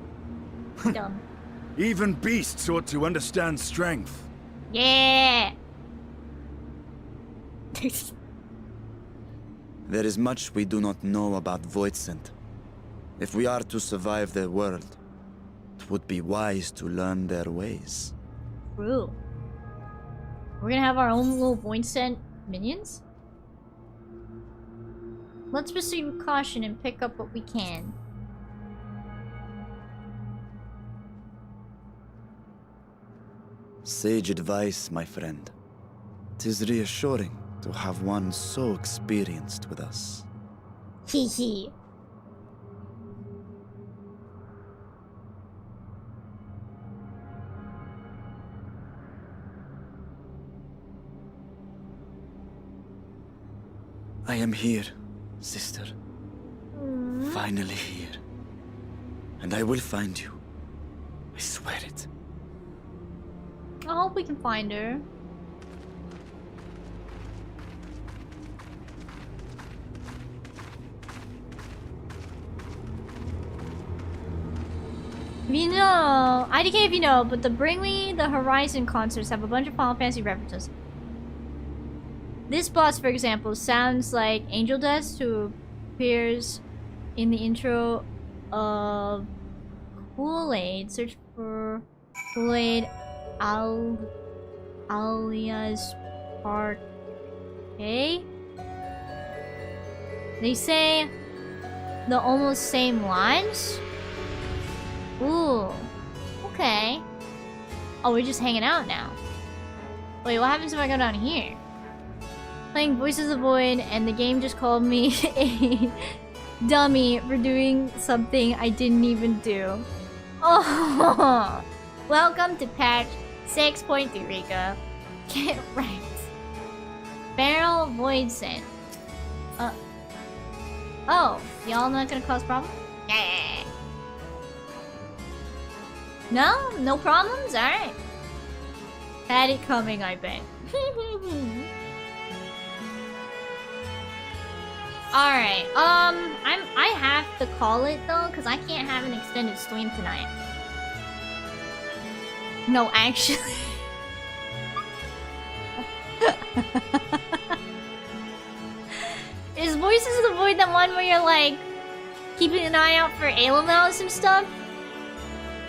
A: Dumb.
D: Even beasts ought to understand strength.
A: Yeah!
G: There is much we do not know about Voidsent. If we are to survive their world, it would be wise to learn their ways.
A: True. We're gonna have our own little Voidsent minions? Let's proceed with caution and pick up what we can.
G: Sage advice, my friend. 'Tis reassuring to have one so experienced with us.
A: Hee hee.
G: I am here, sister. Finally here. And I will find you. I swear it.
A: I hope we can find her. If you know, IDK if you know, but the Bring Me the Horizon concerts have a bunch of Final Fantasy references. This boss, for example, sounds like Angel Dust, who appears in the intro of Kool-Aid. Search for Kool-Aid alias Parquet. They say the almost same lines. Ooh, okay. Oh, we're just hanging out now. Wait, what happens if I go down here? Playing Voices of the Void, and the game just called me a dummy for doing something I didn't even do. Oh, welcome to patch 6.3, Rika. Get right. Barrel Void Scent. Oh, y'all not gonna cause problems? Yeah. No? No problems? Alright. Had it coming, I bet. Alright, I have to call it though, because I can't have an extended stream tonight. No, actually. Is Voices of the Void that one where you're like keeping an eye out for Alamels and stuff?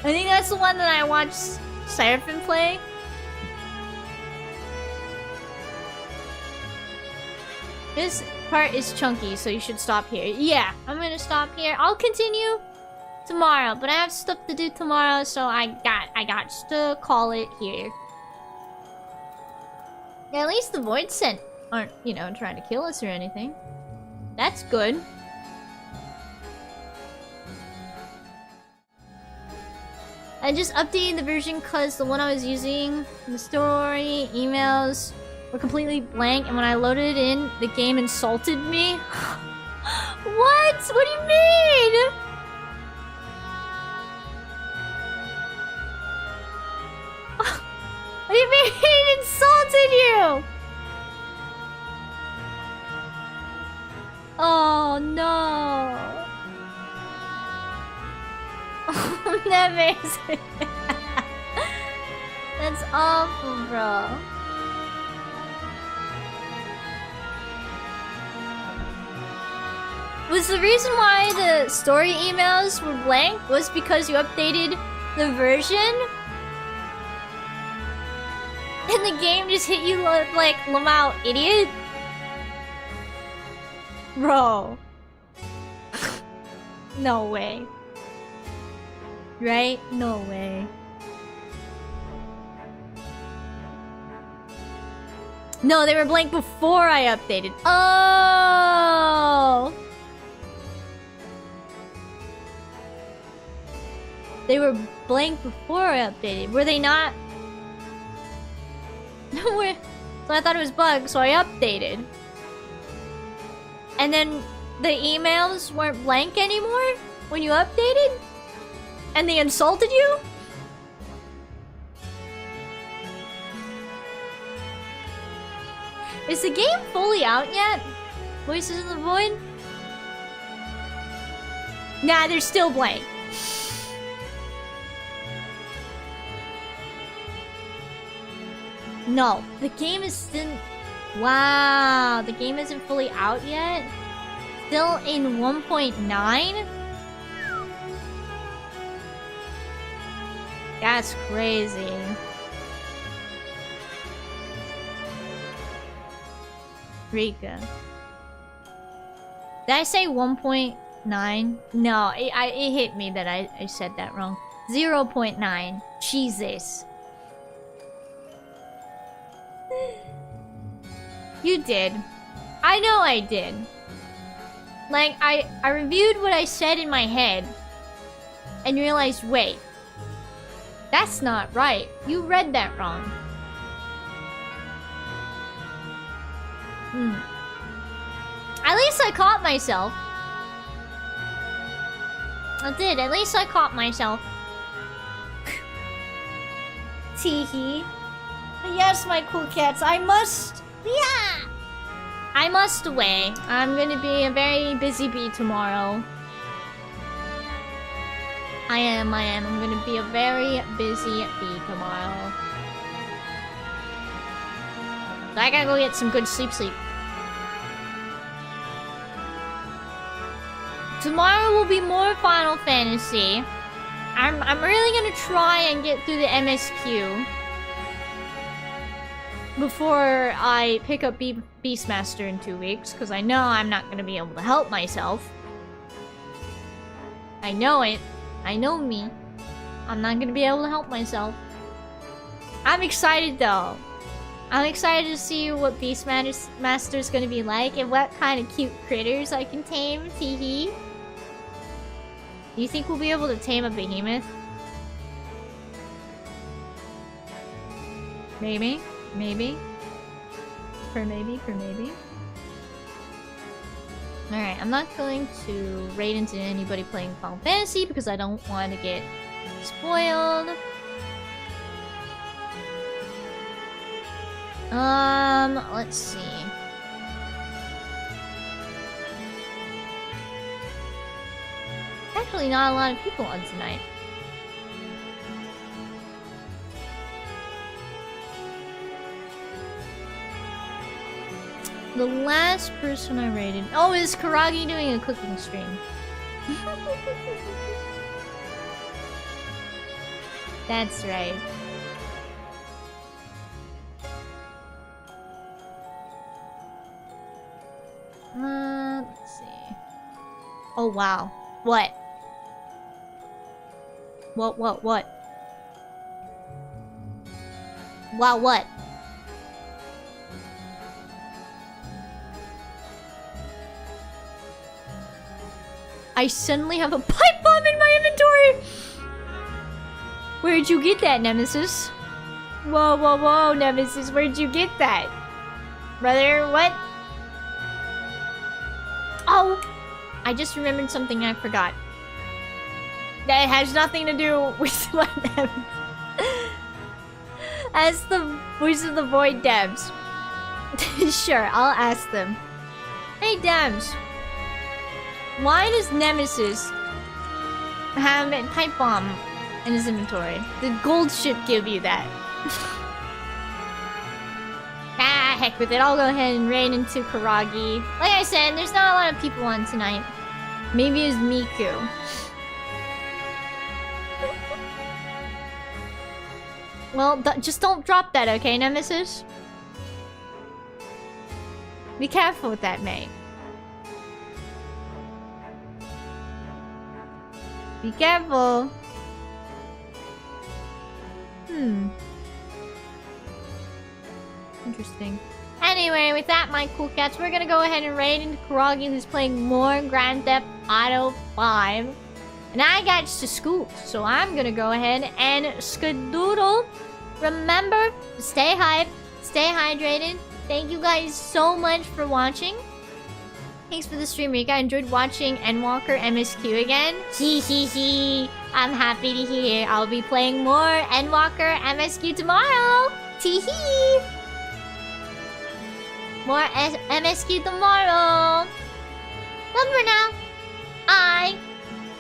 A: I think that's the one that I watched Seraphim play. This part is chunky, so you should stop here. Yeah, I'm gonna stop here. I'll continue tomorrow, but I have stuff to do tomorrow, so I got to call it here. Yeah, at least the Void Scent aren't, you know, trying to kill us or anything. That's good. I just updated the version because the one I was using, the story, emails, were completely blank, and when I loaded it in, the game insulted me. What? What do you mean? What do you mean it insulted you? Oh no. Never. That's awful, bro. Was the reason why the story emails were blank was because you updated the version? And the game just hit you like, Lamau, idiot? Bro. No way. Right? No way. No, they were blank before I updated. Oh! They were blank before I updated. Were they not? So I thought it was bugged, so I updated. And then the emails weren't blank anymore when you updated? And they insulted you? Is the game fully out yet? Voices of the Void? Nah, they're still blank. No, the game is still... Wow, the game isn't fully out yet? Still in 1.9? That's crazy. Rika. Did I say 1.9? No, it hit me that I said that wrong. 0.9. Jesus. You did. I know I did. Like, I reviewed what I said in my head and realized, wait, that's not right. You read that wrong. At least I caught myself. I did. At least I caught myself. Teehee. Yes, my cool cats. I must... Yeah! I must away. I'm gonna be a very busy bee tomorrow. I am. I'm gonna be a very busy bee tomorrow. So I gotta go get some good sleep. Tomorrow will be more Final Fantasy. I'm really gonna try and get through the MSQ before I pick up Beastmaster in 2 weeks, because I know I'm not gonna be able to help myself. I know it. I know me. I'm not gonna be able to help myself. I'm excited though. I'm excited to see what Beastmaster's gonna be like and what kind of cute critters I can tame. Teehee. Do you think we'll be able to tame a behemoth? Maybe. Maybe. For maybe. Alright, I'm not going to raid into anybody playing Final Fantasy because I don't want to get spoiled. Let's see. Actually, not a lot of people on tonight. The last person I rated... Oh, is Karagi doing a cooking stream? That's right. Let's see. Oh, wow. What? What? Wow, what? I suddenly have a pipe bomb in my inventory! Where'd you get that, Nemesis? Whoa, Nemesis, where'd you get that? Brother, what? Oh! I just remembered something I forgot. That has nothing to do with what Nemesis. Ask the Voice of the Void Debs. Sure, I'll ask them. Hey, Debs. Why does Nemesis have a pipe bomb in his inventory? The gold should give you that. Ah, heck with it. I'll go ahead and raid into Karagi. Like I said, there's not a lot of people on tonight. Maybe it's Miku. Well, just don't drop that, okay, Nemesis? Be careful with that, mate. Be careful. Interesting. Anyway, with that, my cool cats, we're gonna go ahead and raid into Karagi, who's playing more Grand Theft Auto 5. And I got to school, so I'm gonna go ahead and skadoodle. Remember, stay hyped, stay hydrated. Thank you guys so much for watching. Thanks for the stream, Rika. I enjoyed watching Endwalker MSQ again. Hee. I'm happy to hear. I'll be playing more Endwalker MSQ tomorrow. Tee-hee. More MSQ tomorrow. But for now, I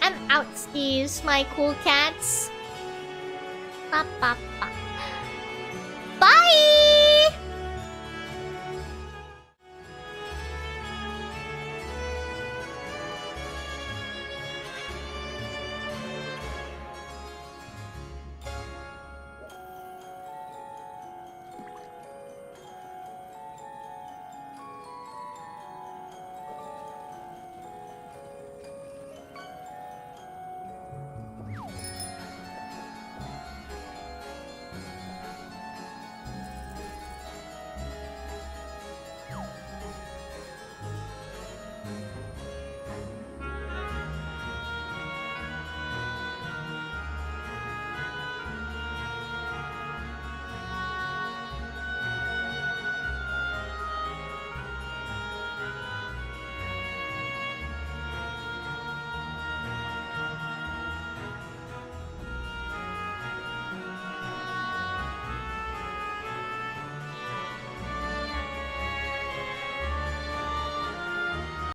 A: am out, skis, my cool cats. Bye!